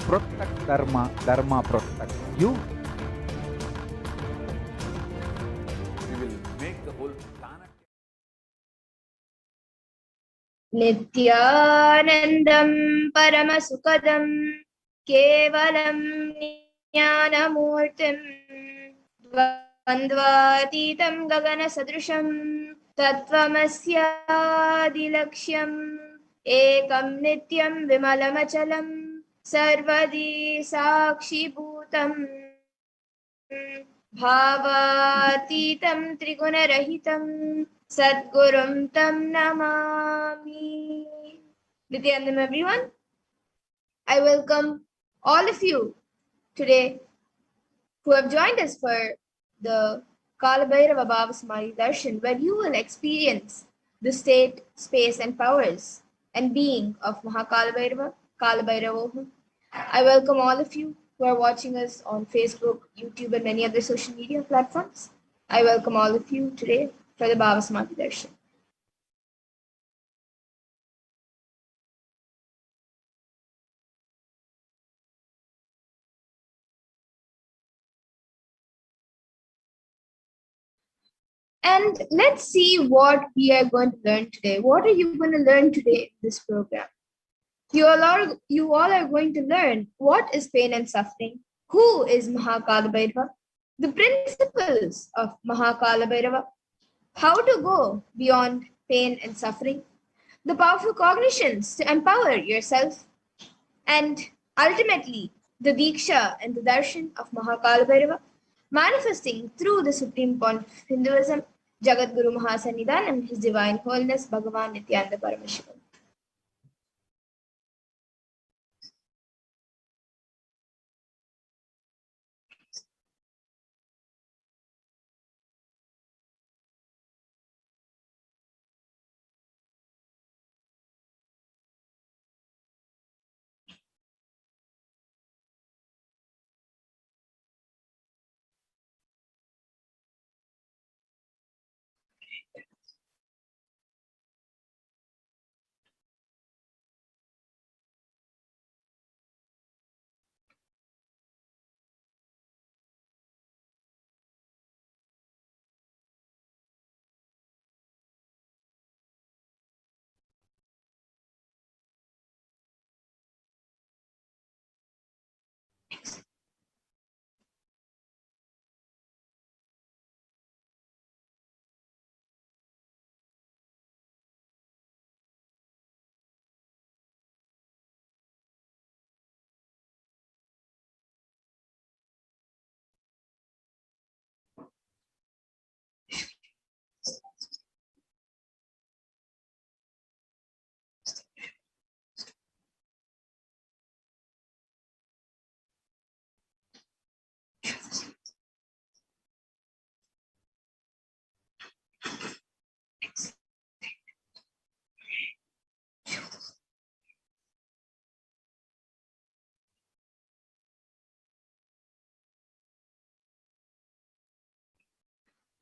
protect Dharma, Dharma protect you. We will make the whole planet. Nityanandam Paramasukadam Kevalam Jnanamurtim Dvandvatitam Gagana Sadrusham Tattvamasyadilaksham Ekam Nityam Vimalamachalam Sarvadi Sakshi Bhutam Bhavatitam Trigunarahitam Sadgurum Tam Namami. Nityanandam, everyone. I welcome all of you today who have joined us for the Kalabhairava Bhavasamari Darshan, where you will experience the state, space, and powers and being of Mahakalabhairava, Kalabhairavoham. I welcome all of you who are watching us on Facebook, YouTube, and many other social media platforms. I welcome all of you today for the Bhavasamari Darshan. And let's see what we are going to learn today. What are you going to learn today in this program? You all are going to learn what is pain and suffering, who is Mahakalabhairava, the principles of Mahakalabhairava, how to go beyond pain and suffering, the powerful cognitions to empower yourself, and ultimately the Diksha and the Darshan of Mahakalabhairava, manifesting through the Supreme Pontiff of Hinduism, Jagat Guru Mahasannidhanam, His Divine Holiness Bhagavan Nityananda Paramashivam.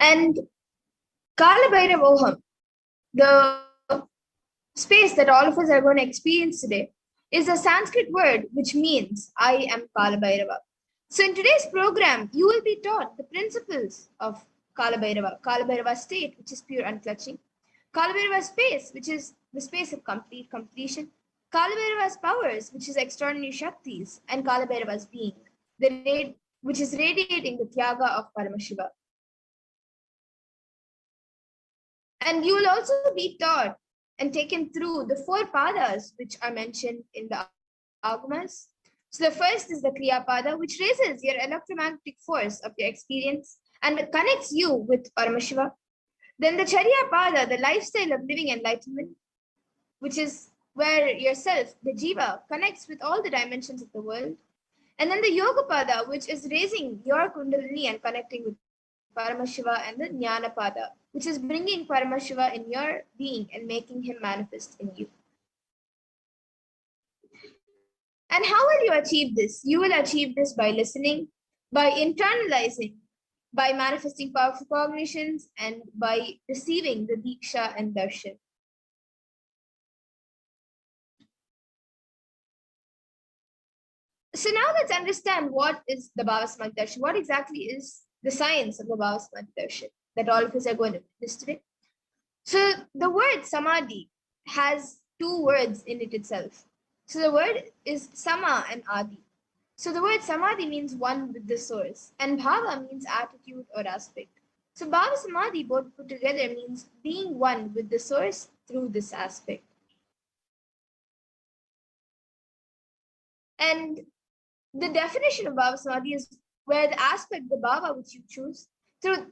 And Kalabhairavoham, the space that all of us are going to experience today, is a Sanskrit word which means I am Kalabhairava. So in today's program, you will be taught the principles of Kalabhairava, Kalabhairava's state, which is pure unclutching, Kalabhairava's space, which is the space of complete completion, Kalabhairava's powers, which is extraordinary Shaktis, and Kalabhairava's being, which is radiating the Tyaga of Paramashiva. And you will also be taught and taken through the 4 padas which are mentioned in the Agamas. So the first is the Kriya Pada, which raises your electromagnetic force of your experience and connects you with Paramashiva. Then the Charya Pada, the lifestyle of living enlightenment, which is where yourself, the Jiva, connects with all the dimensions of the world. And then the Yoga Pada, which is raising your Kundalini and connecting with Paramashiva, and the Jnana Pada, which is bringing Paramashiva in your being and making him manifest in you. And how will you achieve this? You will achieve this by listening, by internalizing, by manifesting powerful cognitions, and by receiving the Diksha and Darshan. So now let's understand what is the Bhava Samadhi Darshan. What exactly is the science of the Bhava Samadhi Darshan that all of us are going to witness today? So the word Samadhi has two words in it itself. So the word is Sama and Adi. So the word Samadhi means one with the source, and Bhava means attitude or aspect. So Bhava Samadhi both put together means being one with the source through this aspect. And the definition of Bhava Samadhi is where the aspect, the Bhava which you choose, through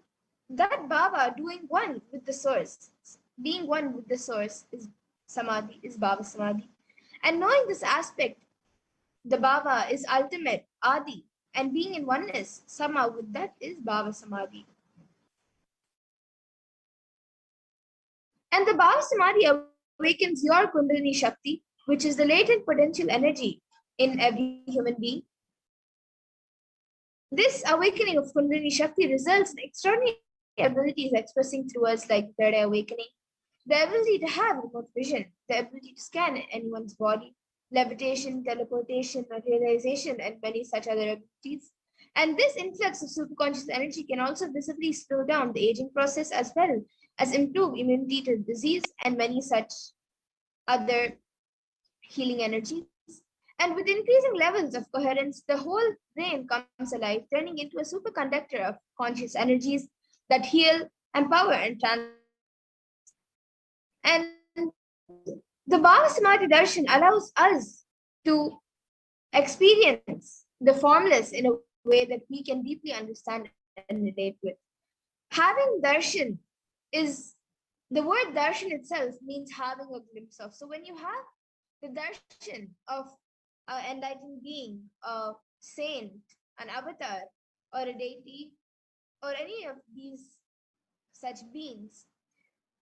that Bhava doing one with the source, being one with the source is Samadhi, is Bhava Samadhi. And knowing this aspect, the Bhava is ultimate, Adi, and being in oneness, Sama, with that is Bhava Samadhi. And the Bhava Samadhi awakens your Kundalini Shakti, which is the latent potential energy in every human being. This awakening of Kundalini Shakti results in extraordinary abilities expressing through us like third eye awakening, the ability to have remote vision, the ability to scan anyone's body, levitation, teleportation, materialization, and many such other abilities. And this influx of superconscious energy can also visibly slow down the aging process as well as improve immunity to disease and many such other healing energies. And with increasing levels of coherence, the whole brain comes alive, turning into a superconductor of conscious energies that heal, empower, and transform. And the Bhava Samadhi Darshan allows us to experience the formless in a way that we can deeply understand and relate with. Having darshan is, the word darshan itself means having a glimpse of. So when you have the darshan of an enlightened being, a saint, an avatar, or a deity, or any of these such beings,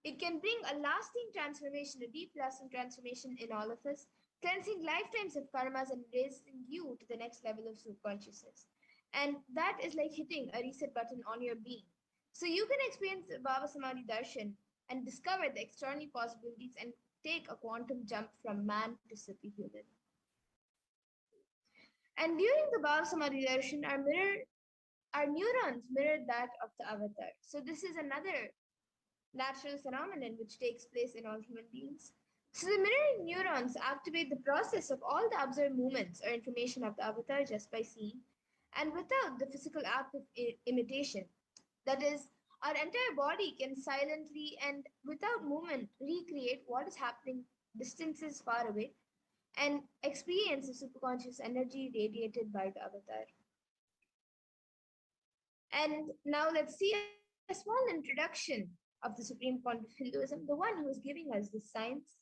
it can bring a lasting transformation, a deep lasting transformation in all of us, cleansing lifetimes of karmas and raising you to the next level of subconsciousness. And that is like hitting a reset button on your being. So you can experience the Bhava Samadhi Darshan and discover the extraordinary possibilities and take a quantum jump from man to superhuman. And during the Bhava Samadhi Darshan, our neurons mirror that of the avatar. So this is another natural phenomenon which takes place in all human beings. So the mirroring neurons activate the process of all the observed movements or information of the avatar just by seeing and without the physical act of imitation. That is, our entire body can silently and without movement recreate what is happening distances far away and experience the superconscious energy radiated by the avatar. And now let's see a small introduction of the Supreme Point of Hinduism, the one who is giving us the science.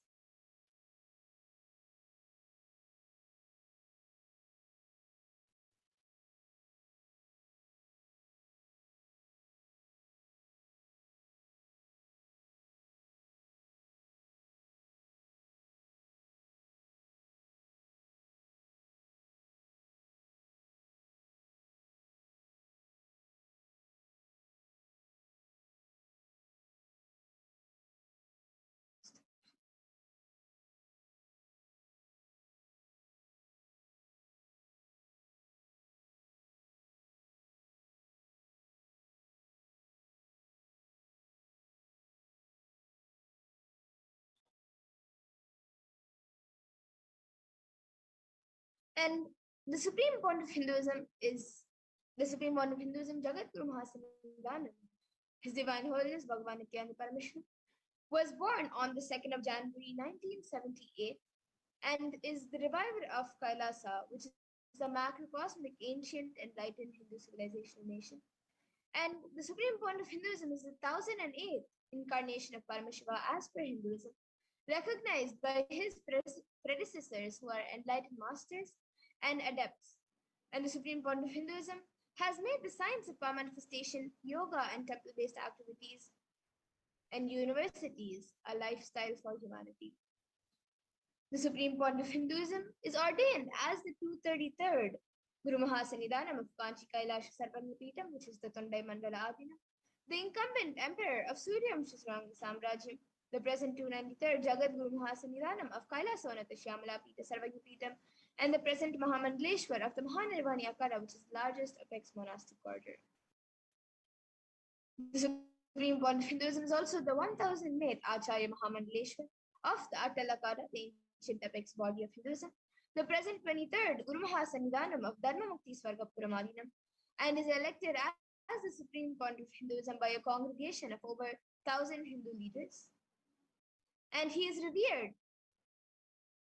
And the Supreme Point of Hinduism is the Supreme Point of Hinduism, Jagat Guru Mahasanandanand. His Divine Holiness Bhagavan Nityananda Parameshwar was born on the 2nd of January 1978 and is the reviver of Kailasa, which is a macrocosmic, ancient, enlightened Hindu civilization nation. And the Supreme Point of Hinduism is the 1008th incarnation of Parameshwar as per Hinduism, recognized by his predecessors who are enlightened masters and adepts. And the Supreme Point of Hinduism has made the science of power manifestation, yoga, and temple-based activities and universities a lifestyle for humanity. The Supreme Point of Hinduism is ordained as the 233rd Guru Mahasanidhanam of Kanchi Kailash Sarvagyapeetham, which is the Tondai Mandala Adina, the incumbent emperor of Suryamshasranga Samrajyam, the present 293rd Jagat Guru Mahasanidhanam of Kailasonata Shyamala Pita Sarvagyapeetham, and the present Mahamandaleshwar of the Mahanirvani Akara, which is the largest apex monastic order. The Supreme Pontiff of Hinduism is also the 1000th Acharya Mahamandaleshwar of the Atal Akara, the ancient apex body of Hinduism, the present 23rd Guru Mahasannidhanam of Dharma Mukti Swarga Puramadinam, and is elected as the Supreme Pontiff of Hinduism by a congregation of over 1,000 Hindu leaders. And he is revered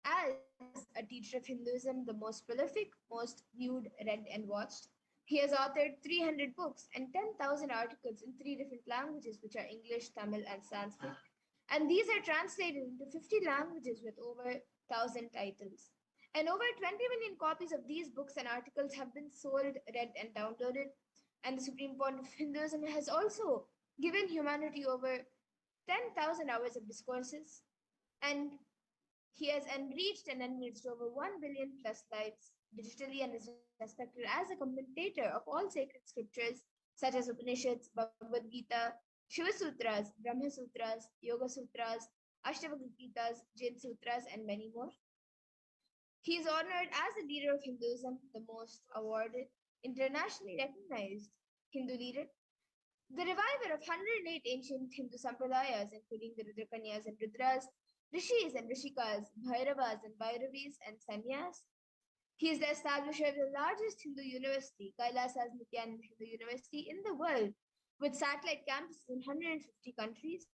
as a teacher of Hinduism, the most prolific, most viewed, read, and watched. He has authored 300 books and 10,000 articles in 3 different languages, which are English, Tamil, and Sanskrit. And these are translated into 50 languages with over 1,000 titles. And over 20 million copies of these books and articles have been sold, read, and downloaded. And the Supreme Pontiff of Hinduism has also given humanity over 10,000 hours of discourses. And he has enriched and enriched over 1 billion plus lives digitally, and is respected as a commentator of all sacred scriptures such as Upanishads, Bhagavad Gita, Shiva Sutras, Brahma Sutras, Yoga Sutras, Ashtavakra Gitas, Jain Sutras, and many more. He is honored as a leader of Hinduism, the most awarded, internationally recognized Hindu leader, the reviver of 108 ancient Hindu sampradayas, including the Rudrakanyas and Rudras, Rishis and Rishikas, Bhairavas and Bhairavis, and Sannyas. He is the establisher of the largest Hindu university, Kailasa's Nityananda Hindu University, in the world, with satellite campuses in 150 countries.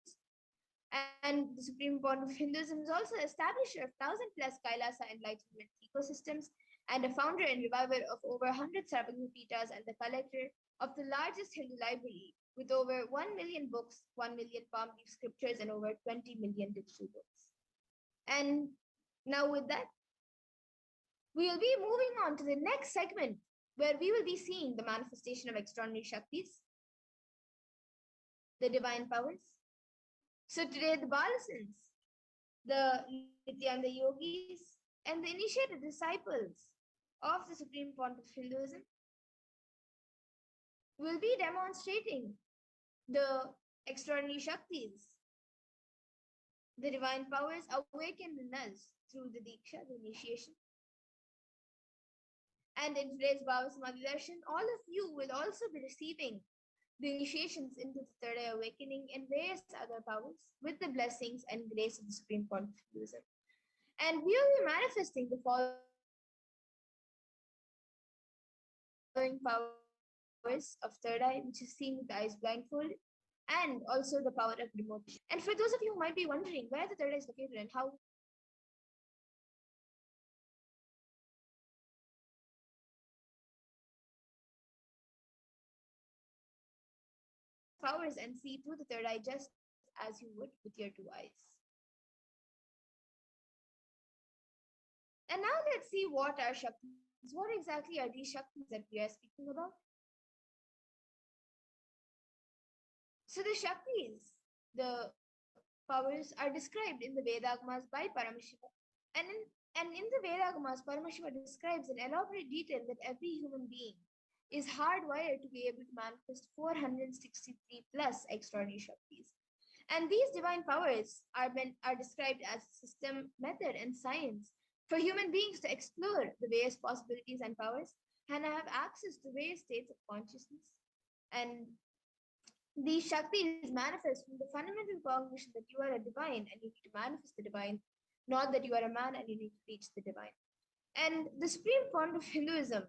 And the Supreme Pontiff of Hinduism is also the establisher of 1,000 plus Kailasa enlightenment ecosystems, and a founder and reviver of over 100 Sarvagna Pitas, and the collector of the largest Hindu library with over 1 million books, 1 million palm leaf scriptures, and over 20 million digital books. And now with that, we will be moving on to the next segment, where we will be seeing the manifestation of extraordinary Shaktis, the divine powers. So today, the Balasins, the Nityananda Yogis, and the initiated disciples of the Supreme Pontiff of Hinduism will be demonstrating the extraordinary Shaktis, the divine powers awakened in us through the Diksha, the initiation. And in today's Bhava Samadhi Darshan, all of you will also be receiving the initiations into the third eye awakening and various other powers with the blessings and grace of the Supreme Pontiff of Hinduism. And we will be manifesting the following powers of third eye, which is seeing with the eyes blindfolded, and also the power of remote vision. And for those of you who might be wondering where the third eye is located and how powers and see through the third eye just as you would with your 2 eyes. And now let's see what are Shaktis. What exactly are these Shaktis that we are speaking about? So the Shaktis, the powers, are described in the Vedagamas by Paramashiva. And in the Vedagamas, Paramashiva describes in elaborate detail that every human being is hardwired to be able to manifest 463 plus extraordinary Shaktis. And these divine powers are described as system, method, and science for human beings to explore the various possibilities and powers and have access to various states of consciousness. And these Shaktis manifest from the fundamental cognition that you are a divine and you need to manifest the divine, not that you are a man and you need to reach the divine. And the Supreme Pontiff of Hinduism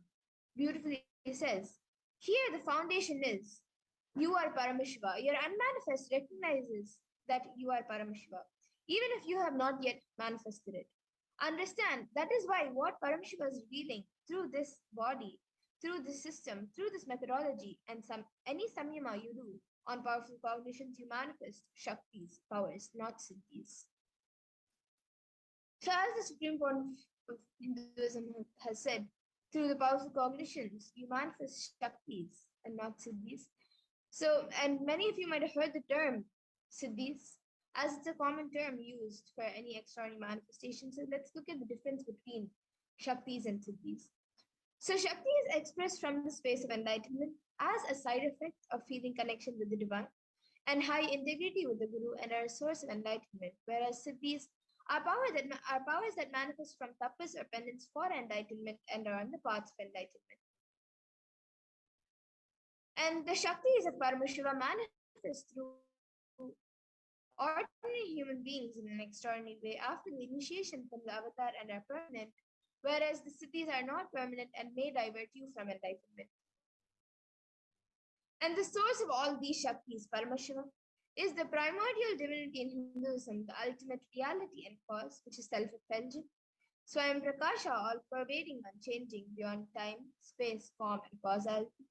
beautifully says, here the foundation is, you are Paramashiva. Your unmanifest recognizes that you are Paramashiva, even if you have not yet manifested it. Understand, that is why what Paramashiva is revealing through this body, through this system, through this methodology, and any samyama you do on powerful cognitions, you manifest Shaktis, powers, not Siddhis. So as the Supreme Pontiff of Hinduism has said, through the powerful cognitions, you manifest Shaktis and not Siddhis. So, and many of you might have heard the term Siddhis, as it's a common term used for any extraordinary manifestation. So let's look at the difference between Shaktis and Siddhis. So Shakti is expressed from the space of enlightenment as a side effect of feeling connection with the divine and high integrity with the Guru and are a source of enlightenment, whereas Siddhis Our powers that manifest from tapas or penance for enlightenment and are on the path of enlightenment. And the Shaktis of Parameshiva manifest through ordinary human beings in an extraordinary way after the initiation from the avatar and are permanent, whereas the siddhis are not permanent and may divert you from enlightenment. And the source of all these Shaktis, Parameshiva, is the primordial divinity in Hinduism, the ultimate reality and cause, which is self-effulgent, Swayam Prakasha, all-pervading, unchanging, beyond time, space, form, and causality.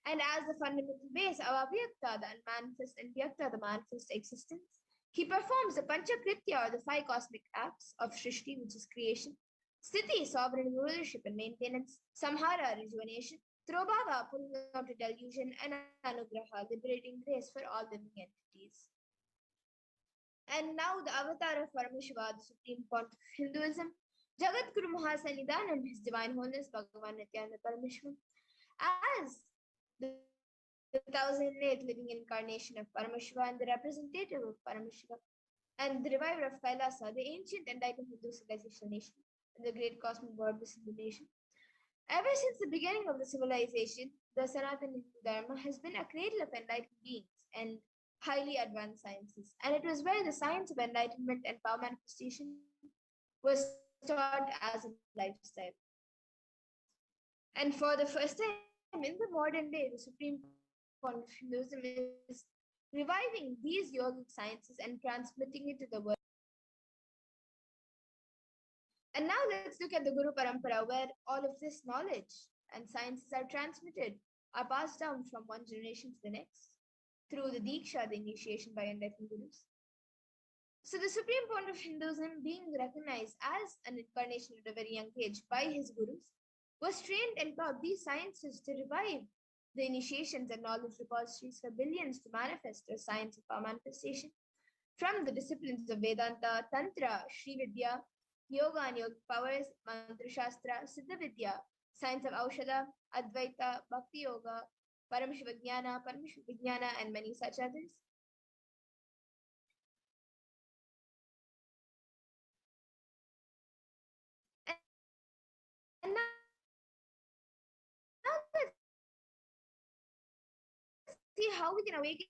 And as the fundamental base of Avyakta, the unmanifest, and Vyakta, the manifest existence, he performs the Panchakritya, or the 5 cosmic acts of Shrishti, which is creation, Sthiti, sovereign rulership and maintenance, Samhara, rejuvenation, Trobhava, pulling out a delusion, and Anugraha, liberating grace for all living entities. And now the avatar of Parameshiva, the supreme point of Hinduism, Jagat Guru Mahasannidhanam, His Divine Holiness, Bhagavan Nityananda Parameshwaram, as the 1008th living incarnation of Parameshiva and the representative of Parameshiva, and the reviver of Kailasa, the ancient enlightened Hindu civilization nation, and the great cosmic god of the nation. Ever since the beginning of the civilization, the Sanatana Hindu Dharma has been a cradle of enlightened beings and highly advanced sciences, and it was where the science of enlightenment and power manifestation was taught as a lifestyle. And for the first time in the modern day, the supreme point of Hinduism is reviving these yogic sciences and transmitting it to the world. And now let's look at the Guru Parampara, where all of this knowledge and sciences are transmitted, are passed down from one generation to the next through the Diksha, the initiation by enlightened Gurus. So the supreme point of Hinduism, being recognized as an incarnation at a very young age by his Gurus, was trained and taught these sciences to revive the initiations and knowledge repositories for billions to manifest their science of power manifestation from the disciplines of Vedanta, Tantra, Sri Vidya, Yoga and Yogic powers, Mantra Shastra, Siddha Vidya, science of Aushadha, Advaita, Bhakti Yoga, Parameshiva Vijnana, and many such others. And now let's see how we can awaken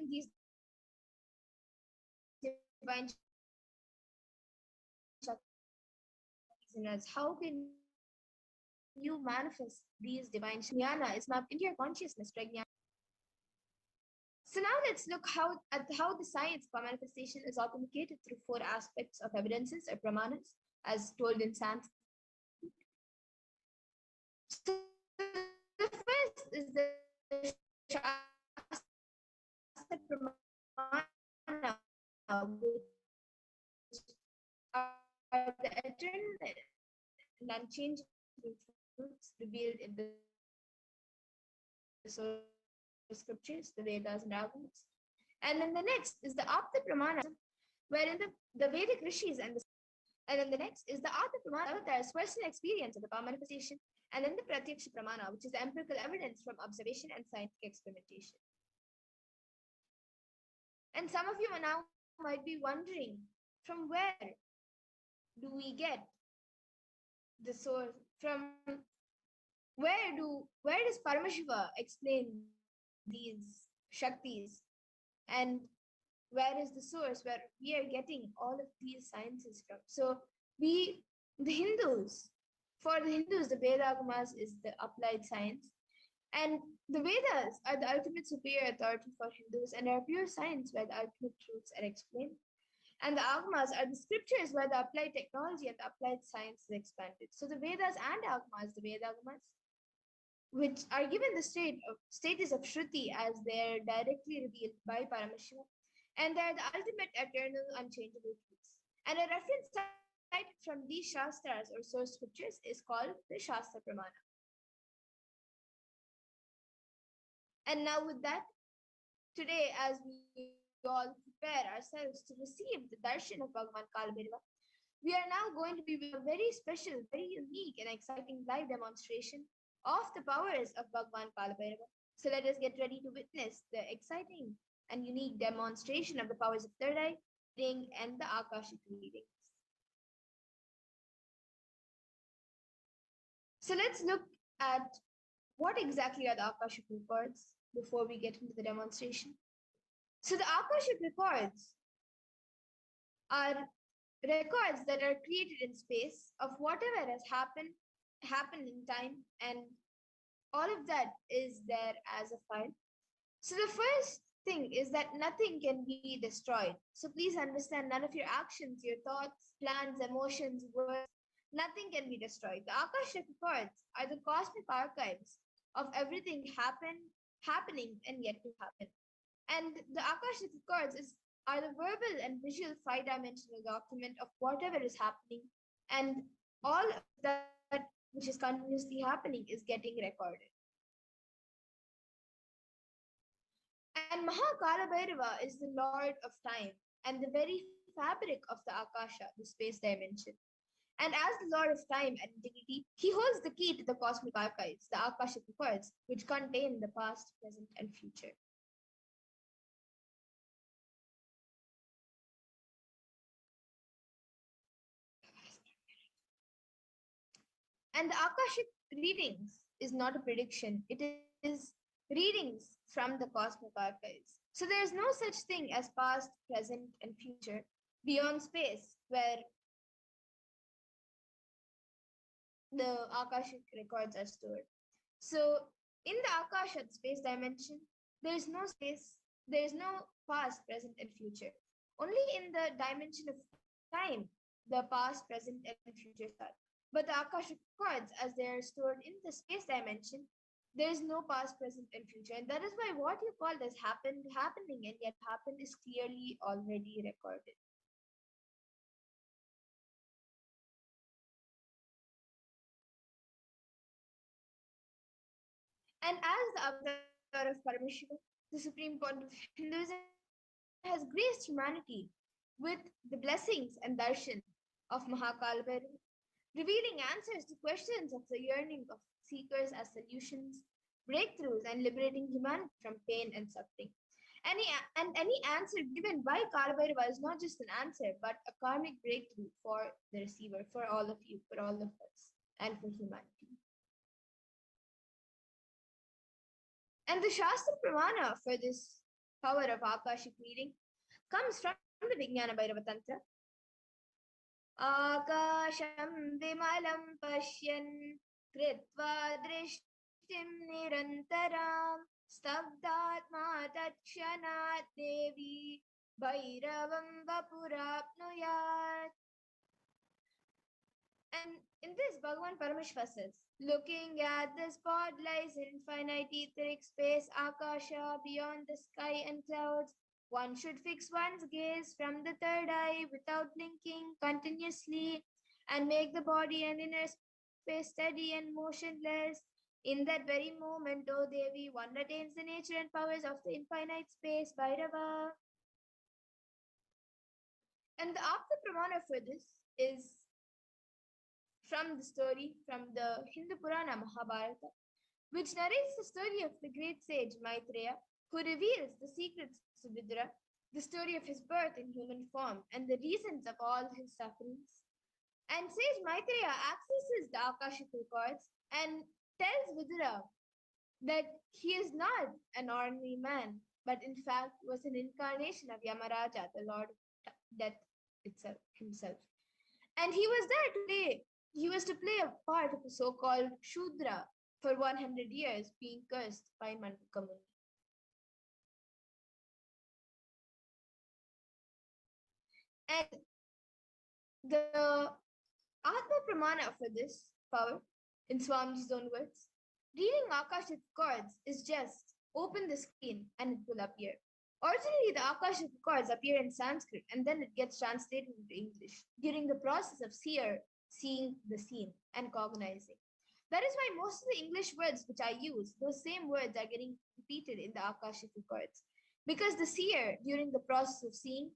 these divine Shaktis in us. How can you manifest these divine Jnana is mapped into your consciousness, Prajna. So now let's look at how the science for manifestation is authenticated through 4 aspects of evidences or pramanas, as told in Sanskrit. So the first is the Shastra Pramana, which are the eternal and unchangeable truths revealed in the source scriptures, the Vedas and Agamas. And then the next is the Apta Pramana, wherein the Vedic rishis and then the next is the Apta Pramana, avatar's personal experience of the power manifestation, and then the Pratyaksha Pramana, which is the empirical evidence from observation and scientific experimentation. And some of you now might be wondering, from where do we get the source? From where does Parameshiva explain these Shaktis? And where is the source where we are getting all of these sciences from? So the Hindus, the Vedagamas is the applied science. And the Vedas are the ultimate superior authority for Hindus and are pure science where the ultimate truths are explained. And the Agamas are the scriptures where the applied technology and the applied science is expanded. So the Vedas and Agamas, the Vedagamas, which are given the status of Shruti as they are directly revealed by Parameshiva, and they are the ultimate eternal unchangeable truths. And a reference cited from these Shastras or source scriptures is called the Shastra Pramana. And now with that, today as we all prepare ourselves to receive the darshan of Bhagavan Kalabhairava, we are now going to be with a very special, very unique and exciting live demonstration of the powers of Bhagavan Kalabhairava. So let us get ready to witness the exciting and unique demonstration of the powers of third eye, reading, and the Akashic readings. So let's look at what exactly are the Akashic records before we get into the demonstration. So the Akashic records are records that are created in space of whatever has happened in time, and all of that is there as a file. So the first thing is that nothing can be destroyed. So please understand, none of your actions, your thoughts, plans, emotions, words, nothing can be destroyed. The Akashic records are the cosmic archives of everything happening and yet to happen. And the Akashic records are the verbal and visual 5-dimensional document of whatever is happening, and all of that which is continuously happening is getting recorded. And Mahakala is the Lord of time and the very fabric of the Akasha, the space dimension. And as the Lord of time and integrity, he holds the key to the cosmic archives, the Akashic records, which contain the past, present, and future. And the Akashic readings is not a prediction. It is readings from the cosmic archives. So there is no such thing as past, present, and future beyond space, where the Akashic records are stored. So in the Akasha, the space dimension, there is no space, there is no past, present, and future. Only in the dimension of time, the past, present, and future are. But the Akashic records, as they are stored in the space dimension, there is no past, present, and future. And that is why what you call as happening, and yet happened is clearly already recorded. And as the avatar of Parameshwara, the supreme point of Hinduism, has graced humanity with the blessings and darshan of Mahakal Bhairava, revealing answers to questions of the yearning of seekers as solutions, breakthroughs, and liberating humanity from pain and suffering. Any answer given by Kalabhairava is not just an answer, but a karmic breakthrough for the receiver, for all of you, for all of us, and for humanity. And the Shastra Pramana for this power of Akashic reading comes from the Vijnana Bhairava Tantra. Akasham vimalam pashyan kritva drishtim nirantaram stabdatma takshanat devi bhairavam vapurapnuyat. And in this, Bhagavan Parameshwara says, looking at the spot lies in infinite etheric space, Akasha, beyond the sky and clouds, one should fix one's gaze from the third eye without blinking continuously and make the body and inner space steady and motionless. In that very moment, O Devi, one attains the nature and powers of the infinite space, Bhairava. And the Apta Pramana for this is from the story from the Hindu Purana Mahabharata, which narrates the story of the great sage Maitreya, who reveals the secrets to Vidura, the story of his birth in human form, and the reasons of all his sufferings. And sage Maitreya accesses the Akashic records and tells Vidura that he is not an ordinary man, but in fact was an incarnation of Yamaraja, the Lord of Death himself. And he was to play a part of a so-called Shudra for 100 years, being cursed by Mandukamuni. And the Atma Pramana for this power, in Swamiji's own words, reading Akashic records is just open the screen and it will appear. Originally, the Akashic records appear in Sanskrit and then it gets translated into English during the process of seer seeing the seen and cognizing. That is why most of the English words which I use, those same words are getting repeated in the Akashic records. Because the seer, during the process of seeing,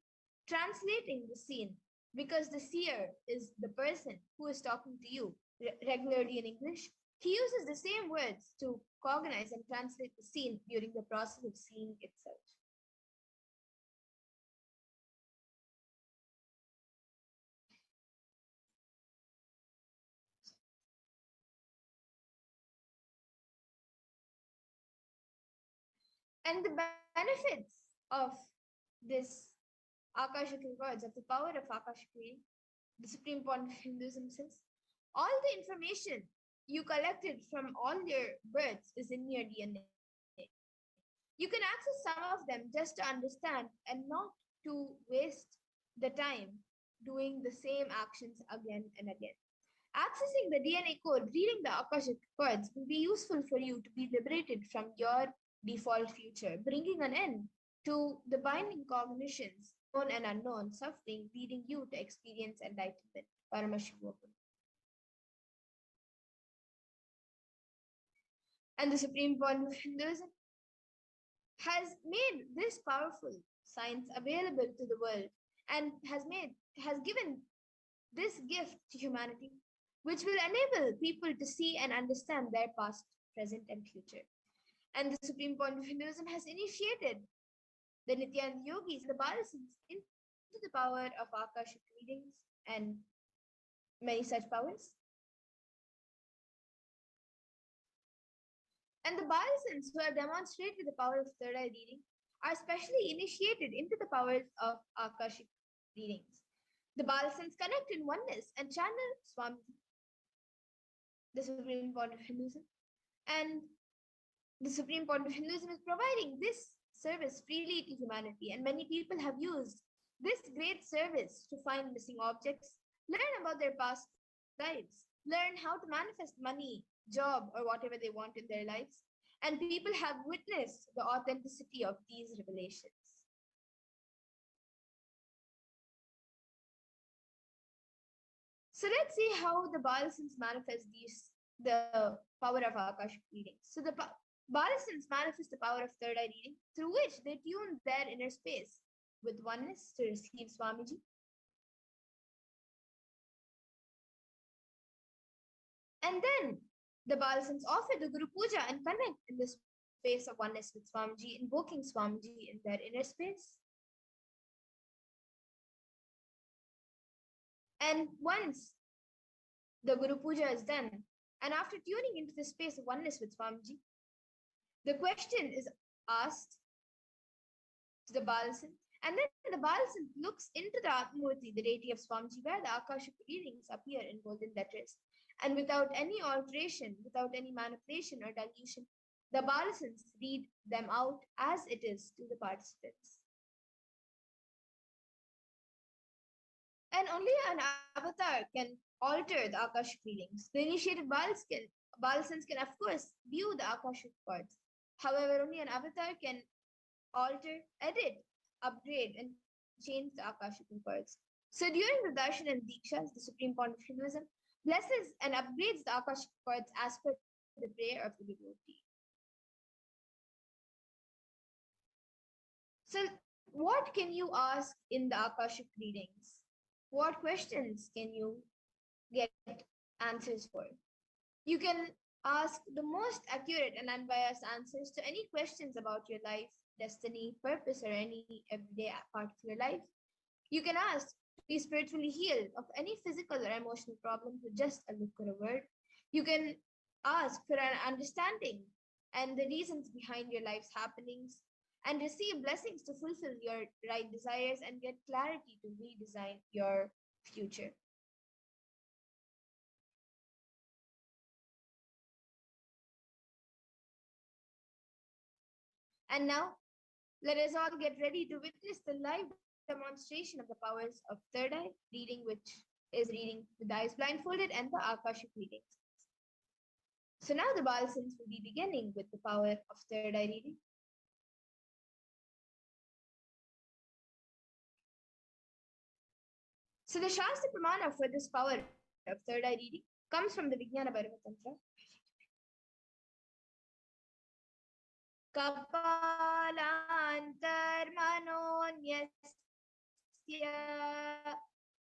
translating the seen, because the seer is the person who is talking to you regularly in English, he uses the same words to cognize and translate the seen during the process of seeing itself. And the benefits of this Akashic records, of the power of Akashic reading, the Supreme Point of Hinduism says, all the information you collected from all your births is in your DNA. You can access some of them just to understand and not to waste the time doing the same actions again and again. Accessing the DNA code, reading the Akashic records will be useful for you to be liberated from your default future, bringing an end to the binding cognitions, known and unknown, suffering, leading you to experience enlightenment. Paramashiva. And the Supreme Point of Hinduism has made this powerful science available to the world and has given this gift to humanity, which will enable people to see and understand their past, present, and future. And the Supreme Point of Hinduism has initiated the Nityananda Yogis, the Balasins, into the power of Akashic readings and many such powers. And the Balasins who have demonstrated the power of third eye reading are specially initiated into the powers of Akashic readings. The Balasins connect in oneness and channel Swamiji, the Supreme Point of Hinduism. And the Supreme Point of Hinduism is providing this service freely to humanity, and many people have used this great service to find missing objects, learn about their past lives, learn how to manifest money, job, or whatever they want in their lives. And people have witnessed the authenticity of these revelations. So let's see how the Balasins manifest the power of Akashic reading. So the Balasins manifest the power of third eye reading, through which they tune their inner space with oneness to receive Swamiji. And then the Balasins offer the Guru Puja and connect in the space of oneness with Swamiji, invoking Swamiji in their inner space. And once the Guru Puja is done, and after tuning into the space of oneness with Swamiji, the question is asked to the Balasin, and then the Balasin looks into the Atmamurti, the deity of Swamiji, where the Akashic readings appear in golden letters. And without any alteration, without any manipulation or dilution, the Balasins read them out as it is to the participants. And only an avatar can alter the Akashic readings. The initiated Balasins can, of course, view the Akashic cards. However, only an avatar can alter, edit, upgrade, and change the Akashic cards. So during the Darshan and Dikshas, the Supreme Point of Hinduism blesses and upgrades the Akashic cards as per the prayer of the devotee. So what can you ask in the Akashic readings? What questions can you get answers for? You can ask the most accurate and unbiased answers to any questions about your life, destiny, purpose, or any everyday part of your life. You can ask to be spiritually healed of any physical or emotional problem with just a look or a word. You can ask for an understanding and the reasons behind your life's happenings, and receive blessings to fulfill your right desires and get clarity to redesign your future. And now, let us all get ready to witness the live demonstration of the powers of third eye reading, which is reading with the eyes blindfolded, and the Akashic readings. So now the Balasins will be beginning with the power of third eye reading. So the Shastra Pramana for this power of third eye reading comes from the Vijnana Bhairava Tantra. Kapalantarmanonyasya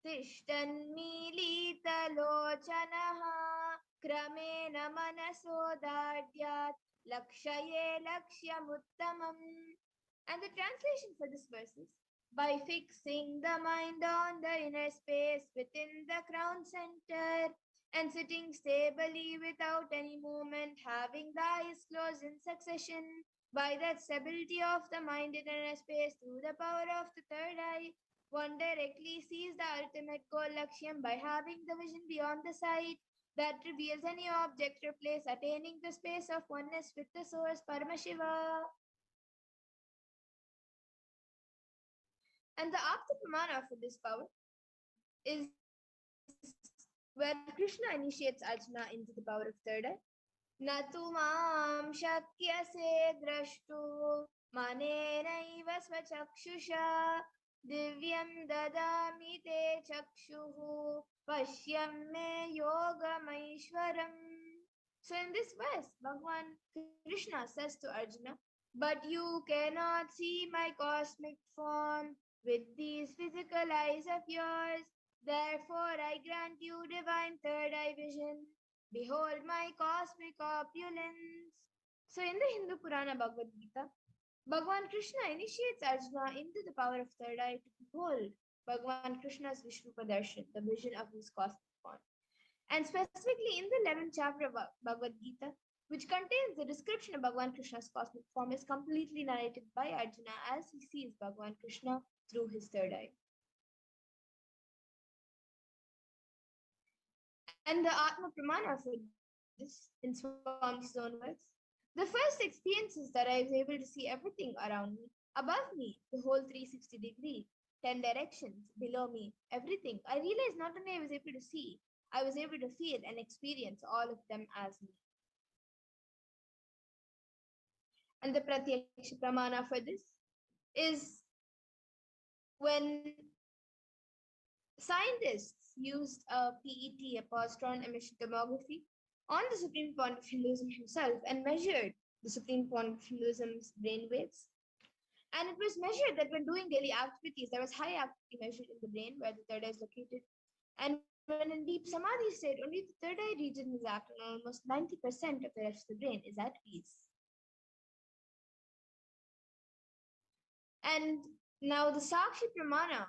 tishtanmilitalochanaha kramena manasodadyat lakshaye lakshyamuttamam. And the translation for this verse is, by fixing the mind on the inner space within the crown center and sitting stably without any movement, having the eyes closed in succession, By that stability of the mind in inner space through the power of the third eye, one directly sees the ultimate goal Lakshyam by having the vision beyond the sight that reveals any object or place, attaining the space of oneness with the source Paramashiva. And the Apta Pramana for this power is where Krishna initiates Arjuna into the power of third eye. Natu mam shakyase drashtu manenaiva svachakshusha divyam dadami te chakshuhu pashyam me yogamaishwaram. So in this verse, Bhagavan Krishna says to Arjuna, but you cannot see my cosmic form with these physical eyes of yours. Therefore, I grant you divine third eye vision. Behold my cosmic opulence. So in the Hindu Purana Bhagavad Gita, Bhagavan Krishna initiates Arjuna into the power of third eye to behold Bhagavan Krishna's Vishrupa Darshan, the vision of his cosmic form. And specifically in the 11th chapter of Bhagavad Gita, which contains the description of Bhagavan Krishna's cosmic form, is completely narrated by Arjuna as he sees Bhagavan Krishna through his third eye. And the Atma Pramana for this in Swami's own words. The first experience is that I was able to see everything around me, above me, the whole 360 degree, 10 directions, below me, everything. I realized not only I was able to see, I was able to feel and experience all of them as me. And the Pratyaksha Pramana for this is when scientists used a PET, a positron emission tomography, on the Supreme Pontiff of Hinduism himself and measured the Supreme Pontiff of Hinduism's brain waves. And it was measured that when doing daily activities, there was high activity measured in the brain where the third eye is located. And when in deep samadhi state, only the third eye region is active, and almost 90% of the rest of the brain is at peace. And now the Sakshi Pramana,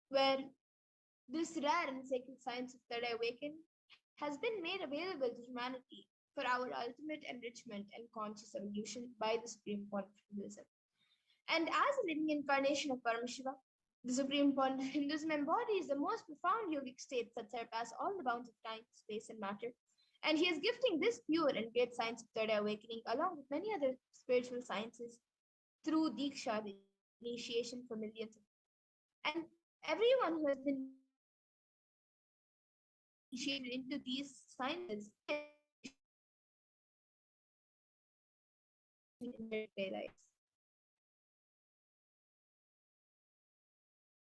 where this rare and sacred science of third eye awakening has been made available to humanity for our ultimate enrichment and conscious evolution by the Supreme Pontiff of Hinduism. And as a living incarnation of Paramashiva, the Supreme Pontiff of Hinduism embodies the most profound yogic states that surpass all the bounds of time, space, and matter. And he is gifting this pure and great science of third eye awakening along with many other spiritual sciences through Diksha, the initiation for millions of people. And everyone who has been initiated into these sciences in their day lives.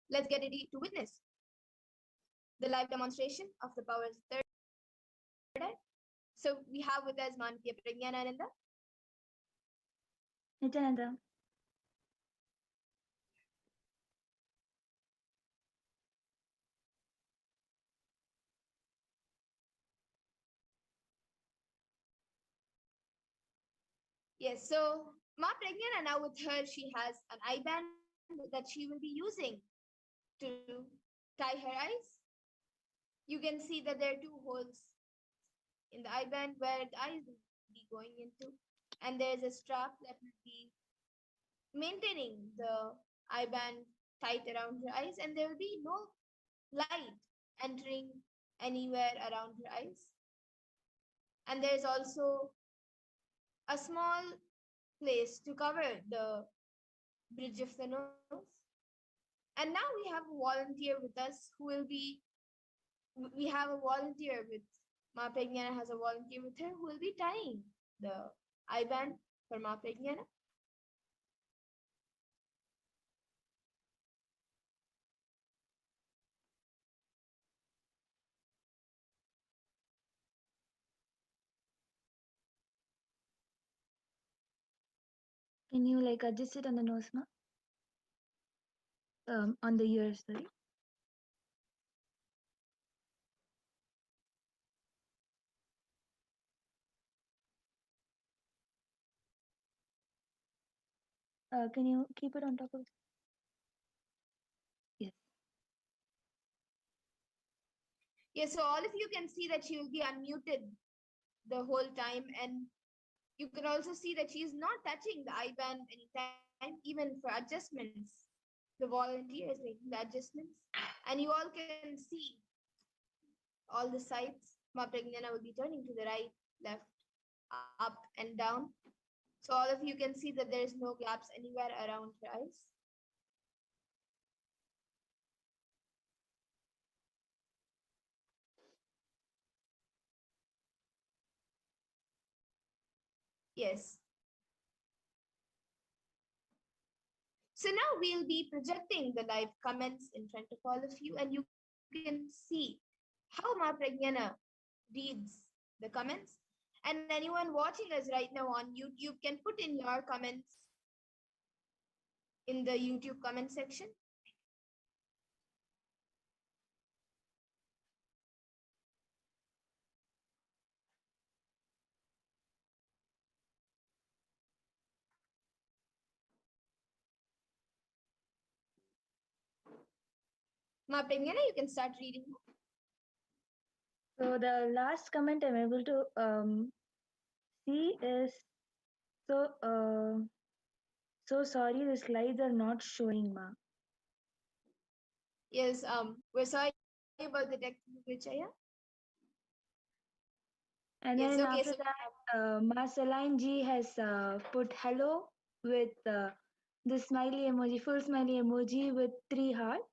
Let's get ready to witness the live demonstration of the powers of third eye. So we have with us Mankiya Prajnananda. Nityananda. Yes, so Ma Prajnana, now with her, she has an eye band that she will be using to tie her eyes. You can see that there are two holes in the eye band where the eyes will be going into, and there's a strap that will be maintaining the eye band tight around her eyes, and there will be no light entering anywhere around her eyes. And there's also a small place to cover the bridge of the nose. And now we have a volunteer with us who will be, we have a volunteer with, Ma Prajnana has a volunteer with her who will be tying the eye band for Ma Prajnana. Can you like adjust it on the nose, ma? On the ears, sorry. Can you keep it on top of? Yes. Yes, so all of you can see that she will be unmuted the whole time, and you can also see that she is not touching the IBAN anytime, even for adjustments. The volunteer is making the adjustments. And you all can see all the sides. Ma Pragnana will be turning to the right, left, up, and down. So all of you can see that there is no gaps anywhere around her eyes. Yes. So now we'll be projecting the live comments in front of all of you, and you can see how Ma Pragnana reads the comments. And anyone watching us right now on YouTube can put in your comments in the YouTube comment section. Ma Pragnana, you can start reading. So the last comment I'm able to see is so sorry the slides are not showing, ma. Yes, we're sorry about the technical glitch, yeah? And Yes, then okay, after so that, Ma Saline G has put hello with the smiley emoji, full smiley emoji with 3 hearts.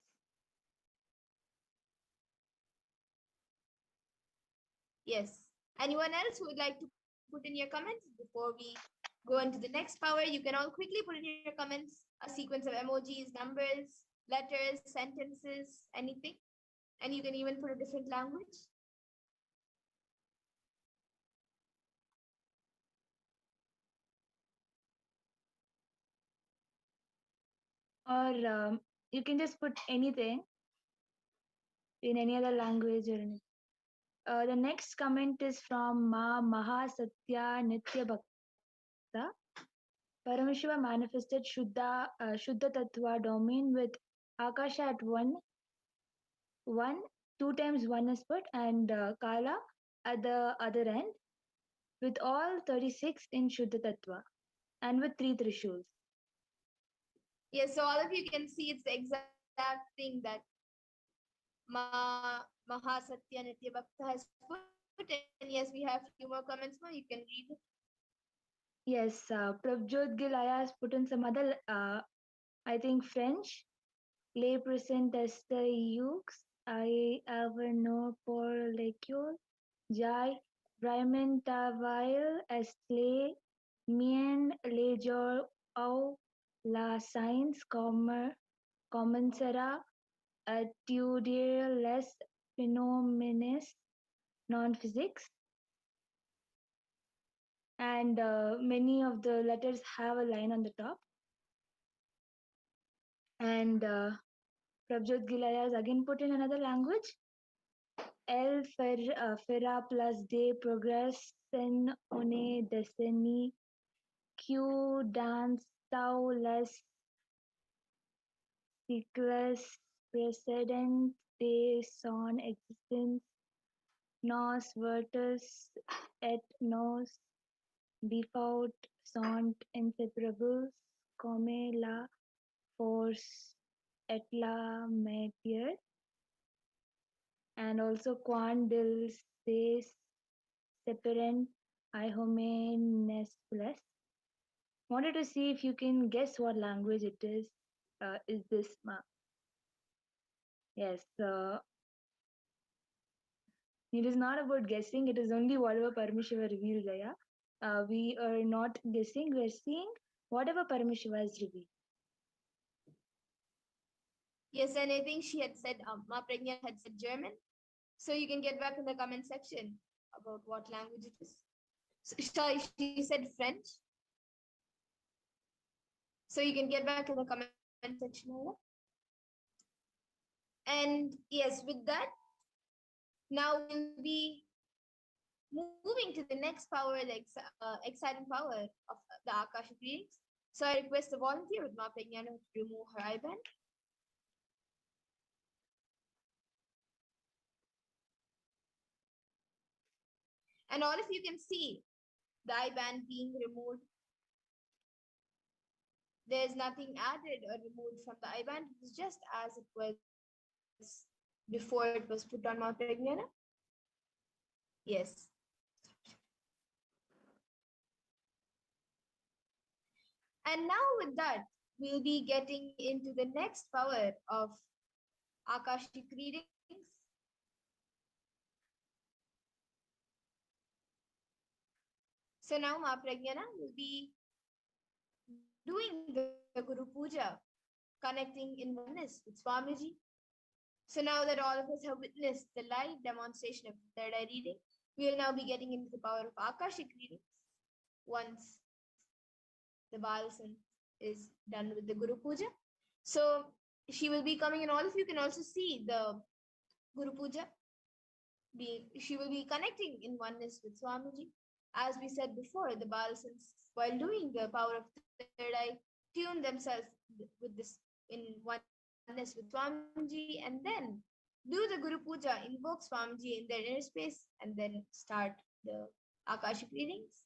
yes. Anyone else who would like to put in your comments before we go into the next power? You can all quickly put in your comments a sequence of emojis, numbers, letters, sentences, anything. And you can even put a different language. Or you can just put anything in any other language or anything. The next comment is from Ma Mahasatya Nitya Bhakta. Parameshiva manifested Shuddha Tattva domain with Akasha at 1, 2 times 1 is put, and Kala at the other end, with all 36 in Shuddha Tattva, and with 3 Trishuls. Yes, so all of you can see it's the exact thing that Mahasatya Nitya Bhakta has put. And yes, we have a few more comments now. You can read it. Yes, Prabjot Gilaya has put in some other, I think, French. Les present Esteux, I ever know pour l'école, Jai, Raymond Tavail, Estlé, Mien, les jours où la science commencera à étudier les phénomènes non-physics. And many of the letters have a line on the top. And Prabjot Gilaya has again put in another language. El Ferra plus de progress en une décennie Q dans tau les cycles précédents de son existence nos vertus et nos default sont inséparables comme la force et la matière. And also quan del se separent ihomenes plus. Wanted to see if you can guess what language it is. Is this ma? Yes. It is not about guessing. It is only whatever Parameshiva reveals. We are not guessing. We are seeing whatever Parameshiva has revealed. Yes, and I think she had said, Ma Pragya had said German. So you can get back in the comment section about what language it is. So she said French. So you can get back in the comment section. And yes, with that, now we'll be moving to the next power, the exciting power of the Akashic readings. So I request the volunteer with Ma Pragya to remove her IBAN. And all of you can see the eye band being removed. There's nothing added or removed from the eye band. It's just as it was before it was put on Ma Pragnana. Yes. And now with that, we'll be getting into the next power of Akashic readings. So now Ma Pragnana will be doing the Guru Puja, connecting in oneness with Swamiji. So now that all of us have witnessed the live demonstration of the third eye reading, we will now be getting into the power of Akashic readings once the Balasan is done with the Guru Puja. So she will be coming, and all of you can also see the Guru Puja. She will be connecting in oneness with Swamiji. As we said before, the Balasans, while doing the power of the third eye, tune themselves with this in oneness with Swamiji, and then do the Guru Puja, invoke Swamiji in their inner space, and then start the Akashic readings.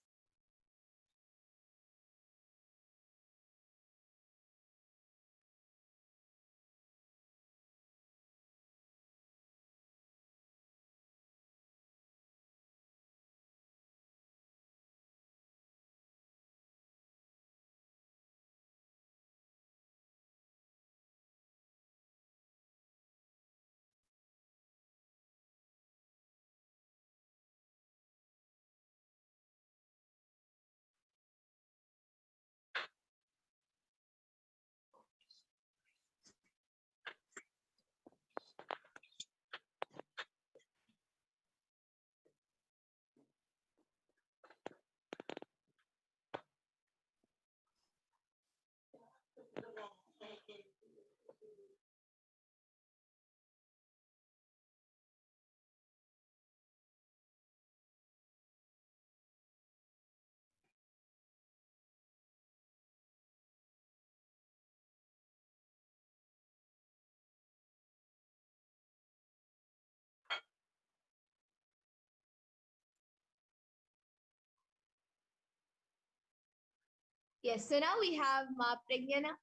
Yes, so now we have Ma Pragnana.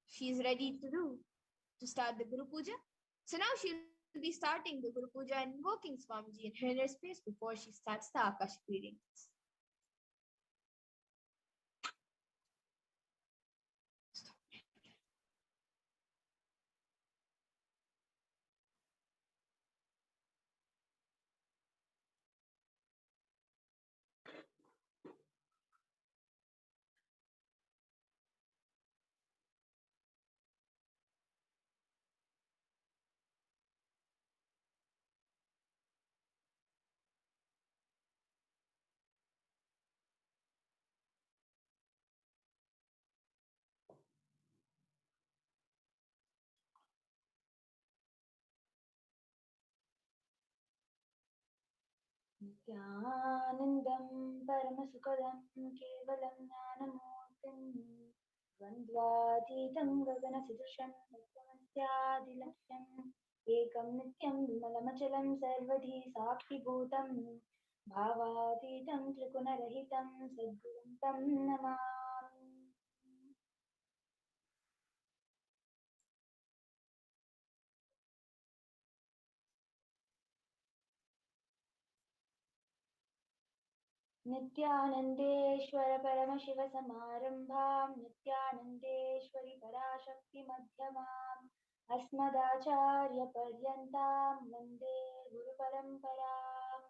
She's ready to start the Guru Puja. So now she'll be starting the Guru Puja and invoking Swamiji in her inner space before she starts the Akashic readings. नित्यानन्दं परमसुखदं केवलं ज्ञानमूर्तिं द्वन्द्वातीतं गगनसदृशं तत्त्वमस्यादिलक्ष्यम् एकं नित्यं विमलमचलं सर्वधी साक्षिभूतं भावातीतं त्रिगुणरहितं सद्गुरुं तं नमामि. नित्यानन्देश्वर परमशिव समारम्भां नित्यानन्देश्वरि पराशक्ति मध्यमाम् अस्मदाचार्य पर्यन्तां वन्दे गुरुपरम्पराम्.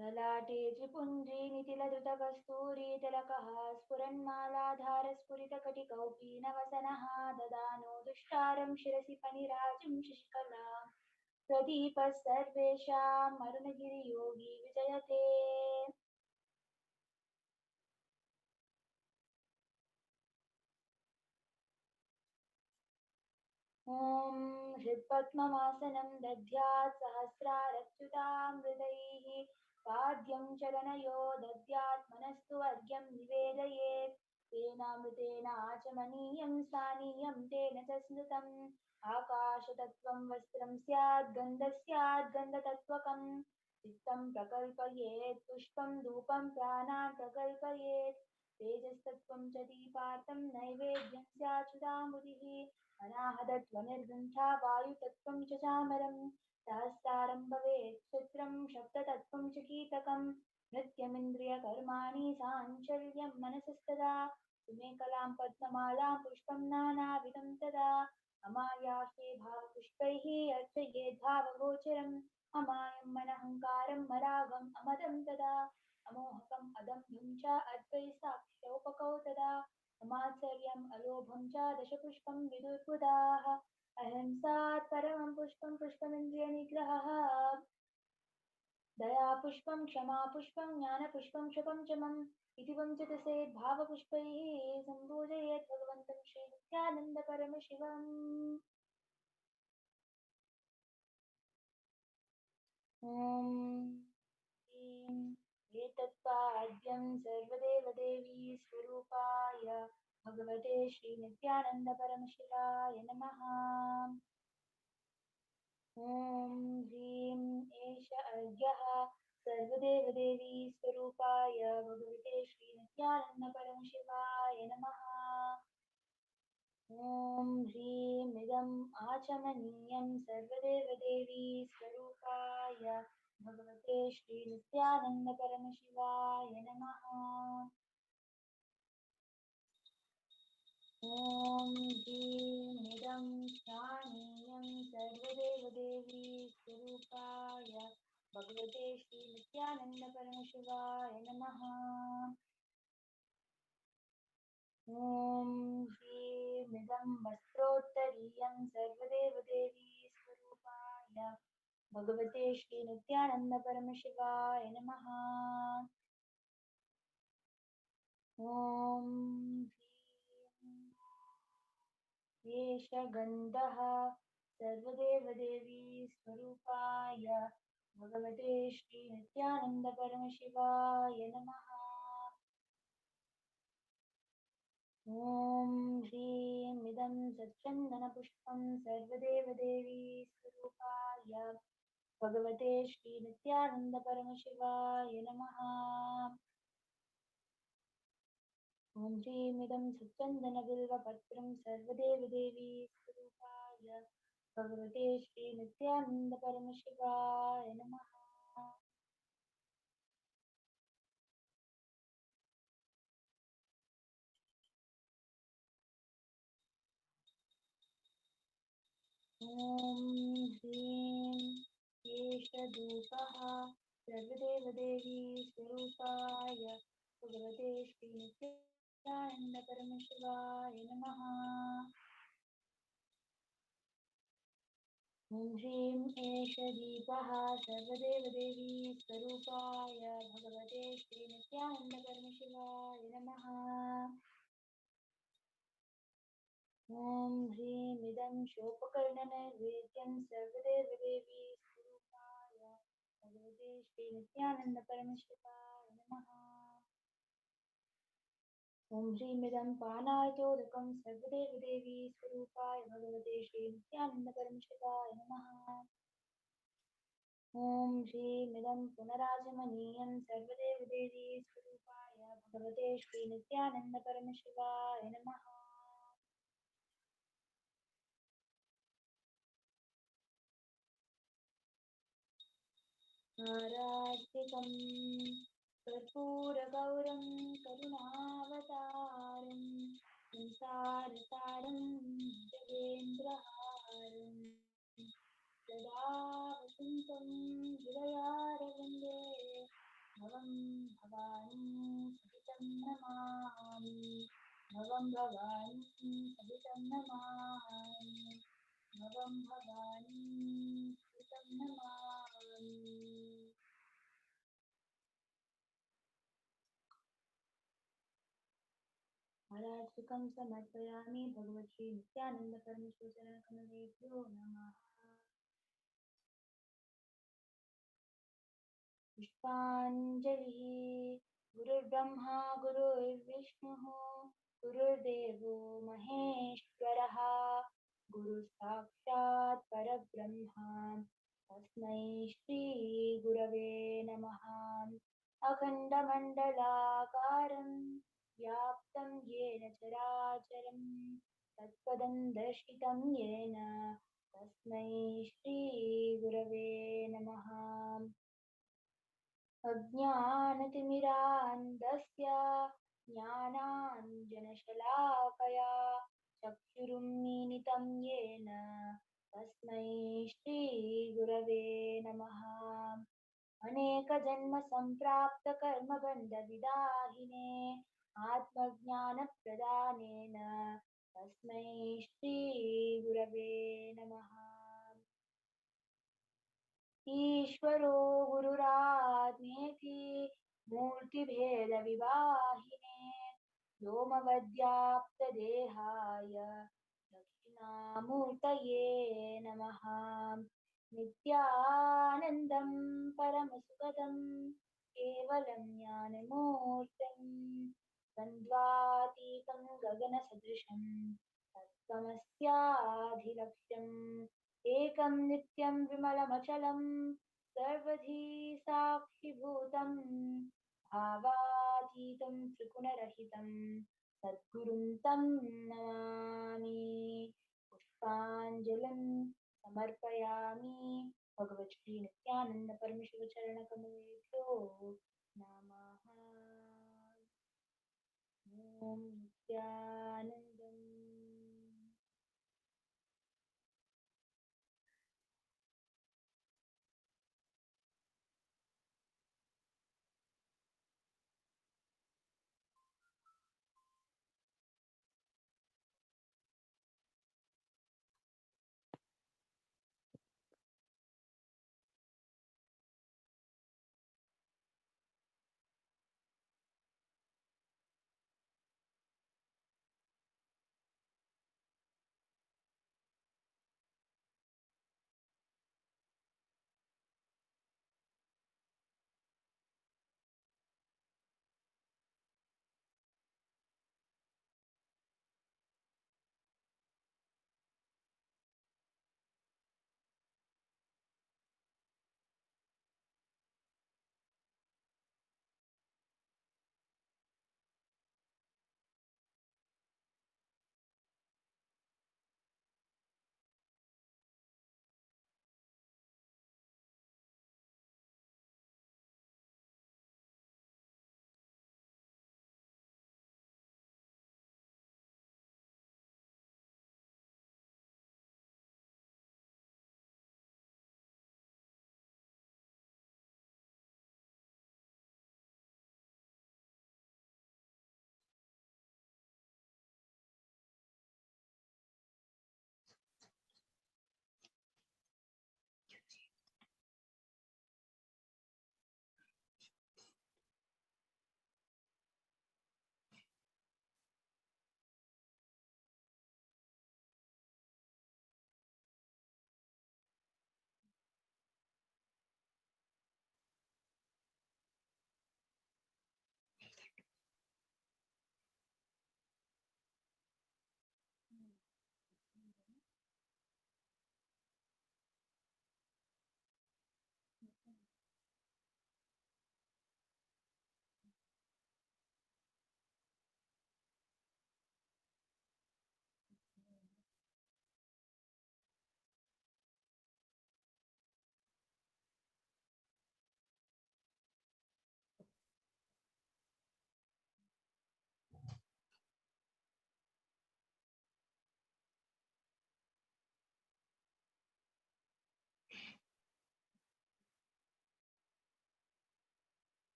ललाटे त्रिपुण्ड्री नितिलधृतकस्तूरी तिलकः स्फुरन्मालाधारस्फुरितकटिकौपीनवसनः ददानो दुष्टारं शिरसि फणिराजं शशिकलां प्रदीपः सर्वेषाम् अरुणगिरियोगी विजयते. ॐ हृत्पद्ममासनं दद्यात् सहस्रारच्युतां हृदैः पाद्यं चरणयो दद्यात् मनस्तु अर्घ्यं निवेदयेत् तेनामृतेन आचमनीयं स्थानीयं तेन च स्मृतम् आकाशतत्त्वं वस्त्रं स्यात् गन्धः स्यात् गन्धतत्त्वकम् चित्तं प्रकल्पयेत् पुष्पं धूपं प्राणान् प्रकल्पयेत् तेजस्तत्त्वं च दीपार्थं नैवेद्यं स्याच्युतामुदिः अनाहतत्वनिर्गुण्ठा वायुतत्त्वं च चामरं सहस्रारं भवेत् सूत्रं शब्दतत्त्वं च कीटकं नृत्यमिन्द्रियकर्माणि साञ्चल्यं मनसस्तदा सुमेकलां पद्ममालां पुष्पं नानाविधं तदा अमायासे भावपुष्पैः अर्चयेद् भावगोचरम् अमायं मनहङ्कारं मरागम् अमदं तदा अमोहकम् अदम्भं च अद्वैसाक्षिरोपकौ तदा अमात्सर्यम् अलोभं च दशपुष्पं विदुर्बुधाः अहिंसात् परमं पुष्पं पुष्पमिन्द्रियनिग्रहः दया पुष्पं क्षमा पुष्पं ज्ञानपुष्पं शपञ्चमम् इति वञ्चतसेत् भावपुष्पैः सम्पूजयेत् भगवन्तं श्रीनित्यानन्दपरमशिवम् एतत्पाद्यं सर्वदेवदेवी स्वरूपाय भगवते श्रीनित्यानन्दपरमशिवाय नमः। ॐ ह्रीं एष अर्घ्यः सर्वदेवदेवी स्वरूपाय भगवते श्रीनित्यानन्दपरमशिवाय नमः। ॐ ह्रीं इदम् आचमनीयं सर्वदेवदेवी स्वरूपाय भगवते श्रीनित्यानन्दपरमशिवाय नमः। ॐ ह्रीं इदं स्थानीयं सर्वदेवदेवी स्वरूपाय भगवते श्रीनित्यानन्दपरमशिवाय नमः। ॐ ह्रीं इदं वस्त्रोत्तरीयं सर्वदेवदेवी स्वरूपाय भगवते श्रीनित्यानन्दपरमशिवाय नमः। ॐ ह्रीं एष गन्धः सर्वदेवदेवी स्वरूपाय भगवते श्रीनित्यानन्दपरमशिवाय नमः। ॐ ह्रीं इदं सच्चन्दनपुष्पं सर्वदेवदेवी स्वरूपाय भगवते श्रीनित्यानन्दपरमशिवाय नमः। ॐ ह्रीं इदं सच्चन्दनबिल्वपत्रं सर्वदेवदेवी स्वरूपाय भगवते श्रीनित्यानन्दपरमशिवाय नमः। ॐ ह्रीं एष धूपः सर्वदेवदेवी स्वरूपाय भगवते श्रीनित्यानन्दपरमशिवाय नमः। ॐ ह्रीं एष दीपः सर्वदेवदेवी स्वरूपाय भगवते श्रीनित्यानन्दपरमशिवाय नमः। ॐ ह्रीं इदं शोपकर्णनैवेद्यं सर्वदेवदेवी स्वरूपाय भगवते श्रीनित्यानन्दपरमशिवाय नमः। ॐ ह्रीं इदं पानार्चोदकं सर्वदेवदेवी स्वरूपाय भगवते श्रीनित्यानन्दपरमशिवाय नमः। ॐ ह्रीं इदं पुनराचमनीयं सर्वदेवदेवी स्वरूपाय भगवते श्रीनित्यानन्दपरमशिवाय नमः। आराधिकं कर्पूरगौरं करुणावतारं संसारसारं जगेन्द्रहारं सदा वसन्तं हृदयारविन्दे भवं भवानी सहितं नमामि भवं भवानी सहितं नमामि भवं भवानी सहितं नमामि। आराधिकं समर्पयामि भगवती नित्यानन्दपरमेश्वरचरणकमलेभ्यो नमः। पुष्पाञ्जलिः। गुरुर्ब्रह्मा गुरुर्विष्णुः गुरुर्देवो महेश्वरः गुरु साक्षात् परब्रह्म तस्मै श्री गुरवे नमः। अखण्डमण्डलाकारं व्याप्तं येन चराचरं तत्पदं दर्शितं येन तस्मै श्रीगुरवे नमः। अज्ञानतिमिरान्धस्य ज्ञानाञ्जनशलाकया चक्षुरुन्मीलितं येन तस्मै श्रीगुरवे नमः। अनेकजन्मसम्प्राप्तकर्मबन्धविदाहिने आत्मज्ञानप्रदानेन तस्मै श्रीगुरवे नमः। ईश्वरो गुरुरात्मेति मूर्तिभेदविवाहिने व्योमवद्व्याप्तदेहाय दक्षिणामूर्तये नमः। नित्यानन्दं परमसुखदं केवलं ज्ञानमूर्तिं द्वन्द्वातीतं गगनसदृशं तत्त्वमस्याधिलक्ष्यम् एकं नित्यं विमलमचलं सर्वधी साक्षिभूतं भावातीतं त्रिगुणरहितं सद्गुरुं तं नमामि। पुष्पाञ्जलिं समर्पयामि भगवत् श्री नित्यानंद परमशिव चरणकमलेभ्यो नमः। ॐ नित्यानन्दम्।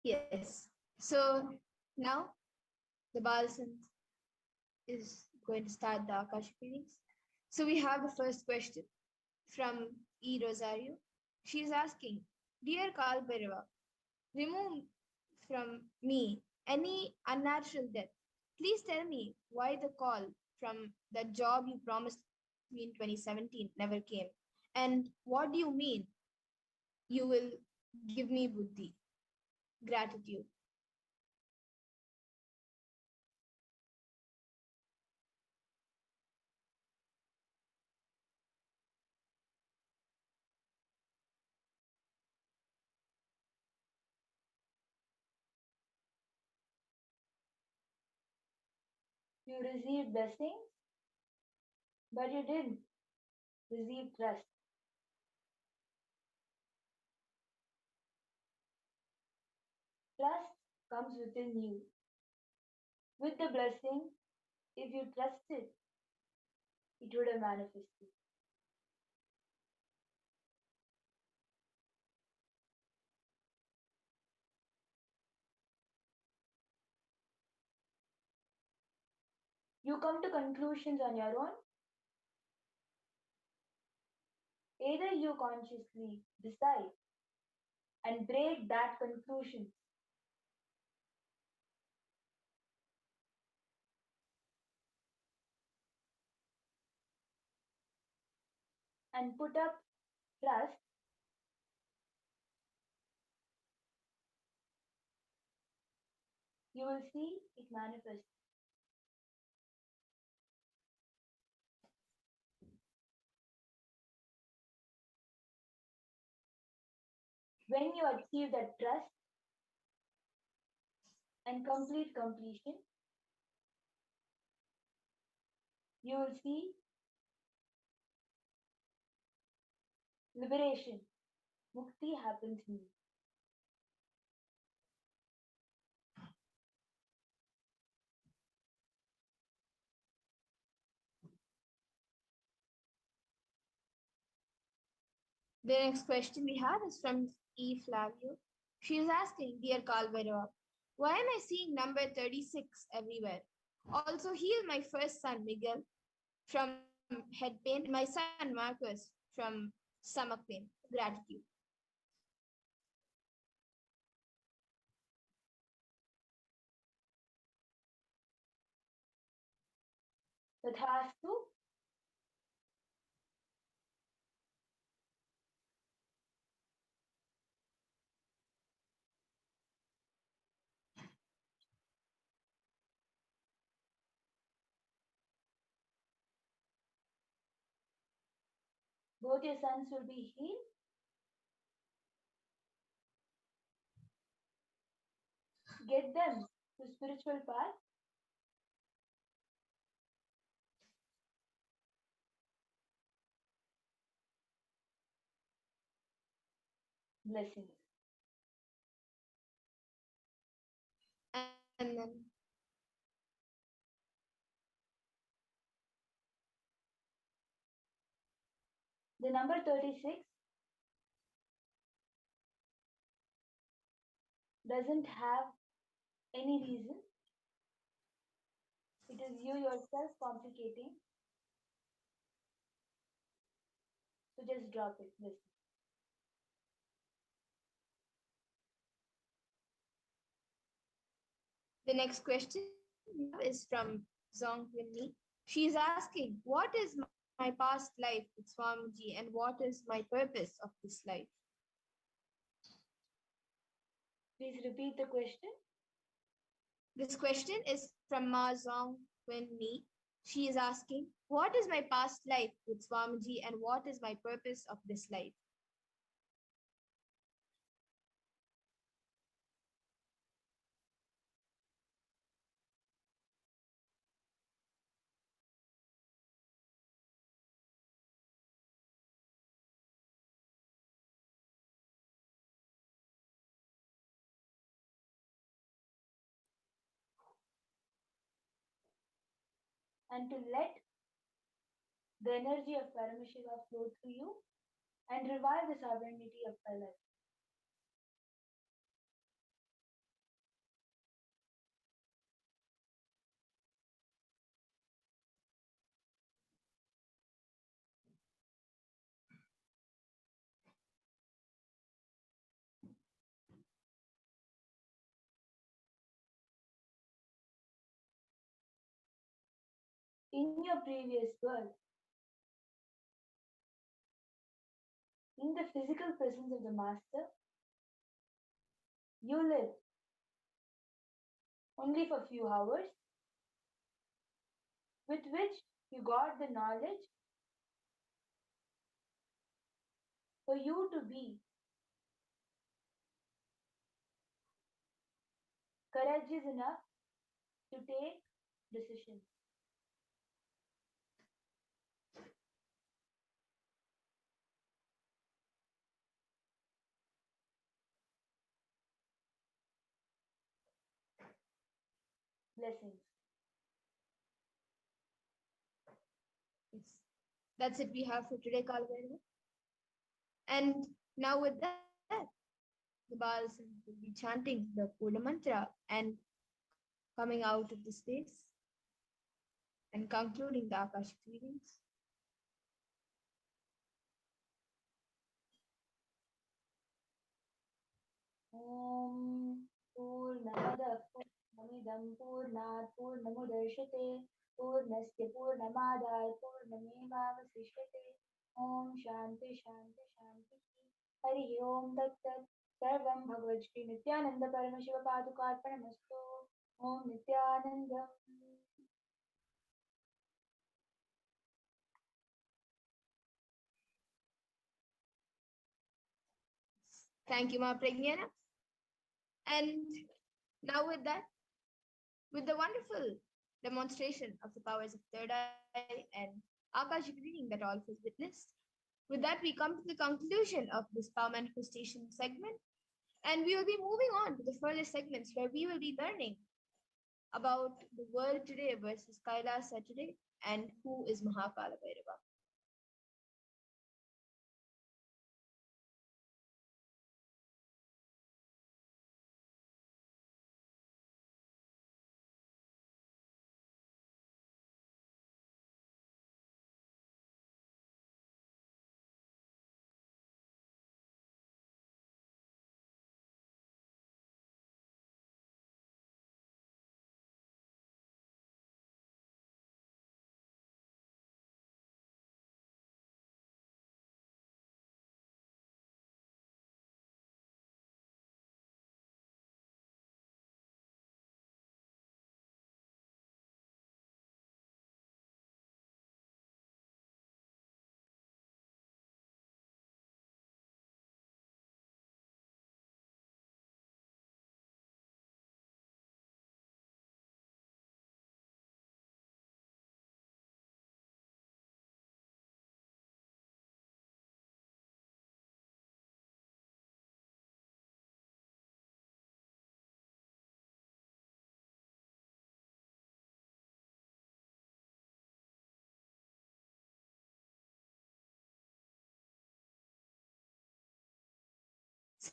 Yes. So now the Balasan is going to start the Akashic readings. So we have the first question from E. Rosario. She is asking, Dear Kal Bhairava, remove from me any unnatural death. Please tell me why the call from that job you promised me in 2017 never came. And what do you mean you will give me buddhi? Gratitude. You received blessings, but you didn't receive trust. Trust comes within you. With the blessing, if you trusted, it would have manifested. You come to conclusions on your own. Either you consciously decide and break that conclusion, and put up trust, you will see it manifest. When you achieve that trust and complete completion, you will see liberation. Mukti happens in you. The next question we have is from E. Flavio. She is asking, Dear Kal Bhairava, why am I seeing number 36 everywhere? Also, heal my first son, Miguel, from head pain, and my son, Marcus, from stomach pain. Gratitude. Tathastu. Both your sons will be healed. Get them to spiritual path. Blessings. And then the number 36 doesn't have any reason. It is you yourself complicating. So just drop it. Listen. the next question is from Zong Winnie. She is asking, what is my past life with Swamiji and what is my purpose of this life? Please repeat the question. This question is from Ma Zong Winnie. She is asking, what is my past life with Swamiji and what is my purpose of this life? And to let the energy of Paramashiva flow through you and revive the sovereignty of our life. in your previous birth, in the physical presence of the Master, you live only for a few hours, with which you got the knowledge for you to be courageous enough to take decisions. Blessings. Yes. That's it we have for today, Kalvarma. And now with that, the Bals will be chanting the Purna Mantra and coming out of the space and concluding the Akashic readings. Om Purnamada Purnamidam Purnat Purnamudashate Purnasya Purnamadaya Purnamevavasishyate Om Shanti Shanti Shanti Hari Om Tat Tat Sarvam Bhagavad Shri Nityananda Paramashiva Padukarpanamastu Om Nityanandam. Thank you, Ma Pragnana. And now with that, with the wonderful demonstration of the powers of third eye and Akashic reading that all of us witnessed, with that we come to the conclusion of this power manifestation segment, and we will be moving on to the further segments where we will be learning about the world today versus Kailasa today and who is Mahakala Bhairava.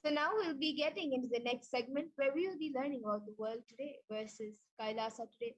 So now we'll be getting into the next segment where we will be learning about the world today versus Kailasa today.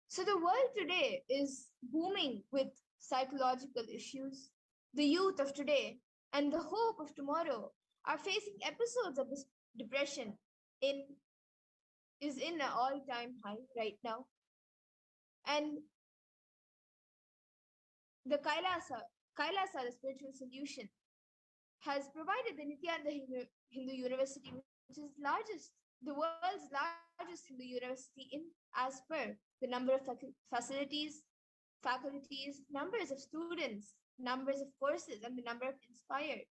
So the world today is booming with psychological issues. The youth of today and the hope of tomorrow are facing episodes of this depression is in an all-time high right now. And the Kailasa, the spiritual solution, has provided the Nityananda Hindu University, which is the world's largest Hindu university as per the number of facilities, faculties, numbers of students, numbers of courses, and the number of inspired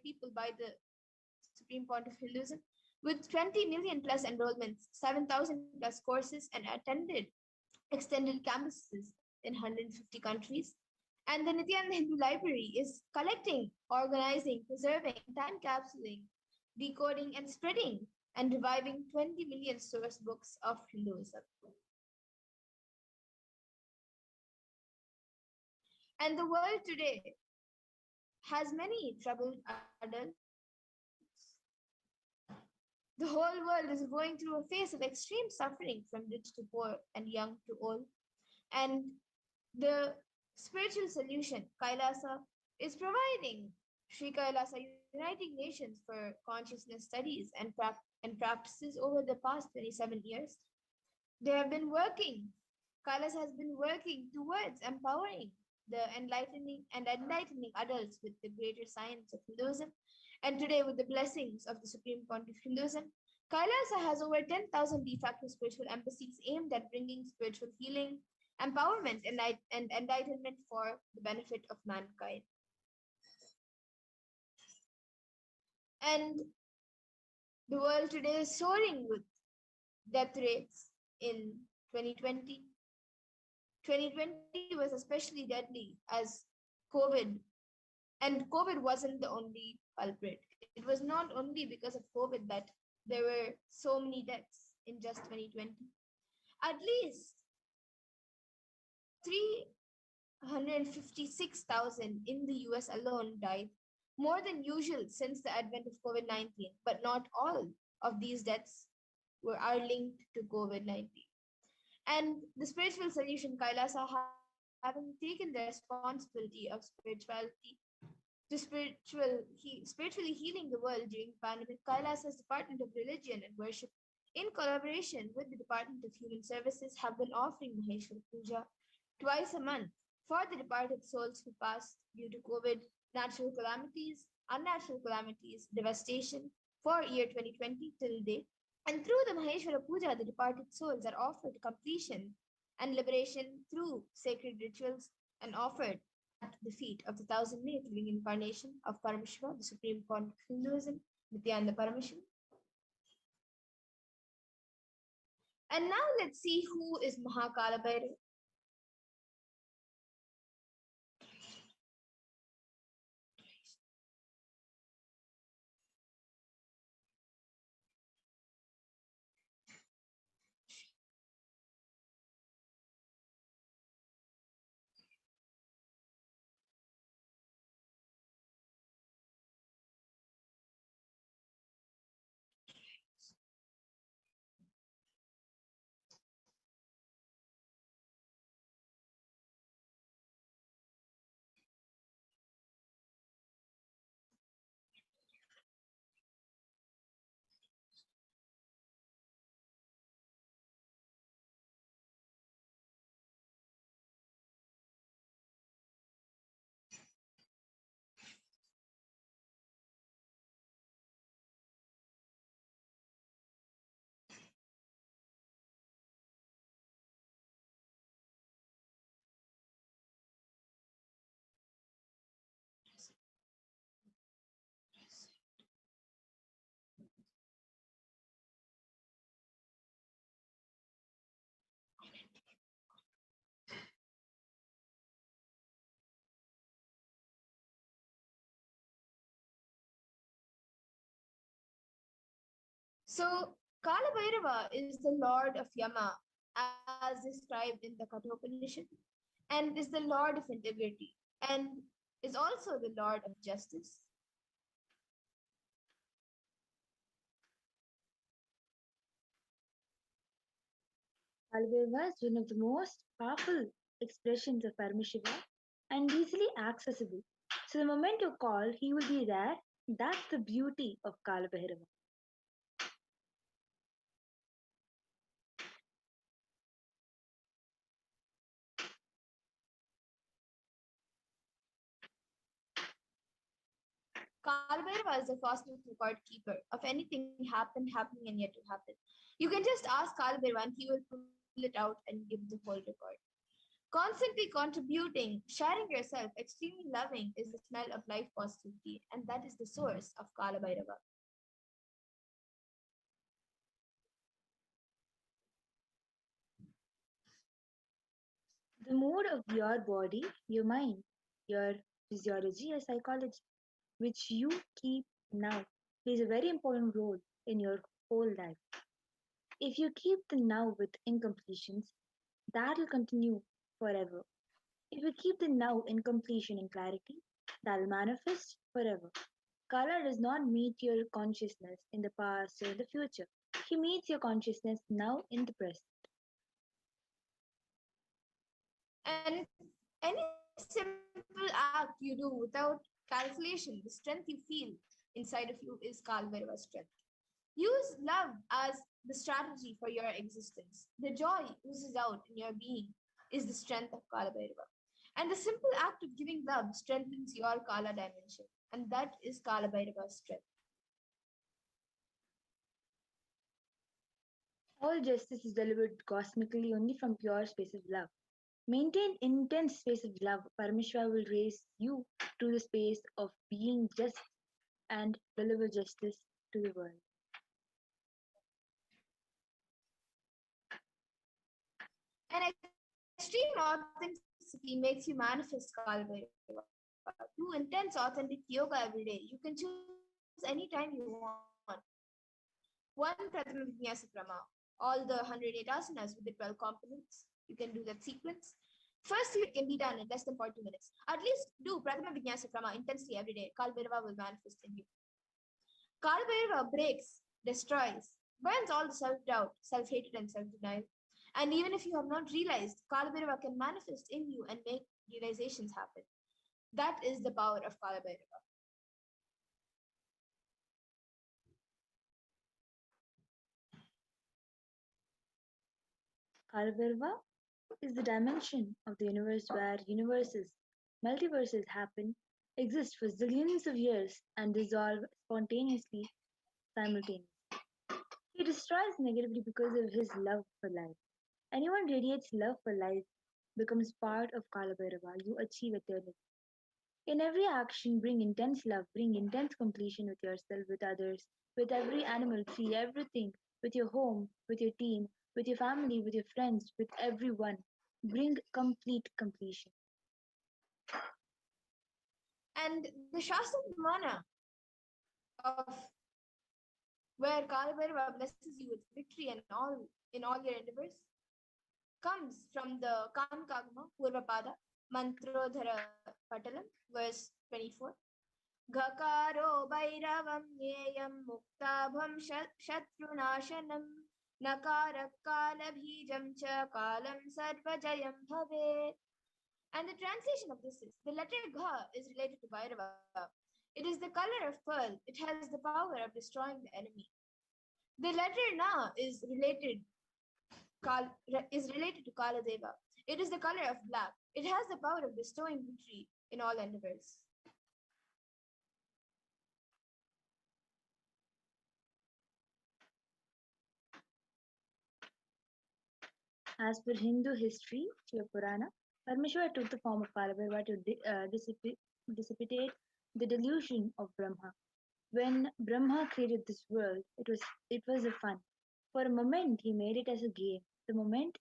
people by the Supreme Pontiff of Hinduism, with 20 million plus enrollments, 7,000 plus courses, and attended extended campuses in 150 countries. And the Nityananda Hindu Library is collecting, organizing, preserving, time capsuling, decoding, and spreading, and reviving 20 million source books of Hinduism. And the world today has many troubled adults. The whole world is going through a phase of extreme suffering, from rich to poor and young to old. And the spiritual solution, Kailasa, is providing Sri Kailasa, uniting nations for consciousness studies and practices over the past 27 years. They have been working, Kailasa has been working towards empowering the enlightening adults with the greater science of Hinduism. And today, with the blessings of the Supreme Pontiff of Hinduism, Kailasa has over 10,000 de facto spiritual embassies aimed at bringing spiritual healing, empowerment, and enlightenment for the benefit of mankind. And the world today is soaring with death rates in 2020. 2020 was especially deadly as COVID, and COVID wasn't the only culprit. It was not only because of COVID that there were so many deaths in just 2020. At least 356,000 in the US alone died, more than usual since the advent of COVID-19, but not all of these deaths are linked to COVID-19. And the spiritual solution, Kailasa, having taken the responsibility of spirituality to spiritually healing the world during the pandemic, Kailasa's Department of Religion and Worship, in collaboration with the Department of Human Services, have been offering Maheshwara Puja twice a month for the departed souls who passed due to COVID, natural calamities, unnatural calamities, devastation for year 2020 till date. And through the Maheshwara Puja, the departed souls are offered completion and liberation through sacred rituals and offered at the feet of the 1,000th living incarnation of Paramashiva, the Supreme Pontiff of Hinduism, Nityananda Paramashiva. And now let's see who is Mahakala Bhairava. So, Kala Bhairava is the Lord of Yama, as described in the Kathopanishad, and is the Lord of integrity, and is also the Lord of justice. Kalabhairava is one of the most powerful expressions of Paramashiva and easily accessible. So the moment you call, he will be there. That's the beauty of Kalabhairava. Kala Bhairava is the cosmic record keeper of anything happened, happening, and yet to happen. You can just ask Kala Bhairava and he will pull it out and give the whole record. Constantly contributing, sharing yourself, extremely loving is the smell of life positivity, and that is the source of Kala Bhairava. The mood of your body, your mind, your physiology, your psychology, which you keep now, plays a very important role in your whole life. If you keep the now with incompletions, that will continue forever. If you keep the now in completion and clarity, that will manifest forever. Kala does not meet your consciousness in the past or in the future. He meets your consciousness now in the present. And any simple act you do without calculation, the strength you feel inside of you is Kala Bhairava strength. Use love as the strategy for your existence. The joy oozes out in your being is the strength of Kala Bhairava. And the simple act of giving love strengthens your Kala dimension. And that is Kala Bhairava's strength. All justice is delivered cosmically only from pure space of love. Maintain intense space of love. Parameshwara will raise you to the space of being just and deliver justice to the world. And extreme authenticity makes you manifest Kala Bhairava. Do intense authentic yoga every day. You can choose any time you want. One Prathama Vinyasa Krama, all the 108 asanas with the 12 components. You can do that sequence. First, it can be done in less than 40 minutes. At least do Prathama Vinyasa Krama intensely every day. Kala Bhairava will manifest in you. Kala Bhairava breaks, destroys, burns all the self-doubt, self-hatred, and self-denial. And even if you have not realized, Kala Bhairava can manifest in you and make realizations happen. That is the power of Kala Bhairava. Kala Bhairava is the dimension of the universe where universes, multiverses happen, exist for zillions of years, and dissolve spontaneously, simultaneously. He destroys negativity because of his love for life. Anyone radiates love for life becomes part of Kala Bhairava. You achieve eternity. In every action, bring intense love, bring intense completion with yourself, with others, with every animal, tree, everything, with your home, with your team, with your family, with your friends, with everyone. Bring complete completion. And the Shastra Vimana of where Kala Bhairava blesses you with victory and in all your endeavors comes from the Kankagama Purvapada Mantrodhara Patalam, verse 24. Gakaro Bhairavam Nyeyam Muktabham Shatrunashanam Nakara Kala Bhijam Cha Kalam Sarvajayam Bhave. And the translation of this is the letter Gha is related to Bhairava. It is the color of pearl. It has the power of destroying the enemy. The letter Na is related to Kala Deva. It is the color of black. It has the power of bestowing victory in all endeavors. As per Hindu history, Shiva Purana, Parameshwara took the form of Kala Bhairava to dissipate the delusion of Brahma. When Brahma created this world, it was a fun. For a moment, he made it as a game. The moment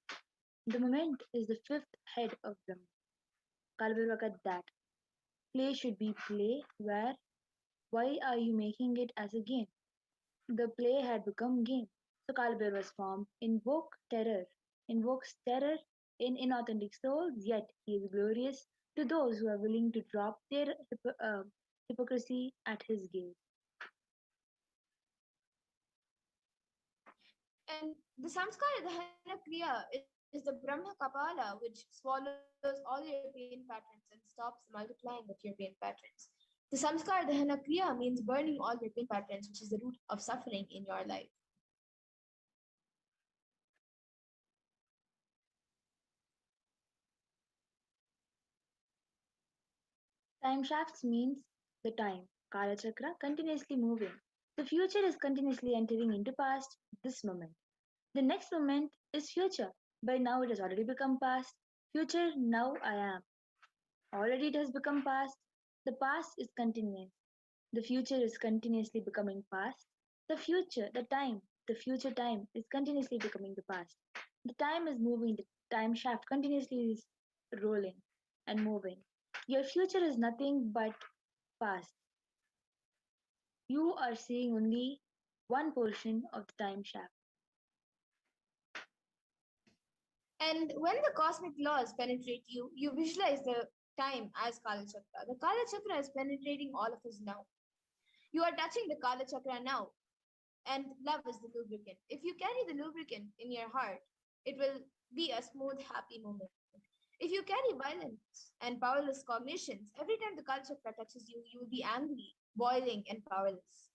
is the fifth head of Brahma. Kala Bhairava got that. Play should be play. Why are you making it as a game? The play had become game. So Kala Bhairava's form invokes terror in inauthentic souls, yet he is glorious to those who are willing to drop their hypocrisy at his gaze. And the Samskara Dahana Kriya is the Brahma Kapala, which swallows all your pain patterns and stops the multiplying of your pain patterns. The Samskara Dahana Kriya means burning all your pain patterns, which is the root of suffering in your life. Time shafts means the time. Kala Chakra continuously moving. The future is continuously entering into past, this moment. The next moment is future. By now it has already become past. Future, now I am. Already it has become past. The past is continuous. The future is continuously becoming past. The future time is continuously becoming the past. The time is moving, the time shaft continuously is rolling and moving. Your future is nothing but past. You are seeing only one portion of the time shaft. And when the cosmic laws penetrate you, you visualize the time as Kala Chakra. The Kala Chakra is penetrating all of us now. You are touching the Kala Chakra now, and love is the lubricant. If you carry the lubricant in your heart, it will be a smooth, happy moment. If you carry violence and powerless cognitions, every time the Kala Chakra touches you, you will be angry, boiling, and powerless.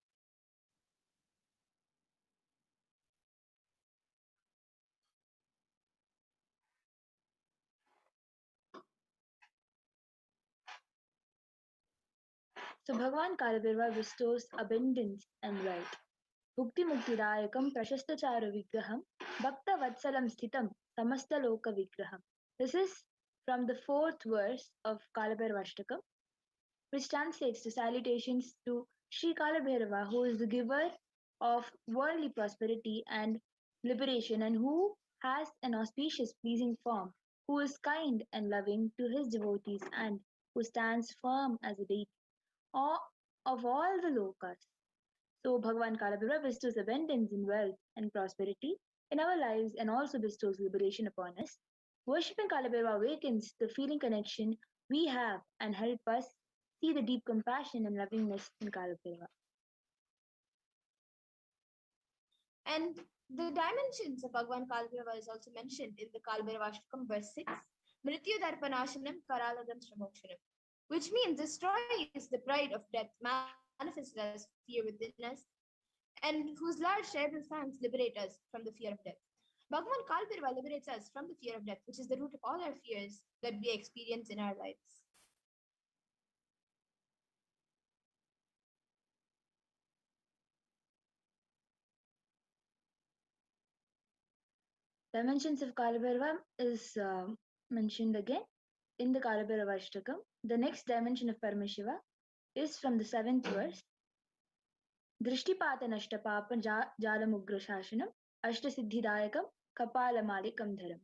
So Bhagavan Kalabhairava bestows abundance and wealth. Bhukti Muktidayakam Prashastachara Vigraham Bhakta Vatsalam Sthitam Samasta Loka Vigraham. This is from the 4th verse of Kalabhairavashtakam, which translates to salutations to Sri Kalabhairava, who is the giver of worldly prosperity and liberation, and who has an auspicious, pleasing form, who is kind and loving to his devotees, and who stands firm as a deity of all the lokas. So Bhagavan Kalabhairava bestows abundance in wealth and prosperity in our lives and also bestows liberation upon us. Worshipping Kalabhairava awakens the feeling connection we have and help us see the deep compassion and lovingness in Kalabhairava. And the dimensions of Bhagavan Kalabhairava is also mentioned in the Kalabhairavashtakam verse 6, Mrityu Darpanashanam Karaladam Shramokshanam, which means destroys the pride of death manifested as fear within us, and whose large cerebral fangs liberate us from the fear of death. Bhagavan Kalabhairava liberates us from the fear of death, which is the root of all our fears that we experience in our lives. Dimensions of Kalabhairava is mentioned again in the Kalabhairavashtakam. The next dimension of Paramashiva is from the 7th verse. Drishtipata Nashtapapa Jalamugra Shashanam Ashtasiddhidayakam Kapalamalikam Dharam,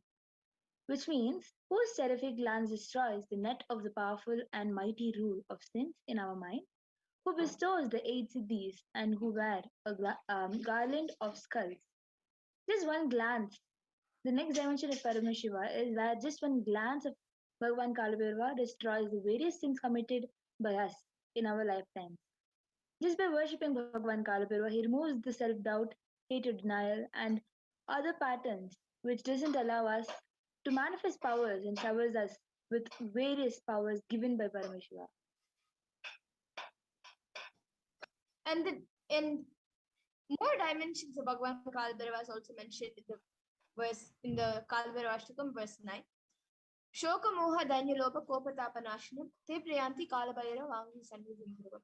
which means whose terrific glance destroys the net of the powerful and mighty rule of sins in our mind, who bestows the 8 siddhis and who wear a garland of skulls. Just one glance. The next dimension of Paramashiva is where just one glance of Bhagavan Kalabhairava destroys the various sins committed by us in our lifetimes. Just by worshipping Bhagavan Kalabhairava, he removes the self-doubt, hatred, denial, and other patterns which doesn't allow us to manifest powers and showers us with various powers given by Paramashiva. And more dimensions of Bhagavan Kalabhairava is also mentioned in the Kalabhairavashtakam verse 9. Shoka moha danya lopa kopatapa nashanam te priyanti Kalabhairava vangi sannidham,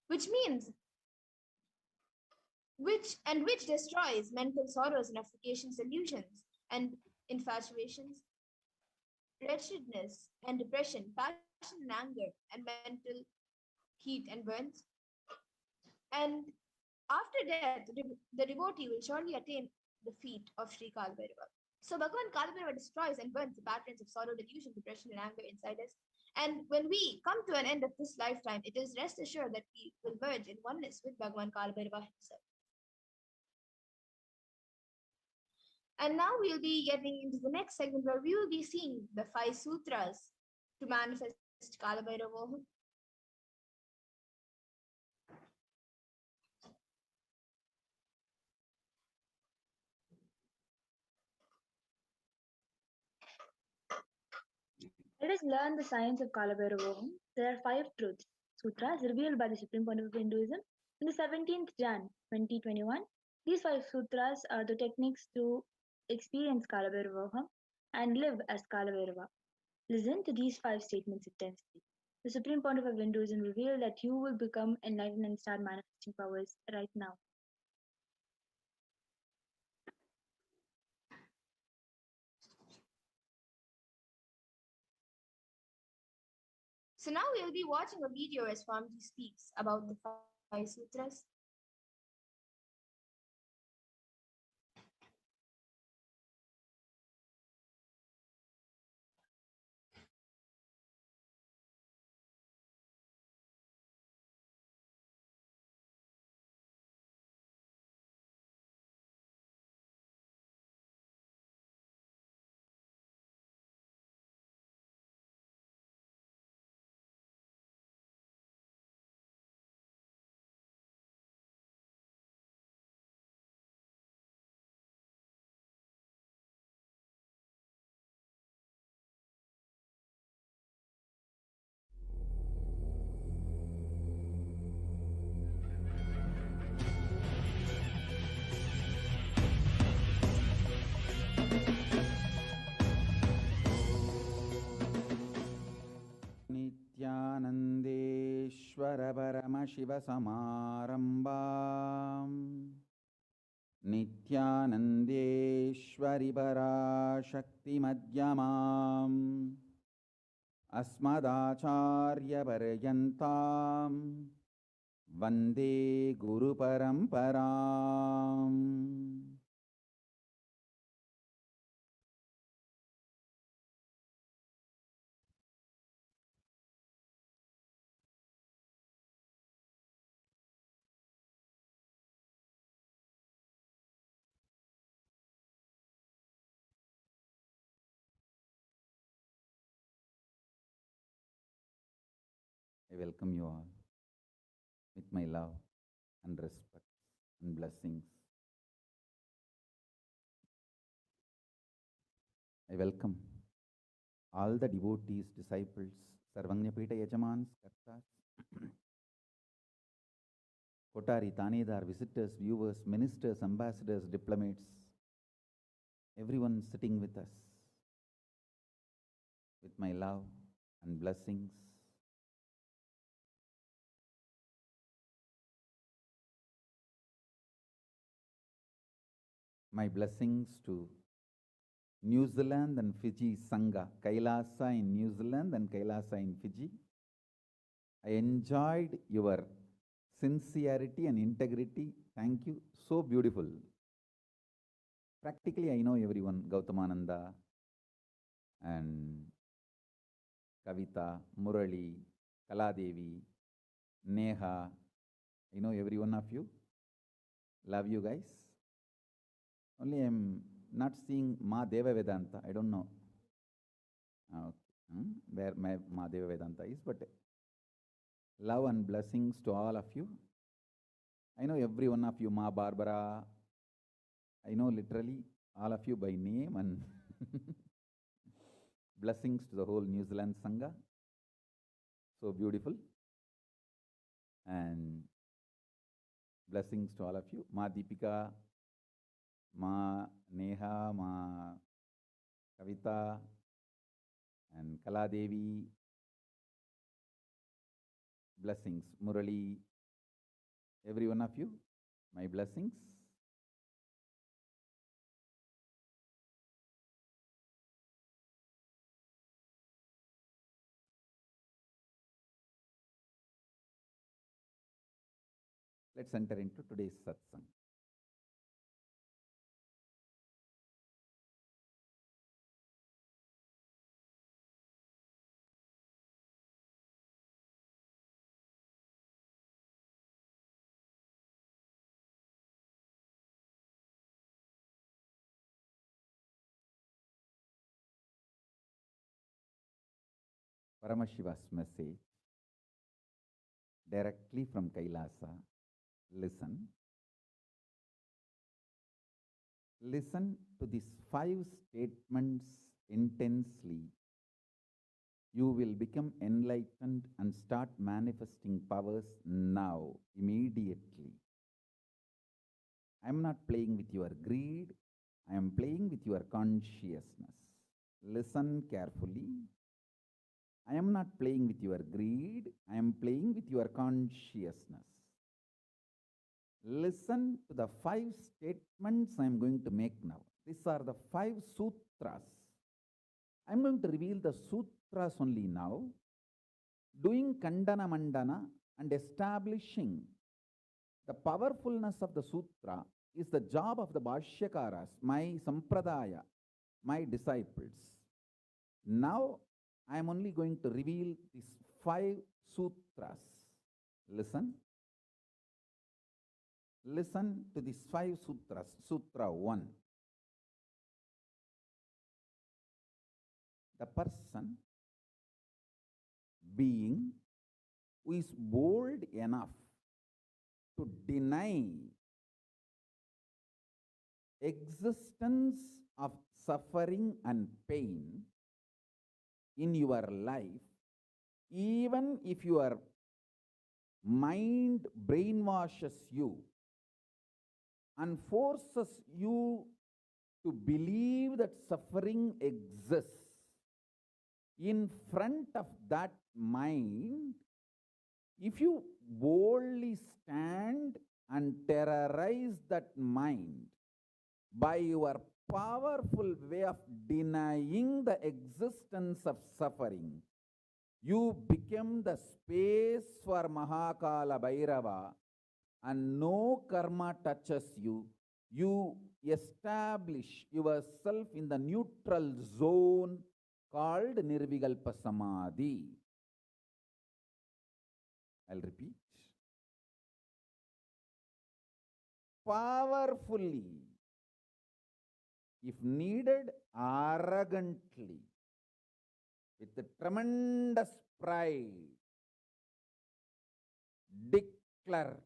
which means which destroys mental sorrows and afflictions, illusions and infatuations, wretchedness and depression, passion and anger, and mental heat and burns. And after death, the devotee will surely attain the feet of Sri Kalabhairava. So Bhagavan Kalabhairava destroys and burns the patterns of sorrow, delusion, depression, and anger inside us. And when we come to an end of this lifetime, it is rest assured that we will merge in oneness with Bhagavan Kalabhairava himself. And now we'll be getting into the next segment where we will be seeing the 5 sutras to manifest Kalabhairava. Let us learn the science of Kalabhairava. There are 5 truths, sutras revealed by the Supreme Pontiff of Hinduism on the 17th Jan 2021. These 5 sutras are the techniques to experience Kalabhairava and live as Kalabhairava. Listen to these 5 statements intensely. The supreme pontiff of Hinduism revealed that you will become enlightened and start manifesting powers right now. So now we'll be watching a video as Swamiji speaks about the 5 sutras. नित्यानन्देश्वर Paramshiva समारम्भाम् नित्यानन्देश्वरि पराशक्ति मध्यमाम् अस्मदाचार्यपर्यन्ताम् वन्दे गुरुपरम्पराम्. I welcome you all with my love and respect and blessings. I welcome all the devotees, disciples, Sarvanyapita Yajamans, Kartas, Kotari, Tanedar, visitors, viewers, ministers, ambassadors, diplomats, everyone sitting with us with my love and blessings. My blessings to New Zealand and Fiji Sangha, Kailasa in New Zealand and Kailasa in Fiji. I enjoyed your sincerity and integrity. Thank you. So beautiful. Practically, I know everyone, Gautamananda and Kavita, Murali, Kaladevi, Neha. I know every one of you. Love you guys. Only I'm not seeing Ma Deva Vedanta. I don't know where Ma Deva Vedanta is, but love and blessings to all of you. I know every one of you, Ma Barbara. I know literally all of you by name, and blessings to the whole New Zealand Sangha. So beautiful. And blessings to all of you. Ma Deepika, Ma Neha, Ma Kavita, and Kaladevi. Blessings. Murali, every one of you, my blessings. Let's enter into today's satsang. Paramashiva's message directly from Kailasa. Listen. Listen to these 5 statements intensely. You will become enlightened and start manifesting powers now, immediately. I am not playing with your greed. I am playing with your consciousness. Listen carefully. I am not playing with your greed, I am playing with your consciousness. Listen to the 5 statements I am going to make now. These are the 5 sutras. I am going to reveal the sutras only now, doing Kandana Mandana and establishing the powerfulness of the sutra is the job of the Bhashyakaras, my Sampradaya, my disciples. Now, I am only going to reveal these 5 sutras. Listen. Listen to these 5 sutras. Sutra 1. The person, being, who is bold enough to deny existence of suffering and pain in your life, even if your mind brainwashes you and forces you to believe that suffering exists, in front of that mind, if you boldly stand and terrorize that mind by your powerful way of denying the existence of suffering, you become the space for Mahakala Bhairava and no karma touches you. You establish yourself in the neutral zone called Nirvikalpa Samadhi. I'll repeat. Powerfully, if needed, arrogantly, with tremendous pride, declare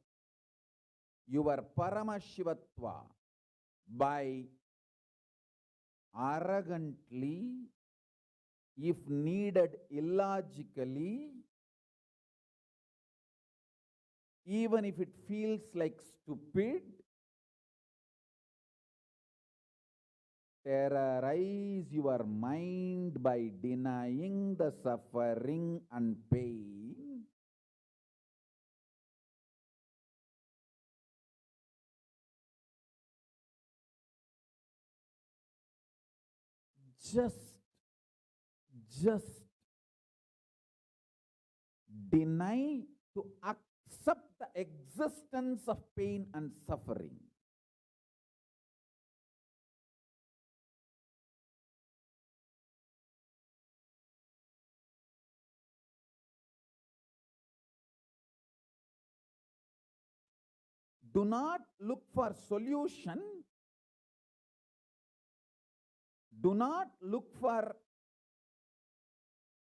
your Paramashivatva by arrogantly, if needed, illogically, even if it feels like stupid, terrorize your mind by denying the suffering and pain. Just deny to accept the existence of pain and suffering. Do not look for solution. Do not look for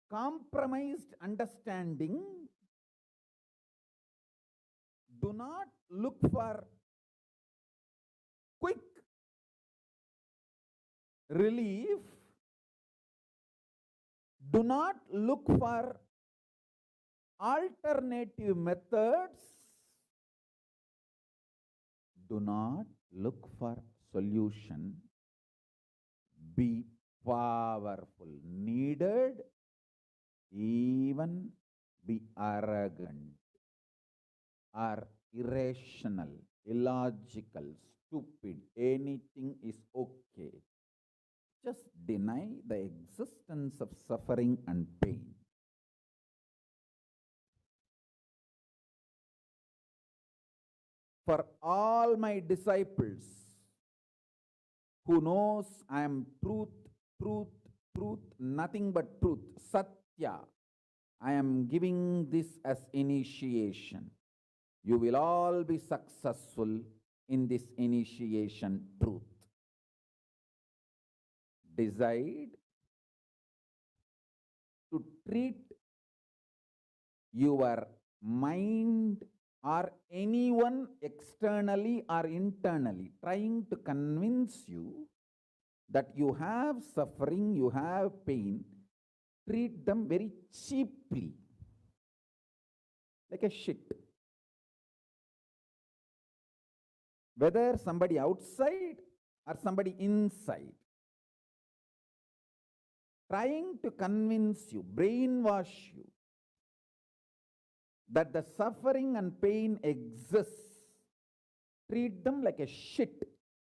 compromised understanding. Do not look for quick relief. Do not look for alternative methods. Do not look for solution. Be powerful. Needed, even be arrogant or irrational, illogical, stupid. Anything is okay. Just deny the existence of suffering and pain. For all my disciples who knows I am truth, truth, truth, nothing but truth, Satya, I am giving this as initiation. You will all be successful in this initiation truth. Decide to treat your mind or anyone externally or internally trying to convince you that you have suffering, you have pain, treat them very cheaply, like a shit. Whether somebody outside or somebody inside. trying to convince you, brainwash you, that the suffering and pain exists. Treat them like a shit,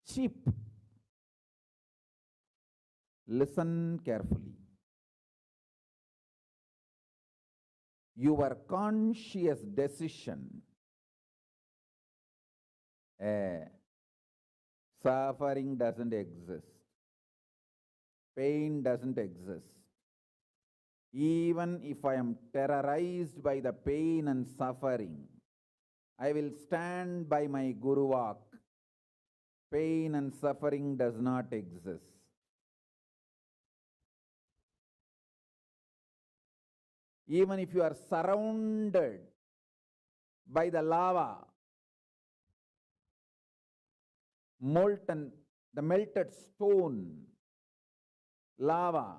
cheap. Listen carefully. Your conscious decision, suffering doesn't exist, pain doesn't exist. Even if I am terrorized by the pain and suffering, I will stand by my Guru Vak. Pain and suffering does not exist. Even if you are surrounded by the lava, molten, the melted stone, lava,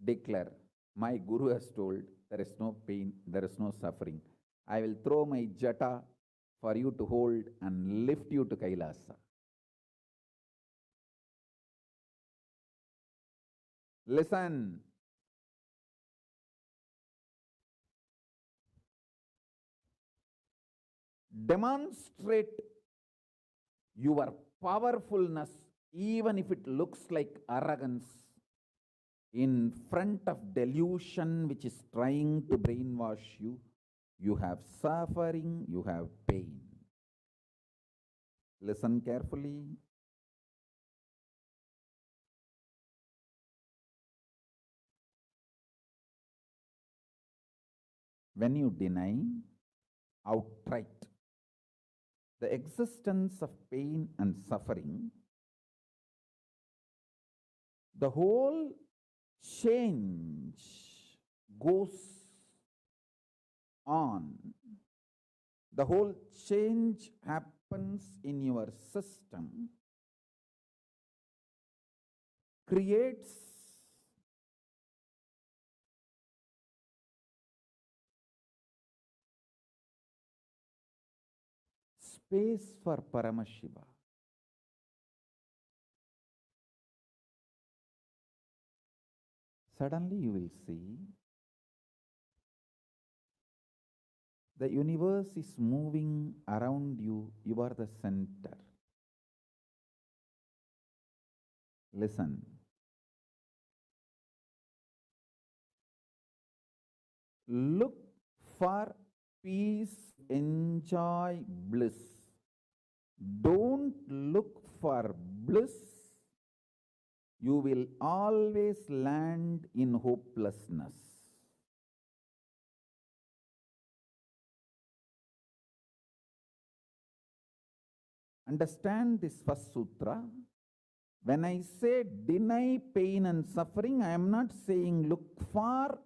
declare, my Guru has told, there is no pain, there is no suffering. I will throw my jata for you to hold and lift you to Kailasa. Listen. Demonstrate your powerfulness, even if it looks like arrogance, in front of delusion which is trying to brainwash you. You have suffering, you have pain. Listen carefully. When you deny outright the existence of pain and suffering, the whole change goes on. The whole change happens in your system, creates space for Paramashiva. Suddenly you will see the universe is moving around you. You are the center. Listen. Look for peace, enjoy bliss. Don't look for bliss. You will always land in hopelessness. Understand this first sutra. When I say deny pain and suffering, I am not saying look for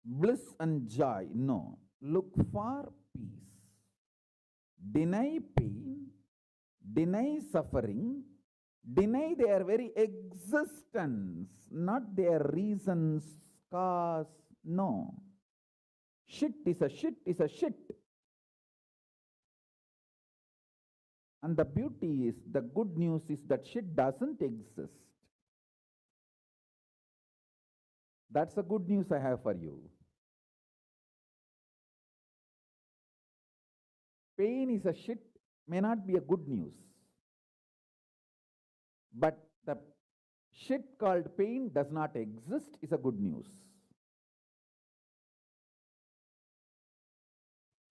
bliss and joy. No, look for peace. Deny pain, deny suffering, deny their very existence, not their reasons, cause. No. Shit is a shit is a shit. And the beauty is, the good news is that shit doesn't exist. That's the good news I have for you. Pain is a shit may not be a good news. But the shit called pain does not exist is a good news.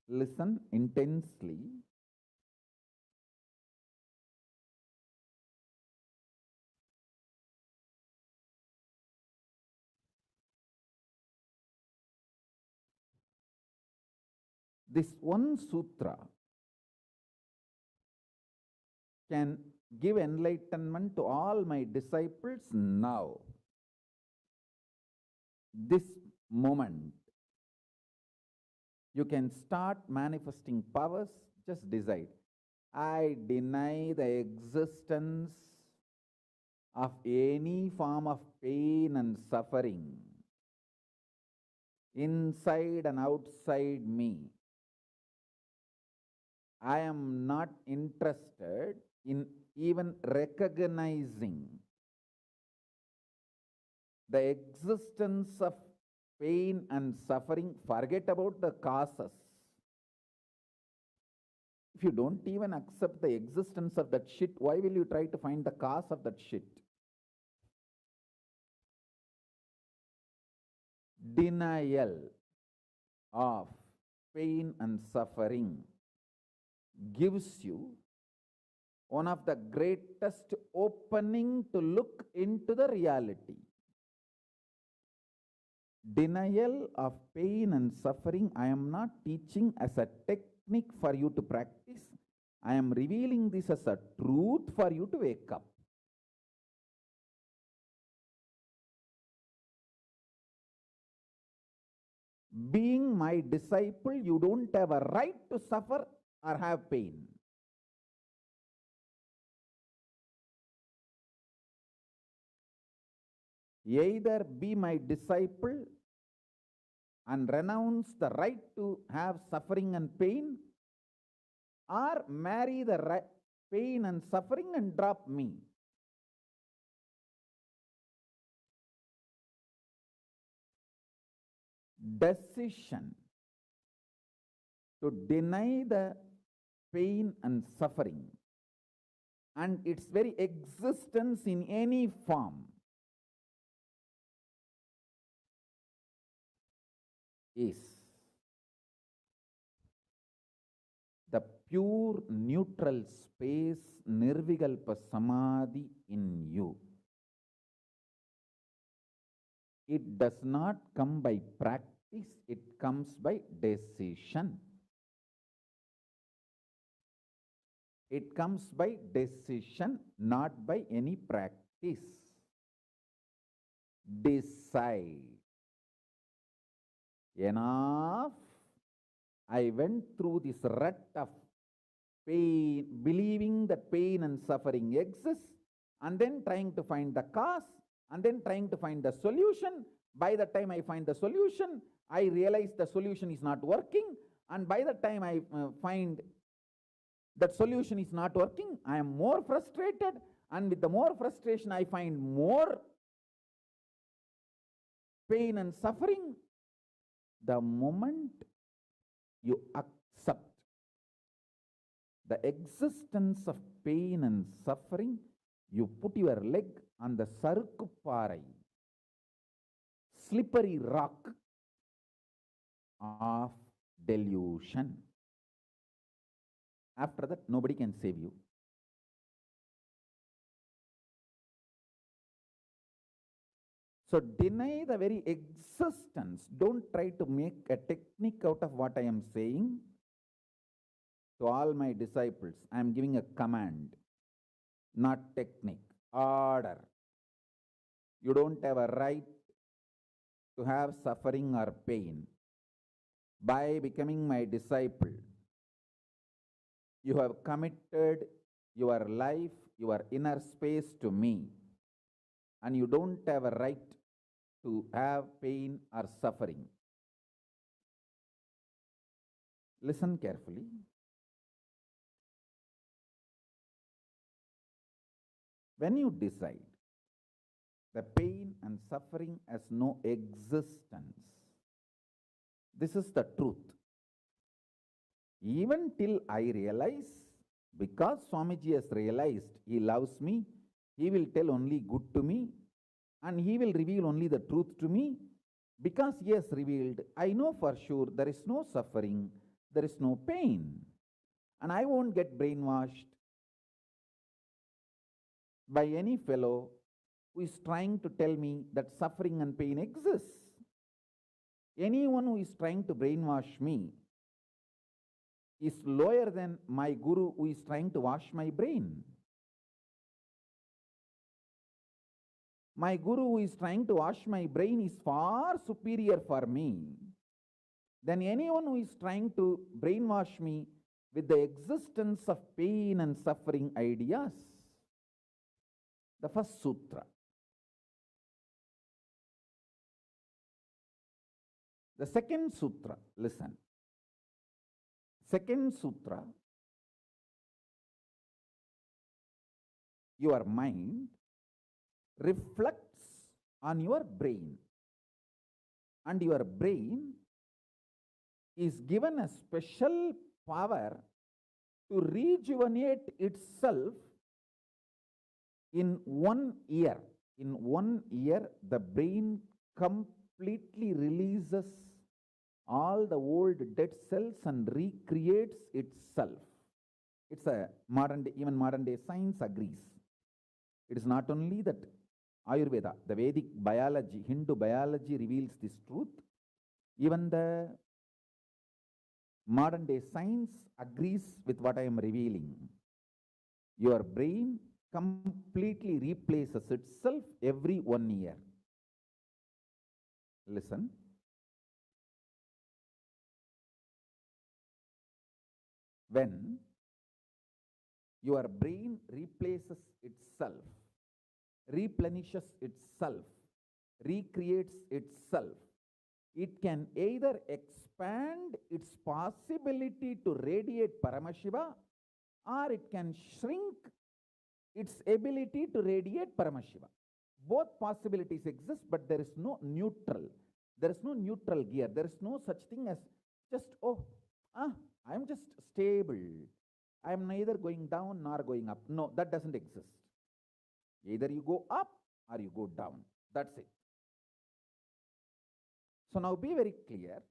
Listen intensely. This one sutra can give enlightenment to all my disciples now. This moment, you can start manifesting powers. Just decide. I deny the existence of any form of pain and suffering inside and outside me. I am not interested in even recognizing the existence of pain and suffering, forget about the causes. If you don't even accept the existence of that shit, why will you try to find the cause of that shit? Denial of pain and suffering gives you one of the greatest opening to look into the reality. Denial of pain and suffering, I am not teaching as a technique for you to practice. I am revealing this as a truth for you to wake up. Being my disciple, you don't have a right to suffer or have pain. Either be my disciple and renounce the right to have suffering and pain, or marry the pain and suffering and drop me. Decision to deny the pain and suffering and its very existence in any form is the pure neutral space Nirvikalpa Samadhi in you. It does not come by practice, it comes by decision. It comes by decision, not by any practice. Decide. Enough. I went through this rut of pain, believing that pain and suffering exist, and then trying to find the cause, and then trying to find the solution. By the time I find the solution, I realize the solution is not working, and by the time I find that solution is not working, I am more frustrated, and with the more frustration, I find more pain and suffering. The moment you accept the existence of pain and suffering, you put your leg on the Sarukupparai, slippery rock of delusion. After that, nobody can save you. So deny the very existence. Don't try to make a technique out of what I am saying. To all my disciples, I am giving a command, not technique, order. You don't have a right to have suffering or pain. By becoming my disciple, you have committed your life, your inner space to me, and you don't have a right to have pain or suffering. Listen carefully. When you decide the pain and suffering has no existence, this is the truth. Even till I realize, because Swamiji has realized he loves me, he will tell only good to me, and he will reveal only the truth to me. Because he has revealed, I know for sure there is no suffering, there is no pain, and I won't get brainwashed by any fellow who is trying to tell me that suffering and pain exists. Anyone who is trying to brainwash me is lower than my guru who is trying to wash my brain. My guru who is trying to wash my brain is far superior for me than anyone who is trying to brainwash me with the existence of pain and suffering ideas. The first sutra. The second sutra, listen. Second sutra, your mind reflects on your brain. And your brain is given a special power to rejuvenate itself in 1 year. In 1 year, the brain completely releases all the old dead cells and recreates itself. It's a even modern day science agrees. It is not only that Ayurveda, the Vedic biology, Hindu biology reveals this truth. Even the modern day science agrees with what I am revealing. Your brain completely replaces itself every 1 year. Listen. When your brain replaces itself, replenishes itself, recreates itself, it can either expand its possibility to radiate Paramashiva, or it can shrink its ability to radiate Paramashiva. Both possibilities exist, but there is no neutral. There is no neutral gear. There is no such thing as just, I am just stable. I am neither going down nor going up. No, that doesn't exist. Either you go up or you go down. That's it. So now be very clear.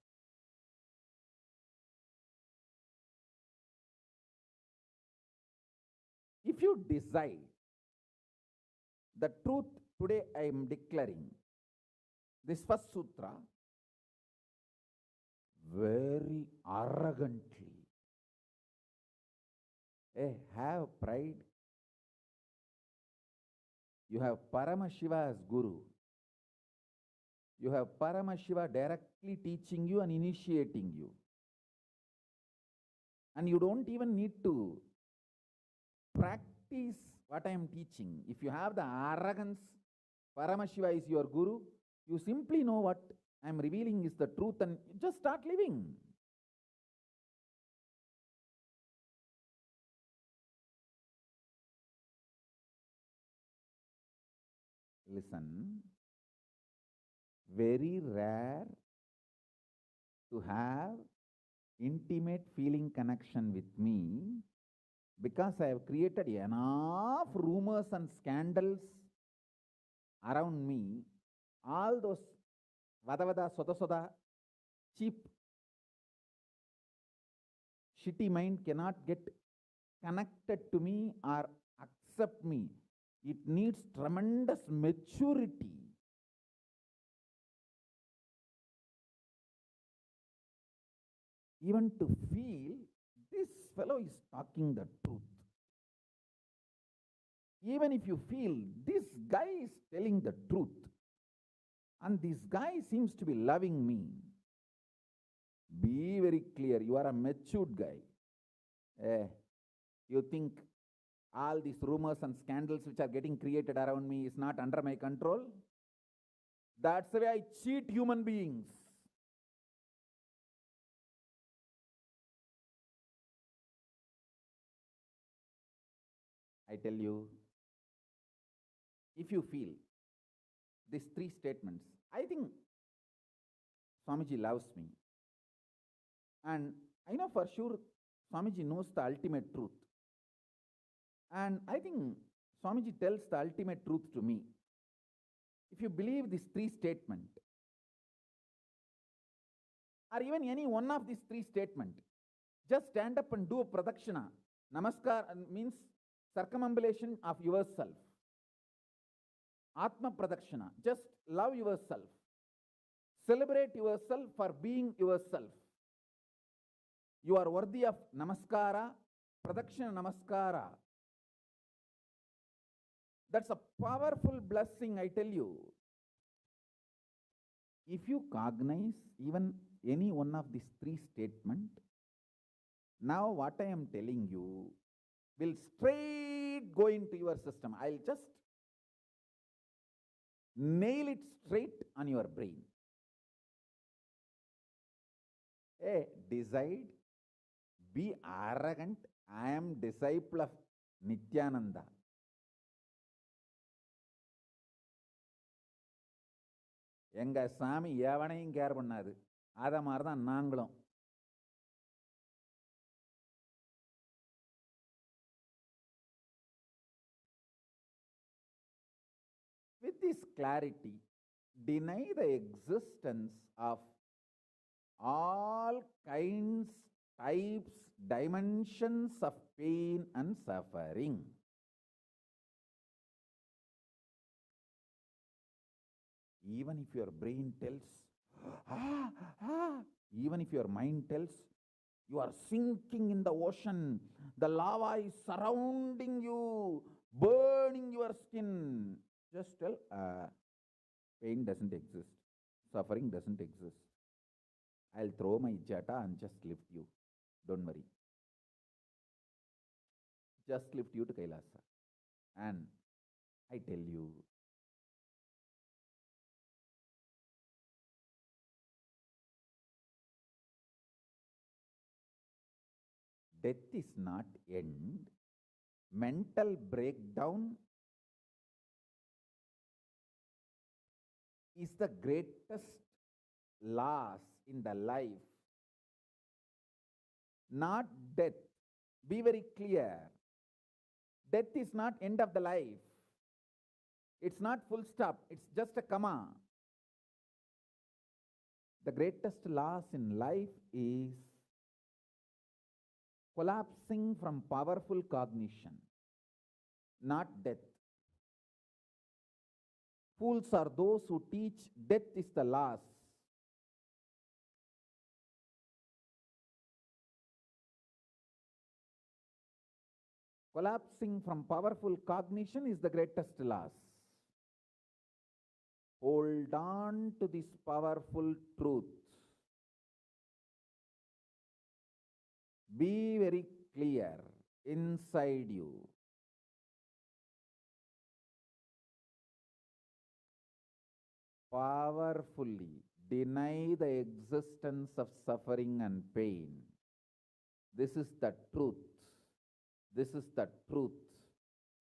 If you decide the truth today I am declaring, this first sutra, very arrogantly, have pride. You have Paramashiva as Guru. You have Paramashiva directly teaching you and initiating you. And you don't even need to practice what I am teaching. If you have the arrogance, Paramashiva is your Guru, you simply know what I am revealing is the truth and just start living. Listen, very rare to have intimate feeling connection with me because I have created enough rumors and scandals around me. All those vada soda cheap shitty mind cannot get connected to me or accept me. It needs tremendous maturity. Even to feel this fellow is talking the truth. Even if you feel this guy is telling the truth and this guy seems to be loving me, be very clear, you are a matured guy. You think all these rumors and scandals which are getting created around me is not under my control? That's the way I cheat human beings. I tell you, if you feel these 3 statements, I think Swamiji loves me. And I know for sure Swamiji knows the ultimate truth. And I think Swamiji tells the ultimate truth to me. If you believe these 3 statements, or even any one of these 3 statements, just stand up and do a pradakshina. Namaskar means circumambulation of yourself. Atma pradakshina, just love yourself. Celebrate yourself for being yourself. You are worthy of namaskara, pradakshina namaskara. That's a powerful blessing, I tell you. If you cognize even any one of these 3 statements, now what I am telling you will straight go into your system. I'll just nail it straight on your brain. Decide, be arrogant. I am disciple of Nityananda. எங்கள் சாமி எவனையும் care பண்ணாது. அதை மாதிரி தான் நாங்களும். With this clarity, deny the existence of all kinds, types, dimensions of pain and suffering. Even if your brain tells, even if your mind tells, you are sinking in the ocean, the lava is surrounding you, burning your skin. Just tell, pain doesn't exist, suffering doesn't exist. I'll throw my jata and just lift you. Don't worry. Just lift you to Kailasa. And I tell you, death is not end. Mental breakdown is the greatest loss in the life. Not death. Be very clear. Death is not end of the life. It's not full stop. It's just a comma. The greatest loss in life is collapsing from powerful cognition, not death. Fools are those who teach death is the loss. Collapsing from powerful cognition is the greatest loss. Hold on to this powerful truth. Be very clear inside you. Powerfully deny the existence of suffering and pain. This is the truth. This is the truth.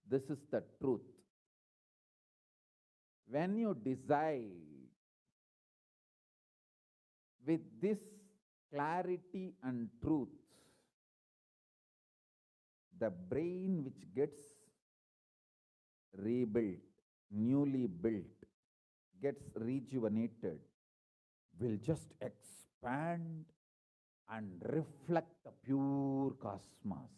This is the truth. When you decide with this clarity and truth, the brain which gets rebuilt, newly built, gets rejuvenated, will just expand and reflect the pure cosmos.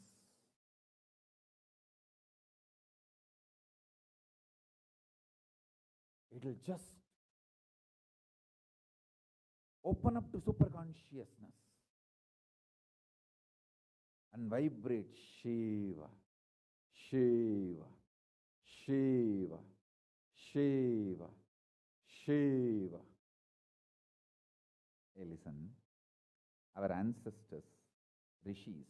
It will just open up to superconsciousness and vibrate Shiva, Shiva, Shiva, Shiva, Shiva. Hey, listen, our ancestors, rishis,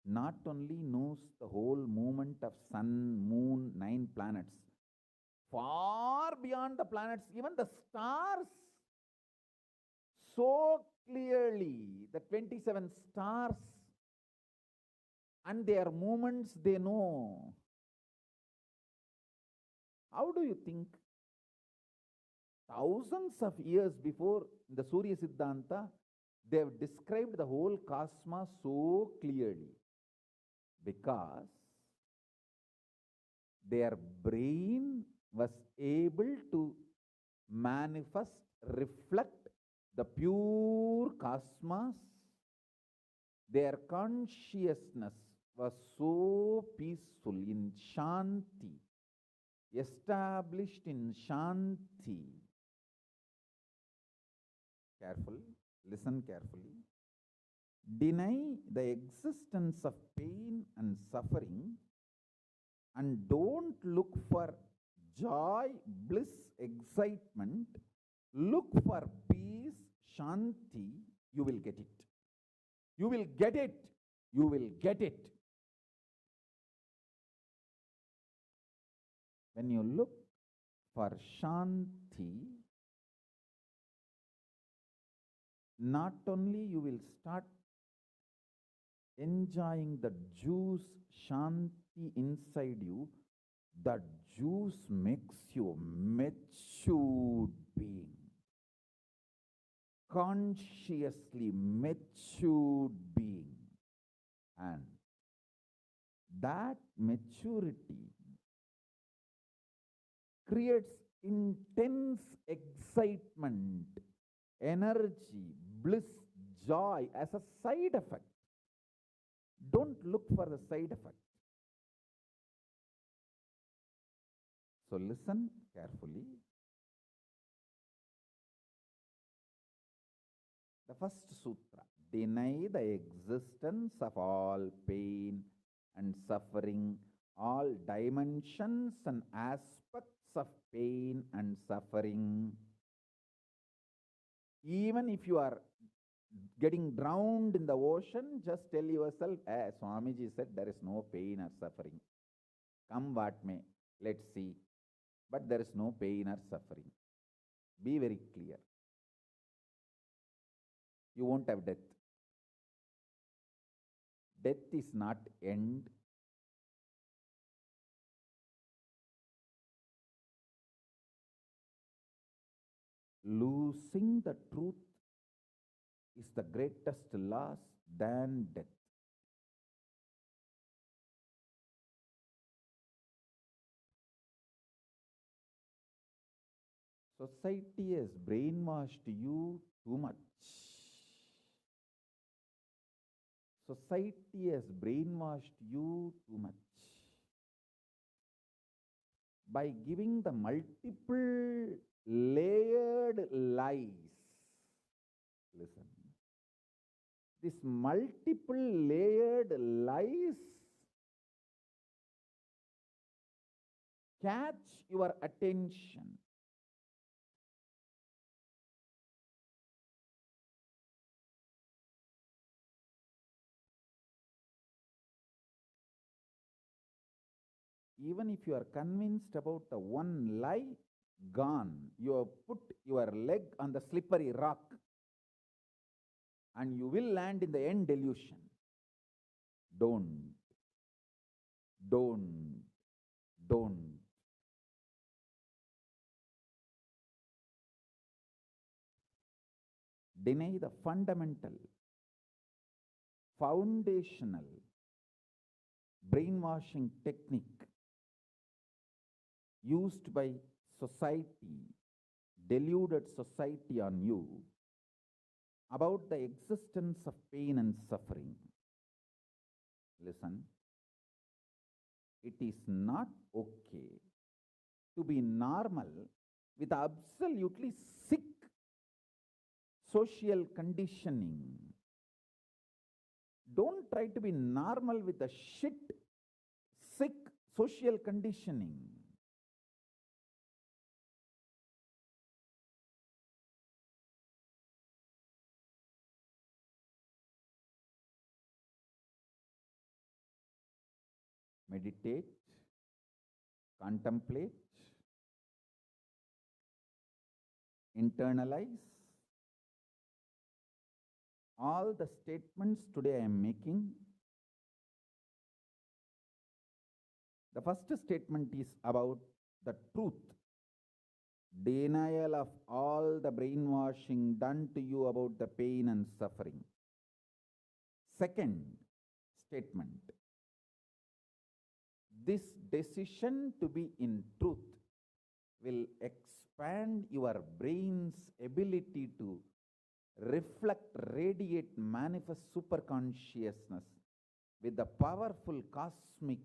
not only knows the whole movement of sun, moon, 9 planets, far beyond the planets, even the stars, so clearly, the 27 stars and their movements they know. How do you think? Thousands of years before the Surya Siddhanta, they have described the whole cosmos so clearly because their brain was able to manifest, reflect the pure cosmos. Their consciousness was so peaceful in Shanti, established in Shanti. Careful, listen carefully. Deny the existence of pain and suffering and don't look for joy, bliss, excitement. Look for peace, Shanti. You will get it. You will get it. You will get it. When you look for Shanti, not only you will start enjoying the juice Shanti inside you, that juice makes you a matured being. consciously matured being. And that maturity creates intense excitement, energy, bliss, joy as a side effect. Don't look for the side effect. So listen carefully. The first sutra: deny the existence of all pain and suffering, all dimensions and aspects of pain and suffering. Even if you are getting drowned in the ocean, just tell yourself, Swamiji said there is no pain or suffering. Come what may, let's see. But there is no pain or suffering. Be very clear. You won't have death. Death is not end. Losing the truth is the greatest loss than death. Society has brainwashed you too much. Society has brainwashed you too much by giving the multiple layered lies. Listen. These multiple layered lies catch your attention. Even if you are convinced about the one lie, gone. You have put your leg on the slippery rock and you will land in the end delusion. Don't. Deny the fundamental, foundational brainwashing technique used by society, deluded society on you about the existence of pain and suffering. Listen, it is not okay to be normal with absolutely sick social conditioning. Don't try to be normal with the shit, sick social conditioning. Meditate, contemplate, internalize all the statements today I am making. The first statement is about the truth, denial of all the brainwashing done to you about the pain and suffering. Second statement, this decision to be in truth will expand your brain's ability to reflect, radiate, manifest superconsciousness with the powerful cosmic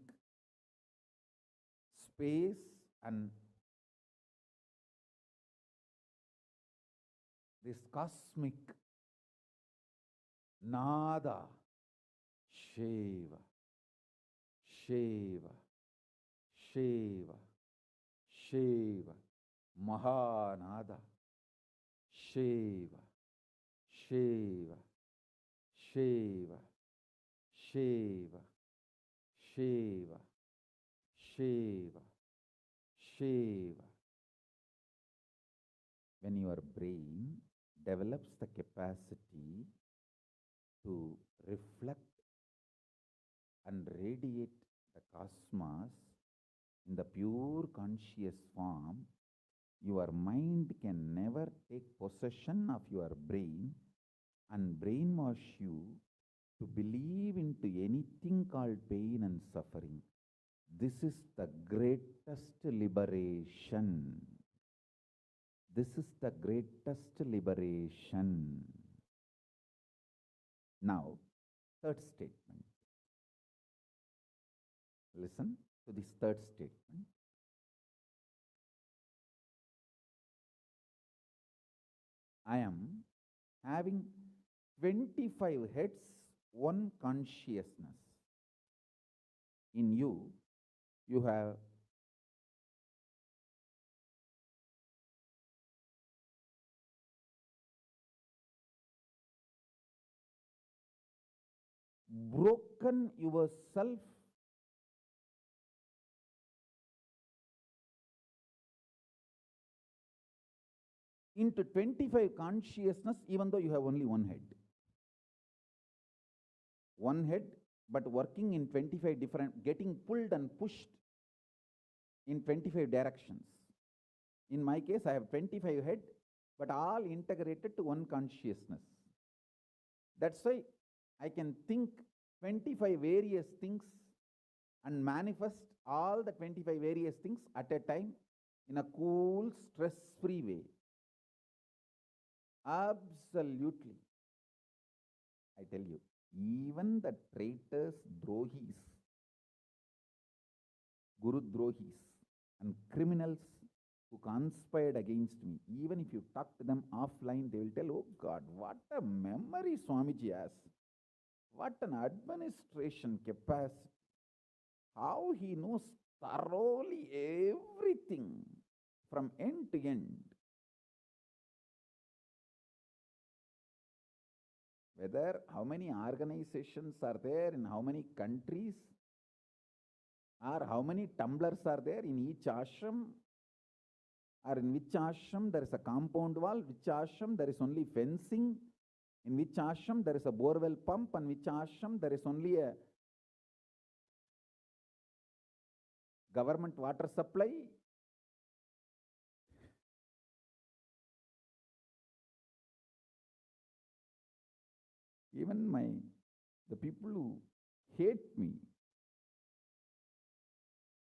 space and this cosmic nada, Shiva, Shiva, Shiva, Shiva, Mahanada, Shiva, Shiva, Shiva, Shiva, Shiva, Shiva, Shiva. When your brain develops the capacity to reflect and radiate the cosmos in the pure conscious form, your mind can never take possession of your brain and brainwash you to believe into anything called pain and suffering. This is the greatest liberation. This is the greatest liberation. Now, third statement. Listen to this third statement. I am having 25 heads, one consciousness. In you, you have broken yourself into 25 consciousness, even though you have only one head. One head, but working in 25 different, getting pulled and pushed in 25 directions. In my case, I have 25 head, but all integrated to one consciousness. That's why I can think 25 various things and manifest all the 25 various things at a time in a cool, stress-free way. Absolutely. I tell you, even the traitors, drohis, guru drohis, and criminals who conspired against me, even if you talk to them offline, they will tell, oh God, what a memory Swamiji has. What an administration capacity. How he knows thoroughly everything from end to end. Whether how many organizations are there in how many countries, or how many tumblers are there in each ashram, or in which ashram there is a compound wall, which ashram there is only fencing, in which ashram there is a borewell pump, and which ashram there is only a government water supply. Even the people who hate me,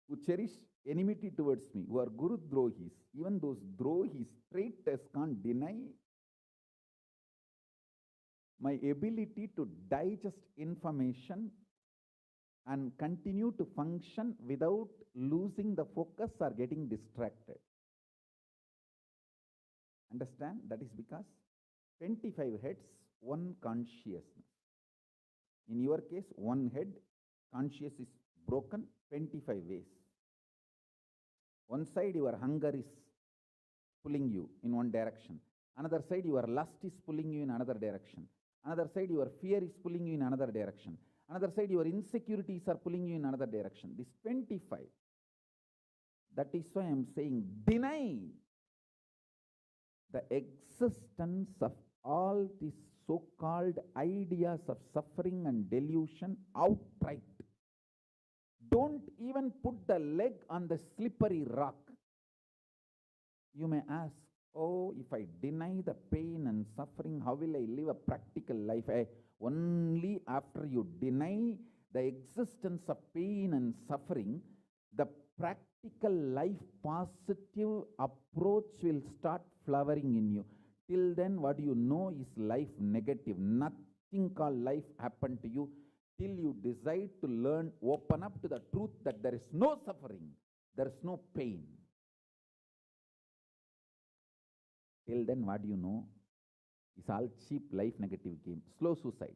who cherish enmity towards me, who are Guru Drohis, even those Drohis, traitors, can't deny my ability to digest information and continue to function without losing the focus or getting distracted. Understand? That is because 25 heads, one consciousness. In your case, one head, conscious is broken 25 ways. One side your hunger is pulling you in one direction. Another side your lust is pulling you in another direction. Another side your fear is pulling you in another direction. Another side your insecurities are pulling you in another direction. This 25. That is why I am saying deny the existence of all these so-called ideas of suffering and delusion outright. Don't even put the leg on the slippery rock. You may ask, oh, if I deny the pain and suffering, how will I live a practical life? Only after you deny the existence of pain and suffering, the practical life positive approach will start flowering in you. Till then, what you know is life negative. Nothing called life happened to you. Till you decide to learn, open up to the truth that there is no suffering, there is no pain. Till then, what you know is all cheap life negative game, slow suicide.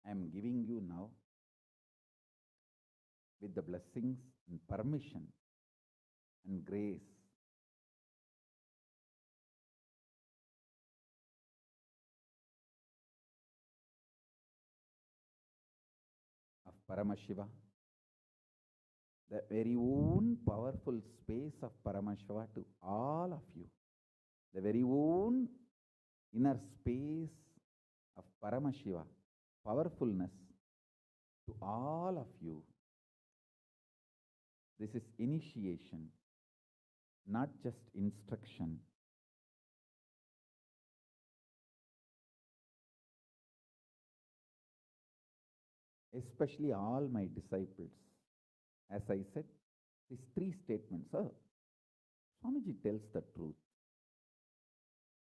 I am giving you now, with the blessings and permission and grace Paramashiva, the very own powerful space of Paramashiva to all of you, the very own inner space of Paramashiva, powerfulness to all of you. This is initiation, not just instruction. Especially all my disciples. As I said, these three statements. Swamiji tells the truth.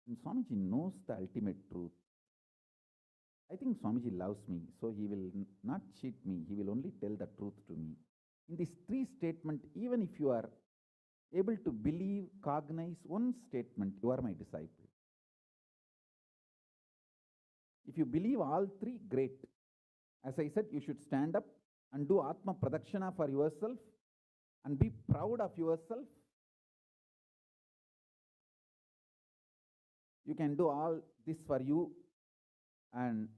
And Swamiji knows the ultimate truth. I think Swamiji loves me, so he will not cheat me. He will only tell the truth to me. In these three statements, even if you are able to believe, cognize one statement, you are my disciple. If you believe all three, great. As I said, you should stand up and do Atma Pradakshana for yourself and be proud of yourself. You can do all this for you and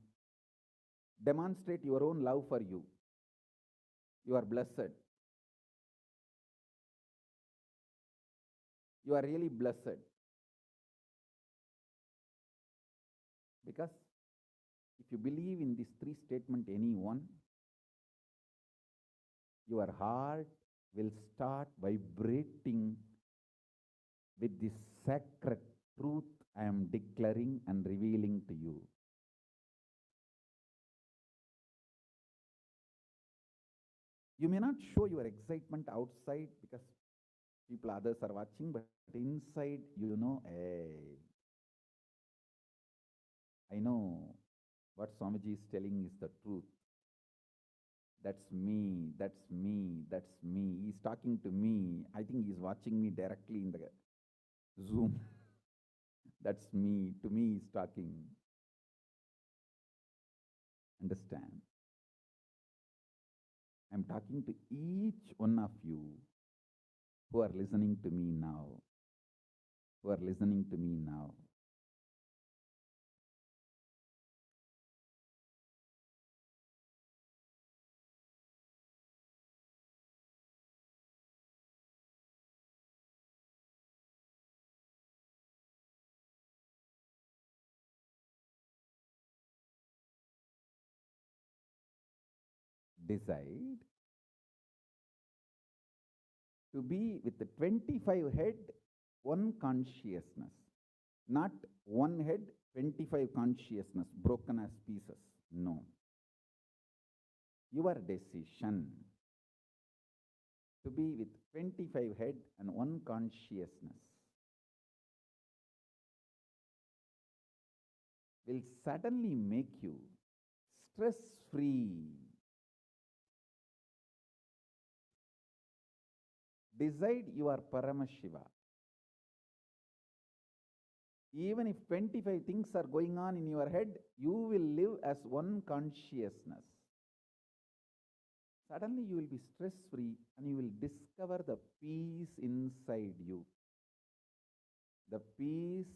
demonstrate your own love for you. You are blessed. You are really blessed. Because if you believe in these three statements, any one, your heart will start vibrating with this sacred truth I am declaring and revealing to you. You may not show your excitement outside because people, others are watching, but inside you know, hey, I know what Swamiji is telling is the truth. That's me, that's me, that's me. He's talking to me. I think he's watching me directly in the Zoom. That's me. To me, he's talking. Understand? I'm talking to each one of you who are listening to me now. Who are listening to me now. Decide to be with the 25 head, one consciousness. Not one head, 25 consciousness, broken as pieces. No. Your decision to be with 25 head and one consciousness will suddenly make you stress-free. Decide you are Paramashiva. Even if 25 things are going on in your head, you will live as one consciousness. Suddenly you will be stress-free and you will discover the peace inside you. The peace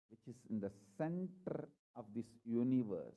which is in the center of this universe.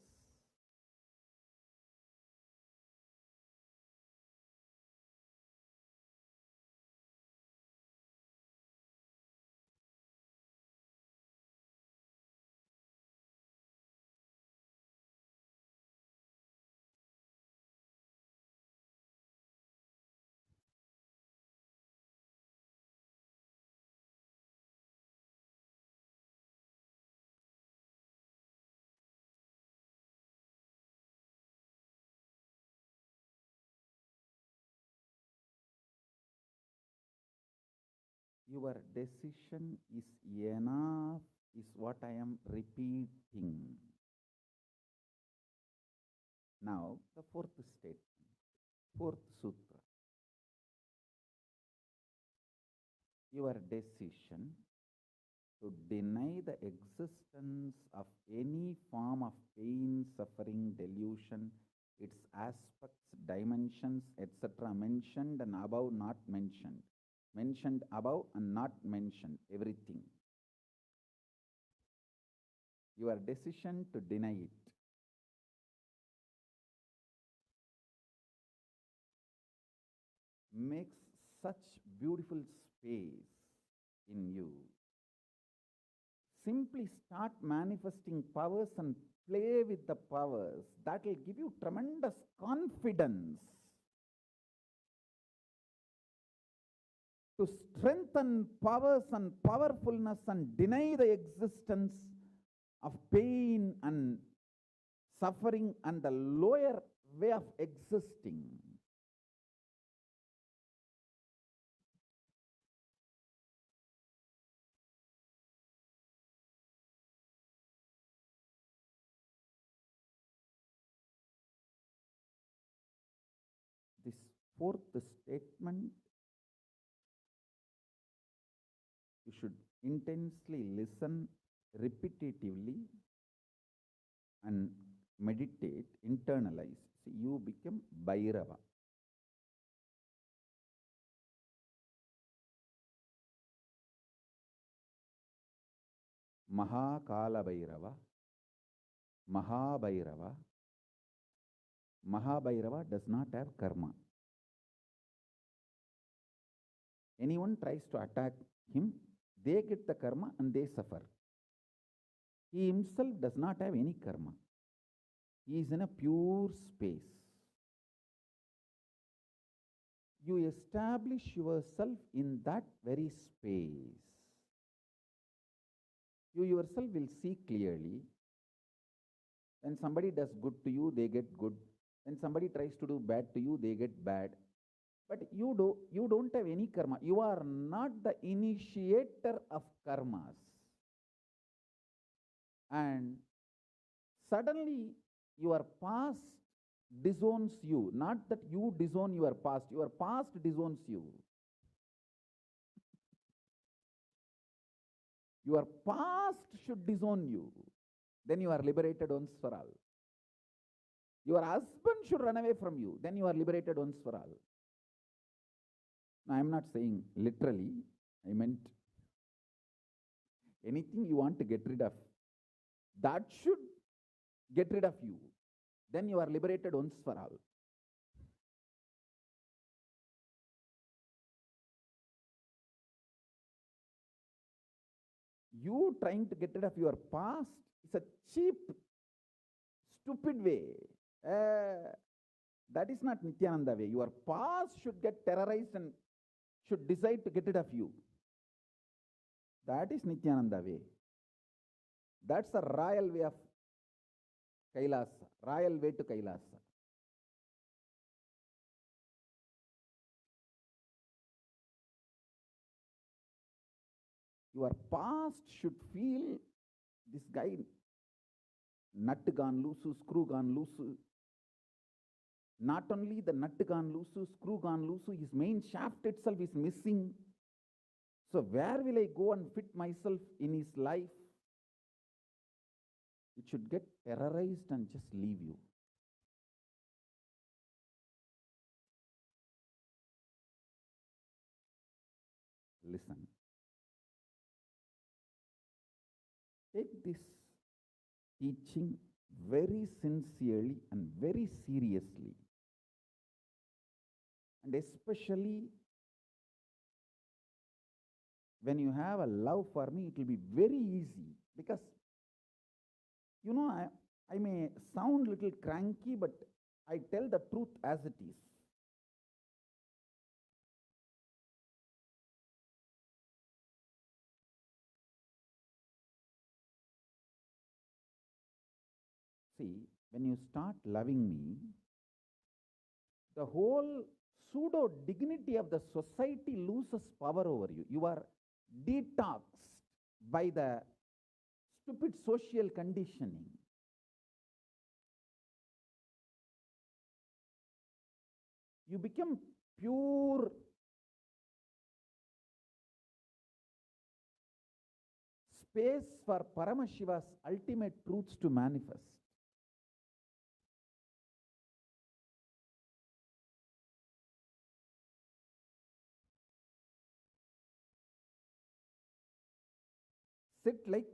Your decision is enough, is what I am repeating. Now, the fourth statement, fourth sutra. Your decision to deny the existence of any form of pain, suffering, delusion, its aspects, dimensions, etc. mentioned and above, not mentioned. Mentioned above and not mentioned, everything. Your decision to deny it. makes such beautiful space in you. Simply start manifesting powers and play with the powers. That will give you tremendous confidence to strengthen powers and powerfulness and deny the existence of pain and suffering and the lower way of existing. This fourth statement, you should intensely listen repetitively and meditate, internalize. See, you become Bhairava. Mahakala Bhairava, Mahabhairava. Mahabhairava does not have karma. Anyone tries to attack him, they get the karma and they suffer. He himself does not have any karma. He is in a pure space. You establish yourself in that very space. You yourself will see clearly. When somebody does good to you, they get good. When somebody tries to do bad to you, they get bad. But you don't have any karma. You are not the initiator of karmas. And suddenly your past disowns you. Not that you disown your past disowns you. Your past should disown you. Then you are liberated once for all. Your husband should run away from you. Then you are liberated once for all. Now, I am not saying literally. I meant anything you want to get rid of, that should get rid of you. Then you are liberated once for all. You trying to get rid of your past is a cheap, stupid way. That is not Nityananda way. Your past should get terrorized and should decide to get rid of you. That is Nityananda way. That's the royal way of Kailasa, royal way to Kailasa. Your past should feel this guy, nut gone loose, screw gone loose. Not only the nut gone loose, screw gone loose, his main shaft itself is missing. So where will I go and fit myself in his life? It should get terrorized and just leave you. Listen. Take this teaching very sincerely and very seriously. And especially when you have a love for me, it will be very easy. Because, you know, I may sound a little cranky, but I tell the truth as it is. See, when you start loving me, the whole pseudo dignity of the society loses power over you. You are detoxed by the stupid social conditioning. You become pure space for Paramashiva's ultimate truths to manifest. Sit like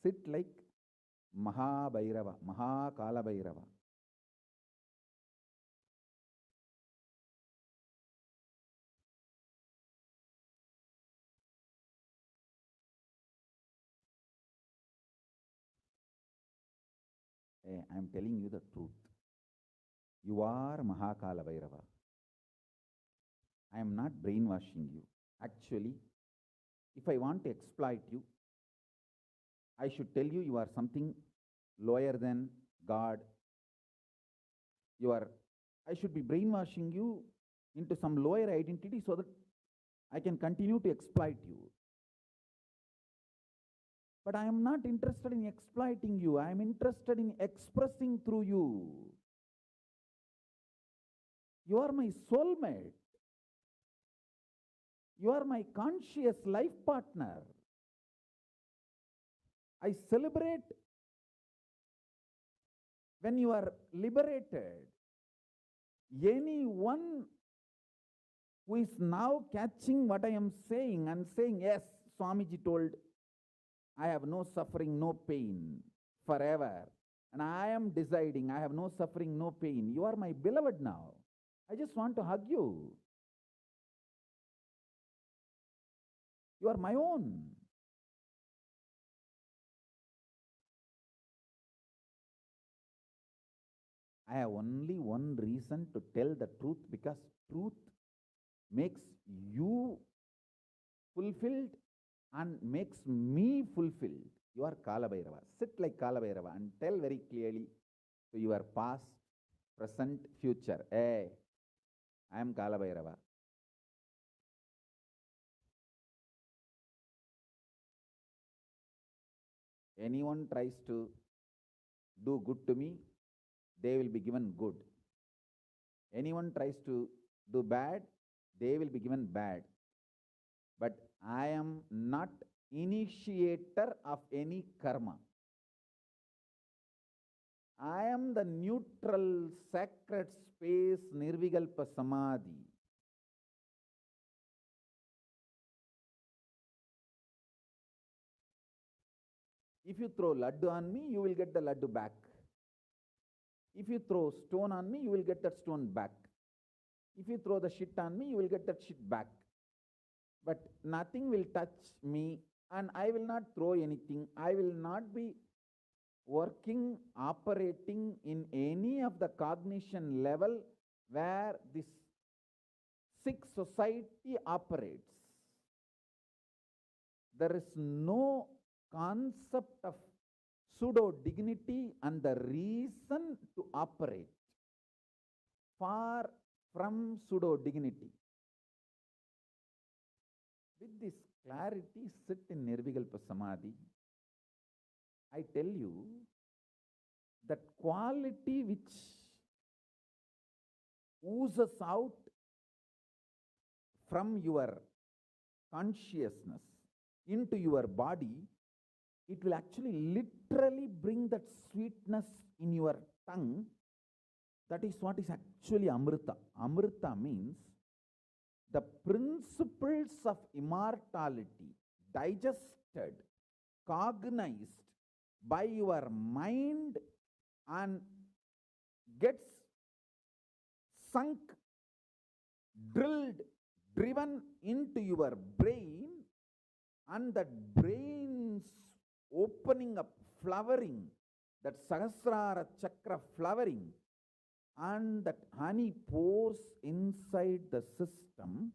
Sit like Mahabhairava, Mahakala Bhairava. Hey, I am telling you the truth. You are Mahakala Bhairava. I am not brainwashing you. Actually, if I want to exploit you, I should tell you you are something lower than God. I should be brainwashing you into some lower identity so that I can continue to exploit you. But I am not interested in exploiting you. I am interested in expressing through you. You are my soulmate. You are my conscious life partner. I celebrate when you are liberated. Anyone who is now catching what I am saying and saying, yes, Swamiji told, I have no suffering, no pain forever. And I am deciding I have no suffering, no pain. You are my beloved now. I just want to hug you. You are my own. I have only one reason to tell the truth, because truth makes you fulfilled and makes me fulfilled. You are Kala Bhairava. Sit like Kala Bhairava and tell very clearly to your past, present, future. Hey, I am Kala Bhairava. Anyone tries to do good to me, they will be given good. Anyone tries to do bad, they will be given bad. But I am not initiator of any karma. I am the neutral, sacred space, Nirvikalpa Samadhi. If you throw laddu on me, you will get the laddu back. If you throw stone on me, you will get that stone back. If you throw the shit on me, you will get that shit back. But nothing will touch me, and I will not throw anything. I will not be working, operating in any of the cognition level where this sick society operates. There is no concept of pseudo-dignity and the reason to operate. Far from pseudo-dignity. With this clarity, sit in Nirvikalpa Samadhi. I tell you that quality which oozes out from your consciousness into your body, it will actually literally bring that sweetness in your tongue. That is what is actually Amrita. Amrita means the principles of immortality digested, cognized by your mind and gets sunk, drilled, driven into your brain, and that brain's opening up, flowering, that Sahasrara Chakra flowering, and that honey pours inside the system,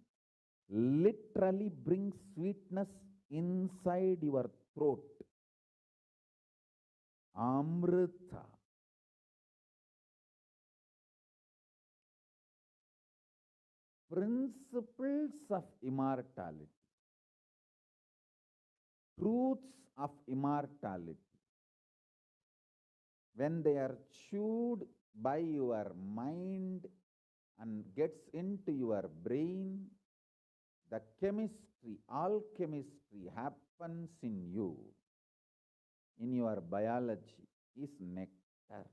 literally brings sweetness inside your throat. Amrita. Principles of immortality. Truths of immortality. When they are chewed by your mind and gets into your brain, the chemistry, alchemistry happens in you, in your biology, is nectar.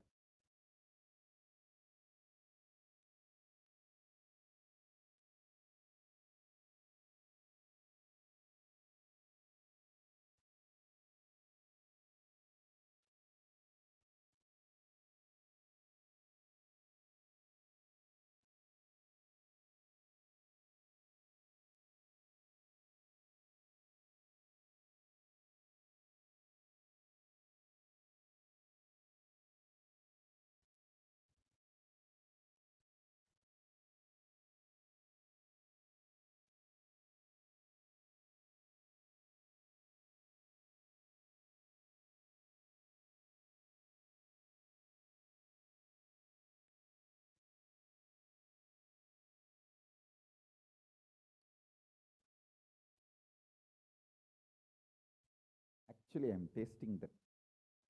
Actually, I am tasting that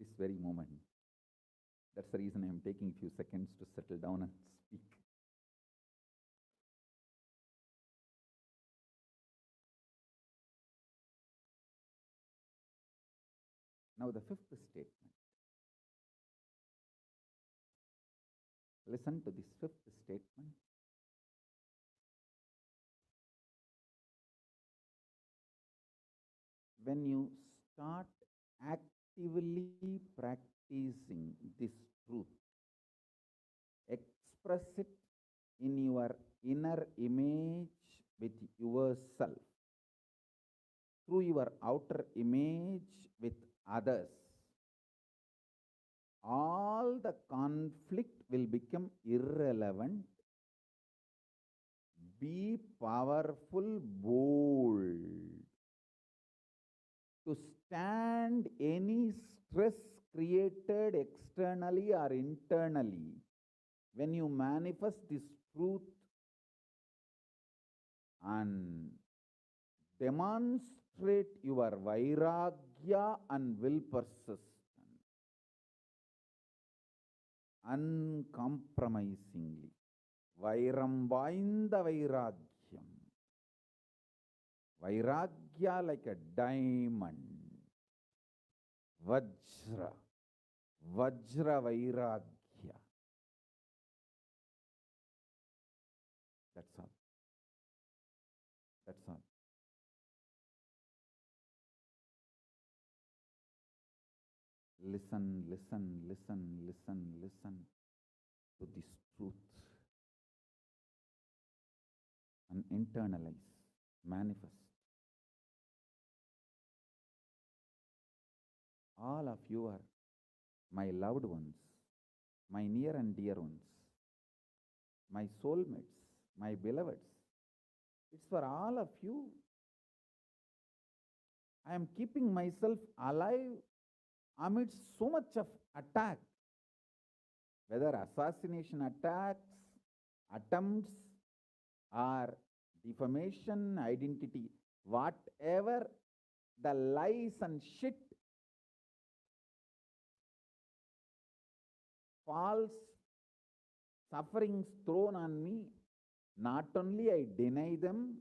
this very moment. That's the reason I am taking a few seconds to settle down and speak. Now the fifth statement. Listen to this fifth statement. When you start actively practicing this truth, express it in your inner image with yourself, through your outer image with others, all the conflict will become irrelevant. Be powerful, bold, to stand any stress created externally or internally. When you manifest this truth and demonstrate your vairagya and will persist uncompromisingly. Vairam vainda vairagyam. Vairagya like a diamond. Vajra. Vajra vairagya. That's all. That's all. Listen, listen, listen, listen, listen to this truth and internalize, manifest. All of you are my loved ones, my near and dear ones, my soulmates, my beloveds. It's for all of you. I am keeping myself alive amidst so much of attack, whether assassination attacks, attempts, or defamation, identity, whatever the lies and shit, false sufferings thrown on me, not only I deny them,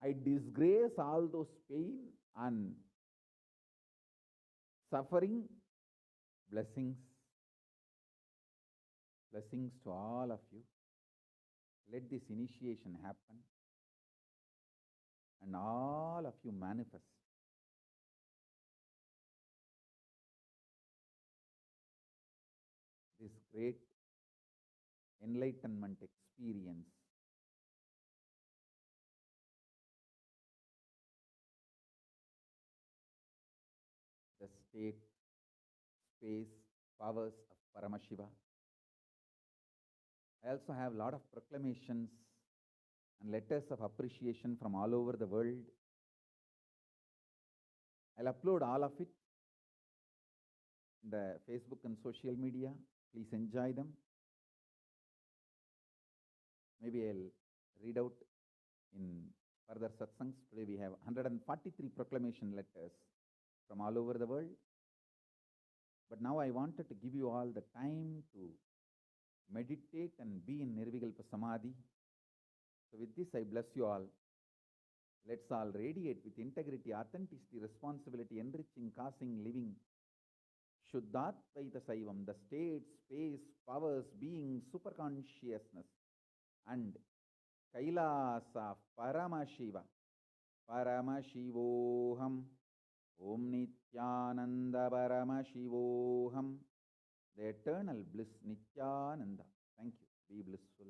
I disgrace all those pain and suffering. Blessings. Blessings to all of you. Let this initiation happen and all of you manifest. This great enlightenment experience. The state, space, powers of Paramashiva. I also have a lot of proclamations and letters of appreciation from all over the world. I'll upload all of it in the Facebook and social media. Please enjoy them. Maybe I'll read out in further satsangs. Today we have 143 proclamation letters from all over the world. But now I wanted to give you all the time to meditate and be in Nirvikalpa Samadhi. So with this, I bless you all. Let's all radiate with integrity, authenticity, responsibility, enriching, causing, living. Shuddhatvaita Saivam, the state, space, powers, being, superconsciousness, and Kailasa, Paramashiva, Paramashivoham, Om Nityananda Paramashivoham, the eternal bliss Nityananda. Thank you. Be blissful.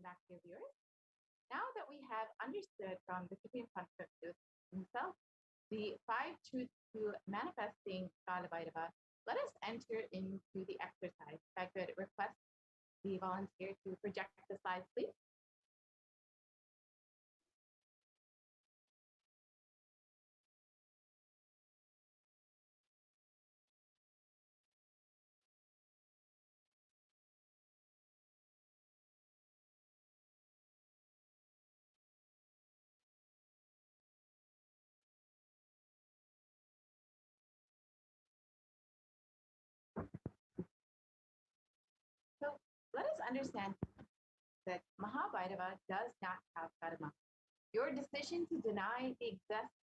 welcome back, dear viewers. Now that we have understood from the Supreme Concept himself the 5 truths to manifesting Kalabhairava, let us enter into the exercise. If I could request the volunteer to project the slides, please. So let us understand that Mahabhairava does not have karma. Your decision to deny the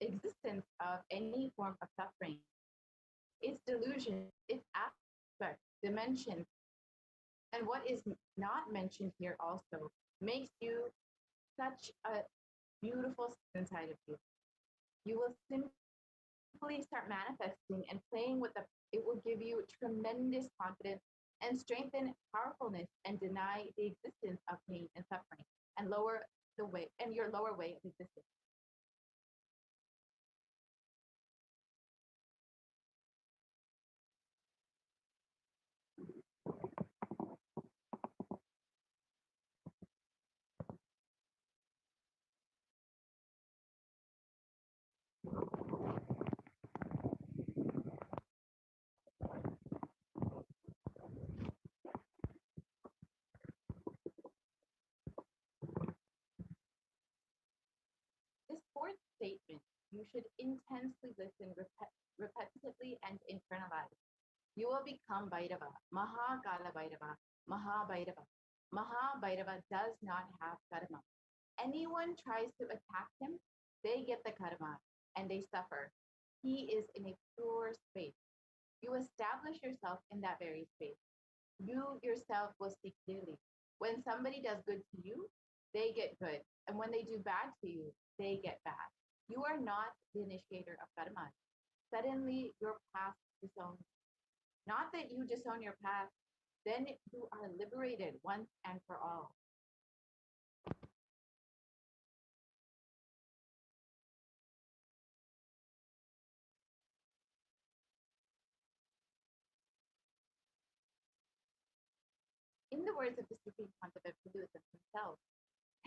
existence of any form of suffering, its delusion, its aspect, dimension, and what is not mentioned here also makes you such a beautiful inside of you. You will simply start manifesting and playing with it will give you tremendous confidence and strengthen powerfulness and deny the existence of pain and suffering and lower the way and your lower way of existence. This fourth statement, you should intensely listen repetitively and internalize. You will become Bhairava, Mahakala Bhairava, Mahabhairava. Mahabhairava does not have karma. Anyone tries to attack him, they get the karma and they suffer. He is in a pure space. You establish yourself in that very space. You yourself will see clearly. When somebody does good to you, they get good. And when they do bad to you, they get bad. You are not the initiator of karma. Suddenly, your past disowns. Not that you disown your past, then you are liberated once and for all. In the words of the Supreme Concept of Buddhism himself,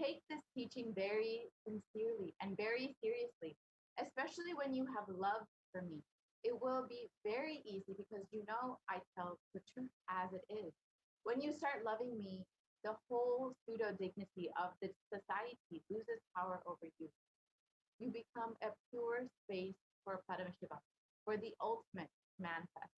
take this teaching very sincerely and very seriously, especially when you have love for me. It will be very easy because you know I tell the truth as it is. When you start loving me, the whole pseudo-dignity of the society loses power over you. You become a pure space for Paramashiva, for the ultimate manifest.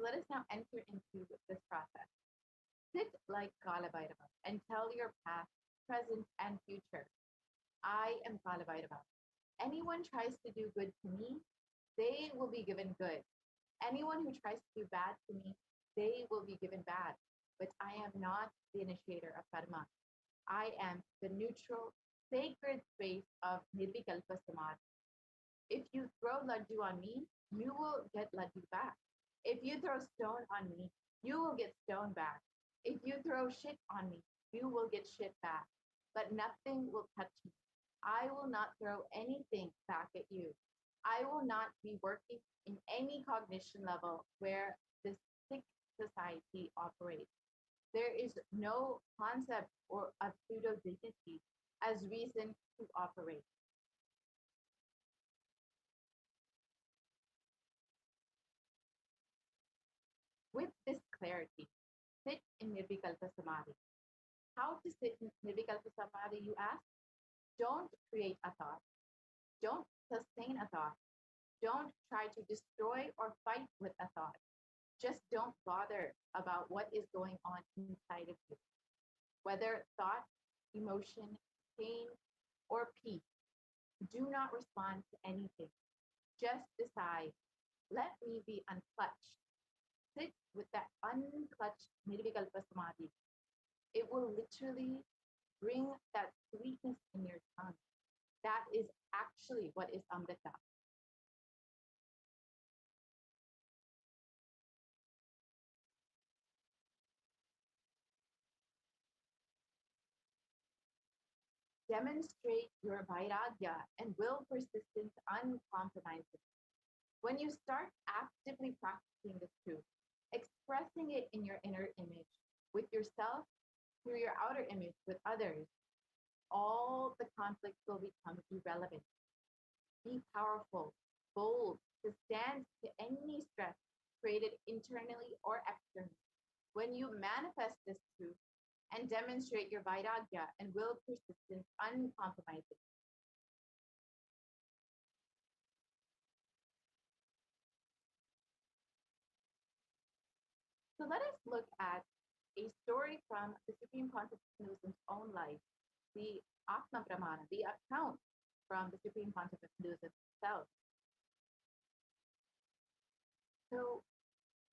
Let us now enter into this process. Sit like Kalabhairava and tell your past, present, and future. I am Kalabhairava. Anyone tries to do good to me, they will be given good. Anyone who tries to do bad to me, they will be given bad. But I am not the initiator of karma. I am the neutral, sacred space of Nirvikalpa Samadhi. If you throw laddu on me, you will get laddu back. If you throw stone on me, you will get stone back. If you throw shit on me, you will get shit back. But nothing will touch me. I will not throw anything back at you. I will not be working in any cognition level where this sick society operates. There is no concept or of pseudo-dignity as reason to operate. With this clarity, sit in Nirvikalpa Samadhi. How to sit in Nirvikalpa Samadhi, you ask? Don't create a thought. Don't sustain a thought. Don't try to destroy or fight with a thought. Just don't bother about what is going on inside of you. Whether thought, emotion, pain, or peace, do not respond to anything. Just decide, let me be unclutched. Sit with that unclutched Nirvikalpa Samadhi. It will literally bring that sweetness in your tongue. That is actually what is Amrita. Demonstrate your vairagya and will persistence uncompromising. When you start actively practicing this truth, expressing it in your inner image with yourself, through your outer image with others, all the conflicts will become irrelevant. Be powerful, bold, to stand to any stress created internally or externally. When you manifest this truth and demonstrate your vairagya and will persistence uncompromising. So let us look at a story from the Supreme Pontiff of Hinduism's own life, the Atma Pramana, the account from the Supreme Pontiff of Hinduism himself. So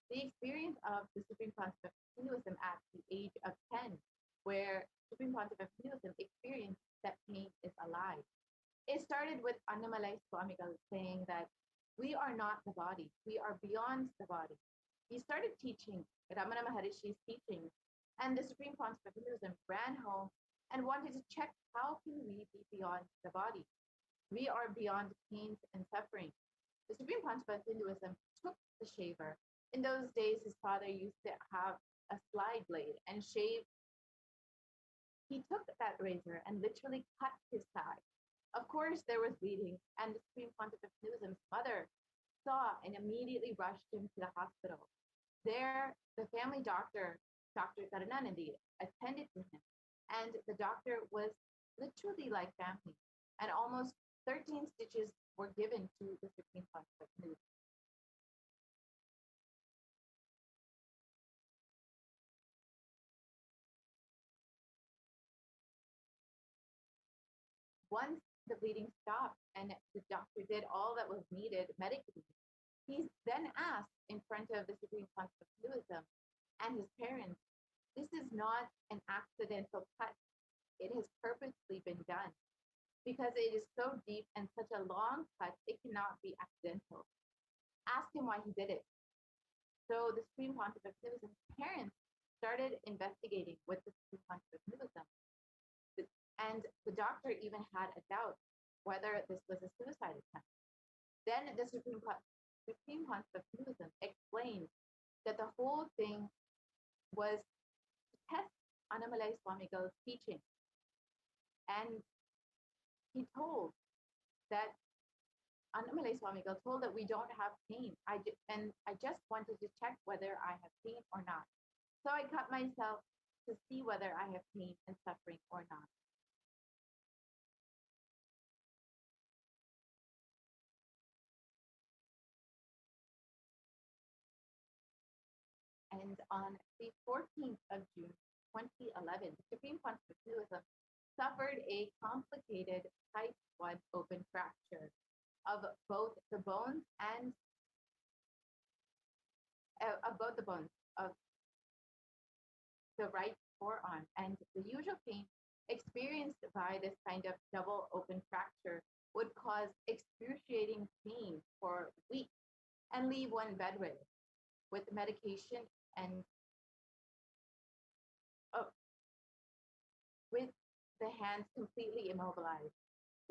the experience of the Supreme Pontiff of Hinduism at the age of 10, where Supreme Pontiff of Hinduism experienced that pain is alive. It started with Annamalai Swamigal saying that we are not the body, we are beyond the body. He started teaching Ramana Maharishi's teachings, and the Supreme Pontiff of Hinduism ran home and wanted to check how can we be beyond the body. We are beyond pains and suffering. The Supreme Pontiff of Hinduism took the shaver. In those days, his father used to have a slide blade and shave. He took that razor and literally cut his thigh. Of course, there was bleeding, and the Supreme Pontiff of Hinduism's mother saw and immediately rushed him to the hospital. There, the family doctor, Dr. Karunanandi, attended to him, and the doctor was literally like family, and almost 13 stitches were given to the Supreme Pontiff of Hinduism. Once the bleeding stopped and the doctor did all that was needed medically, he's then asked in front of the Supreme Pontiff of Hinduism and his parents, this is not an accidental cut. It has purposely been done because it is so deep and such a long cut, it cannot be accidental. Ask him why he did it. So the Supreme Pontiff of Hinduism's parents started investigating with the Supreme Pontiff of Hinduism. And the doctor even had a doubt whether this was a suicide attempt. Then the Supreme Pontiff of Hinduism explained that the whole thing was to test Annamalai Swamigal's teaching. And he told that Annamalai Swamigal told that we don't have pain. I just wanted to check whether I have pain or not. So I cut myself to see whether I have pain and suffering or not. And on the 14th of June, 2011, the Supreme Pontiff of Hinduism suffered a complicated type 1 open fracture of both the bones and of the right forearm. And the usual pain experienced by this kind of double open fracture would cause excruciating pain for weeks and leave one bedridden with medication and with the hands completely immobilized.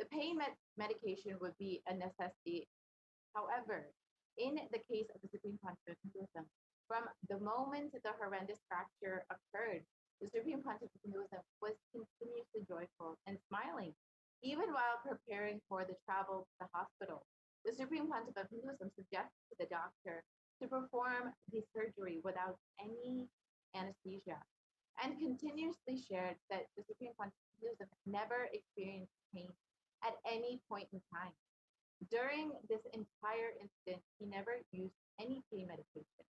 The pain medication would be a necessity. However, in the case of the Supreme Pontiff of Hinduism, from the moment the horrendous fracture occurred, the Supreme Pontiff of Hinduism was continuously joyful and smiling, even while preparing for the travel to the hospital. The Supreme Pontiff of Hinduism suggested to the doctor to perform the surgery without any anesthesia, and continuously shared that the Supreme Pontiff of Hinduism never experienced pain at any point in time. During this entire incident, he never used any pain medication.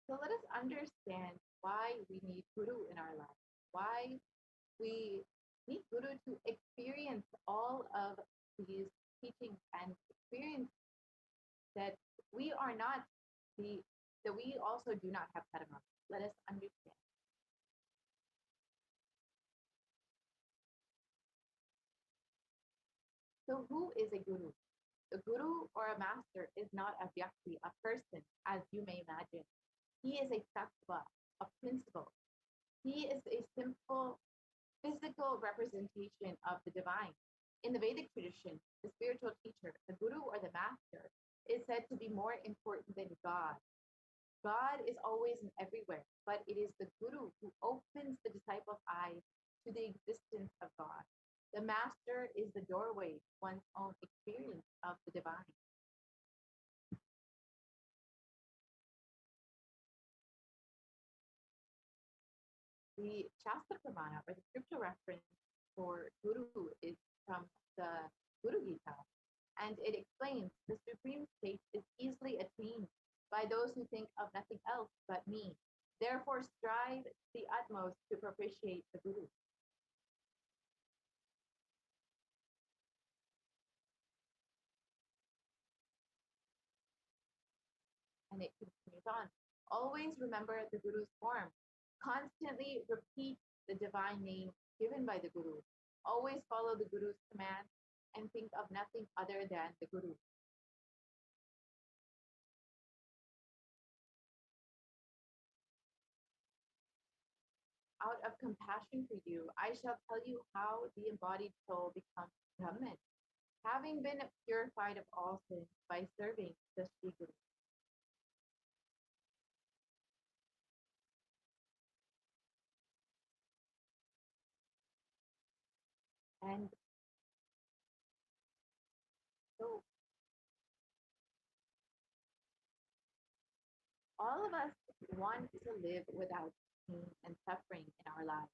So let us understand why we need Guru in our lives, why we need Guru to experience all of these teachings and experience that we are not the that we also do not have karma. Let us understand. So who is a guru? The guru or a master is not a vyakti, a person, as you may imagine. He is a tattva, a principle. He is a simple physical representation of the divine. In the Vedic tradition, the spiritual teacher, the guru or the master, is said to be more important than God. God is always and everywhere, but it is the guru who opens the disciple's eyes to the existence of God. The master is the doorway to one's own experience of the divine. The Shastra Pramana, or the scriptural reference for guru, is from the Guru Gita, and it explains the supreme state is easily attained by those who think of nothing else but me. Therefore, strive the utmost to propitiate the guru. And it continues on. Always remember the guru's form. Constantly repeat the divine name given by the guru. Always follow the guru's command and think of nothing other than the guru. Out of compassion for you, I shall tell you how the embodied soul becomes Brahman, having been purified of all sins by serving the Sri Guru. And so all of us want to live without pain and suffering in our lives.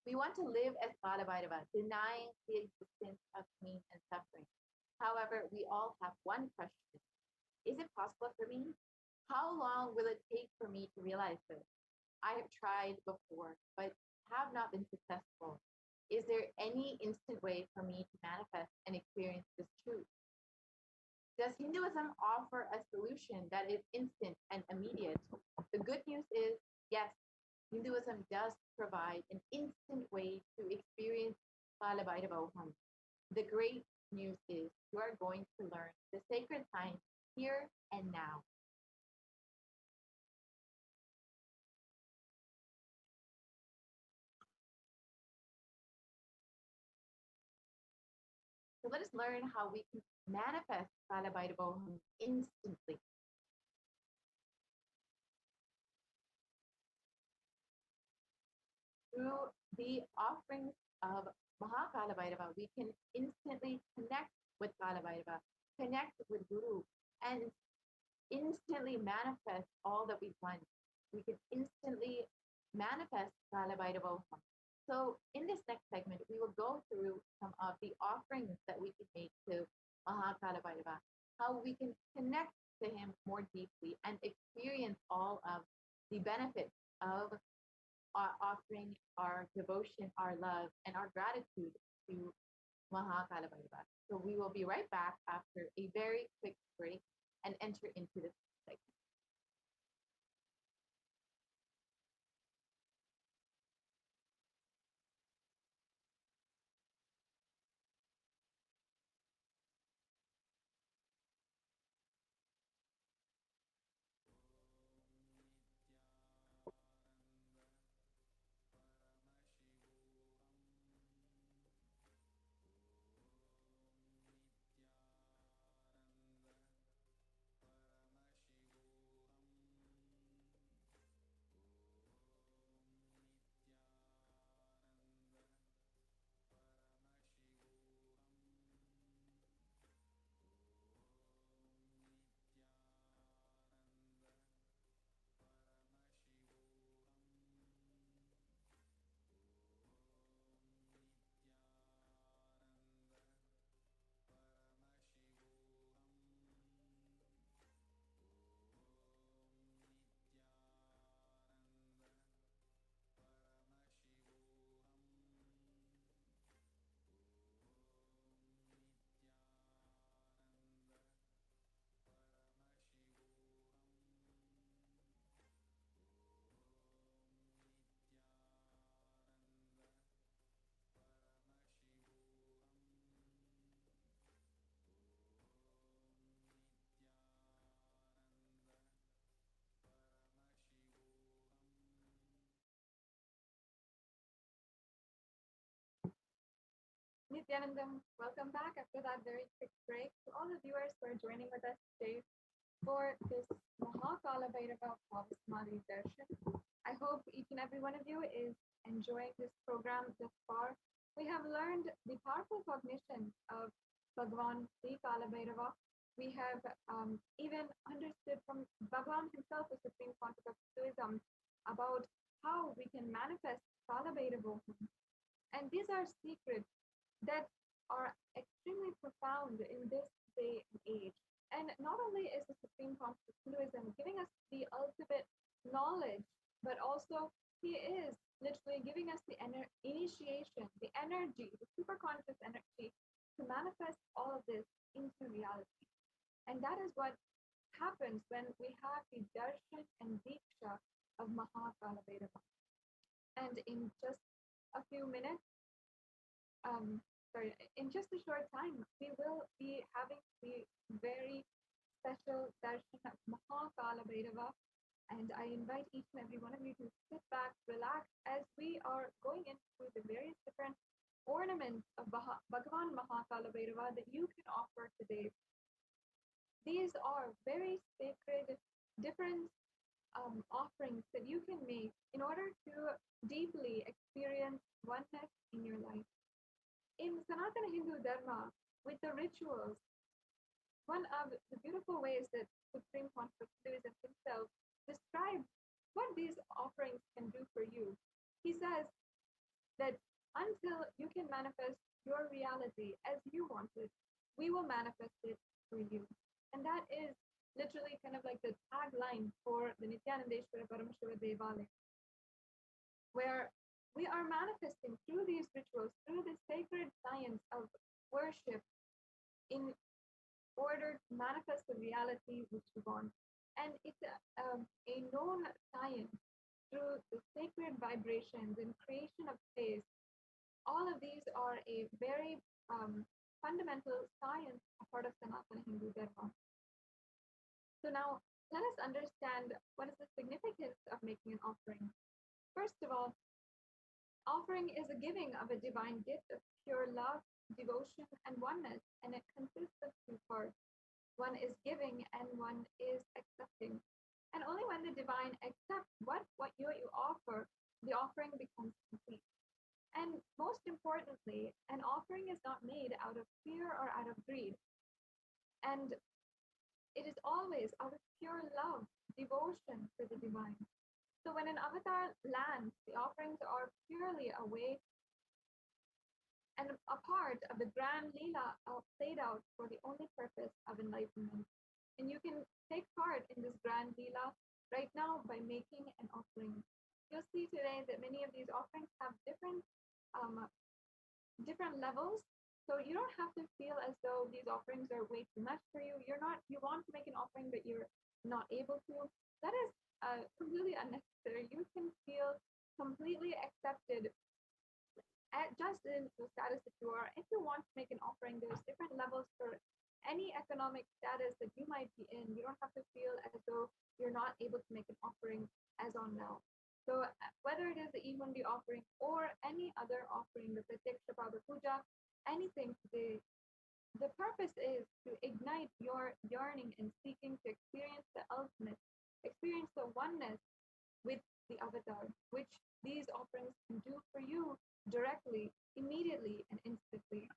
We want to live as Bhadabhairava, denying the existence of pain and suffering. However, we all have one question. Is it possible for me? How long will it take for me to realize this? I have tried before, but have not been successful. Is there any instant way for me to manifest and experience this truth? Does Hinduism offer a solution that is instant and immediate? The good news is, yes, Hinduism does provide an instant way to experience Balabhairava. The great news is you are going to learn the sacred science here and now. So let us learn how we can manifest Balabhairava instantly. Through the offerings of Mahakalabhairava, we can instantly connect with Kalabhairava, connect with Guru, and instantly manifest all that we want. We can instantly manifest Kalabhairava. So in this next segment, we will go through some of the offerings that we can make to Mahakalabhairava, how we can connect to him more deeply and experience all of the benefits of offering our devotion, our love, and our gratitude to Mahakalabhairava. So we will be right back after a very quick break and enter into this segment. Nityanandam, welcome back after that very quick break. To all the viewers who are joining with us today for this Mahakala Bhairava Samadhi Darshan. I hope each and every one of you is enjoying this program thus far. We have learned the powerful cognition of Bhagavan Sri Kala Bhairava. We have even understood from Bhagavan himself, the Supreme Concept of Hinduism, about how we can manifest Kala Bhairava. And these are secrets that are extremely profound in this day and age. And not only is the Supreme Concept of Hinduism giving us the ultimate knowledge, but also he is literally giving us the initiation, the energy, the superconscious energy to manifest all of this into reality. And that is what happens when we have the darshan and diksha of Mahakala Bhairava. And in just a few minutes, in just a short time, we will be having the very special darshan of Mahakala Bhairava. And I invite each and every one of you to sit back, relax, as we are going into the various different ornaments of Bhagavan Mahakala Bhairava that you can offer today. These are very sacred, different offerings that you can make in order to deeply experience oneness in your life. In Sanatana Hindu Dharma, with the rituals, one of the beautiful ways that Supreme Concept Hinduism himself describes what these offerings can do for you. He says that until you can manifest your reality as you want it, we will manifest it for you. And that is literally kind of like the tagline for the Nityanandeshwara Paramashiva Devalaya, where we are manifesting through these rituals, through the sacred science of worship, in order to manifest the reality which we want. And it's a known science through the sacred vibrations and creation of space. All of these are a very fundamental science, a part of Sanatana Hindu Dharma. So now let us understand what is the significance of making an offering. First of all, offering is a giving of a divine gift of pure love, devotion, and oneness, and it consists of two parts. One is giving and one is accepting. And only when the divine accepts what you offer, the offering becomes complete. And most importantly, an offering is not made out of fear or out of greed. And it is always out of pure love, devotion for the divine. So when an avatar lands, the offerings are purely a way and a part of the grand lila played out for the only purpose of enlightenment. And you can take part in this grand lila right now by making an offering. You'll see today that many of these offerings have different levels. So you don't have to feel as though these offerings are way too much for you. You want to make an offering, but you're not able to. That is completely unnecessary. You can feel completely accepted just in the status that you are. If you want to make an offering, there's different levels for any economic status that you might be in. You don't have to feel as though you're not able to make an offering as on now. So whether it is the Ihundi offering or any other offering, the Pratyaksha Pada Puja, anything today, the purpose is to ignite your yearning and seeking to experience the ultimate, experience the oneness with the avatar, which these offerings can do for you directly, immediately, and instantly.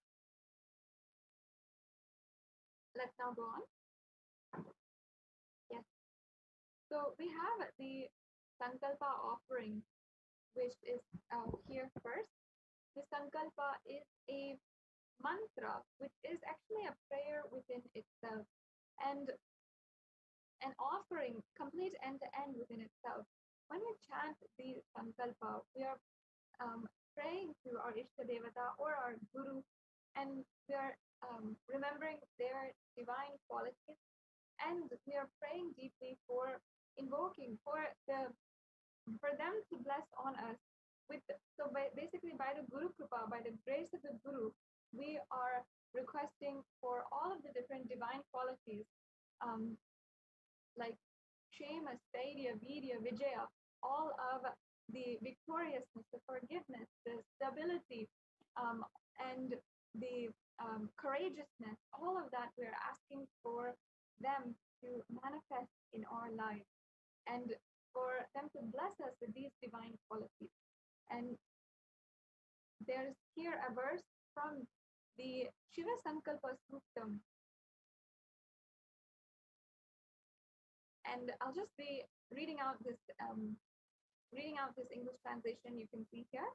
Let's now go on. Yes. So we have the Sankalpa offering, which is here first. The Sankalpa is a mantra, which is actually a prayer within itself, and an offering complete end to end within itself. When we chant the Sankalpa, we are praying to our Ishta Devata or our Guru, and we are remembering their divine qualities, and we are praying deeply for invoking for them to bless on us with. So basically by the Guru Kripa, by the grace of the Guru, we are requesting for all of the different divine qualities, like Shema, Stadia, Vidya, Vijaya, all of the victoriousness, the forgiveness, the stability, and the courageousness, all of that we're asking for them to manifest in our lives and for them to bless us with these divine qualities. And there's here a verse from the Shiva Sankalpa Suktam. And I'll just be reading out this English translation you can see here.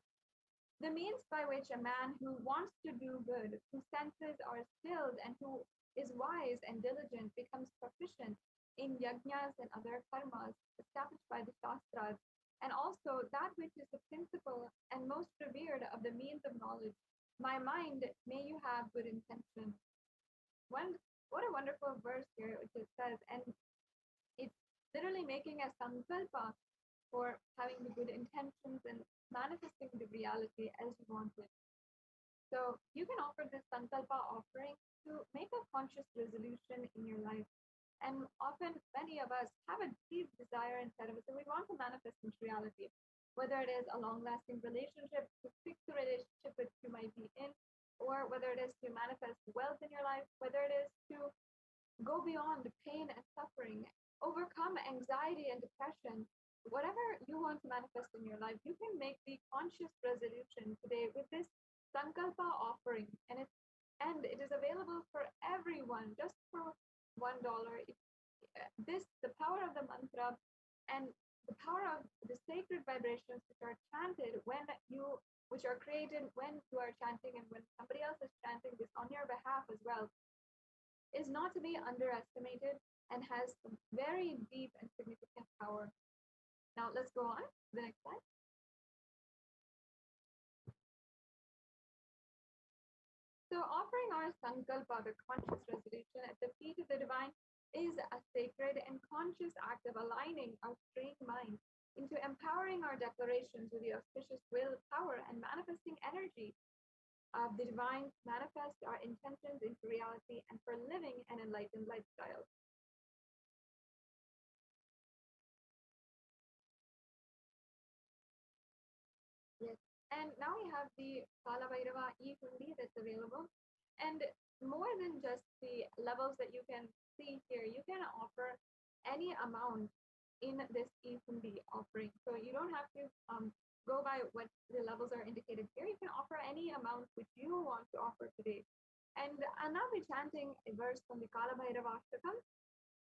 The means by which a man who wants to do good, whose senses are stilled, and who is wise and diligent becomes proficient in yajnas and other karmas established by the Shastras, and also that which is the principal and most revered of the means of knowledge. My mind, may you have good intention. What a wonderful verse here, which it says, and it's literally making a sankalpa for having the good intentions and manifesting the reality as you want it. So you can offer this sankalpa offering to make a conscious resolution in your life. And often many of us have a deep desire inside of us that we want to manifest into reality, whether it is a long-lasting relationship, to fix the relationship that you might be in, or whether it is to manifest wealth in your life, whether it is to go beyond pain and suffering, overcome anxiety and depression. Whatever you want to manifest in your life, you can make the conscious resolution today with this sankalpa offering, and it is available for everyone just for $1. The power of the mantra and the power of the sacred vibrations which are chanted which are created when you are chanting and when somebody else is chanting this on your behalf as well, is not to be underestimated and has some very deep and significant power. Now let's go on to the next slide. So offering our sankalpa, the conscious resolution at the feet of the divine, is a sacred and conscious act of aligning our trained mind into empowering our declarations with the auspicious will, power, and manifesting energy of the divine to manifest our intentions into reality and for living an enlightened lifestyle. Yes, and now we have the Kala Bhairava e-hundi that's available. And more than just the levels that you can see here, you can offer any amount in this e-hundi offering. So you don't have to go by what the levels are indicated here. You can offer any amount which you want to offer today. And I'll now be chanting a verse from the Kala Bhairava Ashtakam,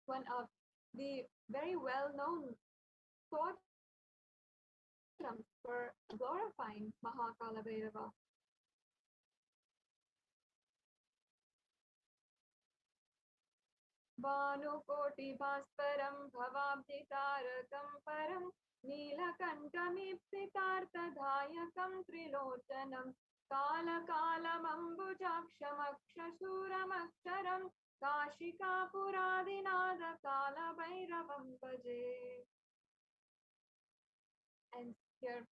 one of the very well-known thought for glorifying Mahakala Bhairava. Vanukoti Bhasparam Bhavabditarakam Param Neelakantamipsitartadhayakam Trilochanam Kala Kalam Ambujakshamakshasuramaksharam Kashika Puradinada Kala Bhairavam Bhaje. And here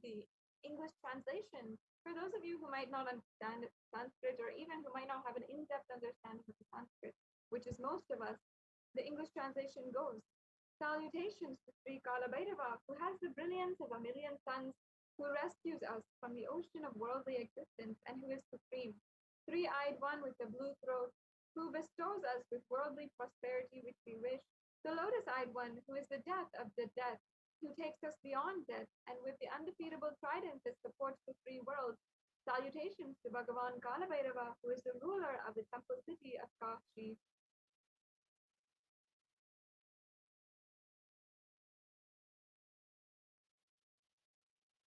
the English translation, for those of you who might not understand Sanskrit or even who might not have an in-depth understanding of the Sanskrit, which is most of us, the English translation goes, salutations to Sri Kala Bhairava, who has the brilliance of a million suns, who rescues us from the ocean of worldly existence and who is supreme, three-eyed one with the blue throat, who bestows us with worldly prosperity which we wish, the lotus-eyed one who is the death of the death, who takes us beyond death, and with the undefeatable trident that supports the three worlds, salutations to Bhagavan Kala Bhairava, who is the ruler of the temple city of Kashi.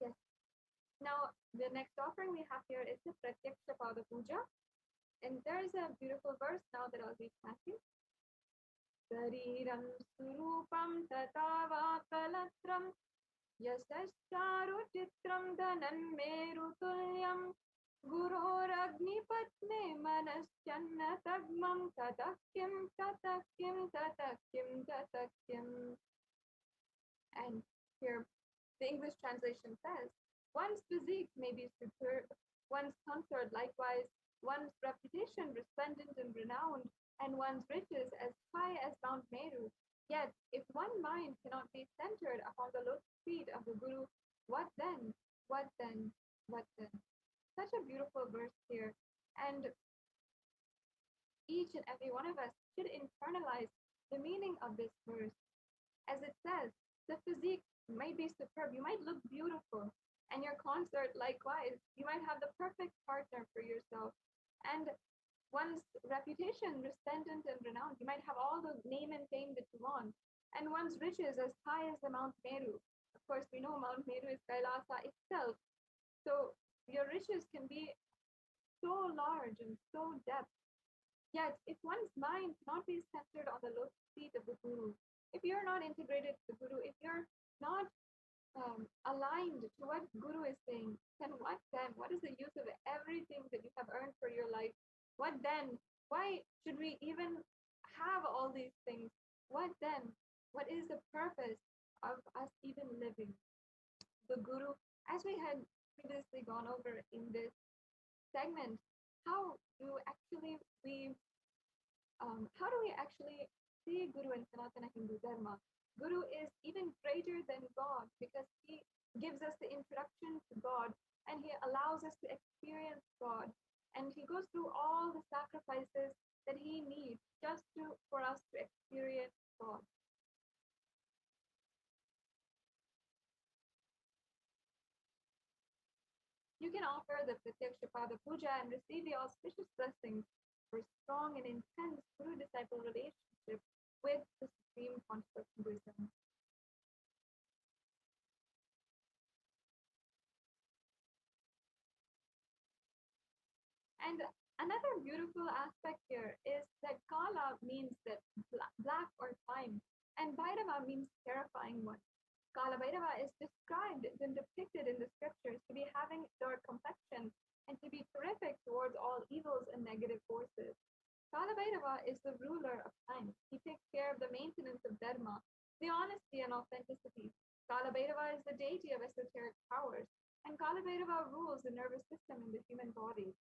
Yes. Now, the next offering we have here is the Pratyaksha Pada Puja. And there is a beautiful verse now that I'll be chanting. Sariram surupam tatava kalatram yasascharu chitram dhanan merutulyam guroragni manaschanna tagmam tatakyam tatakyam tatakyam tatakyam. And here the English translation says, one's physique may be superb, one's consort likewise, one's reputation resplendent and renowned, and one's riches as high as Mount Meru. Yet, if one mind cannot be centered upon the lotus feet of the Guru, what then? What then? What then? Such a beautiful verse here. And each and every one of us should internalize the meaning of this verse. As it says, the physique might be superb, you might look beautiful, and your consort likewise, you might have the perfect partner for yourself, and one's reputation resplendent and renowned, you might have all the name and fame that you want, and one's riches as high as the Mount Meru. Of course, we know Mount Meru is Kailasa itself, so your riches can be so large and so depth. Yet, if one's mind cannot be centered on the lotus feet of the Guru, if you're not integrated to the Guru, if you're not aligned to what Guru is saying, then what then? What is the use of everything that you have earned for your life? What then? Why should we even have all these things? What then? What is the purpose of us even living? The Guru, as we had previously gone over in this segment, how do we actually see Guru in Sanatana Hindu Dharma? Guru is even greater than God because he gives us the introduction to God and he allows us to experience God. And he goes through all the sacrifices that he needs just for us to experience God. You can offer the Pratyaksha Pada Puja and receive the auspicious blessings for strong and intense Guru-disciple relationship with the Supreme Conscious Wisdom. And another beautiful aspect here is that Kala means that black or time, and Bhairava means terrifying one. Kala Bhairava is described and depicted in the scriptures to be having dark complexion and to be terrific towards all evils and negative forces. Kala Bhairava is the ruler of time. He takes care of the maintenance of dharma, the honesty and authenticity. Kala Bhairava is the deity of esoteric powers, and Kala Bhairava rules the nervous system in the human body.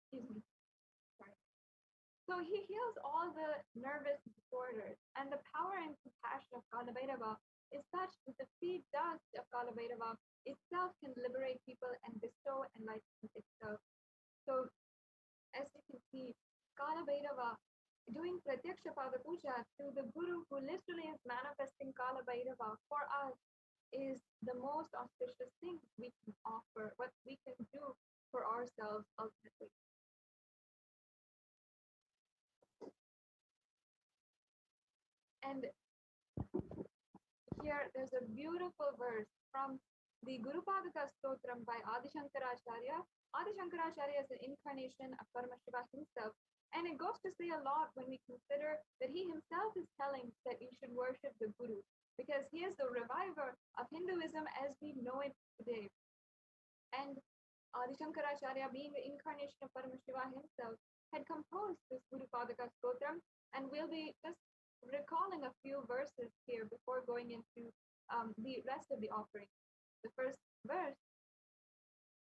Excuse me. Sorry. So he heals all the nervous disorders, and the power and compassion of Kala Bhairava is such that the feed dust of Kala Bhairava itself can liberate people and bestow enlightenment itself. So, as you can see, Kala Bhairava doing Pratyaksha Pada Puja to the Guru who literally is manifesting Kala Bhairava for us is the most auspicious thing we can offer, what we can do for ourselves ultimately. And here there's a beautiful verse from the Guru Padaka Stotram by Adi Shankaracharya. Adi Shankaracharya is an incarnation of Paramashiva himself, and it goes to say a lot when we consider that he himself is telling that we should worship the Guru, because he is the reviver of Hinduism as we know it today. And Adi Shankaracharya, being the incarnation of Paramashiva himself, had composed this Guru Padaka Stotram, and we'll be just recalling a few verses here before going into the rest of the offering. The first verse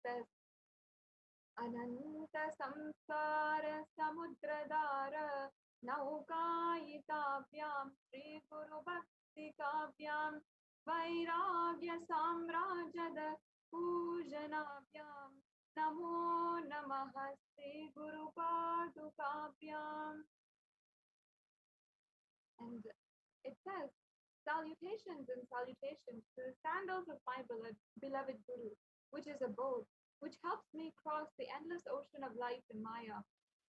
says, Ananta samsara samudradara naukayitavyam Sri Guru Bhakti Kavyam Vairagya Samrajada Pujanavyam Namo Namaha Sri Guru Padukavyam. And it says, salutations and salutations to the sandals of my beloved Guru, which is a boat, which helps me cross the endless ocean of life and Maya,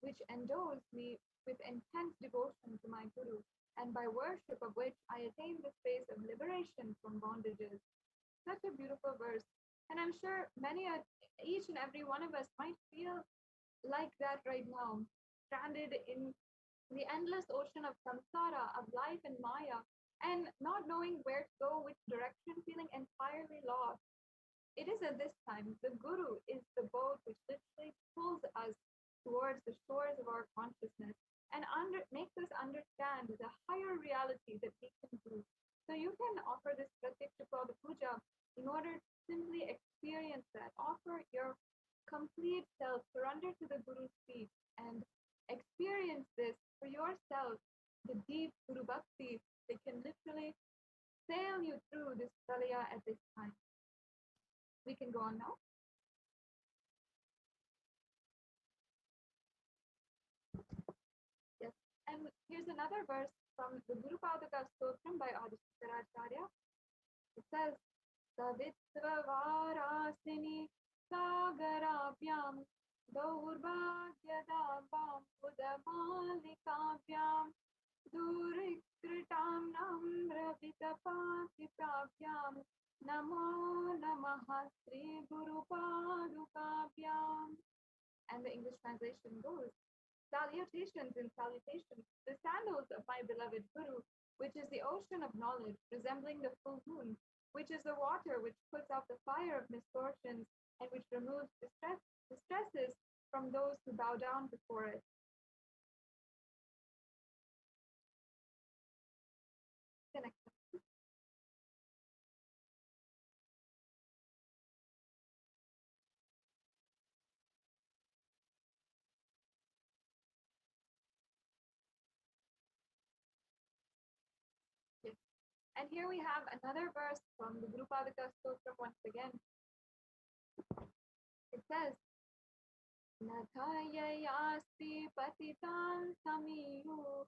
which endows me with intense devotion to my Guru, and by worship of which I attain the space of liberation from bondages. Such a beautiful verse. And I'm sure each and every one of us might feel like that right now, stranded in the endless ocean of samsara, of life and Maya, and not knowing where to go, which direction, feeling entirely lost. It is at this time the Guru is the boat which literally pulls us towards the shores of our consciousness and makes us understand the higher reality that we can do. So you can offer this Pratyaksha Pada Puja in order to simply experience that. Offer your complete self, surrender to the Guru's feet, and experience this for yourself, the deep Guru Bhakti They can literally sail you through this pralaya at this time. We can go on now. Yes, and here's another verse from the Guru Padaka Stotram by Adi Shankaracharya. It says, Savitravarasini Sagarabhyam Daurbhagyadabam Udamalikavyam Durikritam Namravitapatipravyam Namo Namaha Sri Guru Padukavyam. And the English translation goes, salutations and salutations, the sandals of my beloved Guru, which is the ocean of knowledge, resembling the full moon, which is the water which puts out the fire of misfortunes and which removes distresses from those who bow down before it. The next one. Yes. And here we have another verse from the Guru Padaka Stotram once again. It says, Nathayayasti patitam samiyu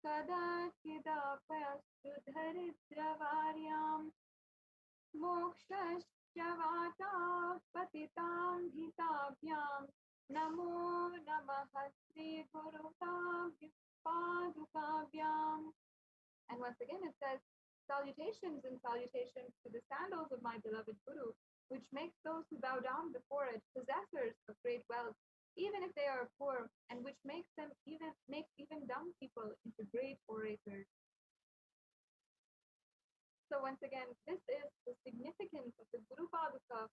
kadachidapayasudharidravaryam mokshashyavata patitam hitabhyam namo namaha sri guru padukavyam. And once again it says, salutations and salutations to the sandals of my beloved Guru, which makes those who bow down before it possessors of great wealth, even if they are poor, and which makes even dumb people into great orators. So once again, this is the significance of the Guru Paduka.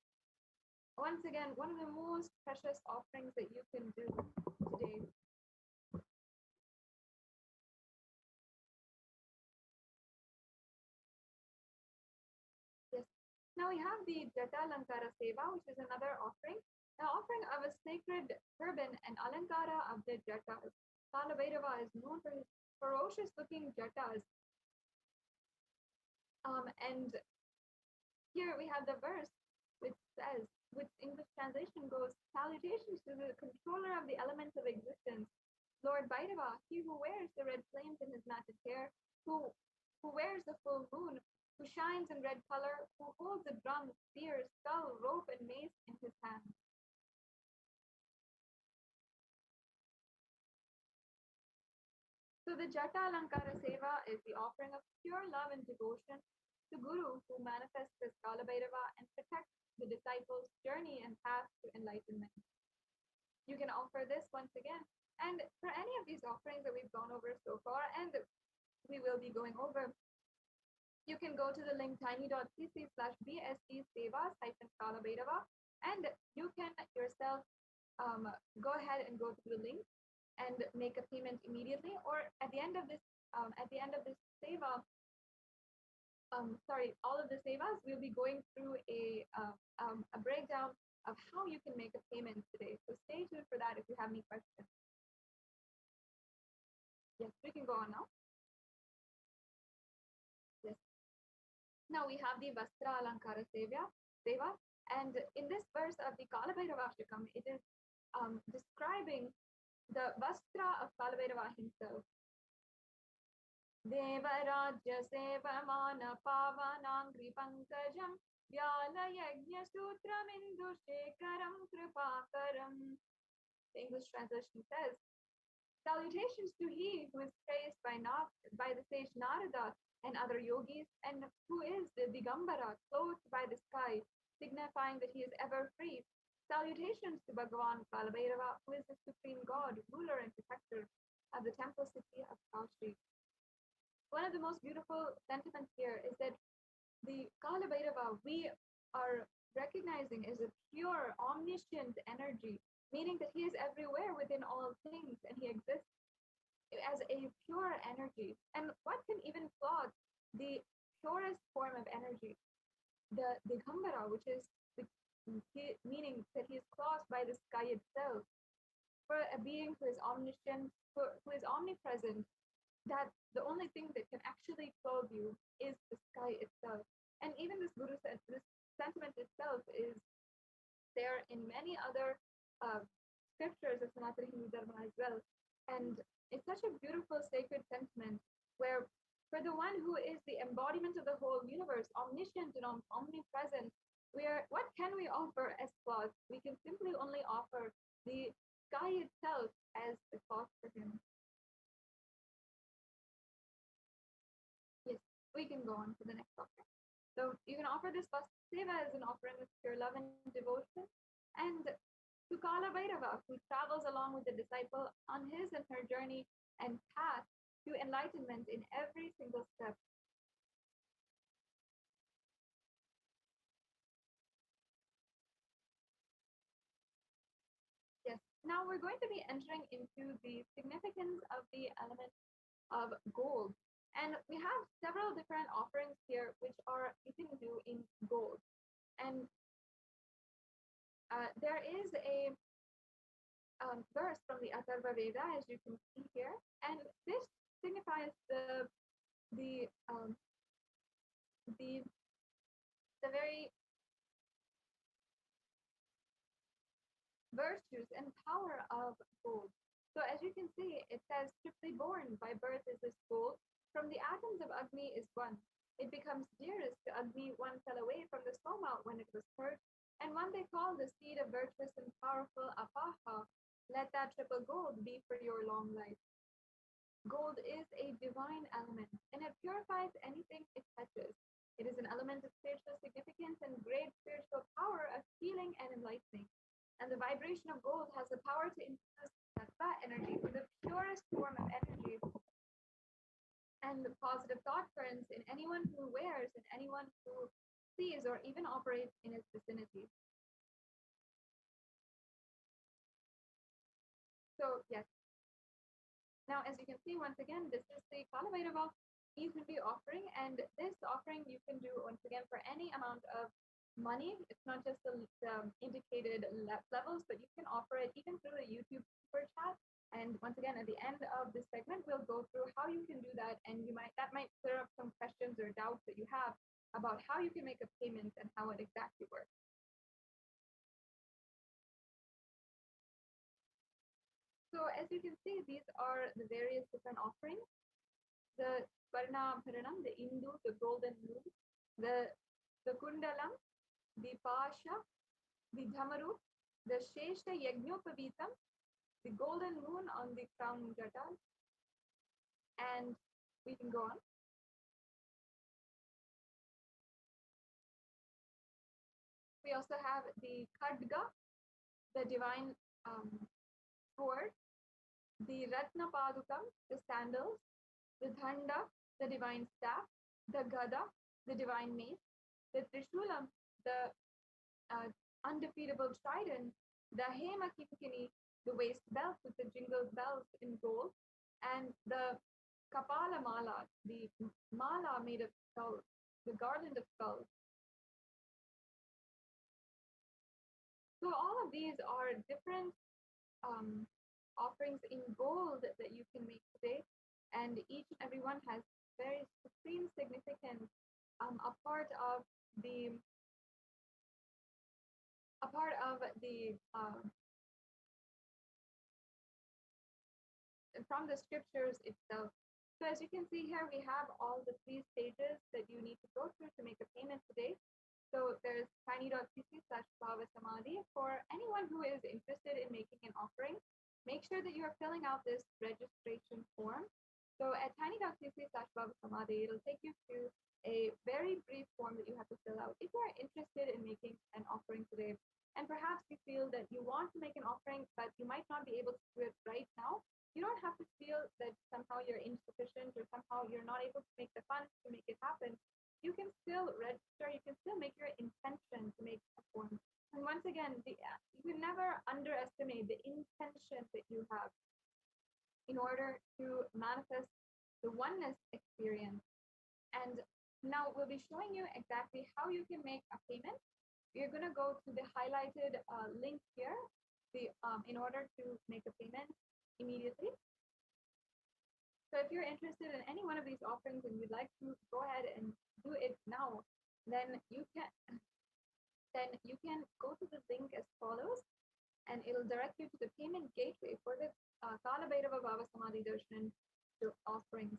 Once again, one of the most precious offerings that you can do today. Yes. Now we have the Jata Alankara Seva, which is another offering. The offering of a sacred turban and alankara of the jatas. Kalabhairava is known for his ferocious-looking jatas. And here we have the verse which says, which English translation goes, salutations to the controller of the elements of existence, Lord Bhairava, he who wears the red flames in his matted hair, who wears the full moon, who shines in red color, who holds a drum, spear, skull, rope, and mace in his hand. So the Jata Alankara Seva is the offering of pure love and devotion to Guru, who manifests as Kalabhairava and protects the disciples' journey and path to enlightenment. You can offer this once again. And for any of these offerings that we've gone over so far, and we will be going over, you can go to the link tiny.cc/bsc-sevas-kalabhairava, and you can yourself go ahead and go to the link and make a payment immediately, or at the end of this seva, all of the sevas, we'll be going through a breakdown of how you can make a payment today. So stay tuned for that if you have any questions. Yes, we can go on now. Yes. Now we have the Vastra Alankara Seva, and in this verse of the Kalabhairavashtakam, it is describing the Vastra of Kalabhairava himself. Devarajya Sevamana Pavanangri Pankajam Vyala Yajna Sutram Indu Shekaram Kripakaram. The English translation says, salutations to he who is praised by the sage Narada and other yogis, and who is the Digambara, clothed by the sky, signifying that he is ever free. Salutations to Bhagavan Kalabhairava, who is the supreme God, ruler and protector of the temple city of Kashi. One of the most beautiful sentiments here is that the Kalabhairava we are recognizing as a pure, omniscient energy, meaning that he is everywhere within all things, and he exists as a pure energy. And what can even clog the purest form of energy? The Digambara, which is meaning that he is crossed by the sky itself. For a being who is omniscient, who is omnipresent, that the only thing that can actually clothe you is the sky itself. And even this this sentiment itself is there in many other scriptures of Sanatana Hindu Dharma as well. And it's such a beautiful sacred sentiment where for the one who is the embodiment of the whole universe, omniscient and omnipresent, what can we offer as cloth? We can simply only offer the sky itself as the cloth for him. Yes, we can go on to the next offering. So you can offer this Vasudeva as an offering of pure love and devotion. And to Kala Bhairava, who travels along with the disciple on his and her journey and path to enlightenment in every single step. Yes, now we're going to be entering into the significance of the element of gold. And we have several different offerings here which you can do in gold. And there is a verse from the Atharva Veda, as you can see here, and this signifies the very virtues and power of gold. So as you can see, it says, triply born by birth is this gold. From the atoms of Agni is one. It becomes dearest to Agni, one fell away from the Soma when it was purged, and one they call the seed of virtuous and powerful Apaha. Let that triple gold be for your long life. Gold is a divine element, and it purifies anything it touches. It is an element of spiritual significance and great spiritual power of healing and enlightening. And the vibration of gold has the power to infuse tattva energy with the purest form of energy and the positive thought currents in anyone who wears and anyone who sees or even operates in its vicinity. So yes. Now, as you can see, once again, this is the Kala Bhairava you can be offering, and this offering you can do once again for any amount of money. It's not just the indicated levels, but you can offer it even through the YouTube super chat. And once again, at the end of this segment, we'll go through how you can do that, and that might clear up some questions or doubts that you have about how you can make a payment and how it exactly works. So as you can see, these are the various different offerings. The Varna Bharanam, the Indu, the golden moon, the Kundalam, the Pasha, the Dhamaru, the Shesha Yajnopavitam, the golden moon on the crown jata, and we can go on. We also have the Khadga, the divine sword, the Ratna Padukam, the sandals, the Dhanda, the divine staff, the Gada, the divine mace, the Trishulam, the undefeatable trident, the Hema Kinkini, the waist belt with the jingled bells in gold, and the Kapala Mala, the mala made of skulls, the garland of skulls. So all of these are different offerings in gold that you can make today, and each and every one has very supreme significance, a part of the from the scriptures itself. So as you can see here, we have all the 3 stages that you need to go through to make a payment today. So there's tiny.cc/bhavasamadhi for anyone who is interested in making an offering. Make sure that you are filling out this registration form. So at tiny.cc/bhavasamadhi, it'll take you to a very brief form that you have to fill out if you are interested in making an offering today. And perhaps you feel that you want to make an offering, but you might not be able to do it right now. You don't have to feel that somehow you're insufficient or somehow you're not able to make the funds to make it happen. You can still register, you can still make your intention to make a form. And once again, you can never underestimate the intention that you have in order to manifest the oneness experience. And now we'll be showing you exactly how you can make a payment. You're going to go to the highlighted link here in order to make a payment immediately. So if you're interested in any one of these offerings and you'd like to go ahead and do it now, then you can go to the link as follows, and it'll direct you to the payment gateway for the Kala Bhairava Bhava Samadhi Darshan offerings.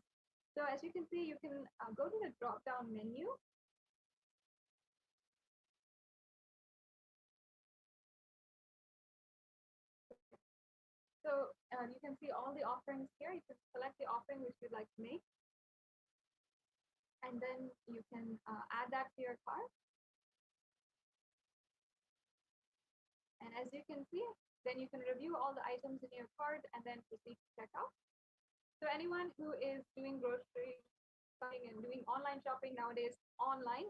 So as you can see, you can go to the drop-down menu. So you can see all the offerings here. You can select the offering which you'd like to make, and then you can add that to your cart. And as you can see, then you can review all the items in your cart and then proceed to checkout. So anyone who is doing grocery shopping and doing online shopping nowadays online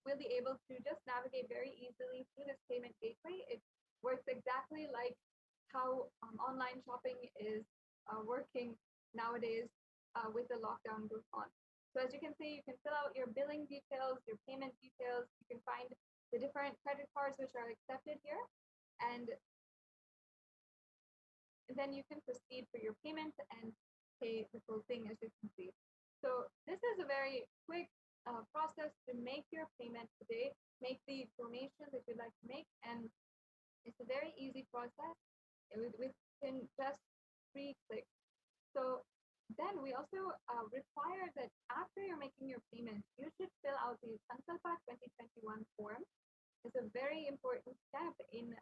will be able to just navigate very easily through this payment gateway. It works exactly like how online shopping is working nowadays with the lockdown going on. So as you can see, you can fill out your billing details, your payment details. You can find the different credit cards which are accepted here, and then you can proceed for your payment and pay the full thing, as you can see. So this is a very quick process to make your payment today, make the donation that you'd like to make, and it's a very easy process within just 3 clicks. So then we also require that after you're making your payment, you should fill out the Sankalpa 2021 form. It's a very important step in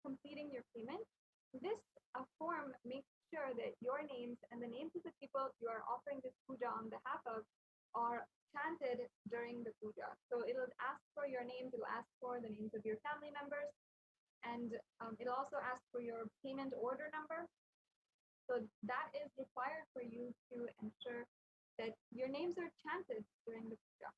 completing your payment. This form makes sure that your names and the names of the people you are offering this puja on behalf of are chanted during the puja. So it'll ask for your names, it'll ask for the names of your family members, and it'll also ask for your payment order number. So that is required for you to ensure that your names are chanted during the puja.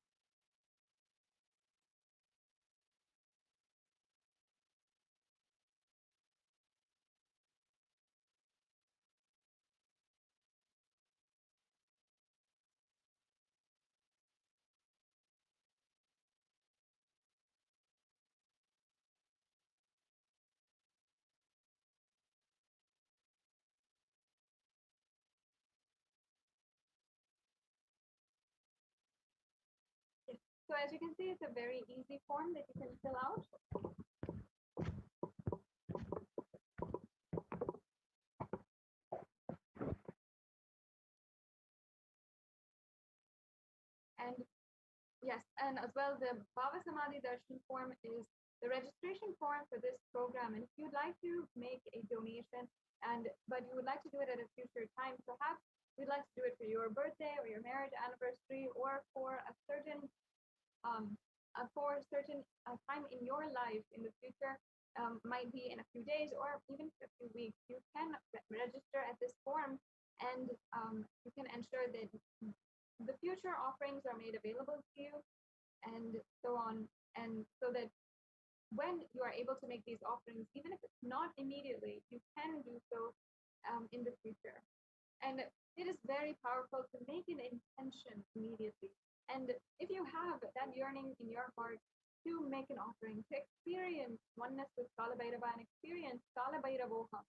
So as you can see, it's a very easy form that you can fill out. And yes, and as well, the Bhava Samadhi Darshan form is the registration form for this program. And if you'd like to make a donation, but you would like to do it at a future time, perhaps you'd like to do it for your birthday or your marriage anniversary, or for a certain time in your life in the future, might be in a few days or even a few weeks, you can register at this form, and you can ensure that the future offerings are made available to you, and so on, and so that when you are able to make these offerings, even if it's not immediately, you can do so in the future. And it is very powerful to make an intention immediately. And if you have that yearning in your heart to make an offering, to experience oneness with Kala Bhairava and experience Kala Bhairavoha,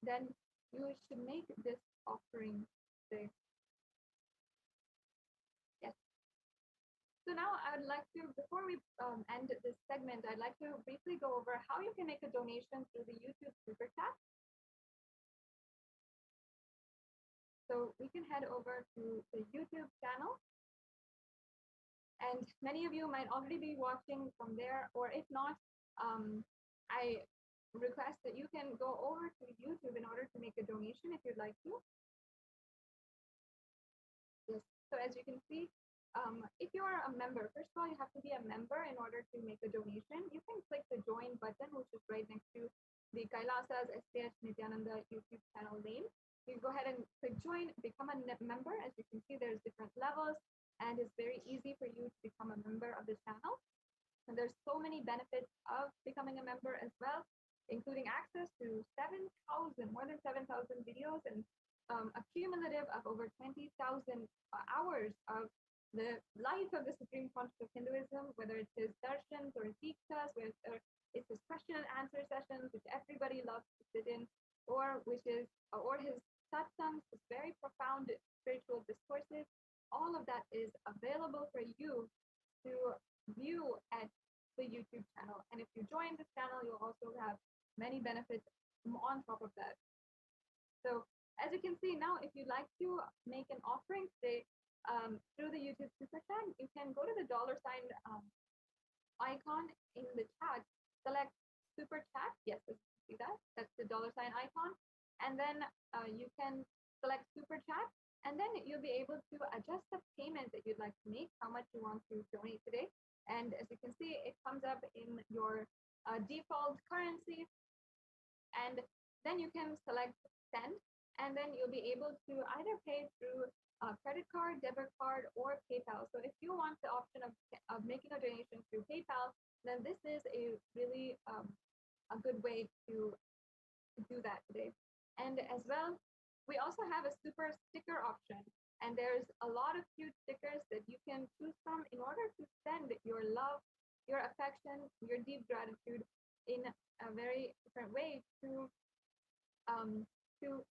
then you should make this offering today. Yes. So now I would like to, before we end this segment, I'd like to briefly go over how you can make a donation through the YouTube Super Chat. So we can head over to the YouTube channel. And many of you might already be watching from there, or if not, I request that you can go over to YouTube in order to make a donation if you'd like to. Yes, so as you can see, if you are a member, first of all, you have to be a member in order to make a donation. You can click the join button, which is right next to the Kailasa's SPH Nityananda YouTube channel name. You go ahead and click join, become a member. As you can see, there's different levels, and it's very easy for you to become a member of the channel. And there's so many benefits of becoming a member as well, including access to more than 7,000 videos, and a cumulative of over 20,000 hours of the life of the Supreme Conscious of Hinduism, whether it's his darshans or his dikshas, whether it's his question and answer sessions, which everybody loves to sit in, or his satsangs, very profound spiritual discourses. All of that is available for you to view at the YouTube channel. And if you join this channel, you'll also have many benefits on top of that. So as you can see now, if you'd like to make an offering today through the YouTube Super Chat, you can go to the $ icon in the chat, select Super Chat. Yes, see that? That's the $ icon. And then you can select Super Chat, and then you'll be able to adjust the payment that you'd like to make, how much you want to donate today. And as you can see, it comes up in your default currency. And then you can select send, and then you'll be able to either pay through credit card, debit card, or PayPal. So if you want the option of making a donation through PayPal, then this is a really a good way to do that today. And as well, we also have a super sticker option, and there's a lot of cute stickers that you can choose from in order to send your love, your affection, your deep gratitude in a very different way to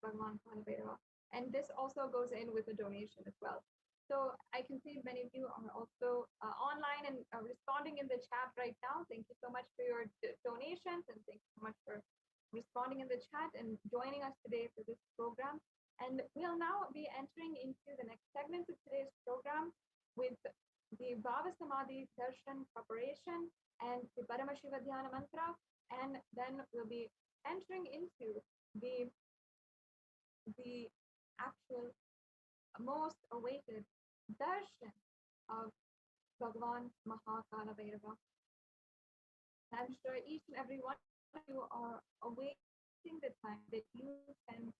Bhagavan Bhairava. And this also goes in with a donation as well. So I can see many of you are also online and responding in the chat right now. Thank you so much for your donations, and thank you so much for responding in the chat and joining us today for this program. And we'll now be entering into the next segment of today's program with the Bhava Samadhi Darshan preparation and the Paramashiva Dhyana Mantra. And then we'll be entering into the actual most awaited darshan of Bhagavan Mahakala Bhairava. I'm sure each and every one of you are awaiting the time that you can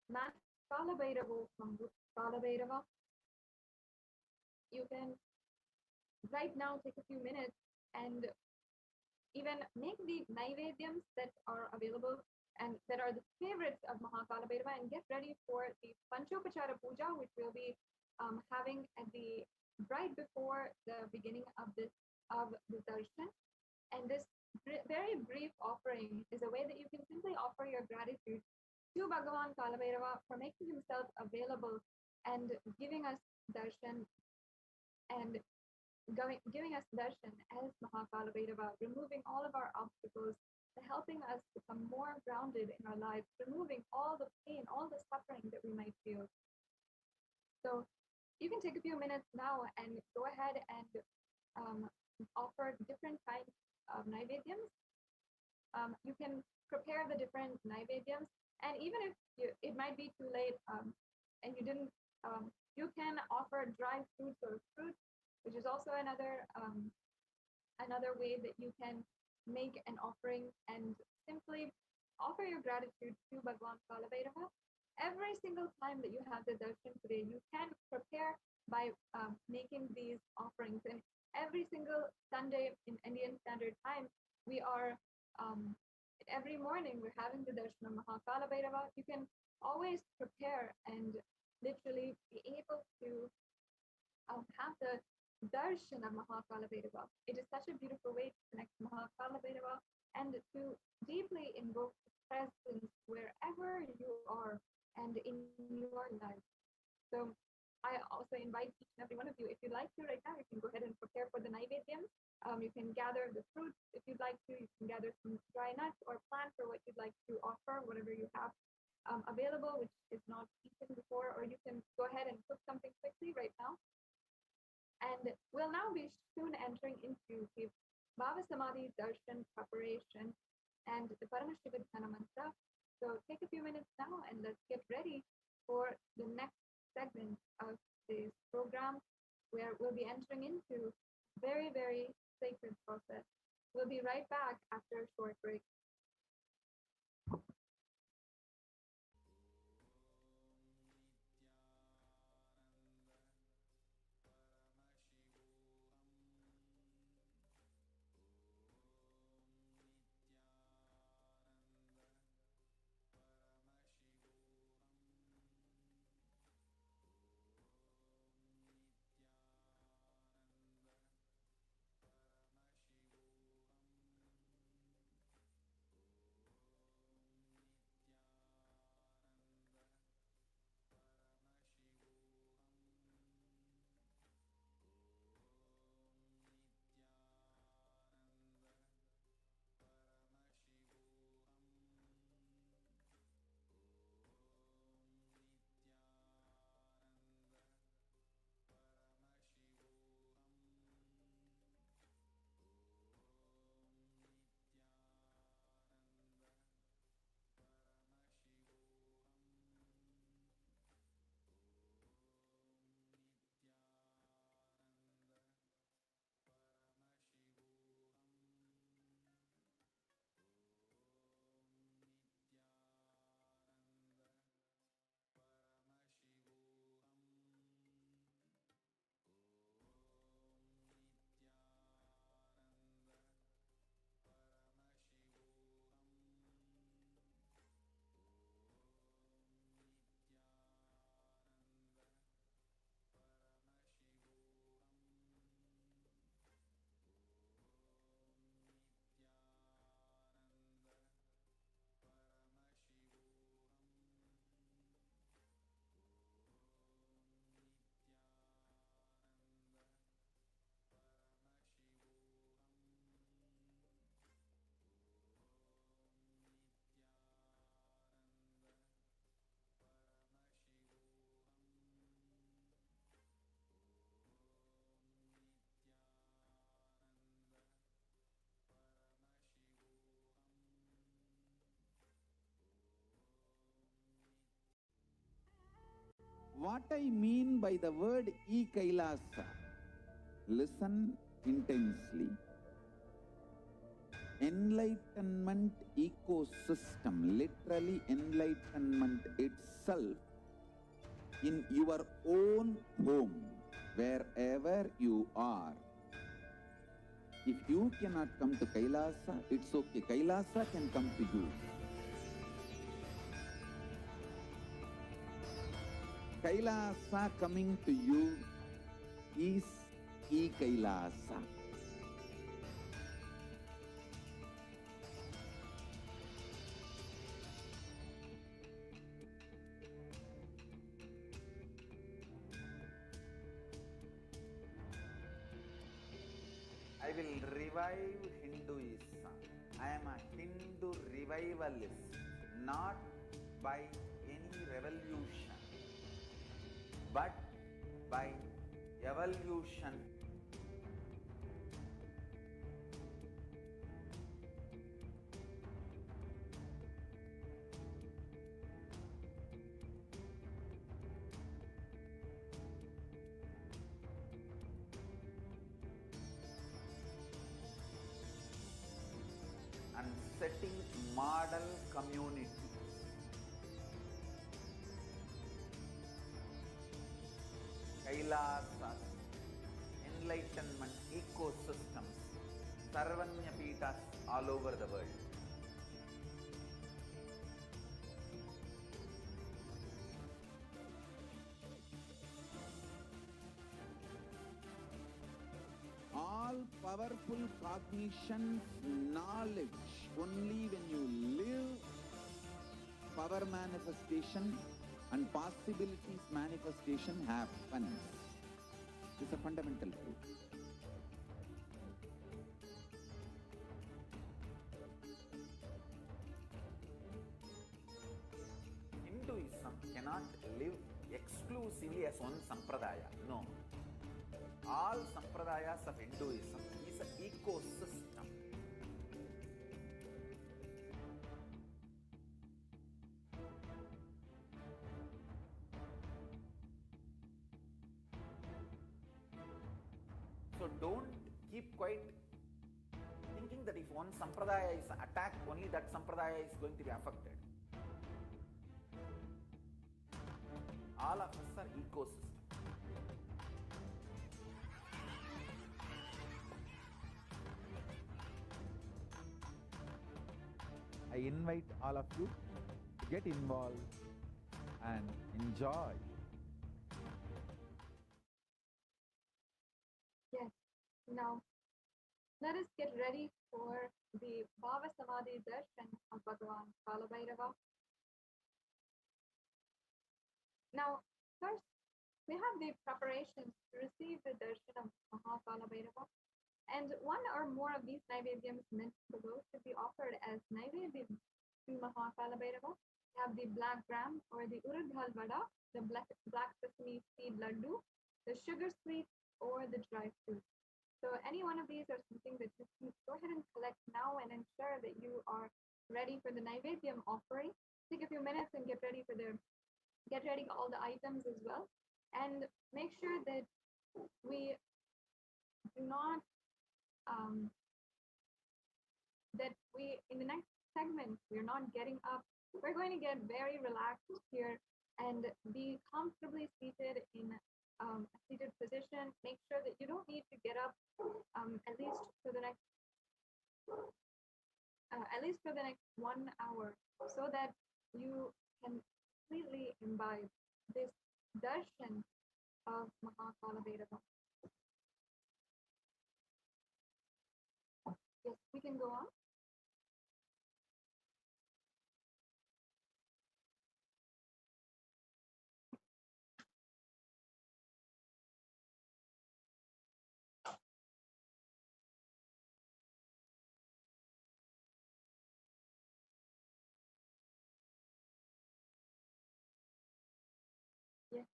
manifest Kala Bhairava from Kala Bhairava. You can right now take a few minutes and even make the Naivedyams that are available and that are the favorites of Mahakala Bhairava, and get ready for the Panchopachara Puja, which we'll be having at the right before the beginning of the darshan. And this very brief offering is a way that you can simply offer your gratitude to Bhagavan Kala Bhairava for making himself available and giving us darshan and giving us darshan as Mahakala Bhairava, removing all of our obstacles, helping us become more grounded in our lives, removing all the pain, all the suffering that we might feel. So you can take a few minutes now and go ahead and offer different kinds of Naivedyams. You can prepare the different Naivedyams, and even if it might be too late and you didn't, you can offer dry fruits or fruits, which is also another way that you can make an offering and simply offer your gratitude to Bhagavan Kala Bhairava. Every single time that you have the darshan today, you can prepare by making these offerings. And every single Sunday in Indian Standard Time, we are every morning we're having the darshan of Mahakala Bhairava. You can always prepare and literally be able to have the darshan of Mahakala Bhairava. It is such a beautiful way to connect to Mahakala Bhairava and to deeply invoke his presence wherever you are and in your life. So I also invite each and every one of you, if you'd like to right now, you can go ahead and prepare for the Naivedyams. You can gather the fruits if you'd like to. You can gather some dry nuts or plan for what you'd like to offer, whatever you have available, which is not eaten before, or you can go ahead and cook something quickly right now. And we'll now be soon entering into the Bhava Samadhi Darshan preparation and the Paramashiva Dhyana Mantra. So take a few minutes now and let's get ready for the next segment of today's program, where we'll be entering into very, very sacred process. We'll be right back after a short break. What I mean by the word e-Kailasa, listen intensely. Enlightenment ecosystem, literally enlightenment itself, in your own home, wherever you are. If you cannot come to Kailasa, it's okay. Kailasa can come to you. Kailasa coming to you is e-Kailasa. I will revive Hinduism. I am a Hindu revivalist, not by any revolution, but by evolution. And setting model communities. Kailasas, enlightenment ecosystems, Sarvanya Pitas all over the world. All powerful cognition, knowledge, only when you live, power manifestation and possibilities manifestation happens. This is a fundamental truth. Hinduism cannot live exclusively as one sampradaya. No. All sampradayas of Hinduism is an ecosystem. So don't keep quiet thinking that if one sampradaya is attacked, only that sampradaya is going to be affected. All of us are ecosystems. I invite all of you to get involved and enjoy. Yes. Now, let us get ready for the Bhava Samadhi Darshan of Bhagavan Kalabhairava. Now, first, we have the preparations to receive the darshan of Mahakalabhairava. And one or more of these naivedyams mentioned below should be offered as naivedyam to Mahakalabhairava. We have the black gram or the urad halvada, the black sesame seed laddu, the sugar sweet, or the dry fruit. So any one of these are something that you can go ahead and collect now and ensure that you are ready for the naivedyam offering. Take a few minutes and get ready all the items as well. And make sure that we do not in the next segment, we're not getting up. We're going to get very relaxed here and be comfortably seated in a seated position. Make sure that you don't need to get up at least for the next 1 hour, so that you can completely imbibe this darshan of Mahakalabhairava. Yes, we can go on. Yes.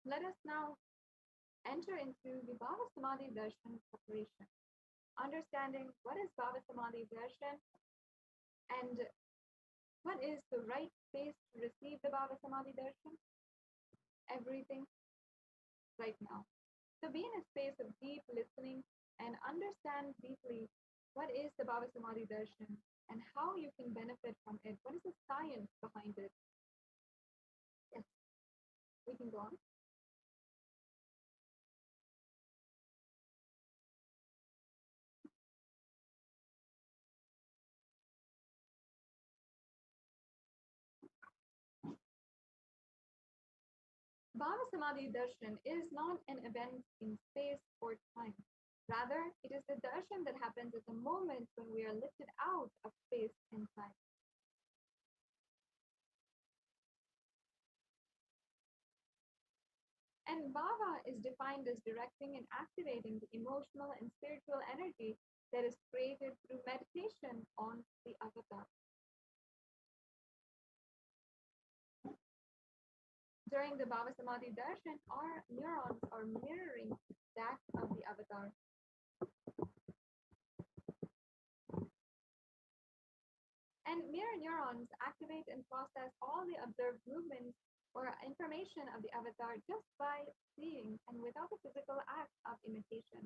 Let us now enter into the Bhava Samadhi Darshan preparation. Understanding what is Bhava Samadhi Darshan, and What is the right space to receive the Bhava Samadhi Darshan? Everything right now. So be in a space of deep listening and understand deeply what is the Bhava Samadhi Darshan and how you can benefit from it. What is the science behind it? Yes, we can go on. Bhava Samadhi Darshan is not an event in space or time. Rather, it is the darshan that happens at the moment when we are lifted out of space and time. And bhava is defined as directing and activating the emotional and spiritual energy that is created through meditation on the avatar. During the Bhava Samadhi Darshan, our neurons are mirroring that of the avatar. And mirror neurons activate and process all the observed movements or information of the avatar just by seeing and without the physical act of imitation.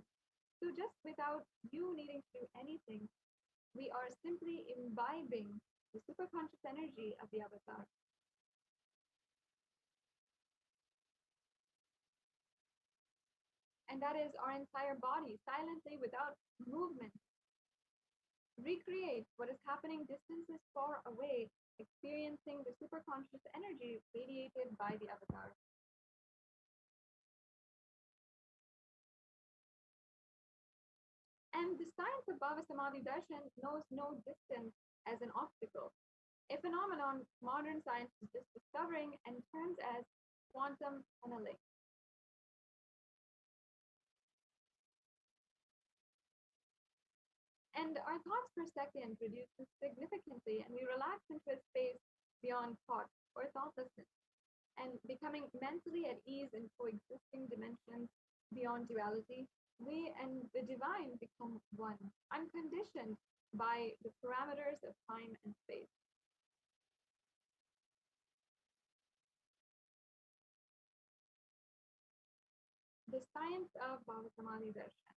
So just without you needing to do anything, we are simply imbibing the superconscious energy of the avatar. And that is our entire body, silently, without movement. Recreate what is happening distances far away, experiencing the superconscious energy radiated by the avatar. And the science of Bhava Samadhi Darshan knows no distance as an obstacle, a phenomenon modern science is just discovering and terms as quantum tunneling. And our thoughts per second reduces significantly, and we relax into a space beyond thought or thoughtlessness, and becoming mentally at ease in coexisting dimensions beyond duality, we and the divine become one, unconditioned by the parameters of time and space. The science of Bhava Samadhi Darshan.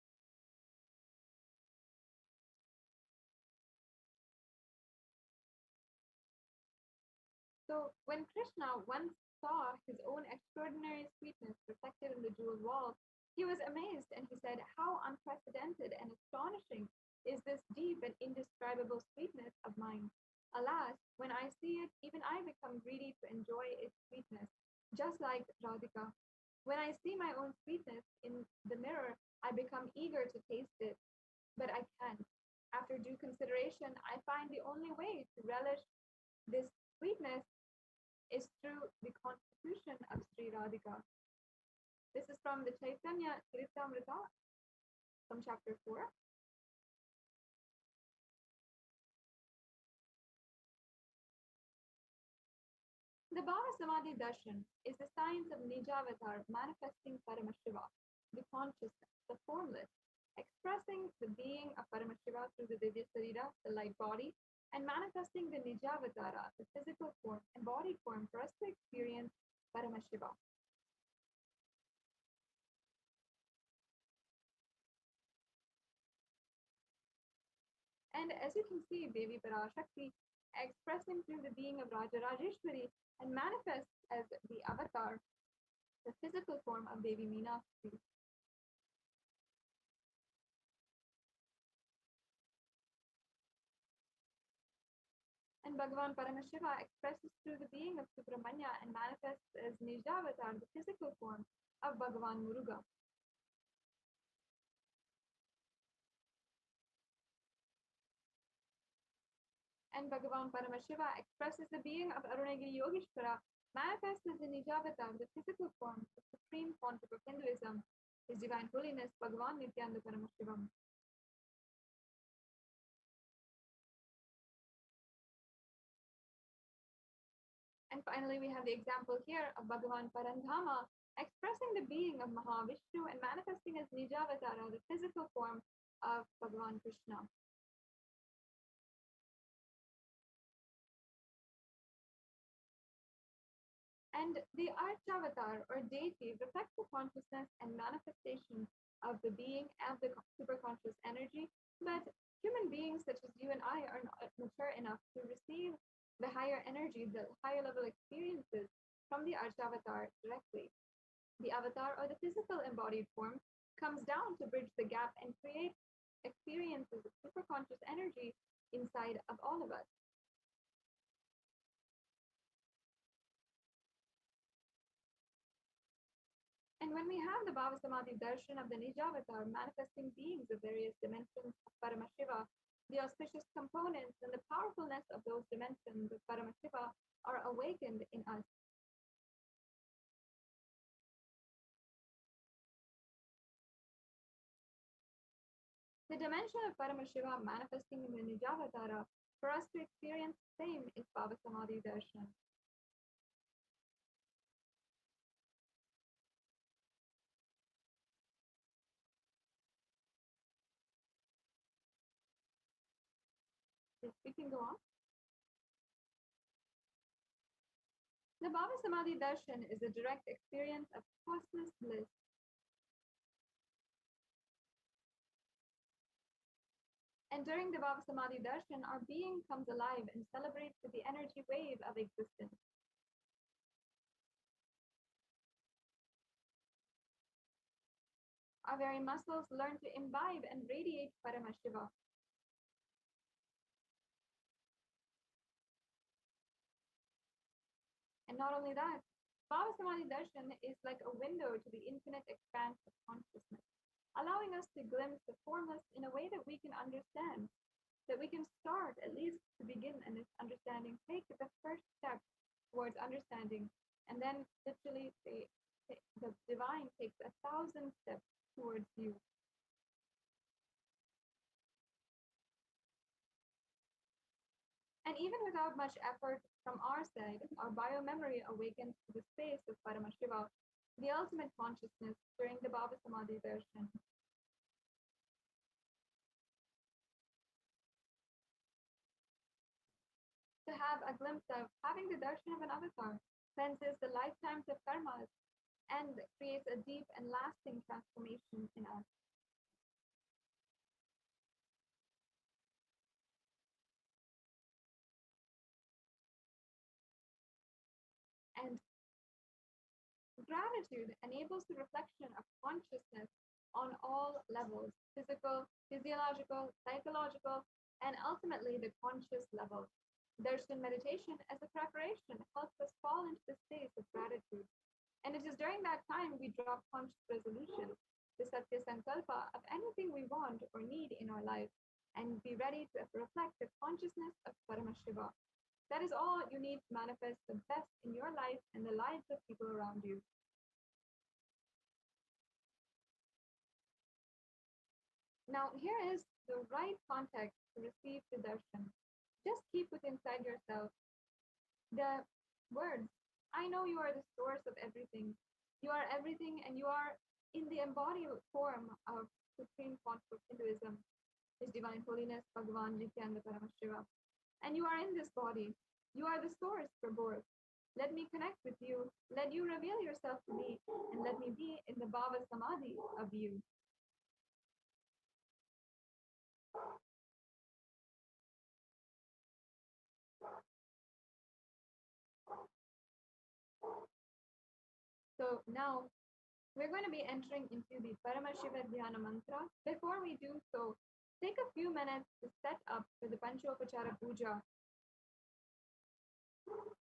So when Krishna once saw his own extraordinary sweetness reflected in the jeweled wall, he was amazed and he said, "How unprecedented and astonishing is this deep and indescribable sweetness of mine. Alas, when I see it, even I become greedy to enjoy its sweetness, just like Radhika. When I see my own sweetness in the mirror, I become eager to taste it, but I can't. After due consideration, I find the only way to relish this sweetness is through the constitution of Sri Radhika." This is from the Chaitanya Charitamrita from chapter 4. The Bhava Samadhi Darshan is the science of Nijavatar manifesting Paramashiva, the consciousness, the formless, expressing the being of Paramashiva through the Divya Sarira, the light body, and manifesting the Nijavatara, the physical form, embodied form for us to experience Paramashiva. And as you can see, Devi PARASHAKTI expressing through the being of Raja Rajeshwari and manifests as the avatar, the physical form of Devi Meenakshi. And Bhagavan Paramashiva expresses through the being of Subramanya and manifests as Nijavatar, the physical form of Bhagavan Muruga. And Bhagavan Paramashiva expresses the being of Arunagiri Yogeshwara, manifests as the Nijavatar, the physical form of supreme concept of Hinduism, His Divine Holiness, Bhagavan Nityananda Paramashivam. And finally, we have the example here of Bhagavan Parandhama expressing the being of Mahavishnu and manifesting as Nijavatara, the physical form of Bhagavan Krishna. And the Archavatar or deity reflects the consciousness and manifestation of the being and the superconscious energy, but human beings such as you and I are not mature enough to receive the higher energy, the higher level experiences from the Archavatar directly. The avatar or the physical embodied form comes down to bridge the gap and create experiences of superconscious energy inside of all of us. And when we have the Bhava Samadhi darshan of the Nijavatar manifesting beings of various dimensions of Paramashiva, the auspicious components and the powerfulness of those dimensions of Paramashiva are awakened in us. The dimension of Paramashiva manifesting in the Nijavatara, for us to experience the same is Bhava Samadhi darshan. Yes, we can go on. The Bhava Samadhi darshan is a direct experience of cosmos bliss. And during the Bhava Samadhi darshan, our being comes alive and celebrates with the energy wave of existence. Our very muscles learn to imbibe and radiate Paramashiva. And not only that, Bhava Samadhi darshan is like a window to the infinite expanse of consciousness, allowing us to glimpse the formless in a way that we can understand, that we can start, at least to begin in this understanding, take the first step towards understanding, and then literally the divine takes 1,000 steps towards you. And even without much effort from our side, our biomemory awakens to the space of Paramashiva, the ultimate consciousness during the Bhava Samadhi darshan. To have a glimpse of having the darshan of an avatar cleanses the lifetimes of karmas and creates a deep and lasting transformation in us. And gratitude enables the reflection of consciousness on all levels, physical, physiological, psychological, and ultimately the conscious level. Darshan meditation as a preparation helps us fall into the space of gratitude. And it is during that time we drop conscious resolutions, the Satya Sankalpa of anything we want or need in our life, and be ready to reflect the consciousness of Paramashiva. That is all you need to manifest the best in your life and the lives of people around you. Now, here is the right context to receive the darshan. Just keep it inside yourself. The words, I know you are the source of everything. You are everything and you are in the embodied form of Supreme Conscious Hinduism, His Divine Holiness, Bhagavan Nityananda Paramashiva. And you are in this body. You are the source for birth. Let me connect with you. Let you reveal yourself to me and let me be in the Bhava Samadhi of you. So now we're going to be entering into the Paramashiva Dhyana Mantra. Before we do so, take a few minutes to set up for the Panchopachara Puja.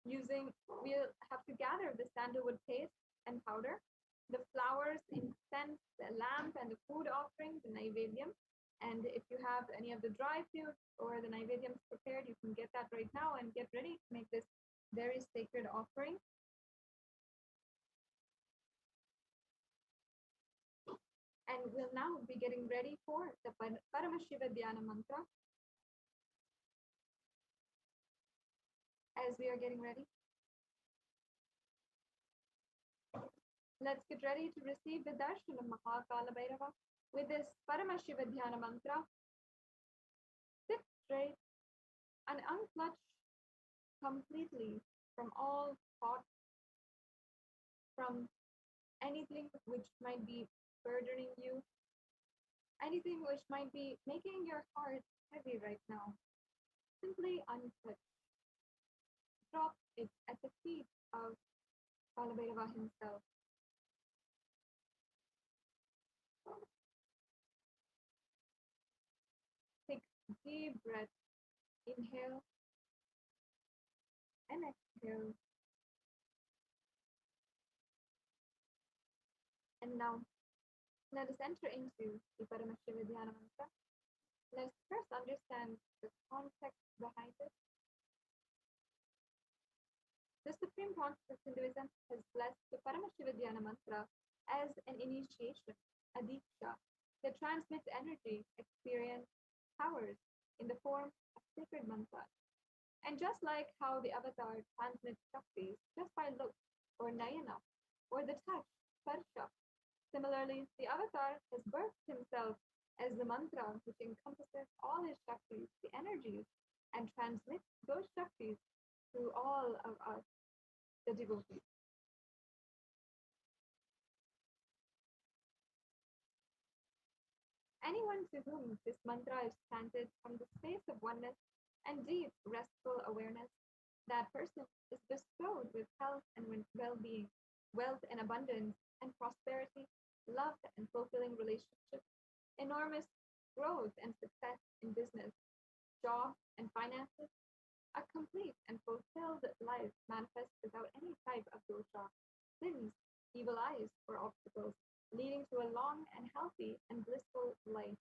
We'll have to gather the sandalwood paste and powder, the flowers, incense, the lamp, and the food offerings, the naivedyam. And if you have any of the dry fruits or the naivedyams prepared, you can get that right now and get ready to make this very sacred offering. And we'll now be getting ready for the Paramashiva Dhyana Mantra. As we are getting ready, let's get ready to receive the darshan of Mahakala Bhairava with this Paramashiva Dhyana Mantra. Sit straight and unclutch completely from all thoughts, from anything which might be burdening you, anything which might be making your heart heavy right now. Simply untouch. Drop it at the feet of Kalabhairava himself. Take deep breath. Inhale and exhale. And now, let us enter into the Paramashiva Dhyana Mantra. Let's first understand the context behind it. The Supreme Pontiff of Hinduism has blessed the Paramashiva Dhyana Mantra as an initiation, a diksha, that transmits energy, experience, powers in the form of sacred mantras. And just like how the avatar transmits shaktis just by look or nayana, or the touch, sparsha, similarly, the avatar has birthed himself as the mantra which encompasses all his shaktis, the energies, and transmits those shaktis to all of us, the devotees. Anyone to whom this mantra is chanted from the space of oneness and deep, restful awareness, that person is bestowed with health and well-being, wealth and abundance and prosperity, love and fulfilling relationships, enormous growth and success in business, job and finances, a complete and fulfilled life manifests without any type of dosha, sins, evil eyes, or obstacles, leading to a long and healthy and blissful life.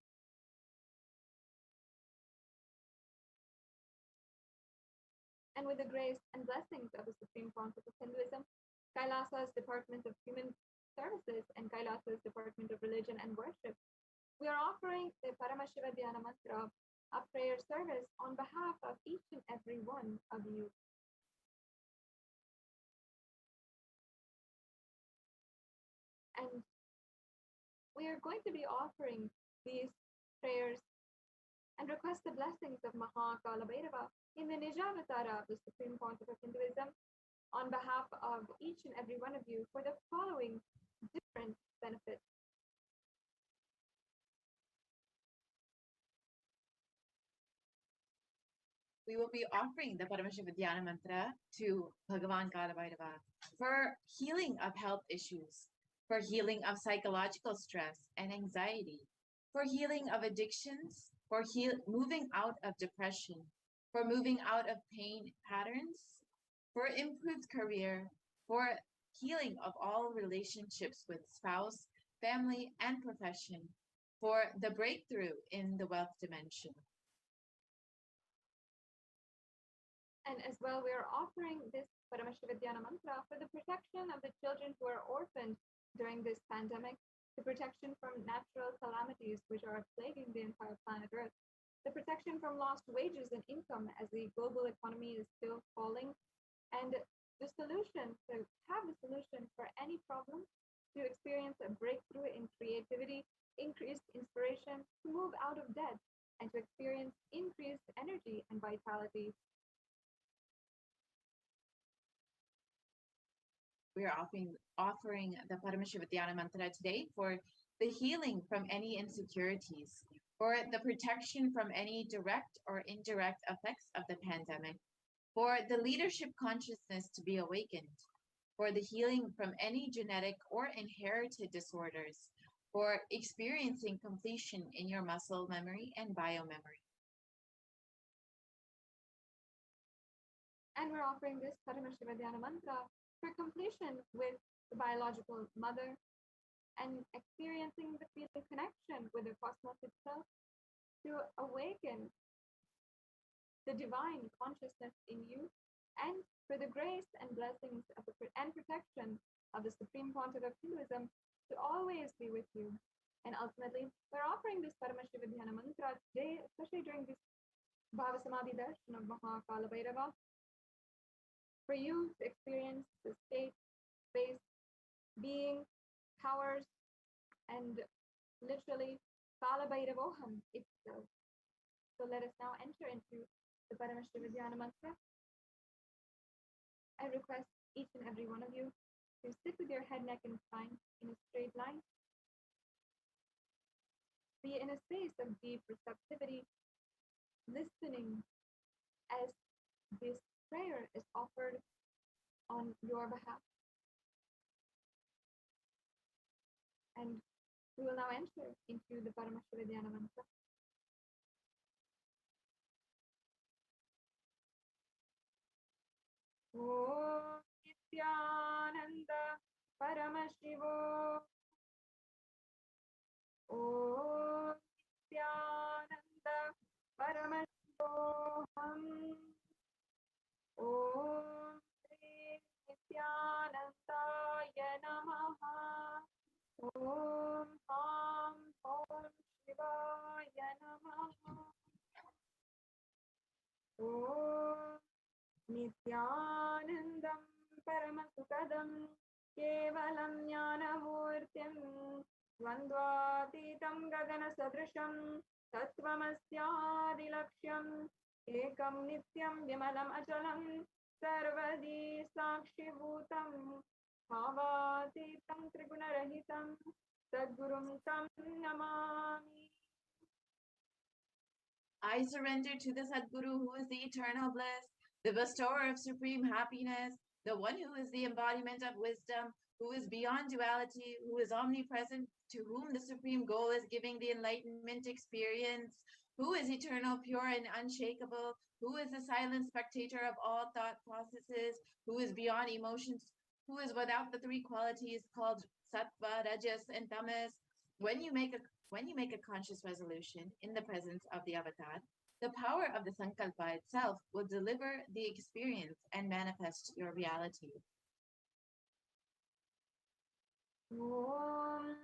And with the grace and blessings of the Supreme Pontiff of Hinduism, Kailasa's Department of Human Services, and Kailasa's Department of Religion and Worship, we are offering the Paramashiva Dhyana Mantra, a prayer service on behalf of each and every one of you. And we are going to be offering these prayers and request the blessings of Kalabhairava in the Nijavatara of the Supreme Pontiff of Hinduism on behalf of each and every one of you for the following different benefits. We will be offering the Paramashiva Dhyana Mantra to Bhagavan Kalabhairava for healing of health issues, for healing of psychological stress and anxiety, for healing of addictions, for moving out of depression, for moving out of pain patterns, for improved career, for healing of all relationships with spouse, family, and profession, for the breakthrough in the wealth dimension. And as well, we are offering this Paramashiva Dhyana Mantra for the protection of the children who are orphaned during this pandemic, the protection from natural calamities which are plaguing the entire planet Earth, the protection from lost wages and income as the global economy is still falling, and the solution, to have the solution for any problem, to experience a breakthrough in creativity, increased inspiration, to move out of debt, and to experience increased energy and vitality. We are offering the Paramashiva Dhyana Mantra today for the healing from any insecurities, for the protection from any direct or indirect effects of the pandemic, for the leadership consciousness to be awakened, for the healing from any genetic or inherited disorders, for experiencing completion in your muscle memory and biomemory. And we're offering this Paramashiva Dhyana Mantra for completion with the biological mother and experiencing the feeling connection with the cosmos itself to awaken the divine consciousness in you, and for the grace and blessings of and protection of the Supreme Pontiff of Hinduism to always be with you. And ultimately, we're offering this Paramashiva Dhyana Mantra today, especially during this Bhava Samadhi Darshan of Kalabhairava, for you to experience the state, space, being, powers, and literally Kalabhairavoham itself. So let us now enter into the Paramashiva Dhyana Mantra. I request each and every one of you You sit with your head, neck, and spine in a straight line. Be in a space of deep receptivity, listening as this prayer is offered on your behalf. And we will now enter into the Paramashivadhyana mantra. Om Nityananda Paramashivo. Om Nityananda Paramashivoham. Om Sri Nityanandaya Namaha. Om Ham Om Shivaya Namaha. Om Nityanandam Paramasukadam Kevalam Jnanamurtim Dvandvatitam Gaganasadrisham Tattvamasyadilaksham Ekam Nityam Vimalam Achalam Sarvadi Sakshibhutam Bhavatitam Trigunarahitam Sadgurum Tam Namami. I surrender to the Sadguru, who is the eternal bliss, the bestower of supreme happiness, the one who is the embodiment of wisdom, who is beyond duality, who is omnipresent, to whom the supreme goal is giving the enlightenment experience, who is eternal, pure, and unshakable, who is the silent spectator of all thought processes, who is beyond emotions, who is without the three qualities called sattva, rajas, and tamas. When you make a conscious resolution in the presence of the avatar, the power of the sankalpa itself will deliver the experience and manifest your reality. Om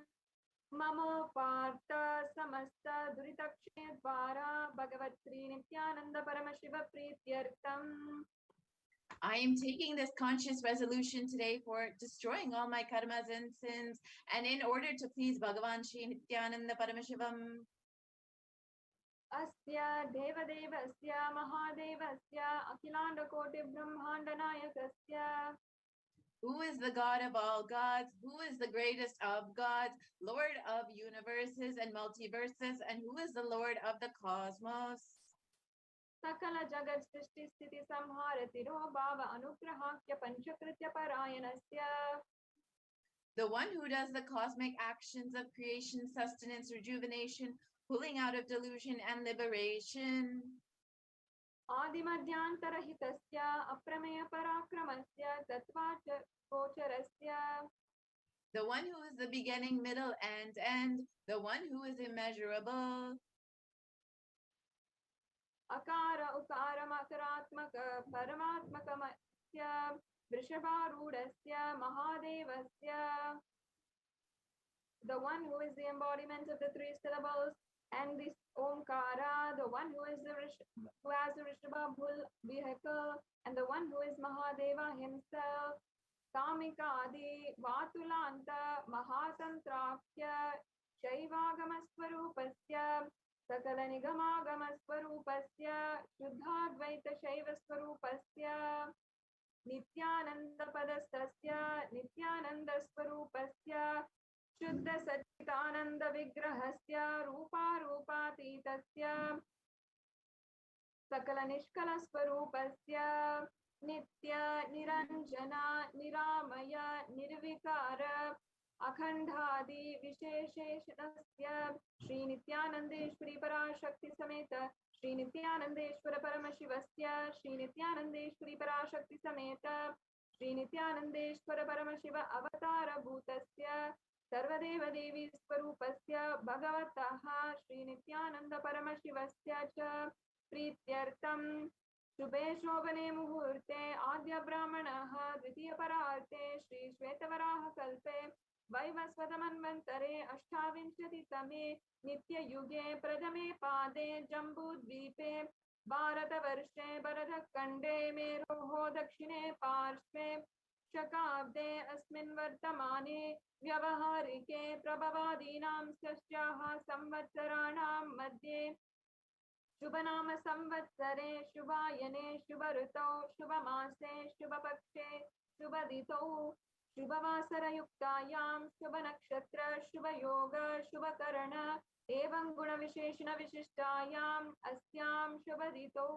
Mamo Partha Samasta Duritakshe Dvara Bhagavat Sri Nityananda Paramashiva Prityartham. I am taking this conscious resolution today for destroying all my karmas and sins, and in order to please Bhagavan Shri Nityananda Paramashivam. Asya Devadevasya Mahadevasya Akhilanda Koti Brahmanda Nayakasya. Who is the God of all gods? Who is the greatest of gods? Lord of universes and multiverses, and who is the Lord of the cosmos? Sakala Jagat Srishti Sthiti Samhara Tiro Bhava Anugrahakya Panchakritya Parayanasya. The one who does the cosmic actions of creation, sustenance, rejuvenation, pulling out of delusion and liberation. Adimadhyantarhitasya Aprameya Parakramasya Tattvacha Kocharasya. The one who is the beginning, middle, and end. The one who is immeasurable. Akara Ukara Makaratmaka Paramatmakamasya Vrishabharudasya Mahadevasya. The one who is the embodiment of the three syllables and this Omkara, the one who has the Rishabha bull vehicle, and the one who is Mahadeva himself. Kamikadi Vatulanta Mahatantrapya Shaivagamasvarupasya Sakala Nigamagamasvarupasya Shuddhadvaita Shaivasvarupasya Nityananda Padastasya Nityananda Swarupasya Shuddha Satchitananda Vigrahasya Rupa Rupatitasya Sakala Nishkala Swarupasya Nitya Niranjana Niramaya Nirvikara Akhandhadi Vishesheshanasya Shri Nityanandeshwari Parashakti Sameta Shri Nityanandeshwara Paramashivasya Shri Nityanandeshwari Parashakti Sameta Shri Nityanandeshwara Paramashiva Avatara Bhutasya Sarvadeva Devi Swarupasya Bhagavataha Shri Nityananda Paramashivasya Cha Prityartham Shubhe Shobhane Muhurte Adya Brahmanaha Dvitiya Pararte Shri Shvetavaraha Kalpe Vaivasvatamanvantare Ashtavinshati Tame Nitya Yuge Pradame Pade Jambudvipe Bharatavarshe Bharatkhande Meroho Dakshine Parshve Shakabde Asmin Vartamane Vyavaharike Prabhavadinam Sasyaha Samvatsaranam Madhye Shubhanama Samvatsare Shubhayane Shubharutau Shubhamase Shubhapakshe Shubhaditau शुभवासरयुक्तायां शुभनक्षत्र शुभयोग Shubhkaran एवं गुणविशेषण विशिष्टायाम् अस्यां शुभदितौ.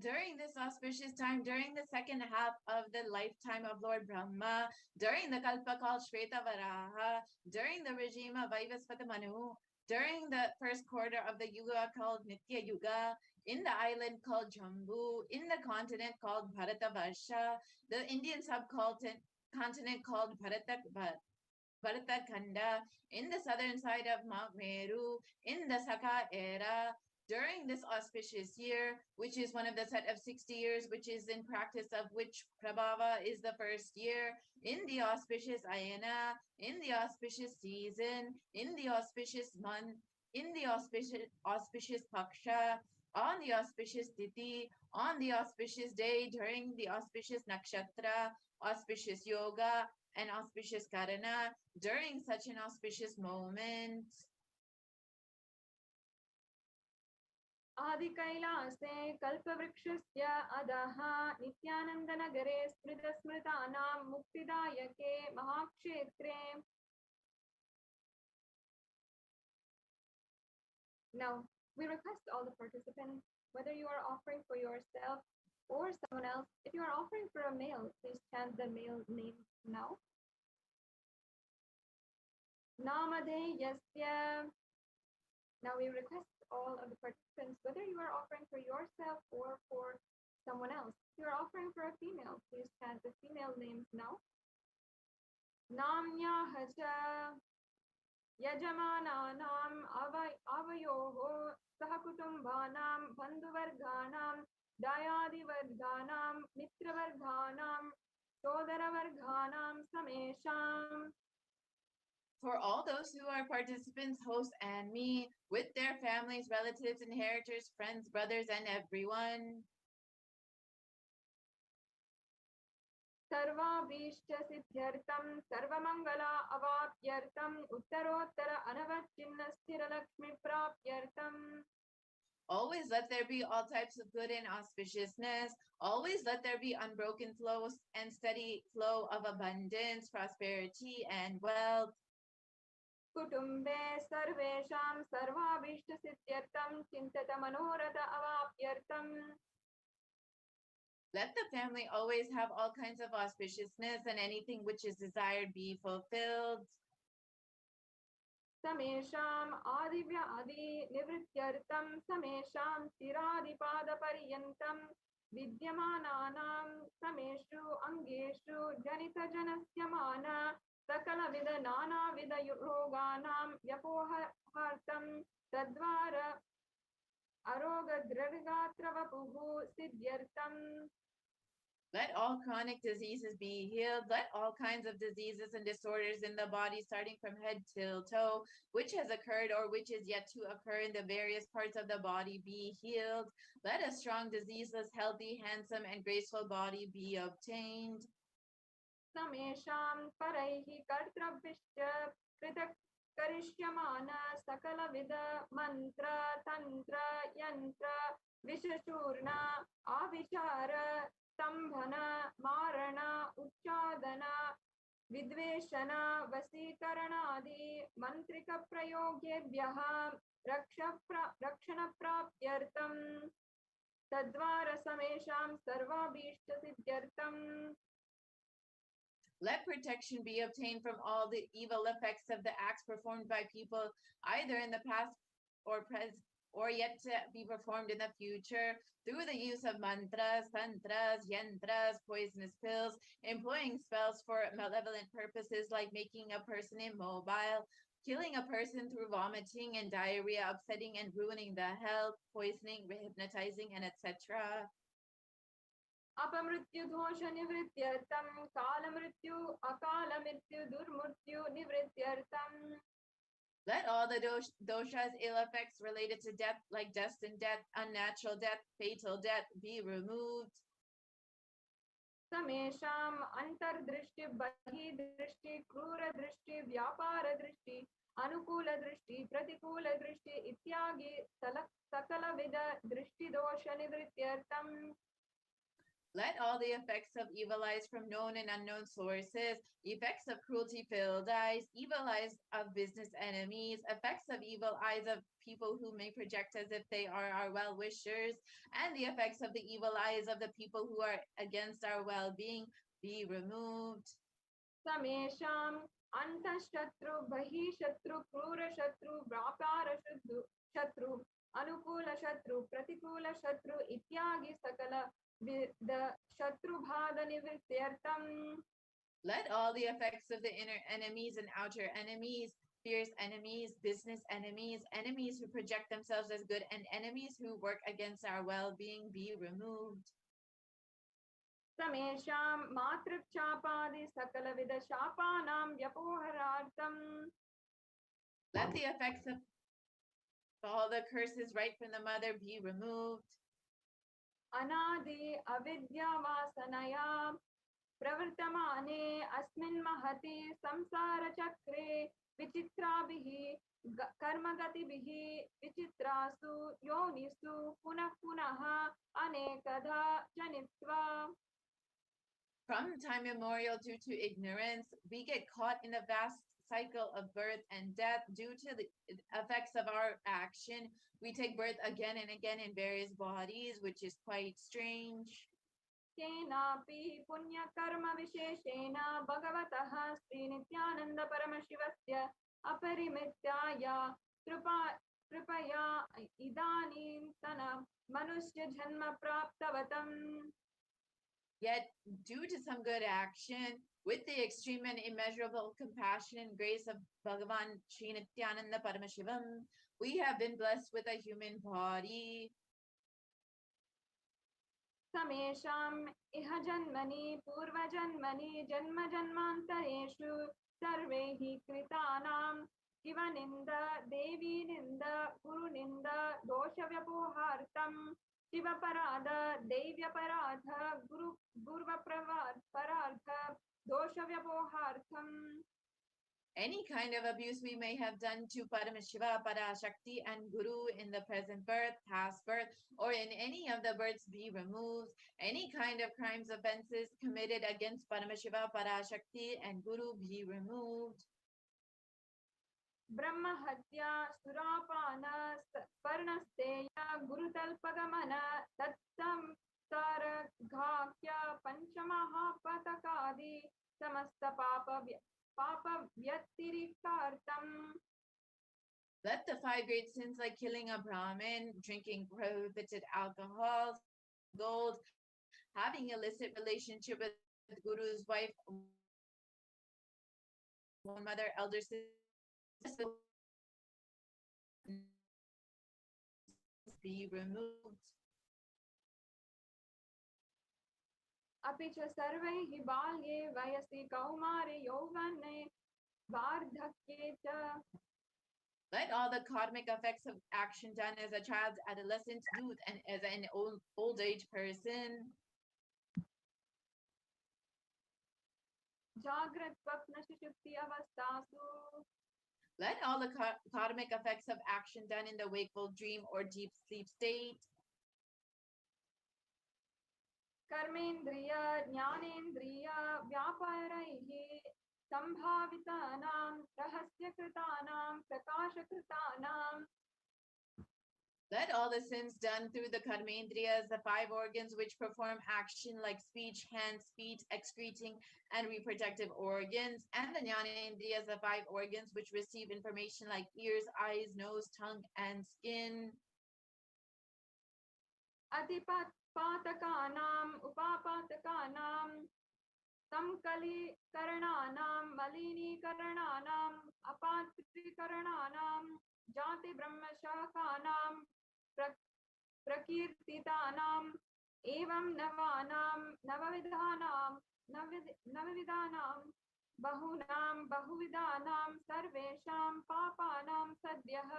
During this auspicious time, during the second half of the lifetime of Lord Brahma, during the Kalpakal Shvetavaraha, during the regime of Vaivasvata Manu, during the first quarter of the Yuga called Nitya Yuga, in the island called Jambu, in the continent called Bharatavarsha, the Indian subcontinent called Bharatakanda, in the southern side of Mount Meru, in the Saka era, during this auspicious year, which is one of the set of 60 years, which is in practice of which Prabhava is the first year, in the auspicious Ayana, in the auspicious season, in the auspicious month, in the auspicious Paksha, on the auspicious Titi, on the auspicious day, during the auspicious Nakshatra, auspicious Yoga, and auspicious Karana, during such an auspicious moment. आदिकैलासे कल्पवृक्षस्य अधः नित्यानन्दनगरे स्मृतस्मृतानां मुक्तिदायके महाक्षेत्रे. Now, we request all the participants, whether you are offering for yourself or someone else, if you are offering for a male, please chant the male name now. Namadeyasya. Now we request all of the participants, whether you are offering for yourself or for someone else. If you are offering for a female, please chant the female names now. Namnyahacha Yajamananam Avayoho Sahakutumbanam Bandhuvarganam Dayadivarganam Mitravarganam Shodaravarganam Samesham. For all those who are participants, hosts, and me, with their families, relatives, inheritors, friends, brothers, and everyone. Sarvabhishta siddhyartam sarvamangala avapyartam uttarottara anavacchinnasthira lakshmi prapyartam. Always let there be all types of good and auspiciousness. Always let there be unbroken flows and steady flow of abundance, prosperity, and wealth. कुटुम्बे सर्वेषां सर्वाभीष्टसिद्ध्यर्थं चिन्ततमनोरथ अवाप्यर्थं. Let the family always have all kinds of auspiciousness and anything which is desired be fulfilled. समेषाम् आदिव्याधि निवृत्त्यर्थं समेषां चिरादिपादपर्यन्तं विद्यमानानां समेषु अङ्गेषु जनितजनस्य मान सकलविध नानाविध रोगाणां व्यपोहार्थं तद्वार अरोगदृढगात्रवपुः सिद्ध्यर्थं. Let all chronic diseases be healed. Let all kinds of diseases and disorders in the body, starting from head till toe, which has occurred or which is yet to occur in the various parts of the body, be healed. Let a strong, diseaseless, healthy, handsome, and graceful body be obtained. समेषां परैः कर्तृभ्यश्च पृथक् करिष्यमान सकलविध मन्त्र तन्त्र यन्त्र विषचूर्ण आविचार स्तम्भन मारण उच्चादन विद्वेषण वशीकरणादि मन्त्रिक प्रयोगेभ्यः रक्षणप्राप्त्यर्थं तद्वार समेषां सर्वाभीष्टसिद्ध्यर्थं. Let protection be obtained from all the evil effects of the acts performed by people, either in the past or present, or yet to be performed in the future, through the use of mantras, tantras, yantras, poisonous pills, employing spells for malevolent purposes like making a person immobile, killing a person through vomiting and diarrhea, upsetting and ruining the health, poisoning, hypnotizing, and etc. अपमृत्यु दोष निवृत्त्यर्थं कालमृत्यु अकालमृत्यु दुर्मृत्यु निवृत्त्यर्थं. Let all the doshas, ill effects related to death, like destined death, unnatural death, fatal death, be removed. समेषाम् अंतर्दृष्टि बहिर्दृष्टि क्रूरदृष्टि व्यापारदृष्टि अनुकूलदृष्टि प्रतिकूलदृष्टि इत्यादि सकलविध दृष्टिदोषनिवृत्त्यर्थम्. Let all the effects of evil eyes from known and unknown sources, effects of cruelty-filled eyes, evil eyes of business enemies, effects of evil eyes of people who may project as if they are our well-wishers, and the effects of the evil eyes of the people who are against our well-being be removed. समेषाम् अंतःशत्रु बहिःशत्रु क्रूरशत्रु व्यापारशत्रु अनुकूलशत्रु प्रतिकूलशत्रु इत्यादि सकल शत्रुबाधनिवृत्त्यर्थम्. Let all the effects of the inner enemies and outer enemies, fierce enemies, business enemies, enemies who project themselves as good, and enemies who work against our well-being be removed. समेषां मातृशापादि सकलविध शापानां व्यपोहरार्थम्. Let the effects of all the curses right from the mother be removed. अनादि अविद्यावासनया प्रवर्तमाने अस्मिन् महति संसारचक्रे विचित्राभिः कर्मगतिभिः विचित्रासु योनिषु पुनः पुनः अनेकधा जनित्वा. From time immemorial, due to ignorance, we get caught in the vast cycle of birth and death due to the effects of our action. We take birth again and again in various bodies, which is quite strange. केनापि पुण्यकर्मविशेषेण भगवतः श्रीनित्यानन्दपरमशिवस्य अपरिमिताया कृपया इदानीन्तन मनुष्यजन्म प्राप्तवतम्. Yet, due to some good action, with the extreme and immeasurable compassion and grace of Bhagavan Sri Nityananda Paramashivam, we have been blessed with a human body. समेषाम् इह जन्मनि पूर्वजन्मनि जन्मजन्मान्तरेषु सर्वैः कृतानां शिवनिन्द देवीनिन्द गुरुनिन्द दोषव्यपोहार्थं शिवपराध दैव्यपराध गुरुपराध दोषव्यपोहार्थम्. Any kind of abuse we may have done to Paramashiva, PARASHAKTI, and Guru in the present birth, past birth, or in any of the births be removed. Any kind of crimes, offenses committed against Paramashiva, PARASHAKTI, and Guru be removed. ब्रह्महत्या सुरापान पर्णस्तेय गुरुतल्पगमन तत्संसारघाक्य पंचमहापतकादि समस्त पापव्यतिरिक्तार्थम्. Let the 5 great sins like killing a Brahmin, drinking prohibited alcohol, gold, having illicit relationship with Guru's wife, one mother, elder sister, be removed. अपि च सर्वैः बाल्ये वयसि कौमारे यौवने वार्धक्ये च. Let all the karmic effects of action done as a child, adolescent, youth, and as an old age person, जाग्रत् स्वप्न सुषुप्ति अवस्थासु. let all the karmic effects of action done in the wakeful dream or deep sleep state, कर्मेन्द्रिय ज्ञानेन्द्रिय व्यापारैः संभावितानां रहस्यकृतानां प्रकाशकृतानां. let all the sins done through the karmendriyas, the 5 organs which perform action like speech, hands, feet, excreting, and reproductive organs, and the jnanendriyas, the 5 organs which receive information like ears, eyes, nose, tongue, and skin. अतिपातकानां उपापातकानां संकलीकरणानां मलिनीकरणानां अपात्रीकरणानां जाति ब्रह्मशाखानां प्रकीर्तितानां एवं नवविधानां बहुविधानां सर्वेषां पापानां सद्यः.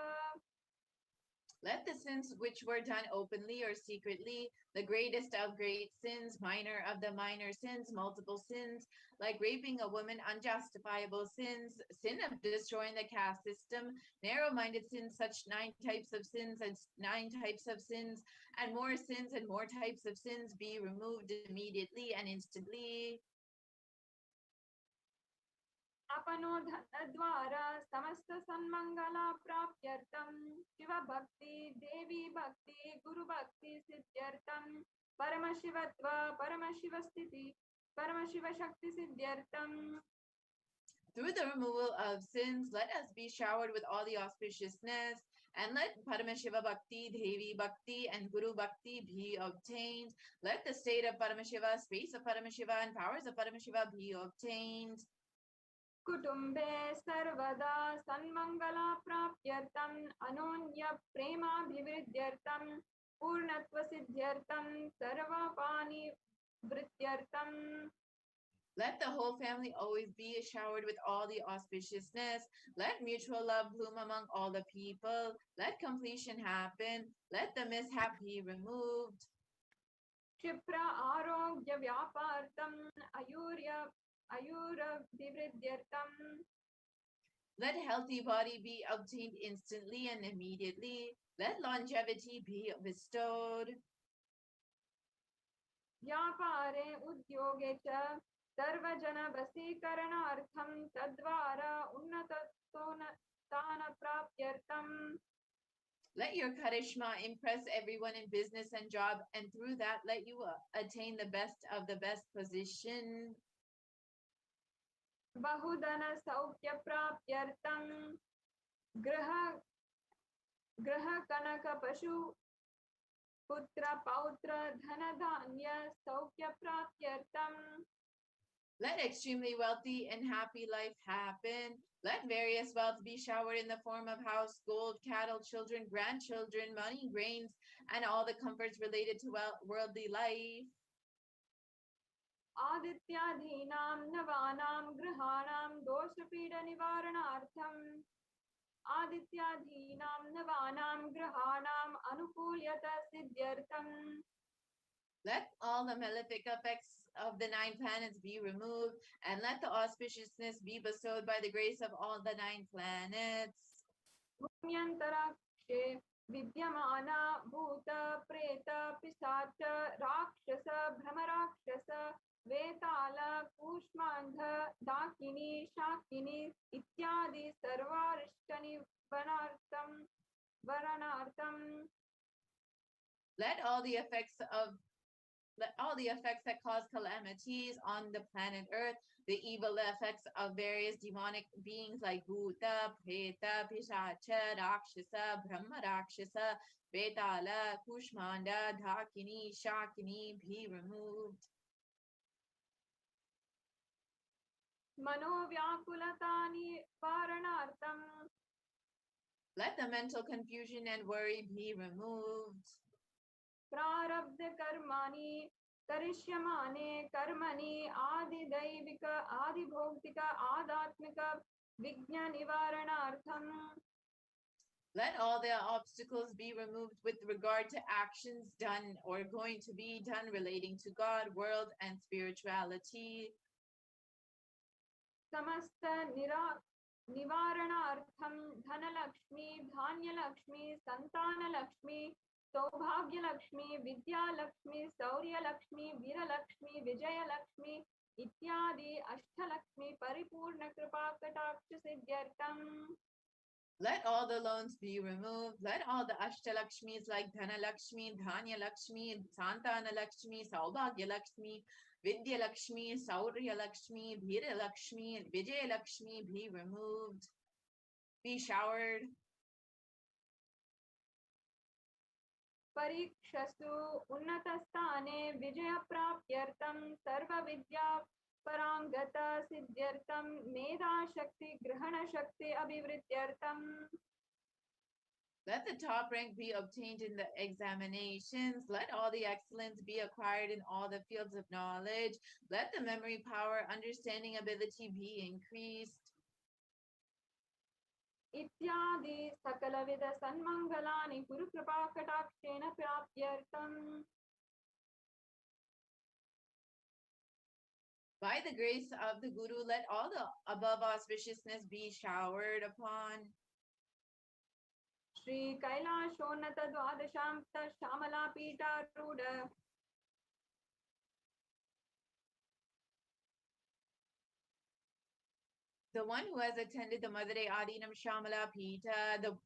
Let the sins which were done openly or secretly, the greatest of great sins, minor of the minor sins, multiple sins, like raping a woman, unjustifiable sins, sin of destroying the caste system, narrow-minded sins, such 9 types of sins and 9 types of sins, and more types of sins be removed immediately and instantly. अपनोधनद्वारा समस्त सन्मंगला प्राप्त्यर्थं शिव भक्ति देवी भक्ति गुरु भक्ति सिद्ध्यर्थं परमशिवत्व परमशिवस्थिति परमशिव शक्ति सिद्ध्यर्थं. Through the removal of sins, let us be showered with all the auspiciousness, and let Paramashiva Bhakti, Devi Bhakti, and Guru Bhakti be obtained. Let the state of Paramashiva, space of Paramashiva, and powers of Paramashiva be obtained. कुटुम्बे सर्वदा सन्मंगला प्राप्त्यर्थं अनोन्य प्रेमाभिवृद्ध्यर्थं पूर्णत्व सिद्ध्यर्थं सर्वपानि वृत्त्यर्थं. Let the whole family always be showered with all the auspiciousness. Let mutual love bloom among all the people. Let completion happen. Let the mishap be removed. क्षिप्र आरोग्य व्यापार्थं आयुराभिवृद्ध्यर्थं. Let healthy body be obtained instantly and immediately. Let longevity be bestowed. व्यापारे उद्योगे च सर्वजन वशीकरणार्थं तद्वारा उन्नतोन्नतान प्राप्त्यर्थं. Let your charisma impress everyone in business and job, and through that let you attain the best of the best position. बहुधन सौख्य प्राप्त्यर्थं ग्रह कनक पशु पुत्र पौत्र धन धान्य सौख्य प्राप्त्यर्थं. Let extremely wealthy and happy life happen. Let various wealth be showered in the form of house, gold, cattle, children, grandchildren, money, grains, and all the comforts related to worldly life. आदित्यादीनां नवानां ग्रहाणां दोषपीड निवारणार्थं आदित्यादीनां नवानां ग्रहाणां अनुकूल्यता सिद्ध्यर्थं. Let all the malefic effects of the 9 planets be removed, and let the auspiciousness be bestowed by the grace of all the 9 planets. भूम्यन्तराक्षे विद्यमाना भूत प्रेत पिशाच राक्षस भ्रमराक्षस वेताल कूष्मांध डाकिनी शाकिनी इत्यादि सर्वारिष्टनि वरणार्थं. Let all the effects that cause calamities on the planet Earth, the evil effects of various demonic beings like Bhuta, Preta, Pishacha, Rakshasa, Brahma Rakshasa, Vetala, Kushmanda, Dhakini, Shakini be removed. मनोव्याकुलतानि वारणार्थं. Let the mental confusion and worry be removed. प्रारब्ध कर्माणि करिष्यमाणे कर्मणि आदिदैविक आदिभौतिक आध्यात्मिक विघ्न निवारणार्थं. Let all the obstacles be removed with regard to actions done or going to be done relating to God, world, and spirituality. समस्त निवारणार्थं धनलक्ष्मी धान्यलक्ष्मी संतानलक्ष्मी सौभाग्यलक्ष्मी विद्यालक्ष्मी शौर्यलक्ष्मी वीरलक्ष्मी विजयलक्ष्मी इत्यादि अष्टलक्ष्मी परिपूर्ण कृपा कटाक्ष सिद्ध्यर्थं. Let all the loans be removed. Let all the Ashtalakshmis like Dhanalakshmi, Dhanyalakshmi, Santanalakshmi, Saubhagyalakshmi, Vidyalakshmi, Sauryalakshmi, Veeralakshmi, and Vijayalakshmi be removed. Be showered. परीक्षसु उन्नतस्थाने विजयप्राप्त्यर्थं सर्वविद्या Parangat सिद्ध्यर्थं मेधाशक्ति ग्रहणशक्ति अभिवृद्ध्यर्थं. Let the top rank be obtained in the examinations. Let all the excellence be acquired in all the fields of knowledge. Let the memory power, understanding ability be increased. इत्यादि सकलविध सन्मङ्गलानि गुरुकृपाकटाक्षेण प्राप्त्यर्थम्. By the grace of the Guru, let all the above auspiciousness be showered upon Shri Kailashonnata Dwadashamta Shamala Pitaruda the one who has attended the Madare Adinam Shamala Pita, the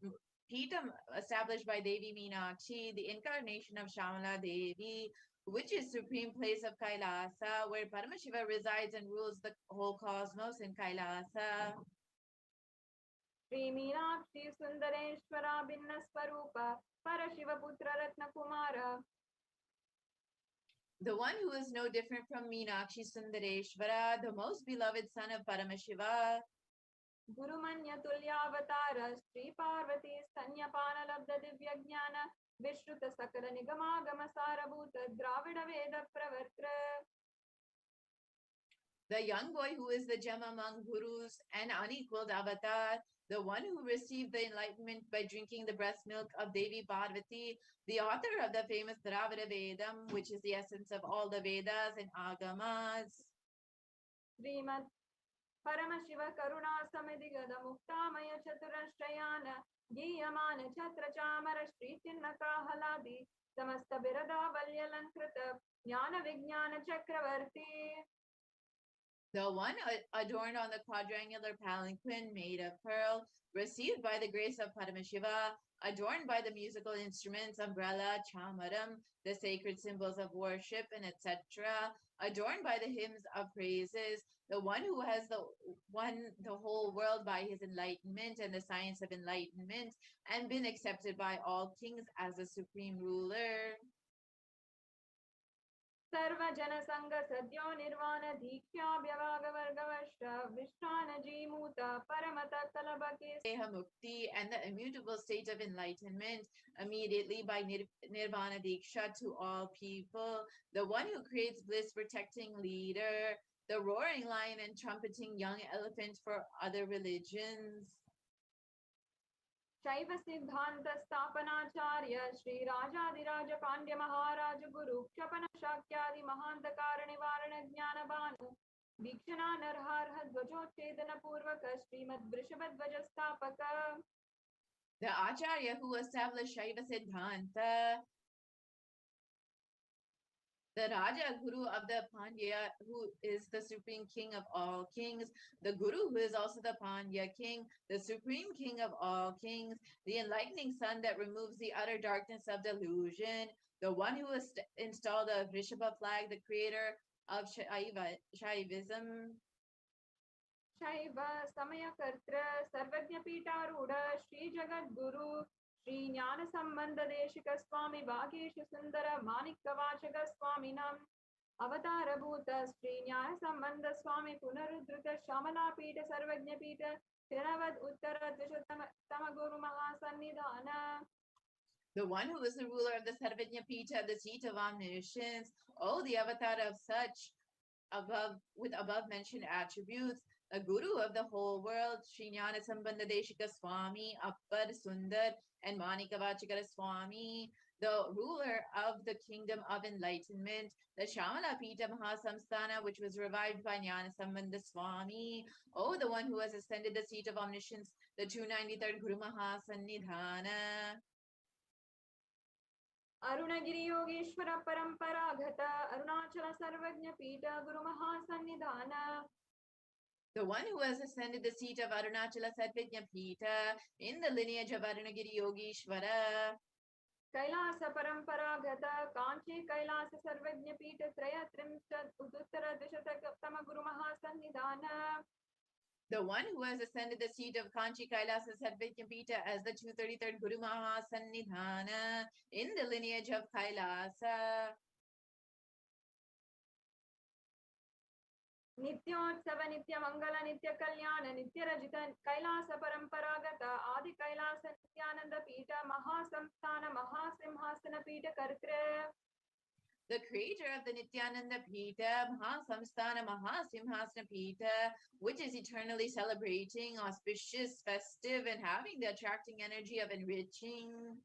Pita established by Devi Meenakshi, the incarnation of Shamala Devi, which is supreme place of Kailasa, where Paramashiva resides and rules the whole cosmos in Kailasa. Shri Meenakshi Sundareshwara Binnaswarupa Parashiva Putra Ratna Kumara. The one who is no different from Meenakshi Sundareshwara, the most beloved son of Paramashiva. Guru Manya Tulyavatara Shri Parvati Sanyapana Labda Divya Jnana Vishruta Sakala Nigamagama Sarabhuta Dravida Veda Pravartra. The young boy who is the gem among gurus and unequaled avatar, the one who received the enlightenment by drinking the breast milk of Devi Parvati, the author of the famous Dravida Vedam, which is the essence of all the Vedas and Agamas. Srimad Paramashiva Karuna Samidigada Muktamaya Chaturashayana Giyamana Chatra Chamara Shri Chinnaka Haladi Samasta Birada Valyalankrita Jnana Vijnana Chakravarti. The one adorned on the quadrangular palanquin made of pearl, received by the grace of Paramashiva, adorned by the musical instruments, umbrella, chamaram, the sacred symbols of worship, and etc., adorned by the hymns of praises, the one who has won the whole world by his enlightenment and the science of enlightenment, and been accepted by all kings as the supreme ruler. Sarva Jana Sangha Sadyo Nirvana Diksha Vyavaga Vargavashta Vishrana Jimuta Paramata Kalabakis Mukti, and the immutable state of enlightenment immediately by Nirvana Diksha to all people, the one who creates bliss protecting leader, the roaring lion and trumpeting young elephant for other religions. Shaiva Siddhanta Stapanacharya Shri Rajadiraja Pandya Maharaja Guru Kshapana Shakyadi Mahanta Karanivarana Jnanabanu Vikshana Narharha Dvajochedana Purvaka Srimad Vrishabhadvaja Stapaka. The Acharya who established Shaiva Siddhanta, the Raja Guru of the Pandya, who is the supreme king of all kings, the Guru who is also the Pandya king, the supreme king of all kings, the enlightening sun that removes the utter darkness of delusion, the one who has installed the Vrishabha flag, the creator of Shaivism. Shaiva Samayakartra Sarvajna Pitaruda Shri Jagat Guru Shri Jnana Sambandha Deshika Swami Bhagesha Sundara Manikavachaka Swaminam Avatara Bhuta Shri Jnana Sambandha Swami Punarudruta Shamala Pita Sarvajna Pita Tiravad Uttara Dvishatama Guru Mahasannidhana. The one who is the ruler of the Sarvajna Pita, the seat of omniscience, the avatar of such with above mentioned attributes, a guru of the whole world, Shri Jnana Sambandha Deshika Swami, Appar Sundar, and Manikavachakara Swami, the ruler of the kingdom of enlightenment, the Shamala Pita Mahasamsthana, which was revived by Jnana Sambandha Swami, the one who has ascended the seat of omniscience, the 293rd Guru Mahasannidhana. Arunagiri Yogeshwara Paramparagata Arunachala Sarvajna Pita Guru Mahasannidhana. The one who has ascended the seat of Arunachala Sarvajna Pita in the lineage of Arunagiri Yogeshwara. Kailasa Paramparagata Kanchi Kailasa Sarvajna Pita Traya Trimshat Uduttara Dvishatakaptama Guru Mahasannidhana. The one who has ascended the seat of Kanchi Kailasa Sarvajna Pita as the 233rd Guru Mahasannidhana in the lineage of Kailasa. Nityotsav Nitya Mangala Nitya Kalyana Nitya Rajita Kailasa Paramparagata Adi Kailasa Nityananda Pita Mahasamsthana Mahasimhasana Pita Kartre. the creator of the Nityananda Pita, Mahasamsthana Mahasimhasana Pita, which is eternally celebrating, auspicious, festive, and having the attracting energy of enriching.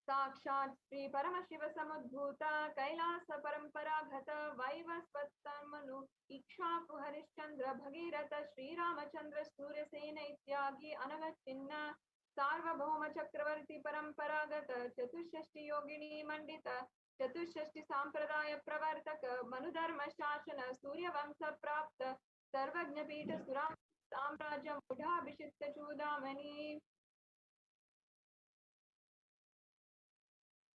साक्षात् श्री परमशिव समुद्भूत कैलास परंपरागत वैवस्वत्तमनु इक्ष्वाकु हरिश्चंद्र भगीरथ श्रीरामचंद्र सूर्यसेन इत्यादि अनवच्छिन्न सार्वभौम चक्रवर्ती परंपरागत चतुष्षष्टि योगिनी मंडित चतुष्षष्टि सांप्रदाय प्रवर्तक मनुधर्म शासन सूर्यवंश प्राप्त सर्वज्ञ पीठ सुराम साम्राज्य मूढ़ाभिषिक्त चूडामणि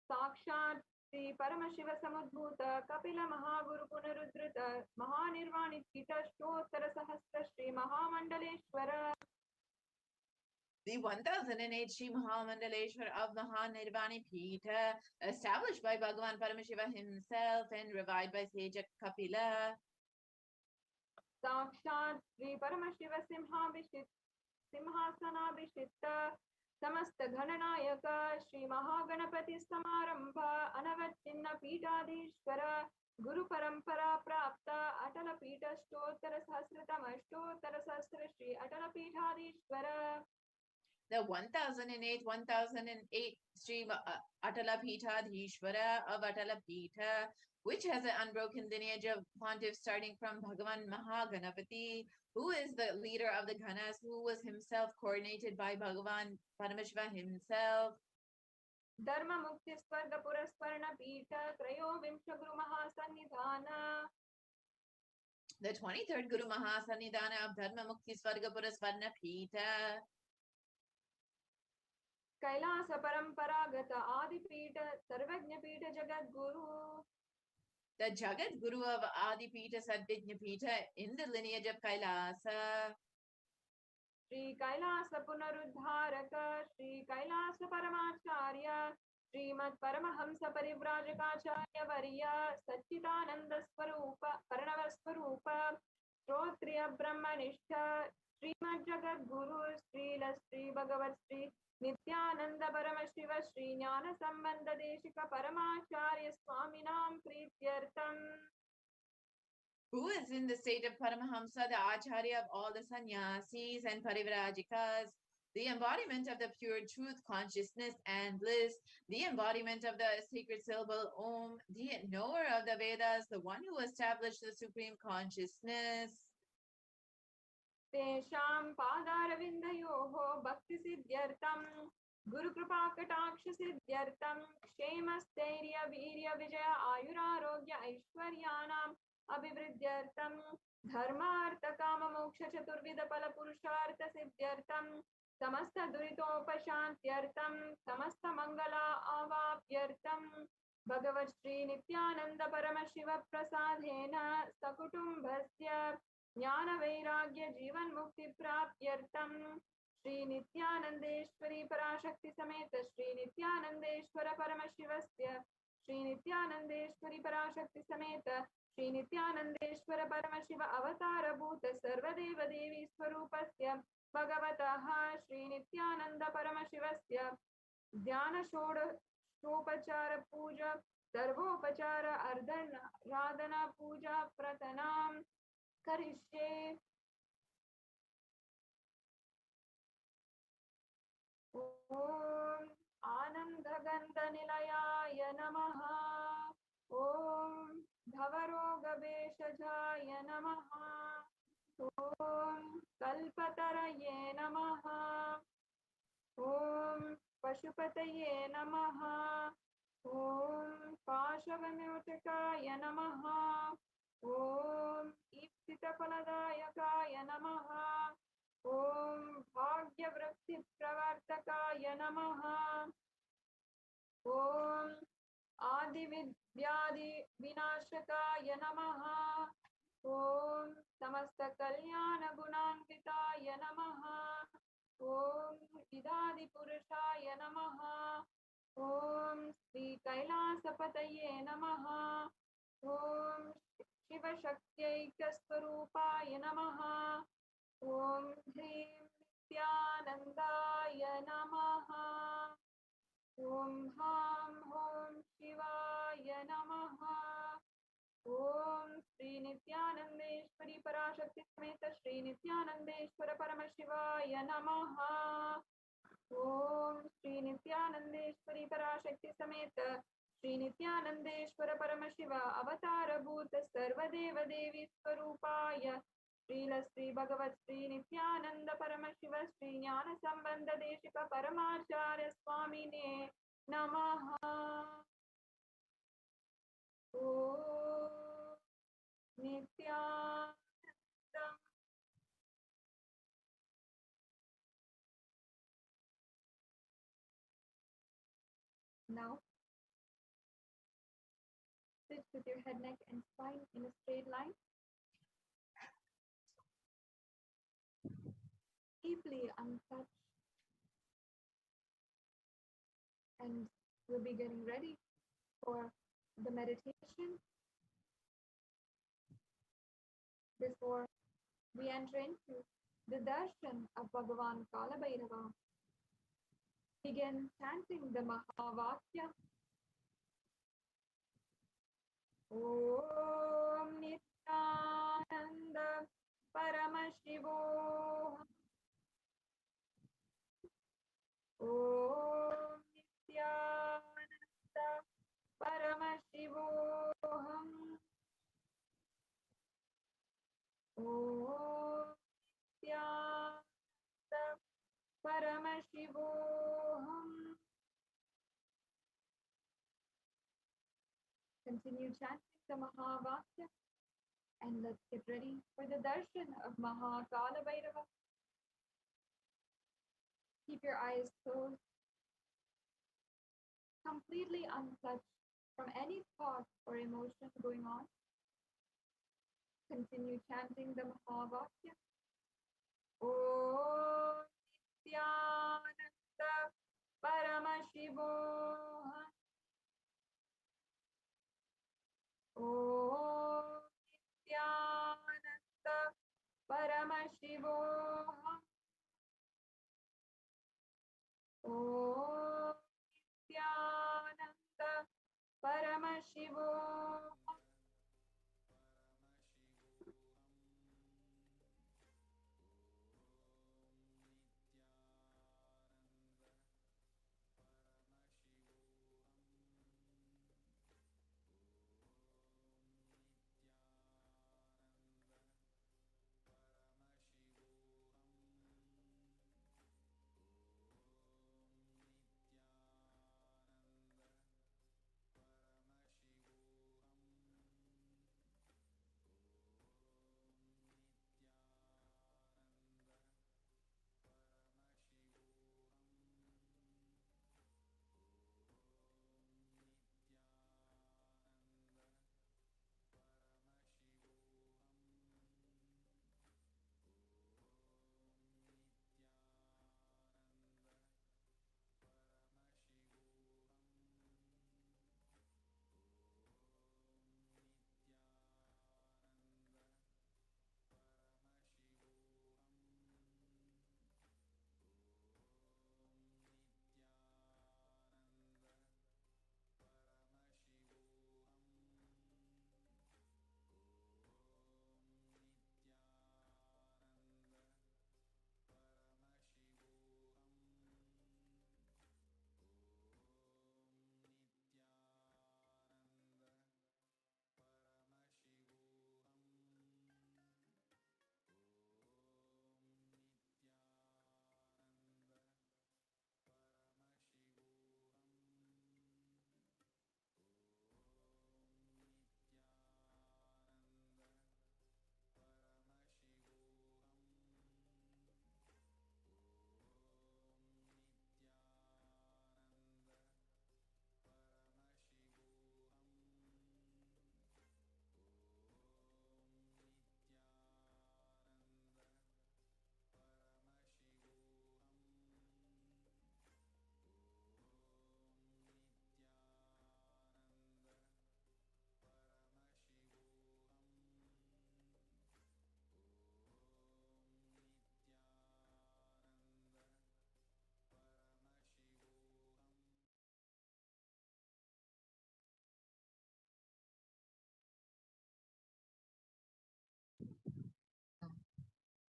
साक्षात् श्री परमशिव समुद्भूत कपिल महागुरु पुनरुद्धृत महानिर्वाणित कीटोत्तर सहस्र श्री महामंडलेश्वर. The 1008 Sri Mahamandaleshwar of Mahanirvani Pita, established by Bhagavan Paramashiva himself and revived by Sage Kapila. साक्षात् श्री परमशिव सिंहासनाभिषिक्त समस्त गणनायक श्री महागणपति समारंभ अनवच्छिन्न पीठाधीश्वर गुरु परंपरा प्राप्त अटल पीठ अष्टोत्तर सहस्र श्री अटल पीठाधीश्वर. The 1008 Sri Atala Pita Dhishvara of Atala Pita, which has an unbroken lineage of pontiffs starting from Bhagavan Mahaganapati, who is the leader of the Ganas, who was himself coordinated by Bhagavan Paramashiva himself. Dharma Mukti Swarga Purasvarna Pita Trayo Vimsha Guru Mahasannidhana. The 23rd Guru Mahasannidhana of Dharma Mukti Swarga Purasvarna Pita. Kailash परंपरागत आदि पीठ सर्वज्ञ पीठ Jagat Guru. The Jagat Guru of Adi Pita Sadvijna Pita in the lineage of Kailasa. Shri Kailash पुनरुद्धारक Shri Kailash परमाचार्य श्रीमत् Paramhans परिव्राजकाचार्य वर्य सच्चिदानंद स्वरूप प्रणव स्वरूप श्रोत्रिय ब्रह्मनिष्ठ श्रीमद् जगत गुरु श्री भगवत श्री नित्यानंद परमशिव श्री ज्ञान संबंध Desika परमाचार्य स्वामिनां प्रीत्यर्थम. Who is in the state of Paramahamsa, the Acharya of all the sannyasis and parivrajikas, the embodiment of the pure truth, consciousness, and bliss, the embodiment of the sacred syllable Om, the knower of the Vedas, the one who established the supreme consciousness. तेषां पादारविन्दयोः भक्तिसिद्ध्यर्थं गुरुकृपाकटाक्षसिद्ध्यर्थं क्षेमस्थैर्य वीर्य विजय आयुरारोग्य ऐश्वर्याणाम् अभिवृद्ध्यर्थं धर्मार्थ काम मोक्ष चतुर्विध फल पुरुषार्थ सिद्ध्यर्थं समस्त दुरितोपशान्त्यर्थं समस्त मंगला आवाप्यर्थं भगवत् श्री नित्यानंद परमशिव प्रसादेन सकुटुम्बस्य ज्ञान वैराग्य जीवन मुक्ति प्राप्त्यर्थं श्री नित्यानंदेश्वरी पराशक्ति समेत श्री नित्यानंदेश्वर परमशिवस्य श्री नित्यानंदेश्वरी पराशक्ति समेत श्री नित्यानंदेश्वर परमशिव अवतार भूत सर्वदेव देवी स्वरूपस्य भगवतः श्री नित्यानंद परमशिवस्य ध्यान षोडशोपचार पूजा सर्वोपचार अर्धराधना पूजा प्रतनाम करिष्ये. ओम आनंदगंध निलयाय नमः. ओम धवरोगभेषजाय नमः. ओम कल्पतरये नमः. ओम पशुपतये नमः. ओम पाशवमोचकाय नमः. ओम ईप्सितफलदायकाय नमः. ओम भाग्यवृत्तिप्रवर्तकाय नमः. ओम आदिविद्यादि विनाशकाय नमः. ओम समस्त कल्याण गुणान्विताय नमः. ओम विदादि पुरुषाय नमः. ओम श्री कैलासपतये नमः. ओम शिवशक्त्यैक्यस्वरूपाय नमः. ओम ह्रीं नित्यानन्दाय नमः. ओम हां हों शिवाय नित्यानन्देश्वरी पराशक्ति समेत श्री नित्यानन्देश्वर परमशिवाय नमः। ओम श्री नित्यानन्देश्वरी पराशक्ति समेत श्री नित्यानन्देश्वर परमशिव अवतारभूत सर्वदेव देवी स्वरूपाय श्री भगवत श्री नित्यानंद परमशिव श्री ज्ञान संबंध देशिक परमाचार्य स्वामिने नमः। ओम नित्यानंदम्। Now sit with your head, neck, and spine in a straight line. Deeply untouched. And we'll be getting ready for the meditation. Before we enter into the darshan of Bhagavan Kalabhairava, begin chanting the Mahavakya. Om Nityananda Paramashivoham. Om Nityananda Paramashivoham. Om Nityananda Paramashivoham. Continue chanting the Mahavakya and let's get ready for the darshan of Mahakalabhairava. Keep your eyes closed, completely untouched from any thought or emotion going on. Continue chanting the Mahavakya. Om Nityananda Paramashivoham. Om Nityananda Paramashivoham. Om Nityananda Paramashivoham.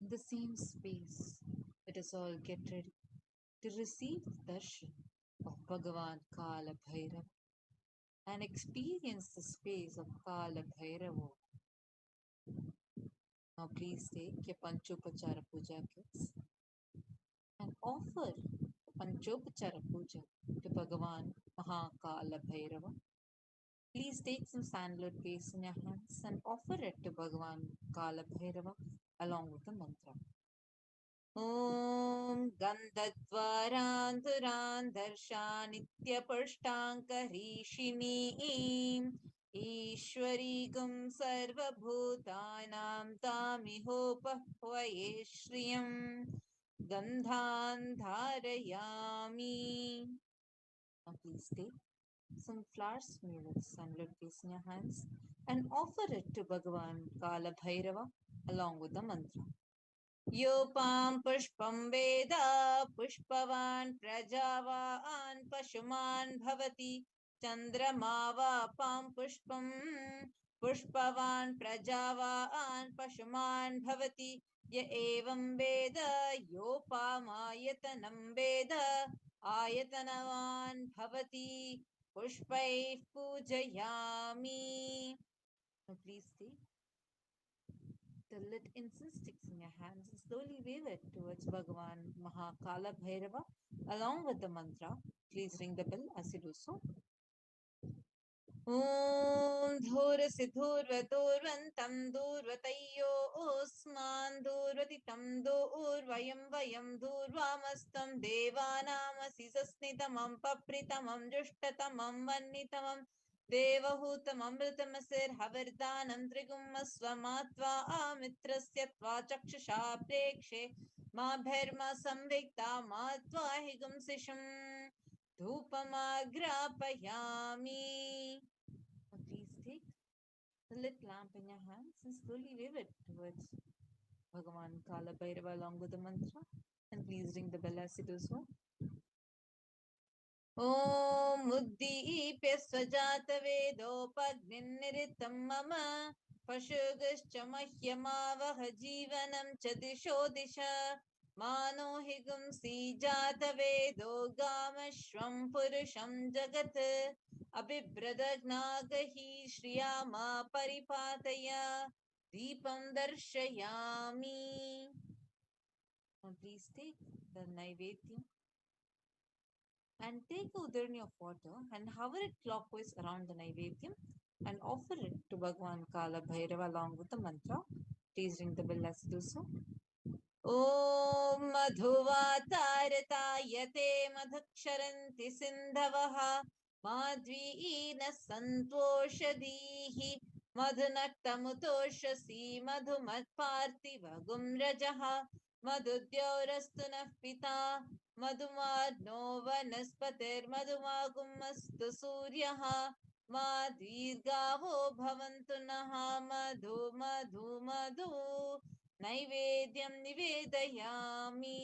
In the same space, let us all get ready to receive the darshan of Bhagavan Kala Bhairava and experience the space of Kala Bhairava. Now please take your Panchopachara Puja kits and offer the Panchopachara Puja to Bhagavan Mahakala Bhairava. Please take some sandalwood paste in your hands and offer it to Bhagavan Kala Bhairava along with the mantra. Om Gandhadvaranturan Darshanitya Pashtankarishini Ishwari Gum Sarva Bhutanam Tamihopahvaye Shriyam Gandhan Dharayami. Now please take some flowers made with sandalwood paste in your hands and offer it to Bhagavan Kala Bhairava along with the mantra. Yopam pushpam veda pushpavan prajavan pashuman bhavati chandramava pam pushpam pushpavan prajavan pashuman bhavati ya evam veda yopam ayatanam veda ayatanavan bhavati pushpai pujayami. Now please take the lit incense sticks in your hands and slowly wave it towards Bhagavan Mahakala Bhairava along with the mantra. Please ring the bell as you do so. Om Dhurasi Dhurvaturvantam Dhurvatayyo Osman Dhurvatitam Dhurvayam Vayam Dhurvamastam Devanamasi Sasnitamam Papritamam Jushtatamam Vannitamam Devahutam Amritamasir Havardanam Trigumma Swamatva Amitrasya Tva Chakshasha Prekshe Ma Bherma Samvikta Matva Higum Sisham Dhupamagrapayami. Please take the lit lamp in your hands and slowly wave it towards Bhagavan Kala Bhairava along with the mantra. And please ring the bell as you do so. Om Uddipya Swajata Vedopagniniritam Mama Pashugascha Mahyamavaha Jivanam Chadisho Disha Mano Higum Sijata Vedo Gamashvam Purusham Jagat Abhibradaghnagahi Shriyama Paripataya Deepam Darshayami. Now please take the Naivedyam and take a udarni of water and hover it clockwise around the Naivedyam and offer it to Bhagavan Kala Bhairava along with the mantra. Please ring the bell as you do so. Om Madhuvatartayate Madhaksharanti Sindhavaha Madhvina Santoshadihi Madhunaktamutoshasi Madhumatpartiva Gumrajaha Madhudyaurastuna Pita Madhumadno Vanaspatir Madhumagumastu Suryaha Madhirgavo Bhavantunaha Madhu Madhu Madhu Naivedyam Nivedayami.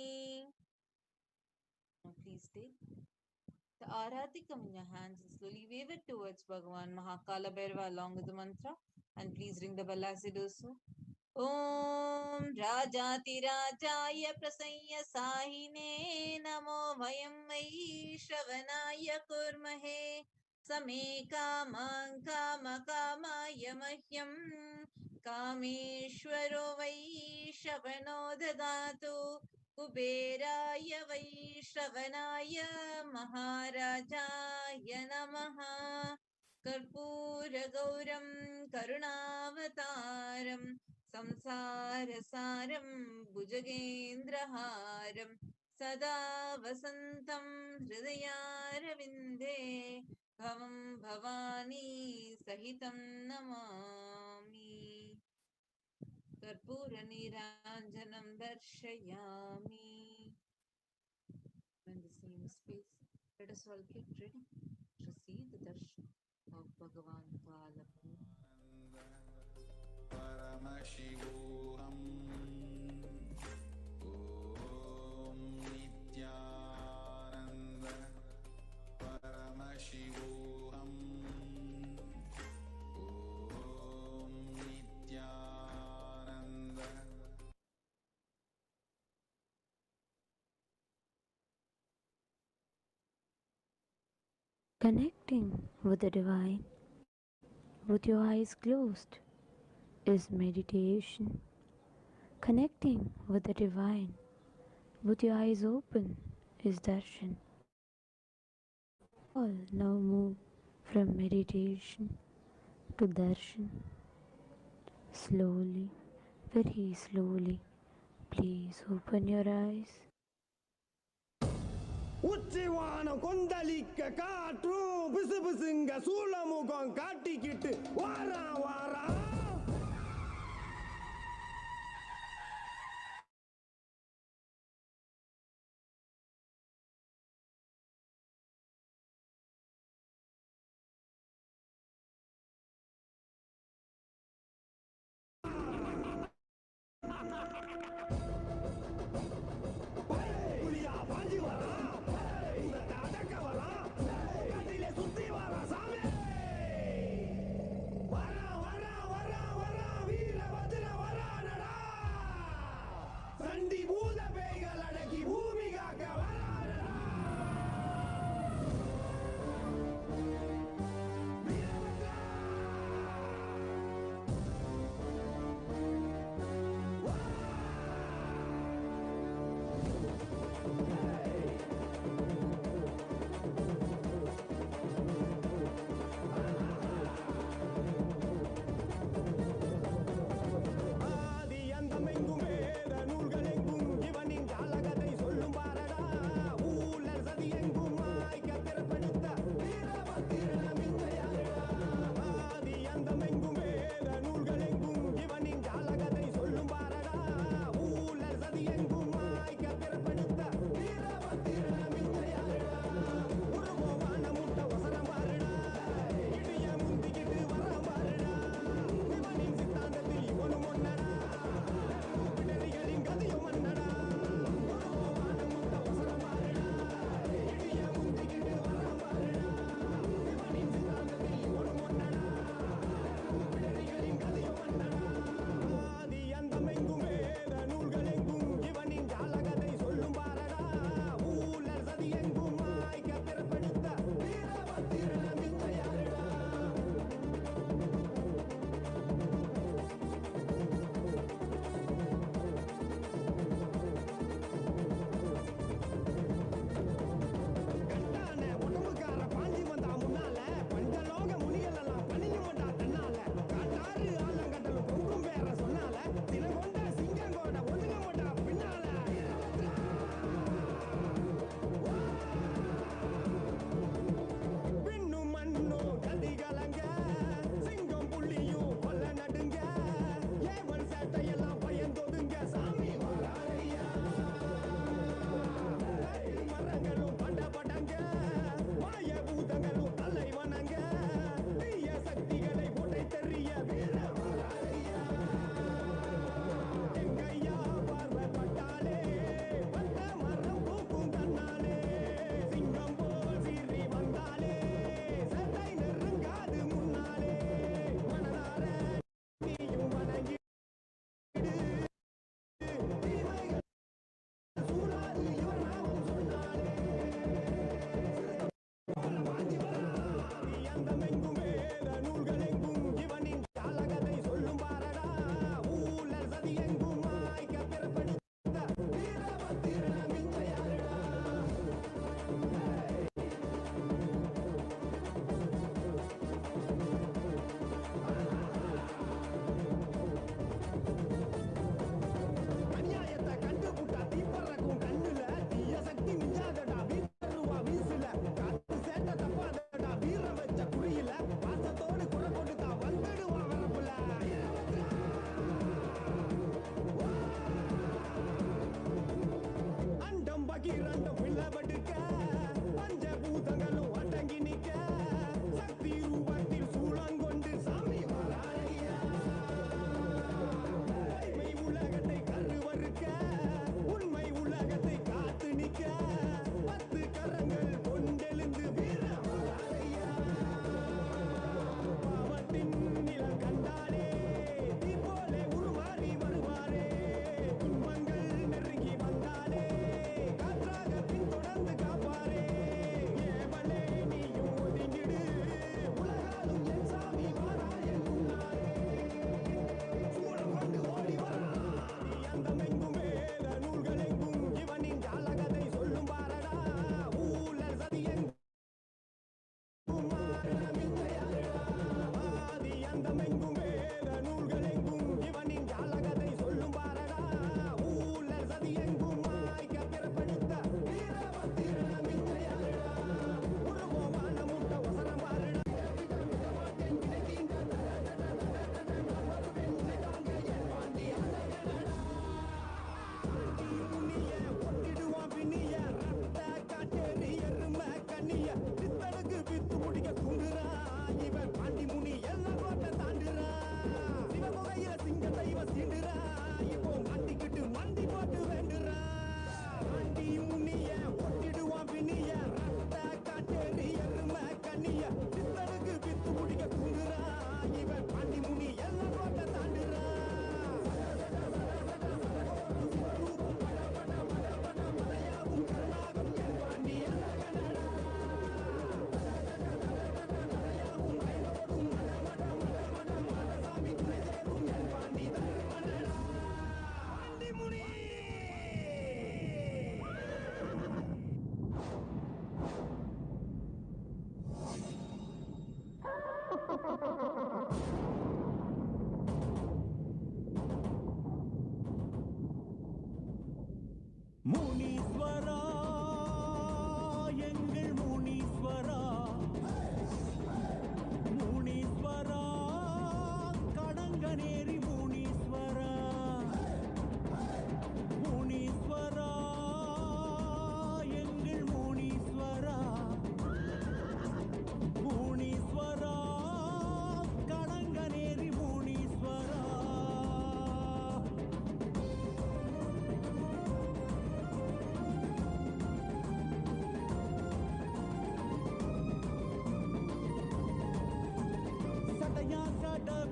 Now please take the Aratikam in your hands and slowly wave it towards Bhagavan Mahakala Bhairava along with the mantra. And please ring the bell as you do so. Om Rajati Rajaya Prasanya Sahine Namo Vayam Vai Shravanaya Kurmahe Same Kamang Kama Kamaya Mahyam Kameshwaro Vai Shravano Dadatu Kuberaya Vai Shravanaya Maharajaya Namaha Karpura Gauram Karunavataram Samsarasaram Bhujagendraharam Sada Vasantam Hridayarvinde Bhavam Bhavani Sahitam Namami Karpura Niranjanam Darshayami. In the same space, let us all get ready to receive the darshan of Bhagavan Kala Paramashivoham Om Nityananda Paramashivoham Om Nityananda Connecting with the divine with your eyes closed is meditation. Connecting with the divine with your eyes open is darshan. All now move from meditation to darshan. Slowly, very slowly, please open your eyes. உச்சிவானம் கொந்தளிக்க காற்றும் பிசு பிசுங்க சூளமுகம் காட்டிக்கிட்டு வாரா வாரா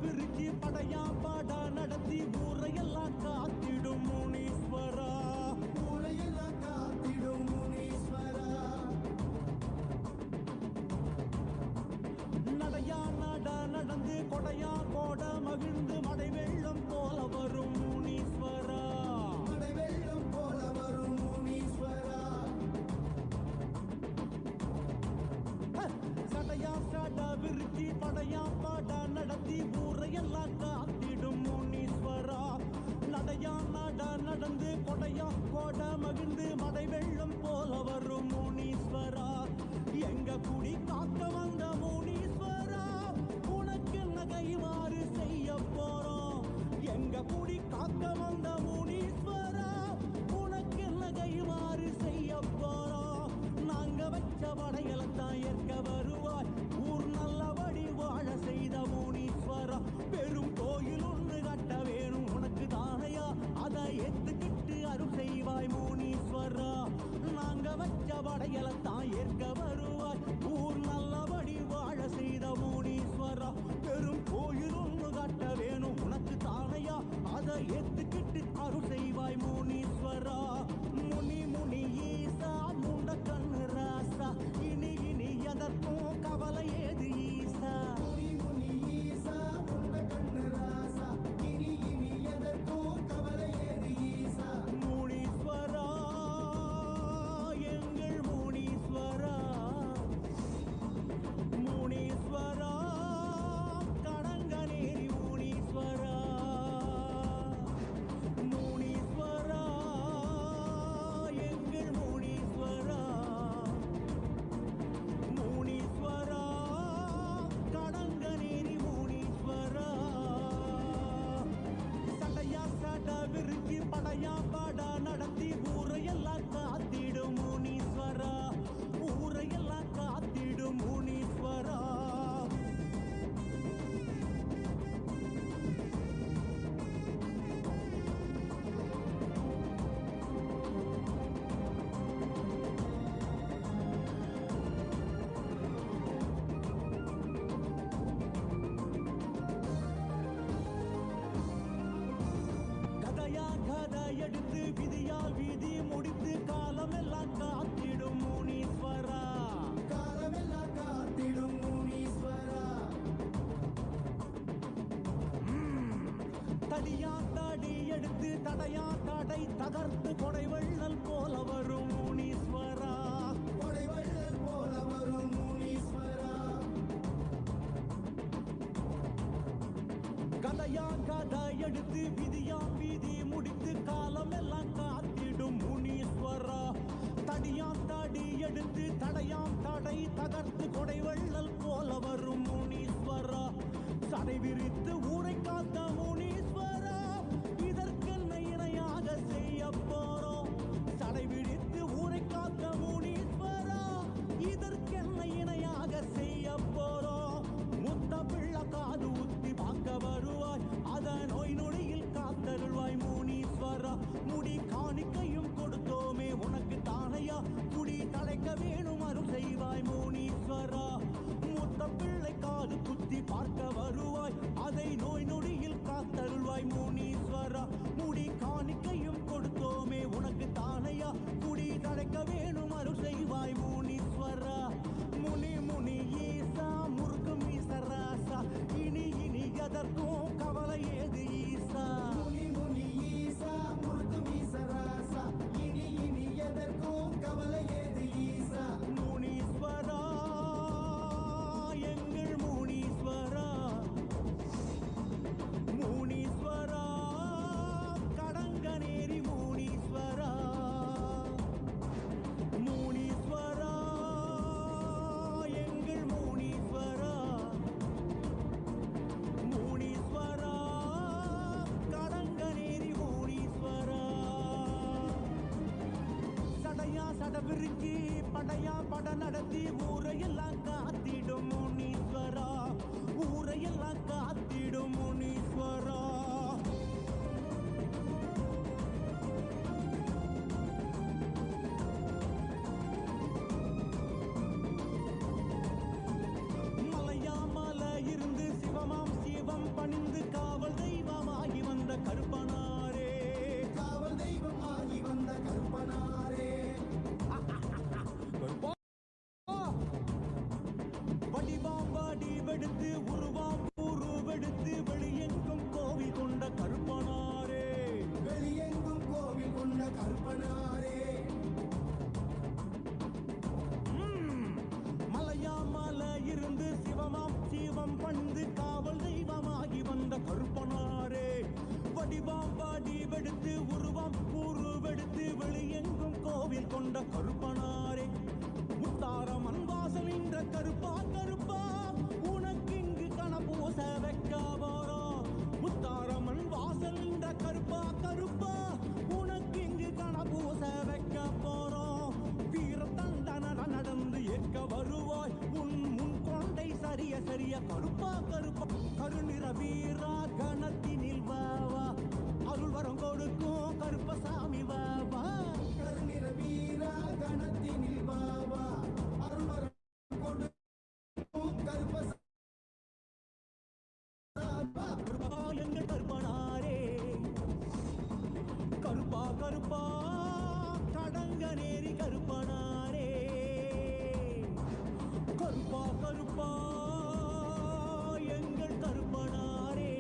விரிச்சி படையா பாடா நடத்தி ஊரையெல்லாம் காத்திடும் முனீஸ்வரா, ஊரையெல்லாம் காத்திடும் முனீஸ்வரா. நடையா நட நடந்து கொடையா கோட மகிழ்ந்து மடை வெள்ளம் போல வரும் முனீஸ்வரா, மடை வெள்ளம் போல வரும் முனீஸ்வரா. சடையா சட விரிச்சி படையா பாட நடத்தி ஊரையெல்லாம் காத்திடும் முனீஸ்வரா. நடையா நட நடந்து கொடையா கோட மகிழ்ந்து மடை வெள்ளம் போல வரும் முனீஸ்வரா. எங்க குடி காக்க வந்த முனீஸ்வரா, உனக்கு நகைவாறு செய்ய போறோம். எங்க குடி காக்க வந்த முனீஸ்வரா, உனக்கு நகைவாறு செய்ய போறோம். நாங்க வச்ச படையலத்தான் ஏற்க வருவாய், ஊர் நல்லபடி வாழ செய்த முனீஸ்வரா. பெரும் கோயில் ஒன்று கட்ட வேணும் உனக்கு தானையா, அதை ஏத்துக்கிட்டு அருள் செய்வாய் முனீஸ்வரா. நாங்க வச்ச படையலத்தான் ஏற்க வருவாய், ஊர் நல்லபடி வாழ செய்த முனீஸ்வரா. பெரும் கோயில் ஒன்று கட்ட வேணும் உனக்கு தானையா, அதை ஏத்துக்கிட்டு அருள் செய்வாய் முனீஸ்வரா. முனி முனி ஈசா முண்ட கண்ணு ராசா, இனி இனி எதற்கும் கவலை ஏது ஈசா. முனி முனி ஈசா முண்ட கண்ணு ராசா, இனி இனி எதற்கும் கவலை ஏது ஈசா. முனீஸ்வரா எங்கள் முனீஸ்வரா, முனீஸ்வரா கடங்கநேரி முனீஸ்வரா. முனீஸ்வரா எங்கள் முனீஸ்வரா, முனீஸ்வரா கடங்கநேரி முனீஸ்வரா. சடையா சட விரிச்சி படையா பாட நடத்தி ஊரையெல்லாம் காத்திடும் முனீஸ்வரா, ஊரையெல்லாம் காத்திடும் முனீஸ்வரா. கதையா கதை எடுத்து விதியால் விதி முடித்து காலமெல்லாம் காத்திடும் முனீஸ்வரா, காலமெல்லாம் காத்திடும் முனீஸ்வரா. தடியா தடி எடுத்து தடையா தடை தகர்த்து கொடை வள்ளல் போல வரும் முனீஸ்வரா, கொடை வள்ளல் போல வரும் முனீஸ்வரா. கதையா கதை எடுத்து விதியா விதி முடித்து காலமெல்லாம் காத்திடும் முனீஸ்வரா. தடியா தடி எடுத்து தடையாம் தடை தகர்த்து கொடை வள்ளல் போல வரும் முனீஸ்வரா. சடை விரித்து ஊரை காத்த முனீஸ்வரா, இதற்கென்ன இணையாக செய்ய போறோம். சடை விரித்து ஊரை காத்த முனீஸ்வரா, இதற்கென்ன இணையாக செய்ய போறோம். முத்த பிள்ளை காது ஊத்தி பார்க்க வருவாய், அத நோய் நொடியில் காத்தருள்வாய் முனீஸ்வரா. முடி காணிக்கையும் கொடுத்தோமே உனக்கு தானையா, குடி தலைக்க வேணும் அருள் செய்வாய் முனீஸ்வரா. முத்த பிள்ளை காது குத்தி பார்க்க வருவாய், அதை நோய் நொடியில் காத்தருள்வாய் முனீஸ்வரா. முடி காணிக்கையும் கொடுத்தோமே உனக்கு தானையா, குடி தலைக்க வேணும் அருள் செய்வாய் முனீஸ்வரா. முனி முனி ஈசா முருகு மீசராசா, இனி இனி எதற்கும் கவலை ஏது ஈசா. முனி முனி ஈசா முருகு மீசராசா, இனி இனி எதற்கும் கவலை ஏது ஈசா. முனீஸ்வரா எங்கள் முனீஸ்வரா, முனீஸ்வரா கடங்கநேரி முனீஸ்வரா. முனீஸ்வரா எங்கள் முனீஸ்வரா, முனீஸ்வரா கடங்கநேரி முனீஸ்வரா. சடையா சட விரிச்சி படையா பட நடத்தி ஊரையெல்லாம் காத்திடும் முனீஸ்வரா, ஊரையெல்லாம் காத்திடும் முனீஸ்வரா. மலையா மலை இருந்து சிவமாம் சிவம் பணிந்து பெரிய கருப்பா கருப்பா கருநிற வீரா கணத்தினில் வாவா அருள் வரம் கொடுக்கும் கருப்பசாமி வாவா கருநிற வீரா கணத்தினில் வாவா அருள் வரம் கொடுக்கும் கருப்பசாமி எங்கள் கருப்பனாரே கருப்பா கருப்பா கடங்க நேரி கருப்பனாரே கருப்பா கருப்பா எங்கள் கருப்பனாரே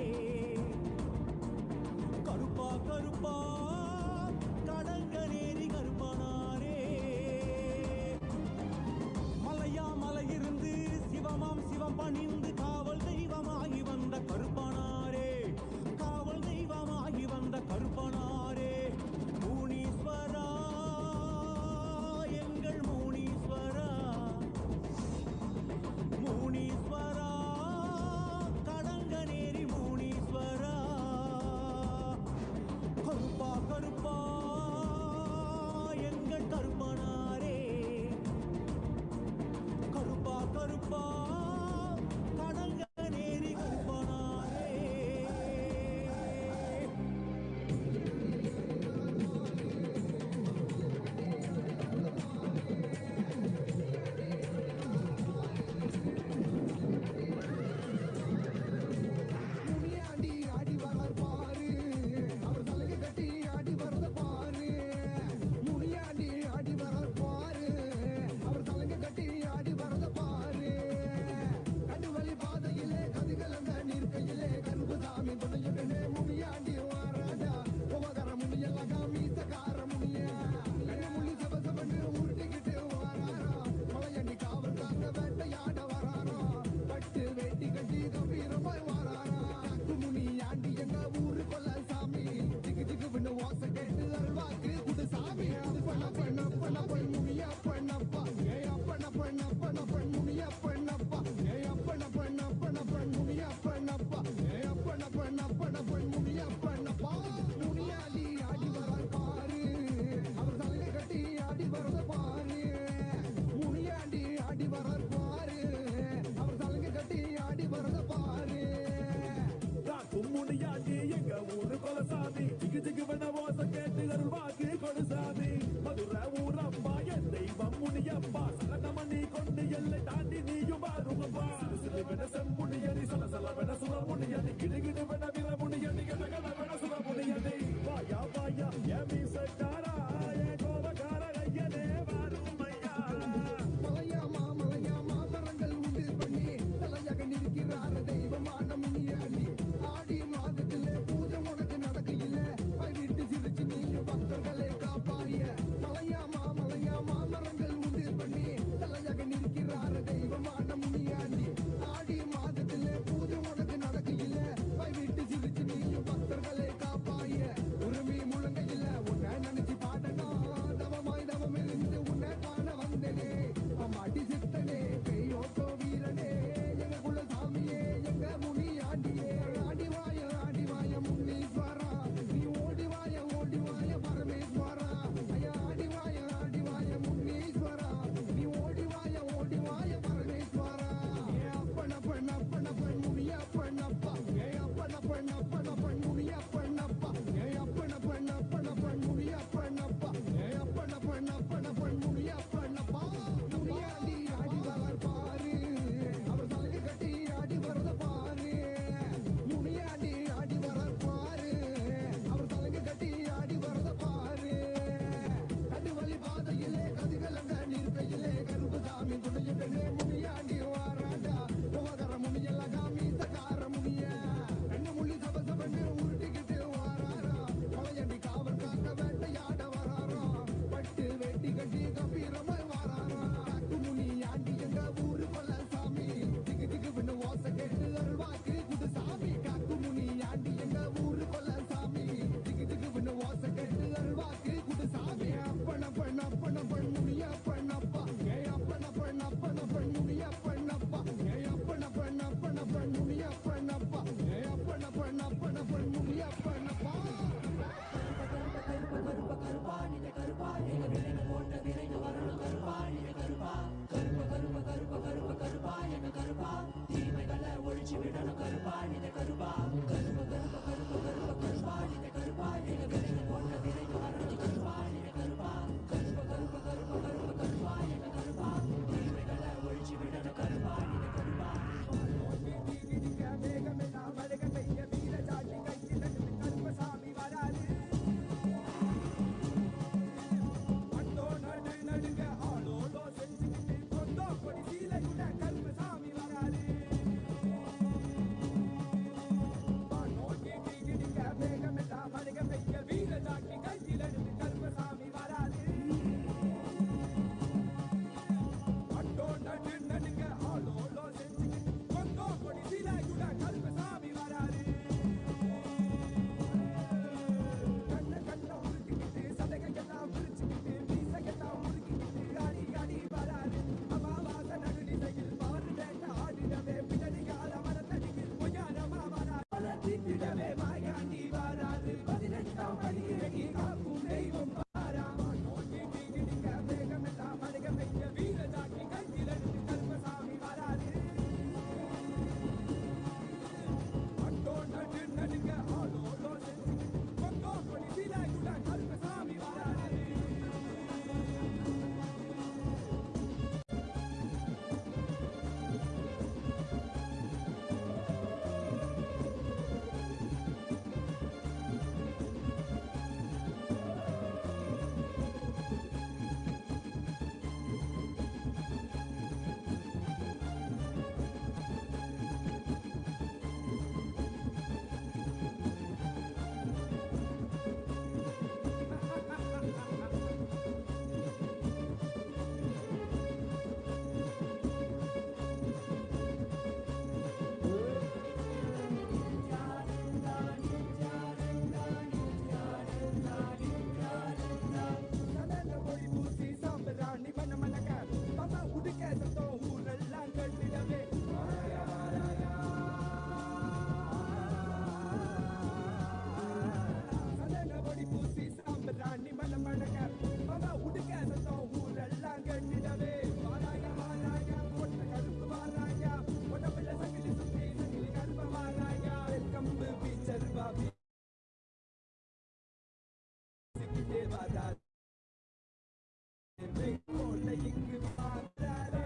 செங்கோட்டை இங்கு பார்த்தாலே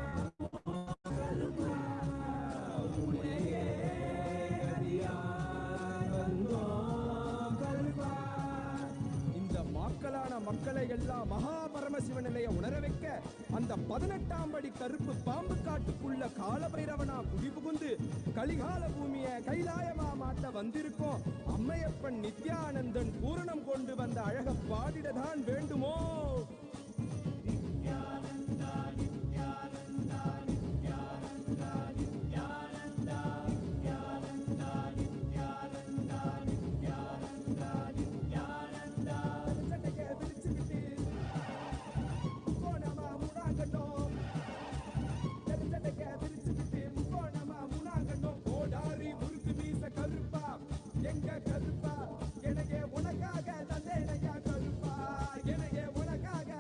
உன்னையே அறியாய் வந்தோம் கருப்பா. இந்த மக்களான மக்களை எல்லாம் மகாபரமசிவன் நிலையை உணர வைக்க அந்த 18ஆம் படி கருப்பு பாம்பு காட்டுக்குள்ள காலபைரவனா குடி புகுந்து கலிகால பூமியை கைலாயமா மாட்ட வந்திருக்கோம். அம்மையப்பன் நித்யானந்தன் பூரணம் கொண்டு வந்த அழக பாடிடதான் வேண்டுமோ? நித்யானந்தா நித்யானந்தா நித்யானந்தா நித்யானந்தா நித்யானந்தா நித்யானந்தா நித்யானந்தா நித்யானந்தா. சட்டையை விரிச்சுக்கிட்டு போனமா முனாங்கட்டும், சட்டையை விரிச்சுக்கிட்டு போனமா முனாங்கட்டும். கோடாரி முறுக்கு மீச கருப்பா எங்க கருப்பா, எனக்கு உனக்காக தந்தேனையா கருப்பா, எனக்கு உனக்காக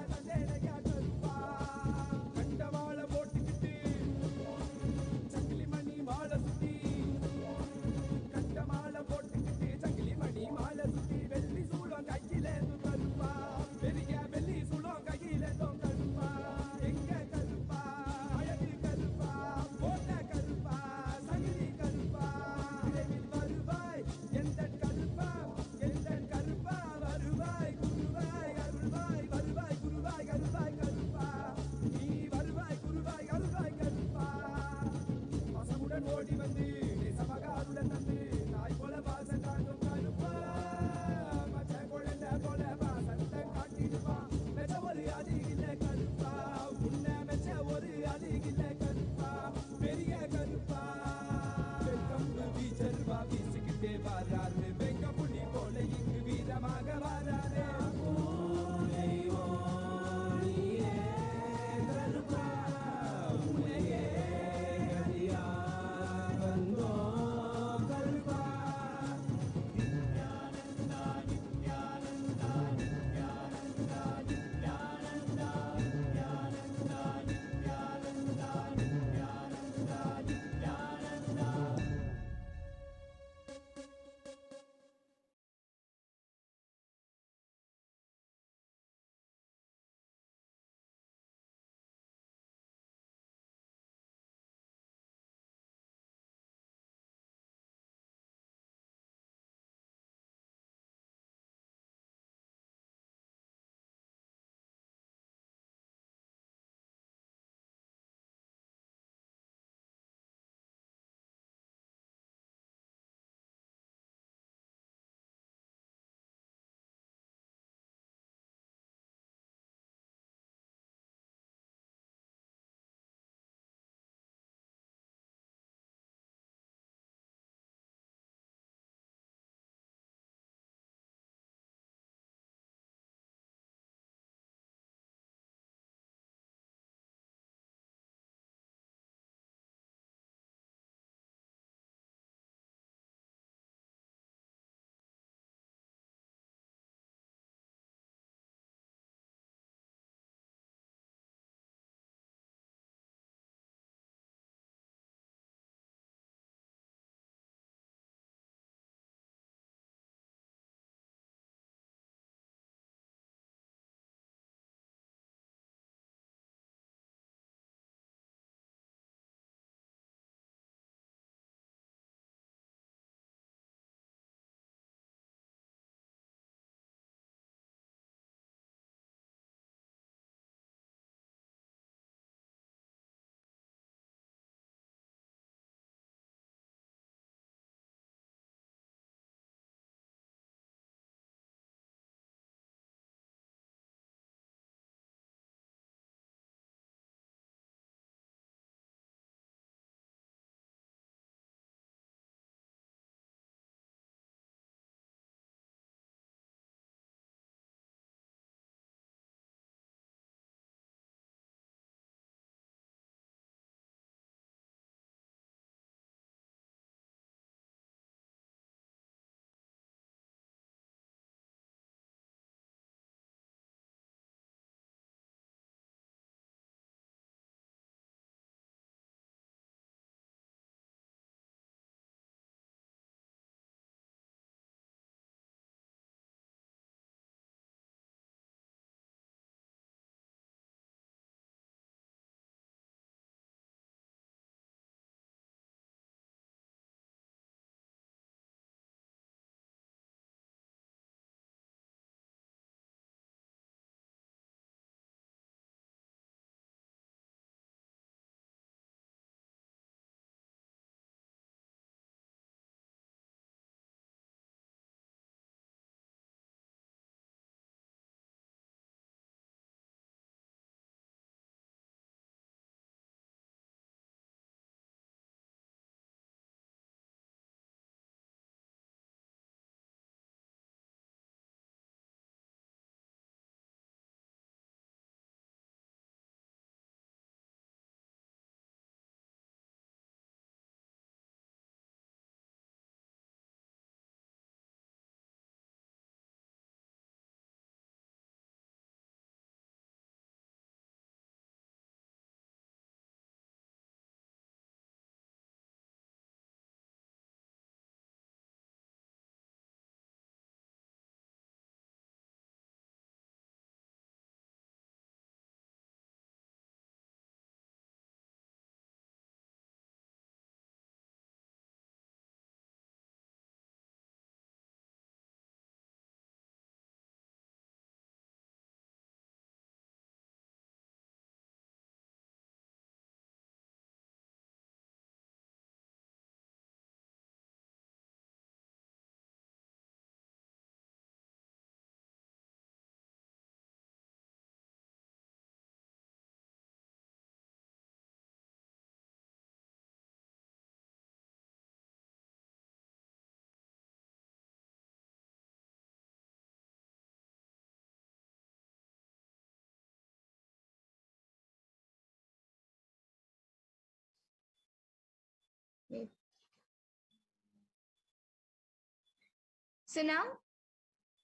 So now,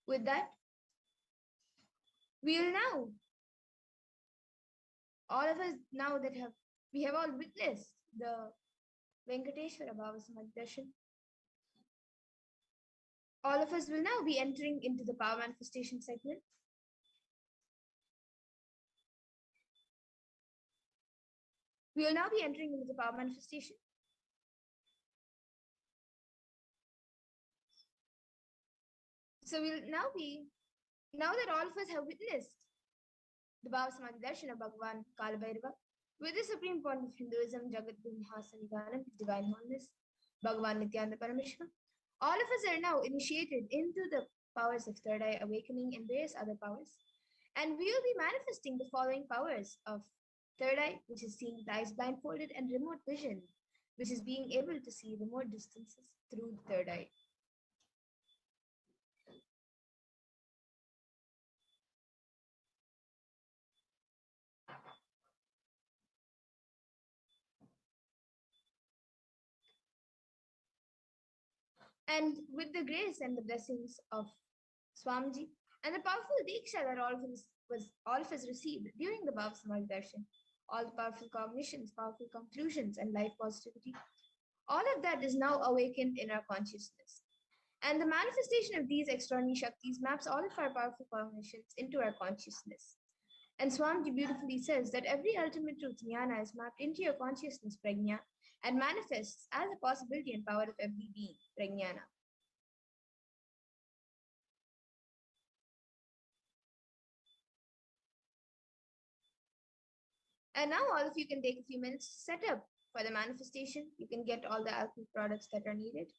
with that, we'll now, all of us now that we have all witnessed the Venkateshwara Bhava Samadhi Darshan. All of us will now be entering into the power manifestation segment. We will now be entering into the power manifestation. So we'll now that all of us have witnessed the Bhava Samadhi Darshan of Bhagavan Kalabhairava, with the supreme point of Hinduism, Jagadguru Mahasanidanand, Divine Holiness, Bhagavan Nityananda Parameshwara, all of us are now initiated into the powers of third eye awakening and various other powers. And we will be manifesting the following powers of third eye, which is seeing the eyes blindfolded, and remote vision, which is being able to see remote distances through the third eye. And with the grace and the blessings of Swamiji and the powerful Diksha that all of us received during the Bhava Samadhi Darshan, all the powerful cognitions, powerful conclusions, and life positivity, all of that is now awakened in our consciousness. And the manifestation of these extraordinary Shaktis maps all of our powerful cognitions into our consciousness. And Swamiji beautifully says that every ultimate truth, jnana, is mapped into your consciousness, prajna, and manifests as a possibility and power of every being, prajnana. And now all of you can take a few minutes to set up for the manifestation. You can get all the alchemy products that are needed.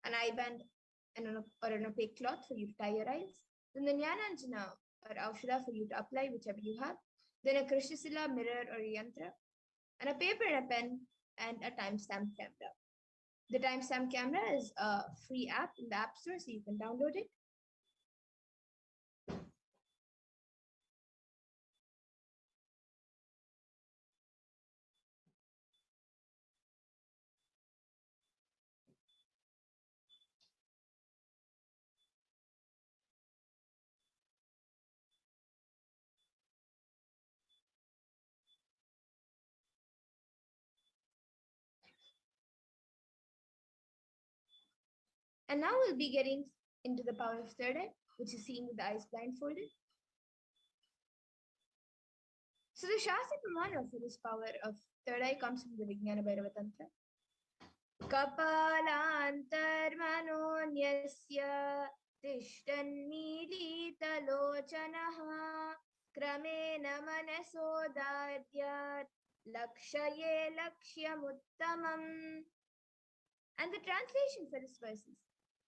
An eye band or an opaque cloth for you to tie your eyes. Then the Jnananjana or Aushadha for you to apply, whichever you have. Then a Krishnasila, mirror or yantra. And a paper and a pen and a timestamp camera. The timestamp camera is a free app in the App Store, so you can download it. And now we'll be getting into the power of third eye, which is seeing with the eyes blindfolded. So the Shastra Pramana for this power of third eye comes from the Vijnana Bhairava Tantra. Kapalantarmanonyasya tishtan milita lochanaha kramena manasodadyat lakshaye lakshyamuttamam. And the translation for this verse is,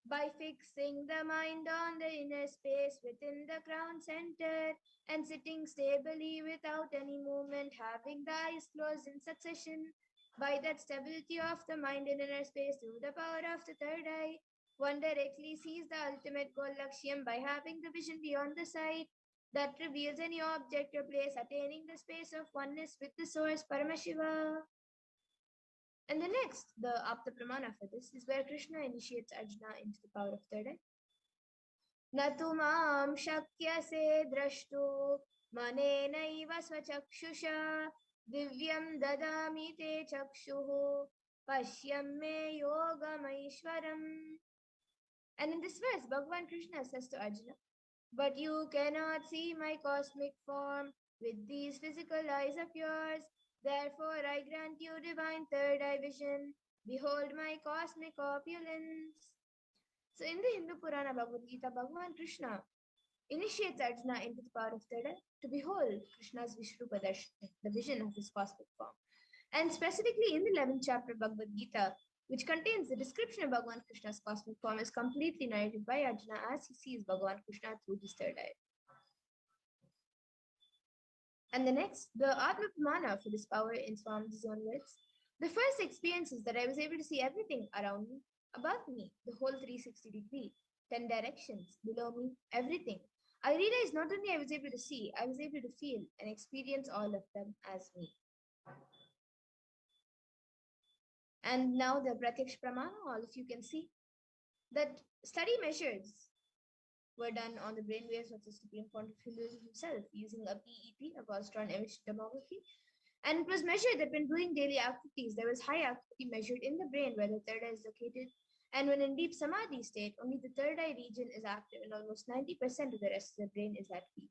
by fixing the mind on the inner space within the crown center and sitting stably without any movement, having the eyes closed in succession, by that stability of the mind in inner space through the power of the third eye, one directly sees the ultimate goal Lakshyam by having the vision beyond the sight that reveals any object or place, attaining the space of oneness with the source Paramashiva. And the next, the Apta Pramana for this, is where Krishna initiates Arjuna into the power of third eye. Natumam shakyase drashtu manenaiva swachakshusha divyam dadami te chakshuhu pashyam me yogamaishwaram. And in this verse, Bhagavan Krishna says to Arjuna, but you cannot see my cosmic form with these physical eyes of yours. Therefore, I grant you divine third eye vision. Behold my cosmic opulence. So in the Hindu Purana Bhagavad Gita, Bhagavan Krishna initiates Arjuna into the power of third eye to behold Krishna's Vishrupa Darshan, the vision of his cosmic form. And specifically in the 11th chapter of Bhagavad Gita, which contains the description of Bhagavan Krishna's cosmic form, is completely narrated by Arjuna as he sees Bhagavan Krishna through his third eye. And the next, the Atma Pramana for this power in Swamiji's own words. The first experience is that I was able to see everything around me, above me, the whole 360 degree, 10 directions, below me, everything. I realized not only I was able to see, I was able to feel and experience all of them as me. And now the Pratyaksh Pramana, all of you can see. that study measures were done on the brainwaves of the Supreme Pontiff himself using a PET, a positron emission tomography. And it was measured that when doing daily activities, there was high activity measured in the brain where the third eye is located. And when in deep samadhi state, only the third eye region is active and almost 90% of the rest of the brain is at peace.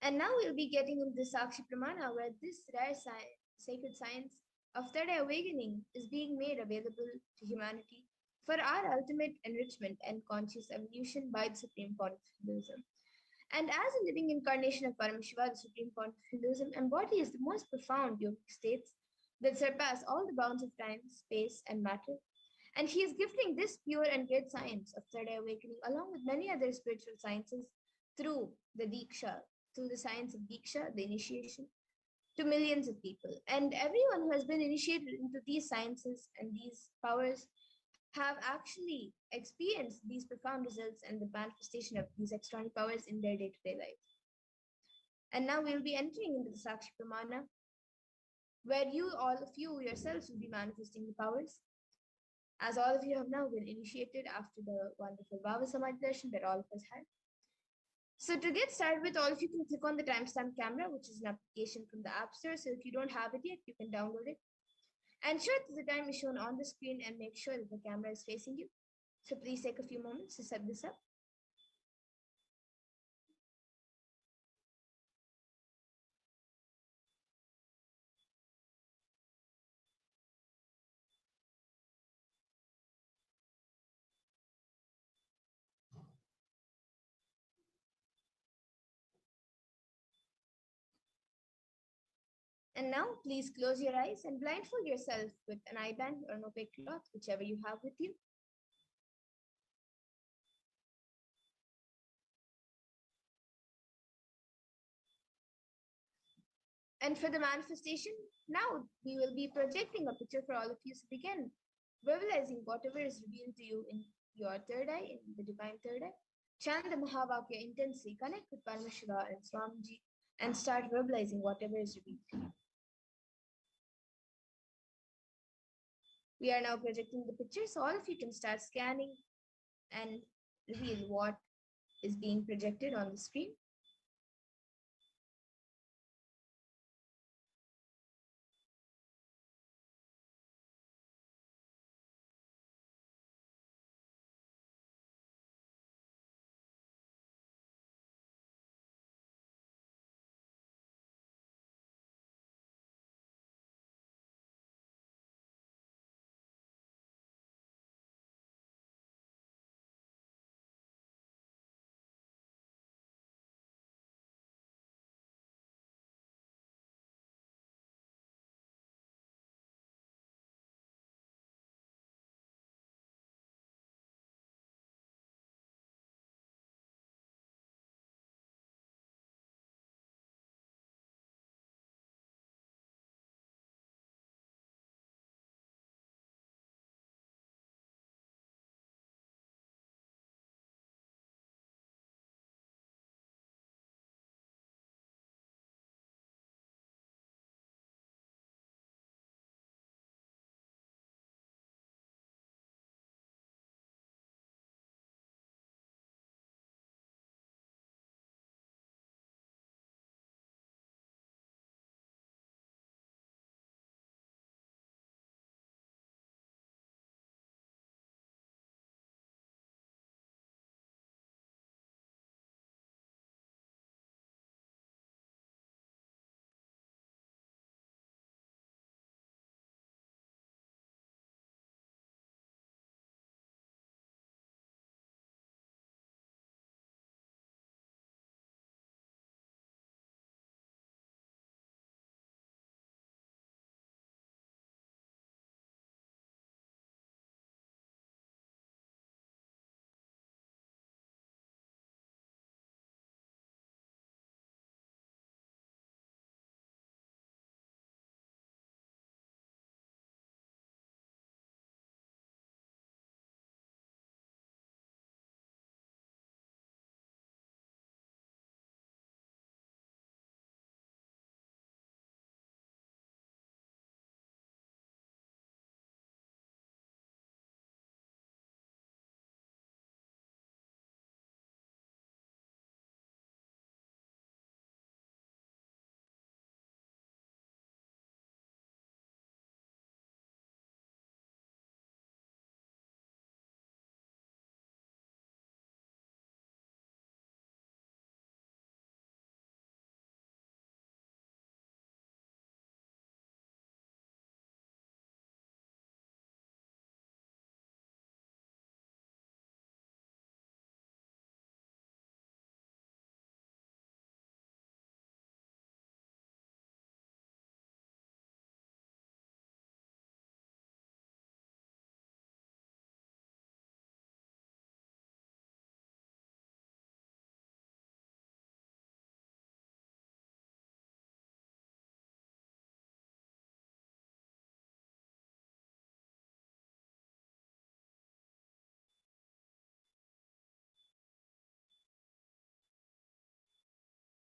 And now we'll be getting into the Sakshi Pramana, where this rare sacred science of third eye awakening is being made available to humanity for our ultimate enrichment and conscious evolution by the Supreme Pontiff of Hinduism. And as a living incarnation of Paramashiva, the Supreme Pontiff of Hinduism embodies the most profound yogic states that surpass all the bounds of time, space, and matter. And he is gifting this pure and great science of third eye awakening along with many other spiritual sciences through the Diksha, through the science of Diksha, the initiation, to millions of people. And everyone who has been initiated into these sciences and these powers have actually experienced these profound results and the manifestation of these extraordinary powers in their day-to-day life. And now we'll be entering into the Sakshi Pramana, where all of you yourselves will be manifesting the powers, as all of you have now been initiated after the wonderful Bhava Samadhi darshan that all of us had. So to get started with, all of you can click on the timestamp camera, which is an application from the App Store. So if you don't have it yet, you can download it. Ensure that the time is shown on the screen and make sure that the camera is facing you. So please take a few moments to set this up. And now please close your eyes and blindfold yourself with an eye band or an opaque cloth, whichever you have with you. And for the manifestation, now we will be projecting a picture for all of you. So begin verbalizing whatever is revealed to you in your third eye, in the divine third eye. Chant the Mahavakya intensely, connect with Paramashiva and Swamiji, and start verbalizing whatever is revealed to you. We are now projecting the picture, so all of you can start scanning and reveal what is being projected on the screen.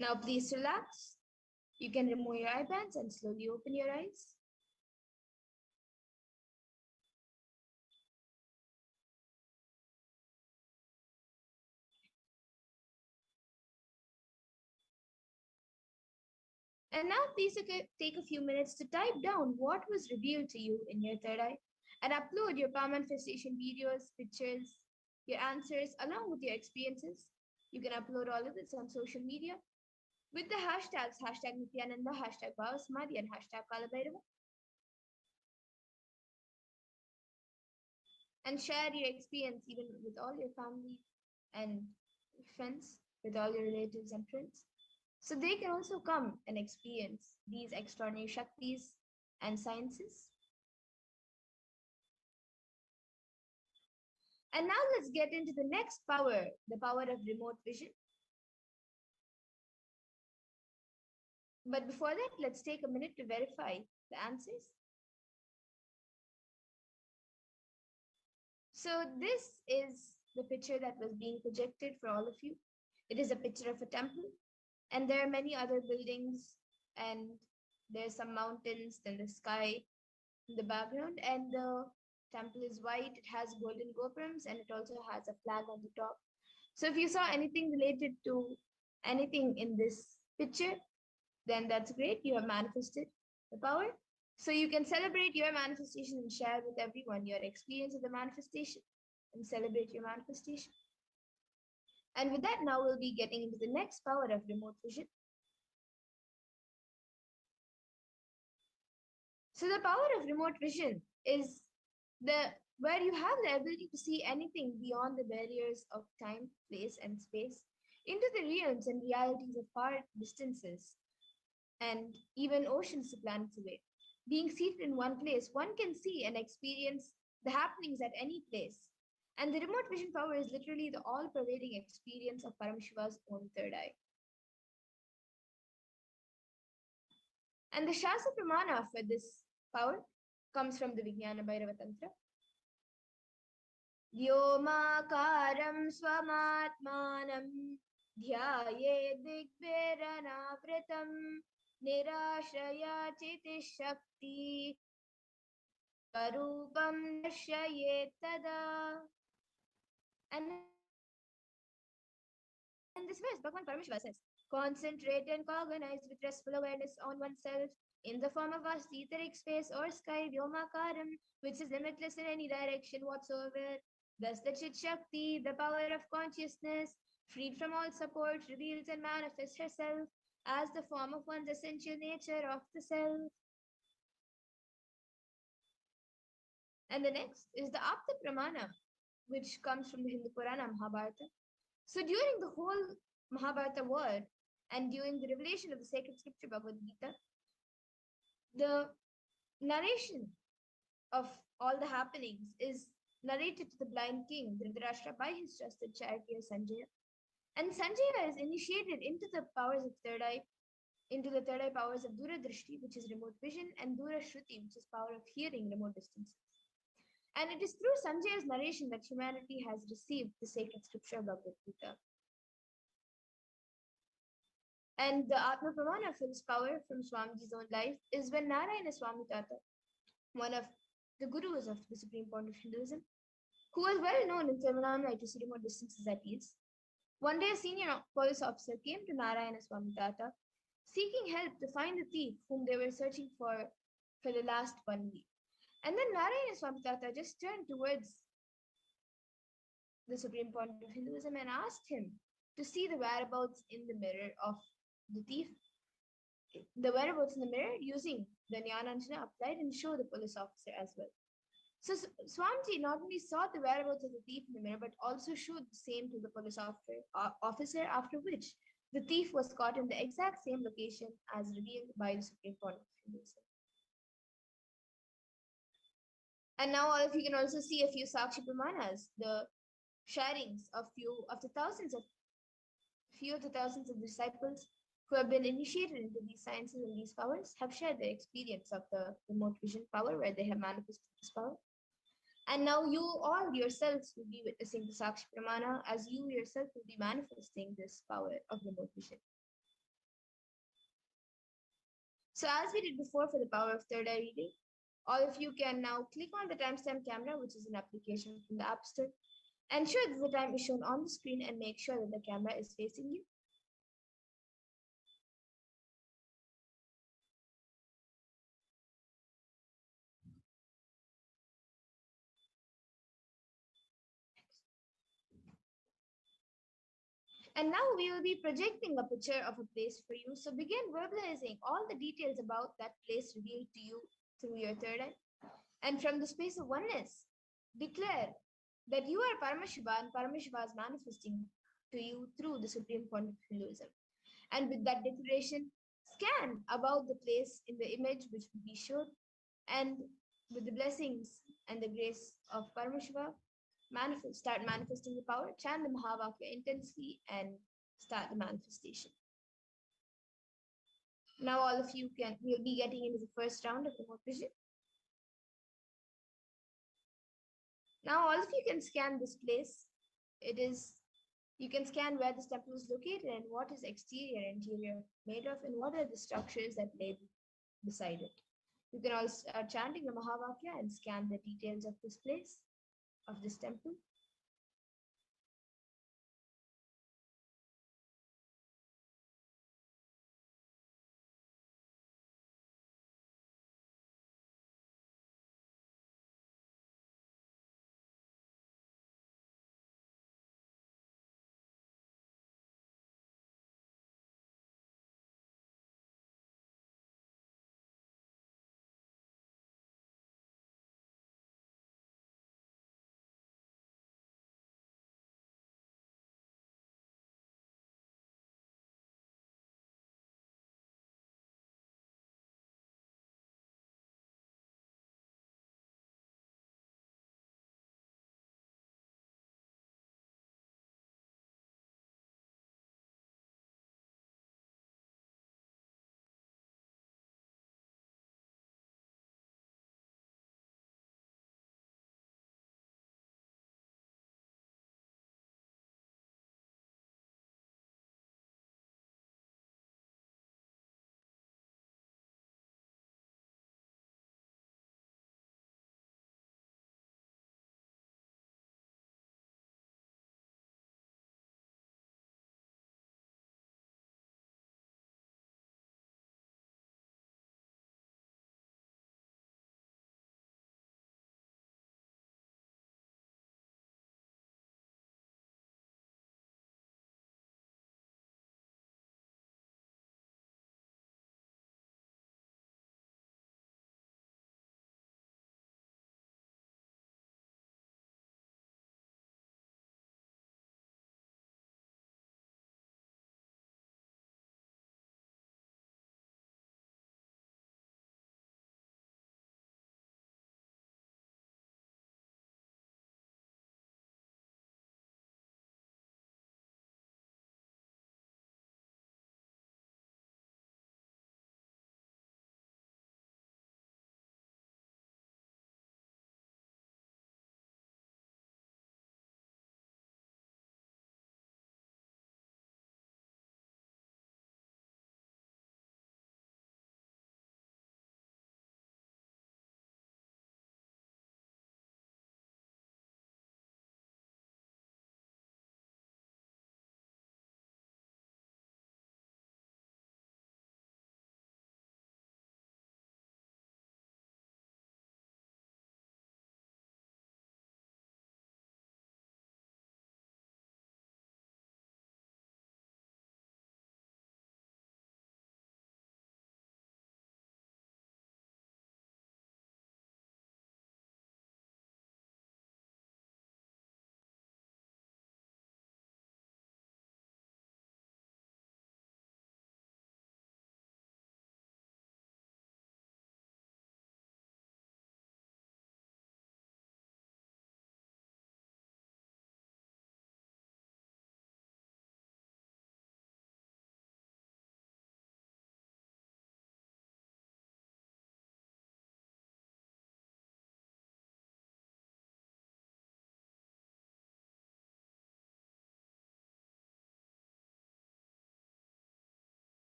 Now please relax. You can remove your eye bands and slowly open your eyes. And now please take a few minutes to type down what was revealed to you in your third eye and upload your palm manifestation videos, pictures, your answers along with your experiences. You can upload all of this on social media with the hashtags #Nityananda, #Bhavasamadhi, and #Kalabhairava. And share your experience even with all your family and friends, with all your relatives and friends. So they can also come and experience these extraordinary Shaktis and sciences. And now let's get into the next power, the power of remote vision. But before that, let's take a minute to verify the answers. So this is the picture that was being projected for all of you. It is a picture of a temple, and there are many other buildings, and there's some mountains, then the sky in the background, and the temple is white. It has golden gopurams, and it also has a flag on the top. So if you saw anything related to anything in this picture, then that's great. You have manifested the power. So you can celebrate your manifestation and share with everyone your experience of the manifestation and celebrate your manifestation. And with that, now we'll be getting into the next power of remote vision. So the power of remote vision is where you have the ability to see anything beyond the barriers of time, place, and space into the realms and realities of far distances and even oceans of planets away. Being seated in one place, one can see and experience the happenings at any place. And the remote vision power is literally the all-pervading experience of Paramashiva's own third eye. And the Shastra Pramana for this power comes from the Vijnana Bhairava Tantra. Vyomakaram swamatmanam dhyaye digveranavritam nirashraya chiti shakti karupam darshayet tada. And in this verse, Bhagavan Paramashiva says, concentrate and cognize with restful awareness on oneself in the form of vast etheric space or sky, Vyomakaram, which is limitless in any direction whatsoever. Thus the Chit Shakti, the power of consciousness, freed from all support, reveals and manifests herself as the form of one's essential nature of the self. And the next is the Apta Pramana, which comes from the Hindu Purana Mahabharata. So during the whole Mahabharata war and during the revelation of the sacred scripture Bhagavad Gita, the narration of all the happenings is narrated to the blind king Dhritarashtra by his trusted charioteer Sanjaya. And Sanjaya is initiated into the powers of third eye, into the third eye powers of Dura Drishti, which is remote vision, and Dura Shruti, which is power of hearing remote distances. And it is through Sanjaya's narration that humanity has received the sacred scripture of Bhagavad Gita. And the Atma Pramana for this power from Swamiji's own life is when Narayana Swami Tata, one of the gurus of the Supreme Point of Hinduism, who was well known in Tiruvannamalai to see remote distances at ease. One day, a senior police officer came to Narayana Swami Tata, seeking help to find the thief whom they were searching for the last 1 week. And then Narayana Swami Tata just turned towards the Supreme Point of Hinduism and asked him to see the whereabouts in the mirror of the thief, the whereabouts in the mirror using the Jnananjana applied and show the police officer as well. So Swamiji not only saw the whereabouts of the thief in the mirror, but also showed the same to the police officer, after which the thief was caught in the exact same location as revealed by the Supreme Point of Hinduism. And now all of you can also see a few Sakshi Pramanas, the sharings of few of the thousands of disciples who have been initiated into these sciences and these powers have shared their experience of the remote vision power where they have manifested this power. And now you all yourselves will be witnessing the Sakshi Pramana as you yourself will be manifesting this power of remote vision. So as we did before for the power of third eye reading, all of you can now click on the timestamp camera, which is an application from the App Store. Ensure that the time is shown on the screen and make sure that the camera is facing you. And now we will be projecting a picture of a place for you. So begin verbalizing all the details about that place revealed to you through your third eye. And from the space of oneness, declare that you are Paramashiva and Paramashiva is manifesting to you through the supreme point of Hinduism. And with that declaration, scan about the place in the image which will be shown. And with the blessings and the grace of Paramashiva, start manifesting the power, chant the Mahavakya intensely, and start the manifestation. Now all of you will be getting into the first round of the remote vision. Now all of you can scan this place. You can scan where this temple is located and what is exterior and interior made of and what are the structures that lay beside it. You can also start chanting the Mahavakya and scan the details of this place, of this temple.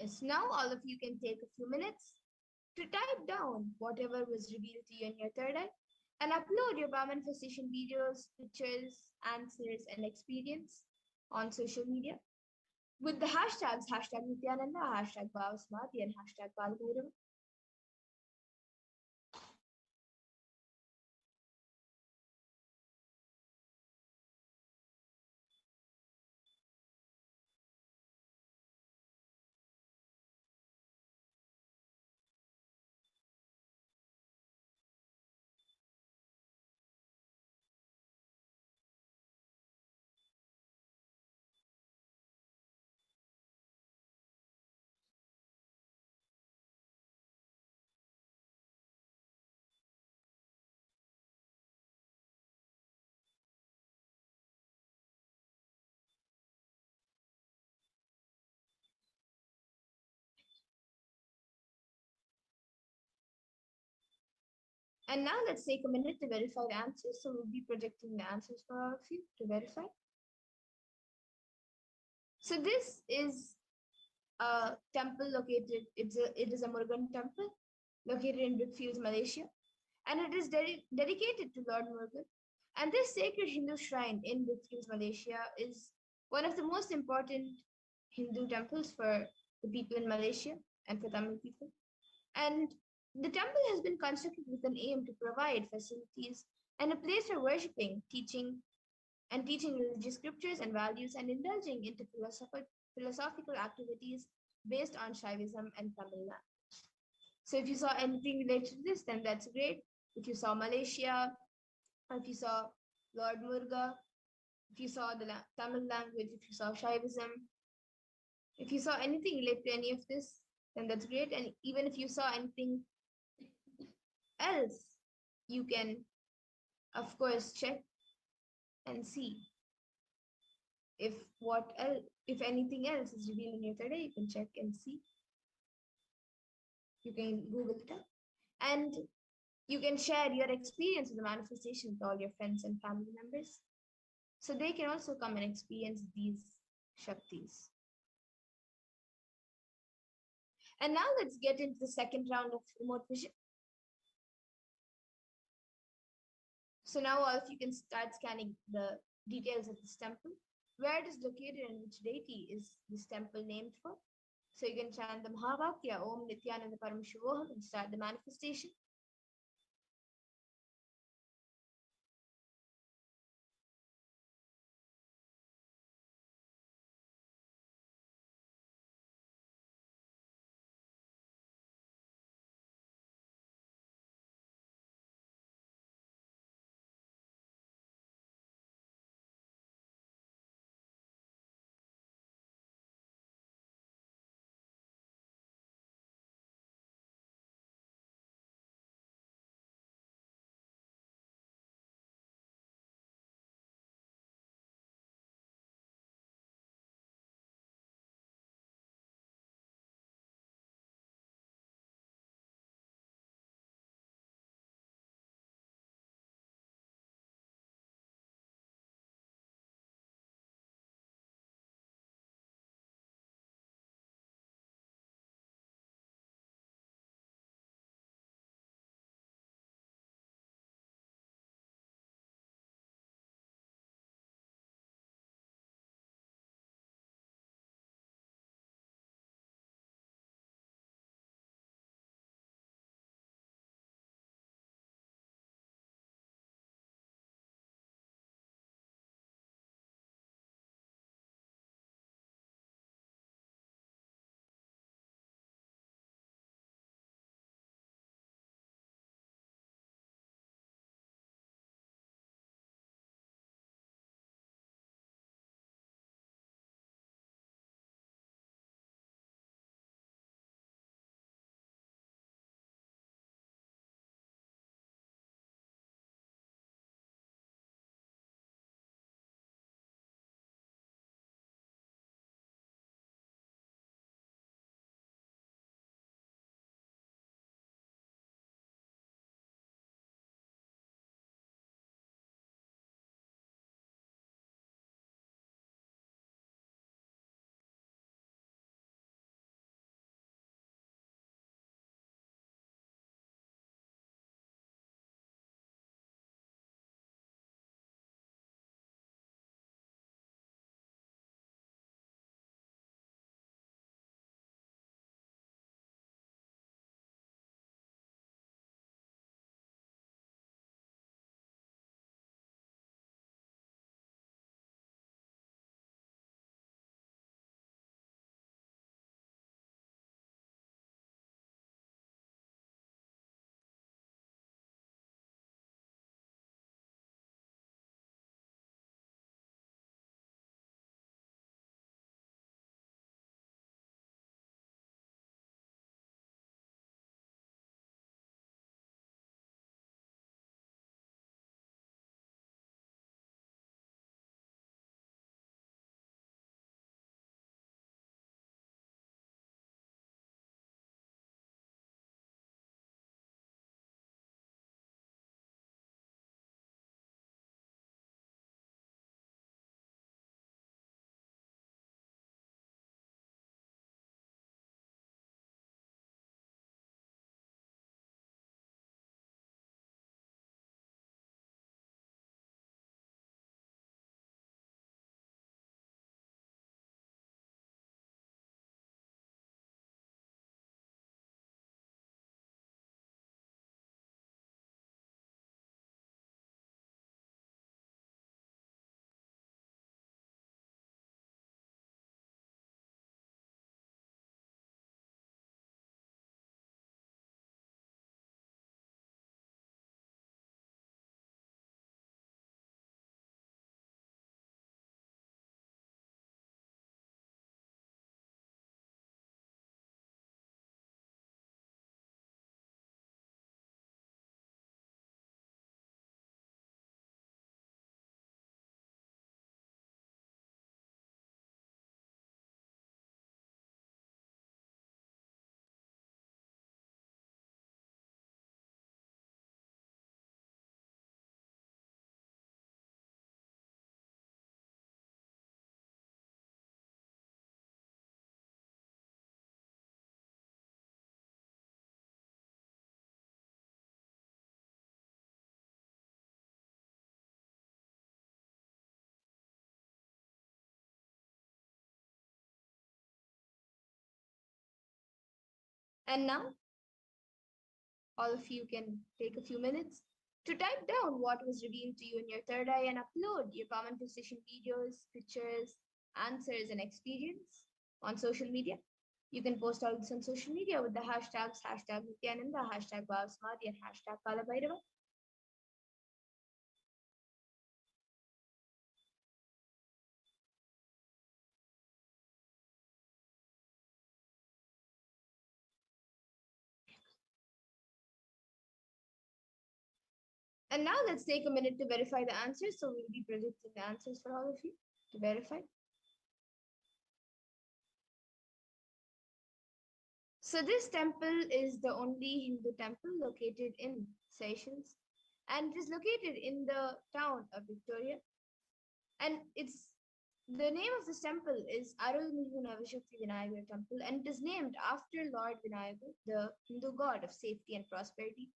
Yes, now all of you can take a few minutes to type down whatever was revealed to you in your third eye and upload your power manifestation videos, pictures, answers, and experience on social media with the hashtags hashtag Nityananda, hashtag Bhavasmati, and hashtag Balbhairava. And now let's take a minute to verify the answers. So we'll be projecting the answers for all of you to verify. So this is a temple located, it is a Murugan temple located in Brickfields, Malaysia. And it is dedicated to Lord Murugan. And this sacred Hindu shrine in Brickfields, Malaysia is one of the most important Hindu temples for the people in Malaysia and for Tamil people. And the temple has been constructed with an aim to provide facilities and a place for worshipping, teaching religious scriptures and values, and indulging into philosophical activities based on Shaivism and Tamil language. So if you saw anything related to this, then that's great. If you saw Malaysia, or if you saw Lord Muruga, if you saw the Tamil language, if you saw Shaivism, if you saw anything related to any of this, then that's great. And even if you saw anything else, you can, of course, check and see if anything else is revealed in your third eye. You can check and see. You can Google it up, and you can share your experience with the manifestation with all your friends and family members, so they can also come and experience these Shaktis. And now let's get into the second round of remote vision. So now all of you can start scanning the details of this temple, where it is located and which deity is this temple named for. So you can chant the Mahavakya, Om Nityananda Paramashivoham, and start the manifestation. And now, all of you can take a few minutes to type down what was revealed to you in your third eye and upload your comment position videos, pictures, answers, and experience on social media. You can post all this on social media with the hashtags #Nityananda, #Bhavasmadhi, and #Kalabhairava. And now let's take a minute to verify the answers. So we'll be projecting the answers for all of you to verify. So this temple is the only Hindu temple located in Seychelles, and it is located in the town of Victoria. And the name of this temple is Arulmigu Navashakti Vinayagar Temple, and it is named after Lord Vinayagar, the Hindu god of safety and prosperity.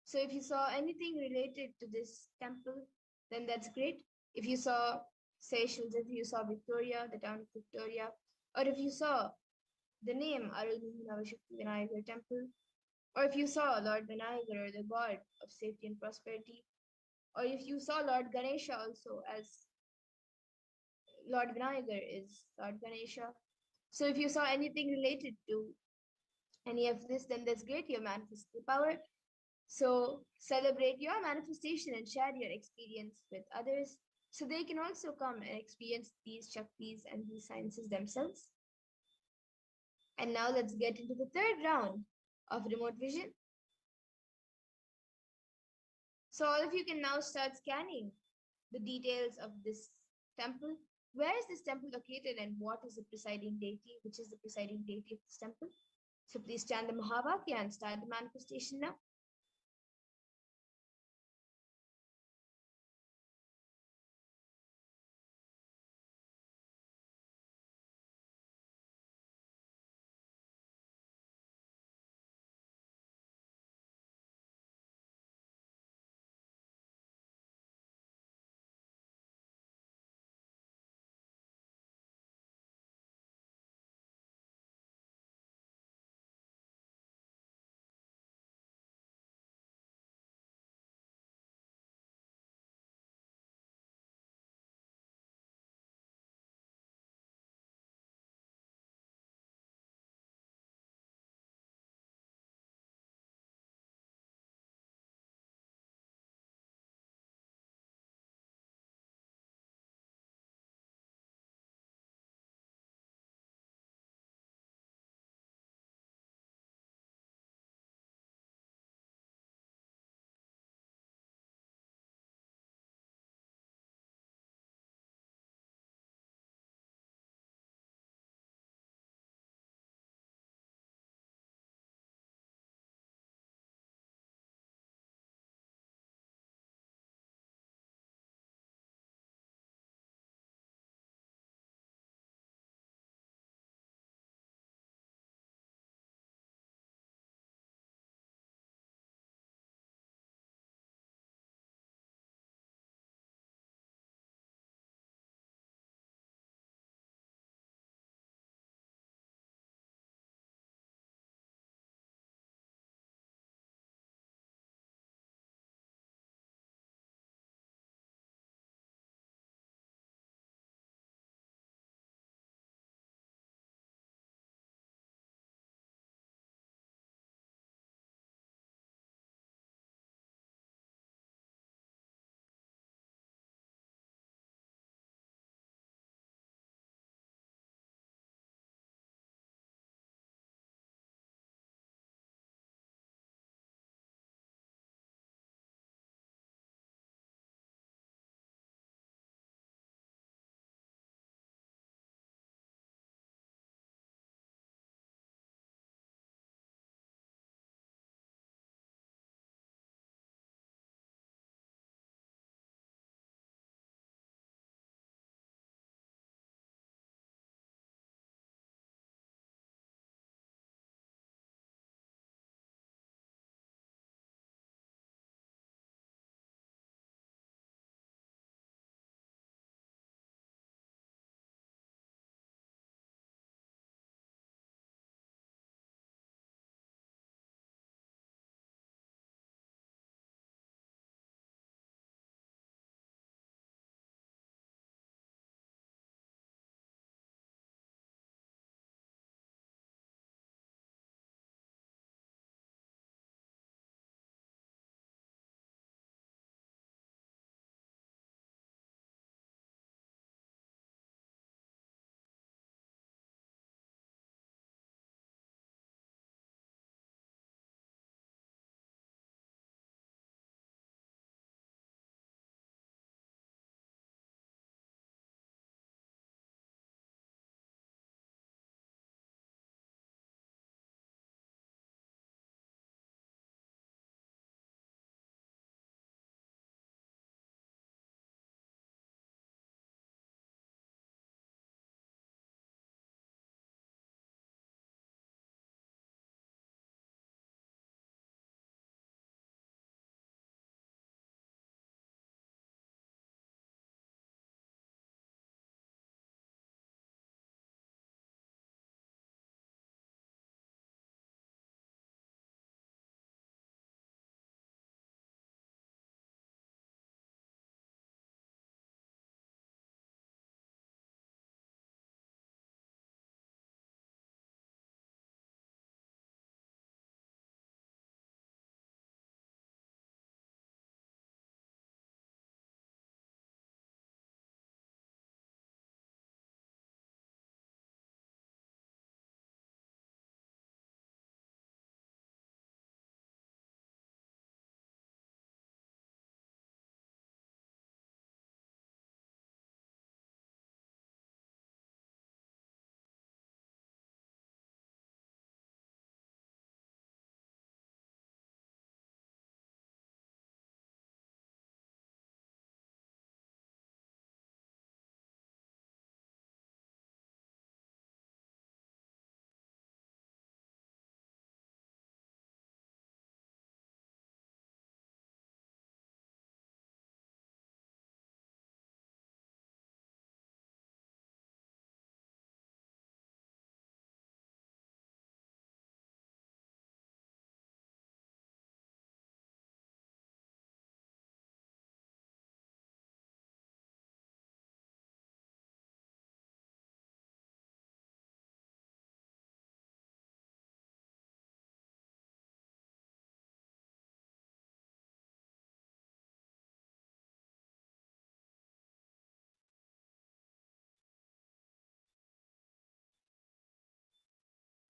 So if you saw anything related to this temple, then that's great. If you saw Seychelles, if you saw Victoria, the town of Victoria, or if you saw the name Arulmigu Navashakti Vinayagar Temple, or if you saw Lord Vinayagar, or the god of safety and prosperity, or if you saw Lord Ganesha also, as Lord Vinayagar is Lord Ganesha. So if you saw anything related to any of this, then that's great. You manifest the power. So celebrate your manifestation and share your experience with others so they can also come and experience these Shaktis and these sciences themselves. And now let's get into the third round of remote vision. So all of you can now start scanning the details of this temple. Where is this temple located and what is the presiding deity? Which is the presiding deity of this temple? So please chant the Mahavakya and start the manifestation now.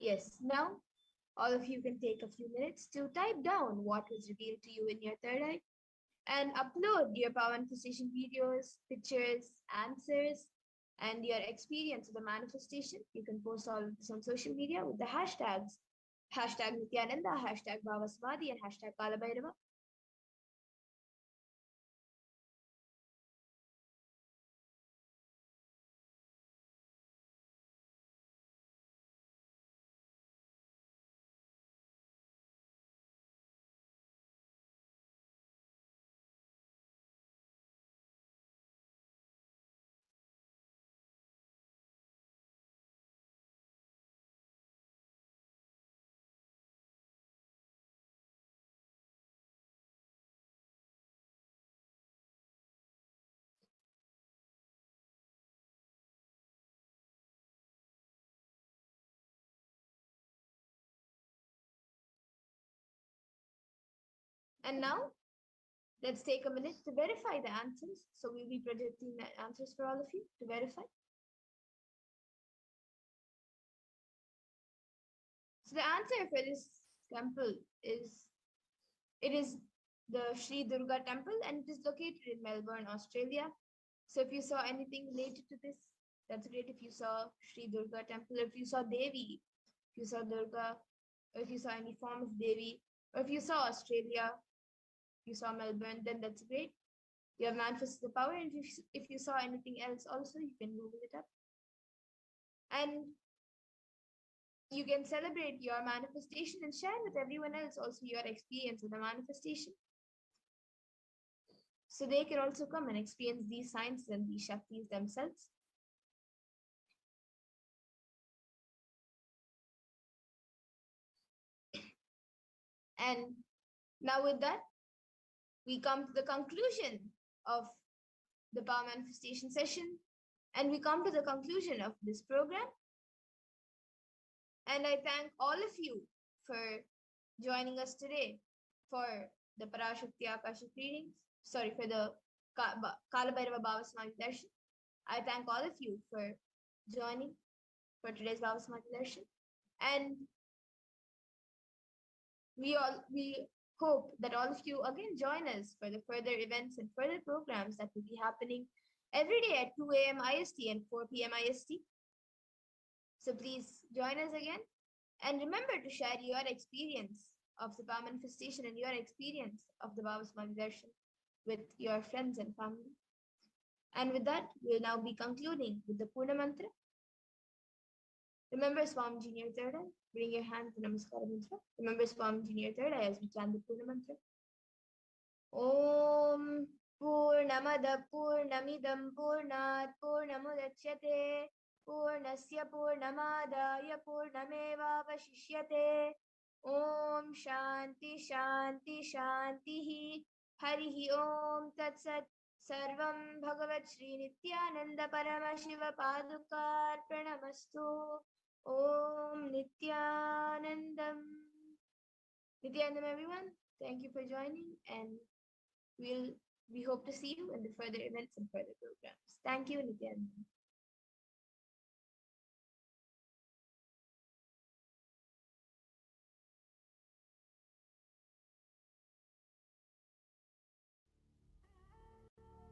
Yes, now all of you can take a few minutes to type down what was revealed to you in your third eye and upload your power manifestation videos, pictures, answers, and your experience of the manifestation. You can post all of this on social media with the hashtags #Nityananda, #Bhavaswadi, and #Kalabhairava. And now, let's take a minute to verify the answers. So we'll be projecting the answers for all of you to verify. So the answer for this temple is, it is the Sri Durga temple, and it is located in Melbourne, Australia. So if you saw anything related to this, that's great. If you saw Sri Durga temple, or if you saw Devi, if you saw Durga, or if you saw any form of Devi, or if you saw Australia, you saw Melbourne, then that's great. You have manifested the power, and if you saw anything else also, you can Google it up. And you can celebrate your manifestation and share with everyone else also your experience of the manifestation. So they can also come and experience these signs and these Shaktis themselves. And now with that, we come to the conclusion of the power manifestation session, and we come to the conclusion of this program. And I thank all of you for joining us today for the PARASHAKTI Akashic readings. Sorry, for the Kalabhairava Bhavaswami Darshan. I thank all of you for joining for today's Bhavaswami Darshan. And we hope that all of you again join us for the further events and further programs that will be happening every day at 2 a.m. IST and 4 p.m. IST. So please join us again, and remember to share your experience of the power manifestation and your experience of the Bhavaswami Darshan with your friends and family. And with that, we'll now be concluding with the Purna Mantra. Remember Swamiji in your third eye. Bring your hand to Namaskara Mantra. Remember Swamiji in your third eye as we chant the Purna Mantra. Om Purnamada Purnamidam Purnat Purnamudachyate Purnasya Purnamadaya Purnamevavashishyate. Om Shanti Shanti Shanti Harihi Om Tat Sat. Sarvam Bhagavat Shri Nityananda Paramashiva Padukar Pranamastu. Om Nityanandam. Nityanandam, everyone. Thank you for joining, and we hope to see you in the further events and further programs. Thank you, Nityanandam.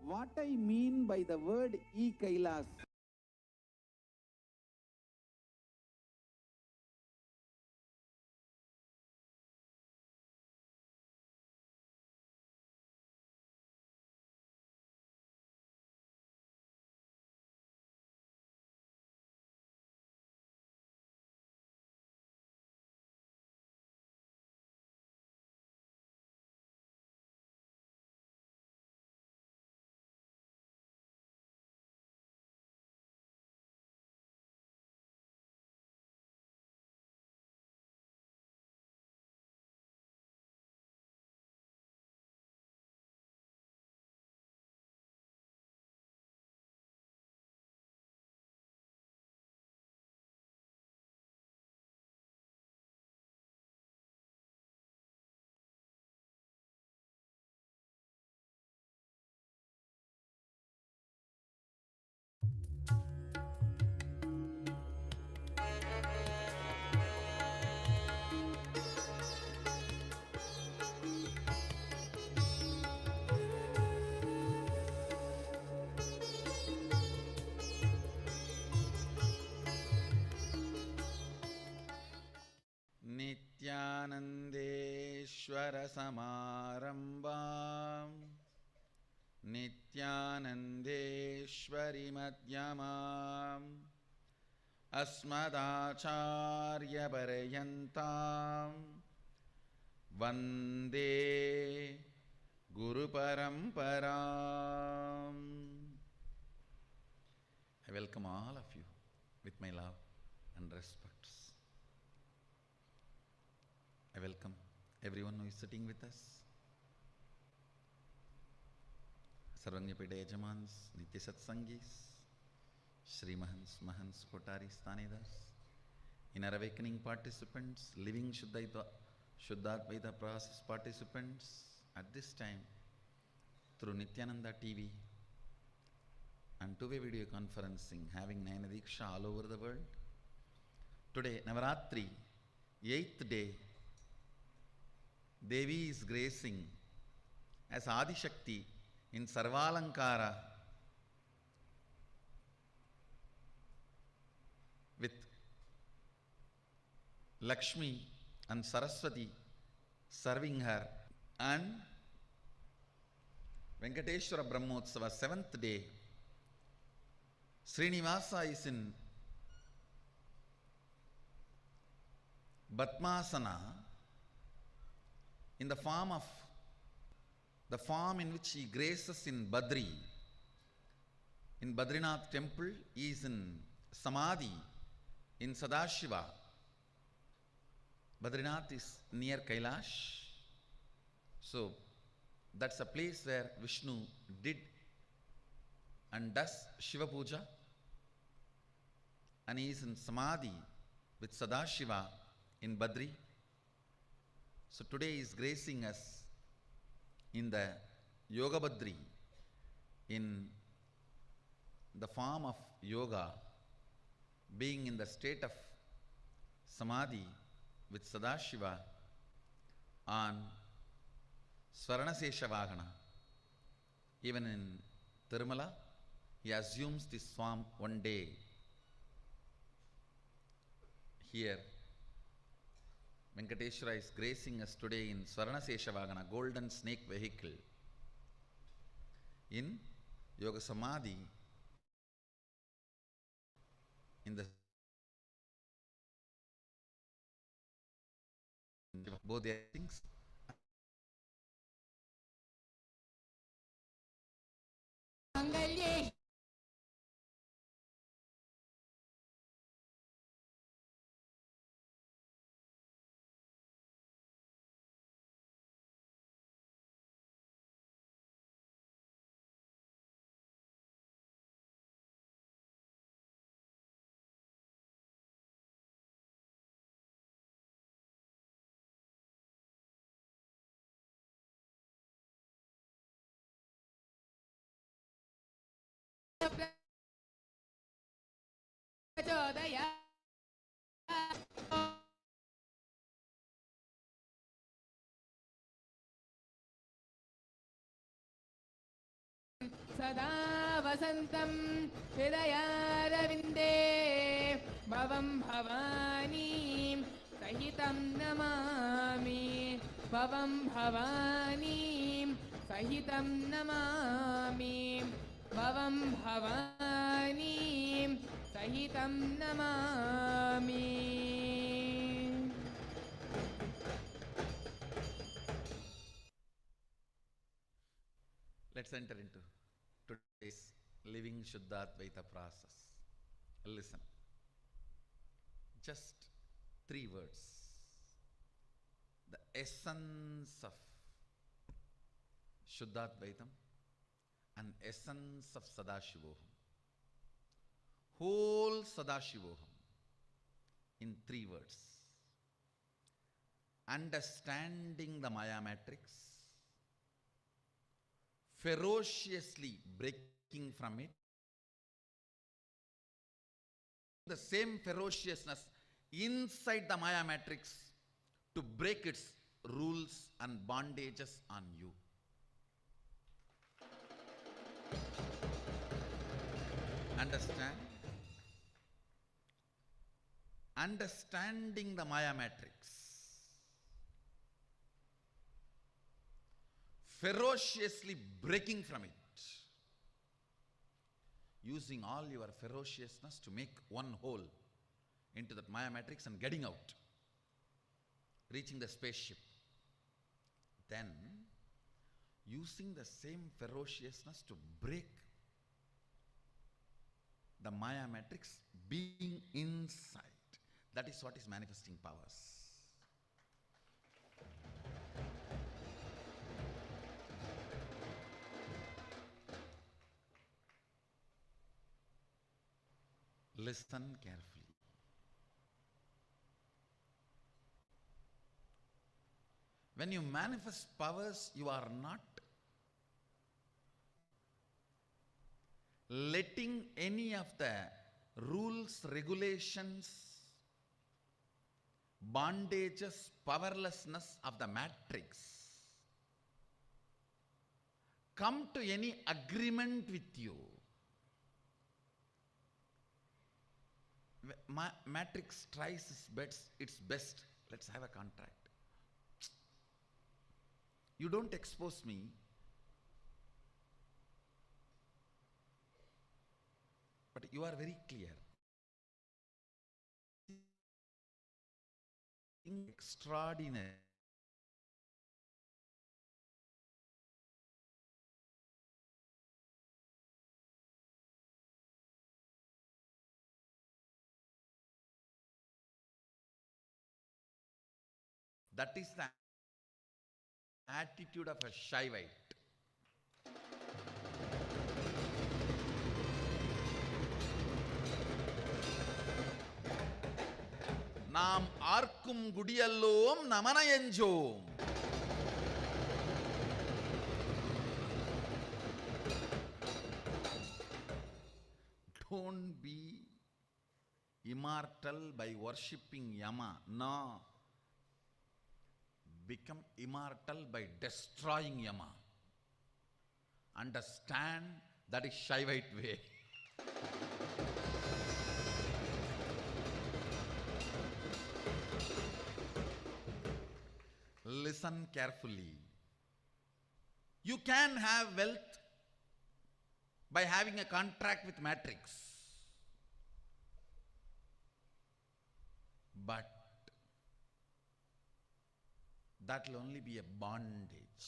What I mean by the word e-Kailas नित्यानन्देश्वरसमारम्भां नित्यानन्देश्वरिमध्यमाम् अस्मदाचार्यपर्यन्तां वन्दे गुरुपरम्पराम्. I welcome all of you with my love and respect. I welcome everyone who is sitting with us. Sarvanyapida Yajamans, Nitya Satsangis, Shri Mahans Kotaris Tanedas, Inner Awakening participants, Living Shuddhadvaita process participants, at this time through Nityananda TV and two-way video conferencing, having Nayana Diksha all over the world. Today, Navaratri, 8th day, Devi is gracing as Adi Shakti in Sarvalankara with Lakshmi and Saraswati serving her, and Venkateshwara Brahmotsava 7th day, Srinivasa is in Batmasana in the form in which he graces in Badri. In Badrinath temple, he is in Samadhi in Sadashiva. Badrinath is near Kailash. So that's a place where Vishnu did and does Shiva Puja. And he is in Samadhi with Sadashiva in Badri. So today he is gracing us in the Yoga Badri, in the form of yoga, being in the state of Samadhi with Sadashiva on Swaranasesha Vahana. Even in Tirumala, he assumes this form one day. Here, Venkateshwara is gracing us today in Swaranasesha Vahana, golden snake vehicle, in Yoga Samadhi, in the both the things. सदा वसन्तं हृदयारविन्दे भवं भवानीं सहितं नमामि भवं भवानीं सहितं नमामि भवं भवानीं सहितं Namami. Let's enter into today's living Shuddhadvaita process. Listen. Just 3 words. The essence of Shuddhadvaitam and essence of Sadashivoham. Whole Sadashivoham in 3 words. Understanding the Maya matrix, ferociously breaking from it, the same ferociousness inside the Maya matrix to break its rules and bondages on you. Understand? Understanding the Maya matrix ferociously breaking from it. Using all your ferociousness to make one hole into that Maya matrix and getting out. Reaching the spaceship. Then, using the same ferociousness to break the Maya matrix, being inside. That is what is manifesting powers. Listen carefully. When you manifest powers, you are not letting any of the rules, regulations, bondages, powerlessness of the matrix come to any agreement with you. Matrix tries its best. Let's have a contract. You don't expose me. But you are very clear. Extraordinary. That is the attitude of a Shaivite. நாம் ஆர்க்கும் குடியல்லோம் நமனயஞ்சோம். Don't be immortal by worshipping Yama. No. Become immortal by destroying Yama. Understand that is Shaivite way. Listen carefully. You can have wealth by having a contract with matrix. But that will only be a bondage.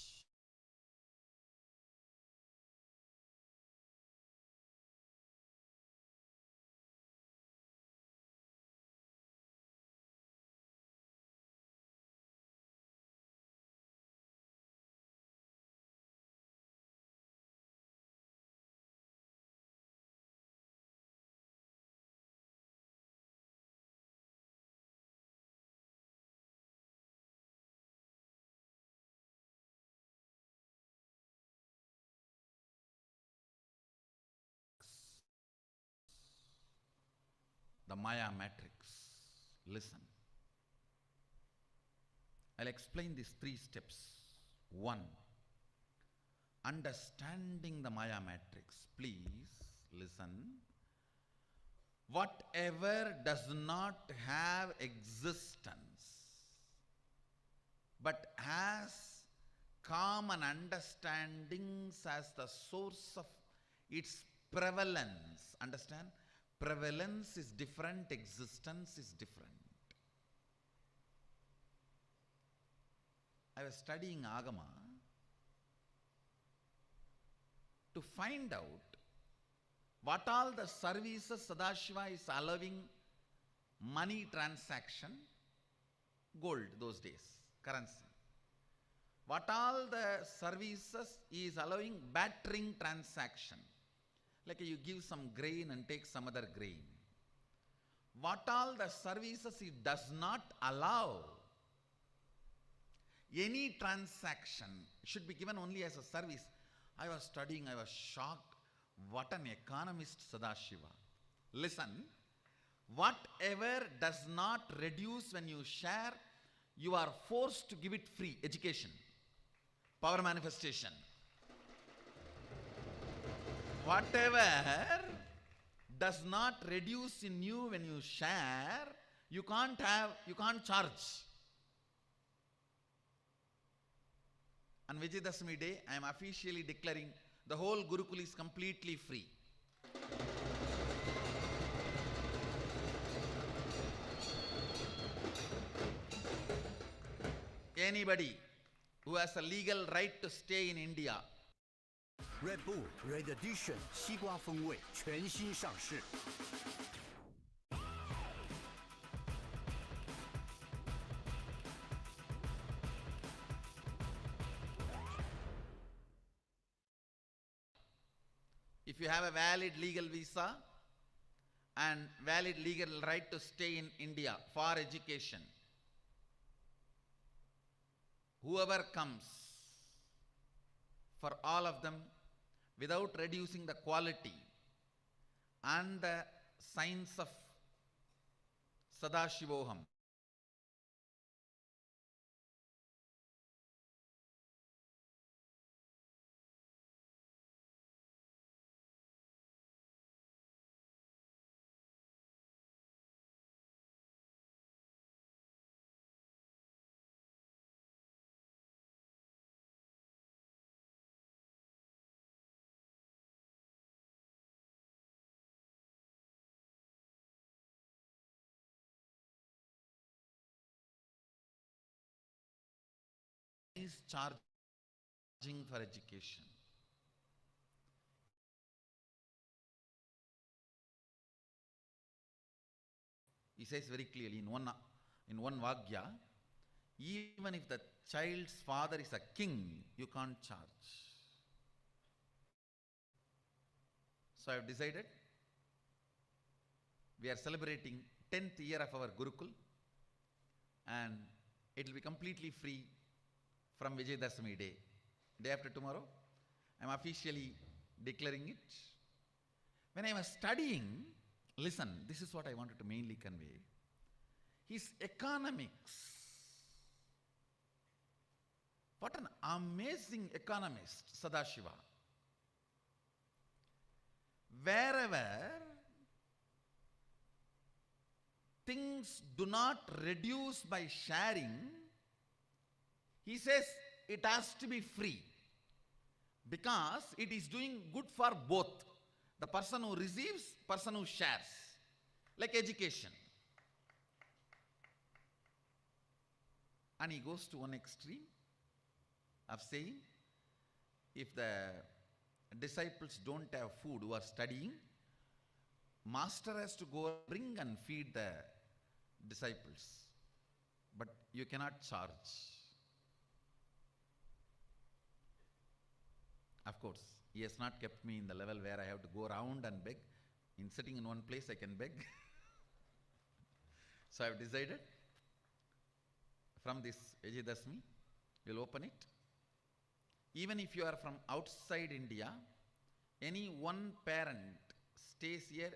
The Maya matrix. Listen. I'll explain these 3 steps. 1. Understanding the Maya matrix. Please listen. Whatever does not have existence but has common understandings as the source of its prevalence. Understand? Prevalence is different, existence is different. I was studying Agama to find out what all the services Sadashiva is allowing money transaction, gold those days, currency. What all the services he is allowing battering transaction. Like you give some grain and take some other grain. What all the services he does not allow. Any transaction should be given only as a service. I was studying, I was shocked. What an economist Sadashiva. Listen, whatever does not reduce when you share, you are forced to give it free. Education, power manifestation. Whatever does not reduce in you when you share, you can't charge. On Vijayadashami day, I am officially declaring the whole Gurukul is completely free. Anybody who has a legal right to stay in India Red Bull Red Edition 西瓜风味全新上市。If you have a valid legal visa and valid legal right to stay in India for education, whoever comes, for all of them, without reducing the quality and the science of Sadashivoham, is charging for education. He says very clearly in one Vagya, even if the child's father is a king, you can't charge. So I have decided we are celebrating 10th year of our Gurukul, and it will be completely free from Vijayadashami day. Day after tomorrow, I am officially declaring it. When I was studying, listen, this is what I wanted to mainly convey. His economics. What an amazing economist, Sadashiva. Wherever things do not reduce by sharing, he says it has to be free, because it is doing good for both the person who receives, person who shares, like education. And he goes to one extreme of saying, if the disciples don't have food who are studying, master has to go bring and feed the disciples, but you cannot charge. Of course, he has not kept me in the level where I have to go around and beg. In sitting in one place, I can beg. So I have decided, from this Vijayadashami, we'll open it. Even if you are from outside India, any one parent stays here,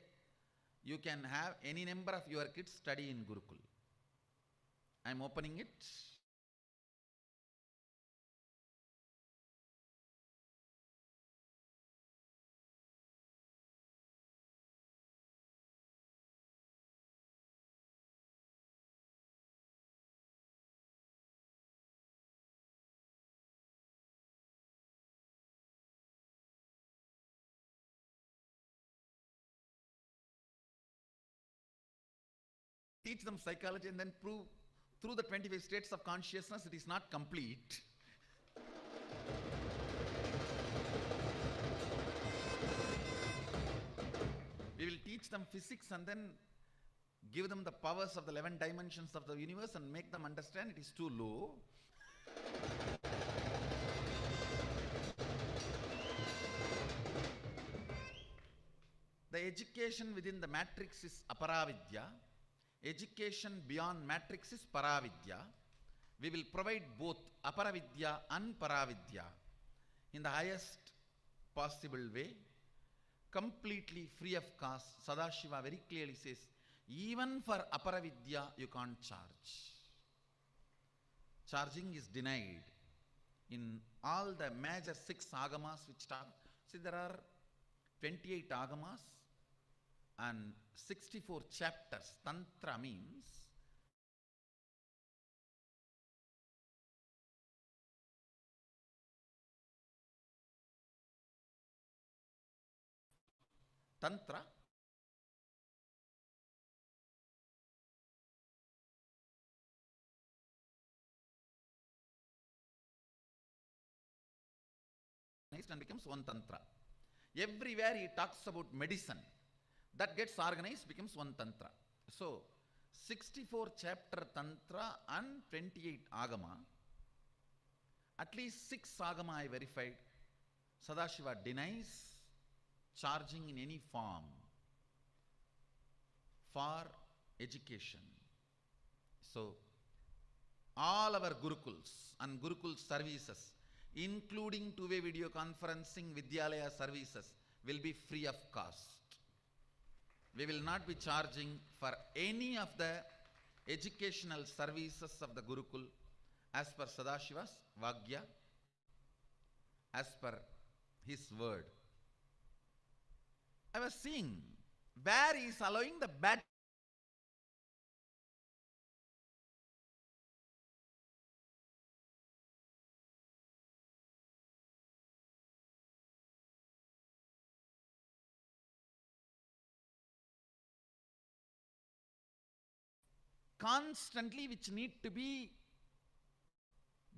you can have any number of your kids study in Gurukul. I am opening it. Teach them psychology and then prove through the 25 states of consciousness it is not complete. We will teach them physics and then give them the powers of the 11 dimensions of the universe and make them understand it is too low. The education within the matrix is aparavidya. Education beyond matrix is paravidya. We will provide both aparavidya and paravidya in the highest possible way, completely free of cost. Sadashiva very clearly says, even for aparavidya you can't charge. Charging is denied in all the major 6 agamas which talk. See, there are 28 agamas and 64 chapters. Tantra means tantra. And becomes one tantra. Everywhere he talks about medicine, that gets organized, becomes one tantra. So 64 chapter tantra and 28 agama, at least 6 agama I verified. Sadashiva denies charging in any form for education. So all our gurukuls and gurukul services, including two-way video conferencing, Vidyalaya services, will be free of cost. We will not be charging for any of the educational services of the Gurukul as per Sadashiva's Vagya, as per his word. I was seeing where he is allowing the bad constantly which need to be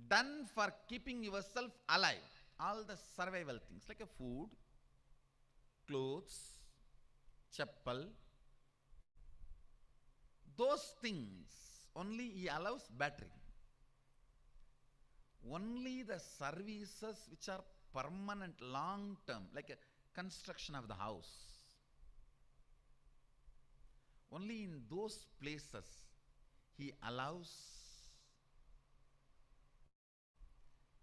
done for keeping yourself alive. All the survival things like a food, clothes, chappal, those things only he allows battery. Only the services which are permanent, long term, like a construction of the house, only in those places he allows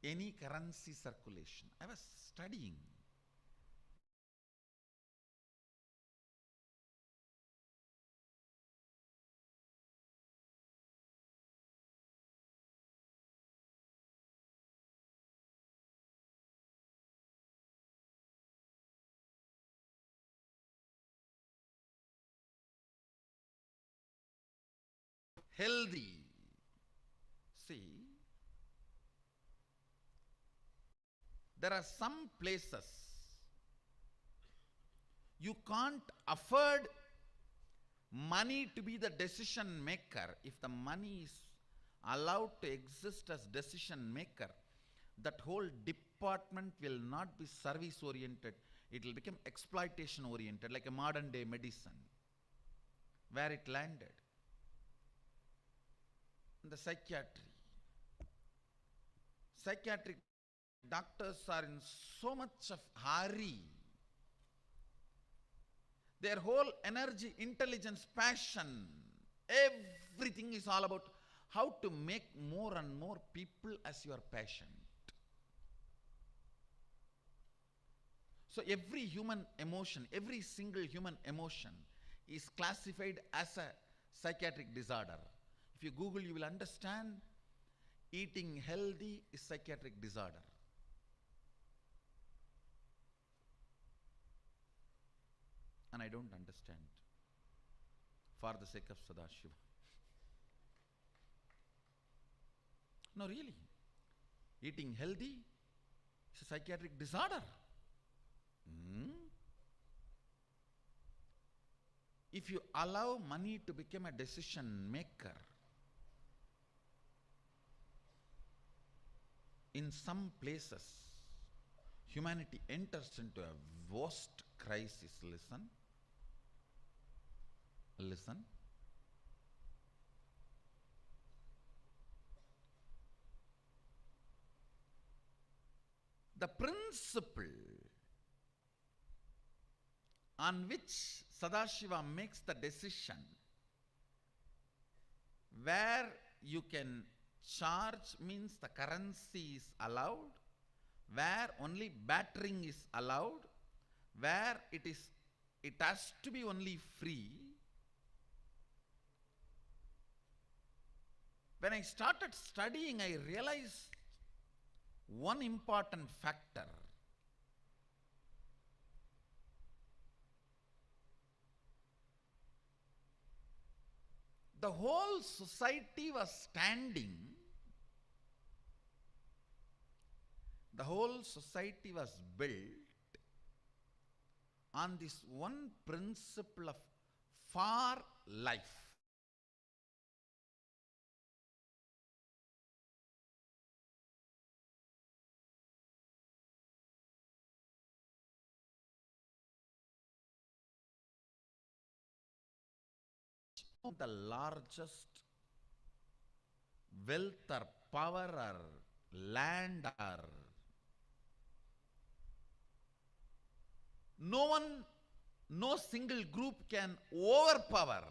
any currency circulation. I was studying. Healthy. See, there are some places you can't afford money to be the decision maker. If the money is allowed to exist as decision maker, that whole department will not be service oriented. It will become exploitation oriented, like a modern day medicine, where it landed. The psychiatry. Psychiatric doctors are in so much of hurry. Their whole energy, intelligence, passion, everything is all about how to make more and more people as your patient. So every human emotion, every single human emotion is classified as a psychiatric disorder. If you Google, you will understand eating healthy is psychiatric disorder. And I don't understand for the sake of Sadashiva. No, really. Eating healthy is a psychiatric disorder. If you allow money to become a decision maker, in some places, humanity enters into a vast crisis. Listen. Listen. The principle on which Sadashiva makes the decision where you can charge means the currency is allowed, where only battering is allowed, where it has to be only free. When I started studying, I realized one important factor. The whole society was standing. The whole society was built on this one principle of for life. The largest wealth or power or land or no single group can overpower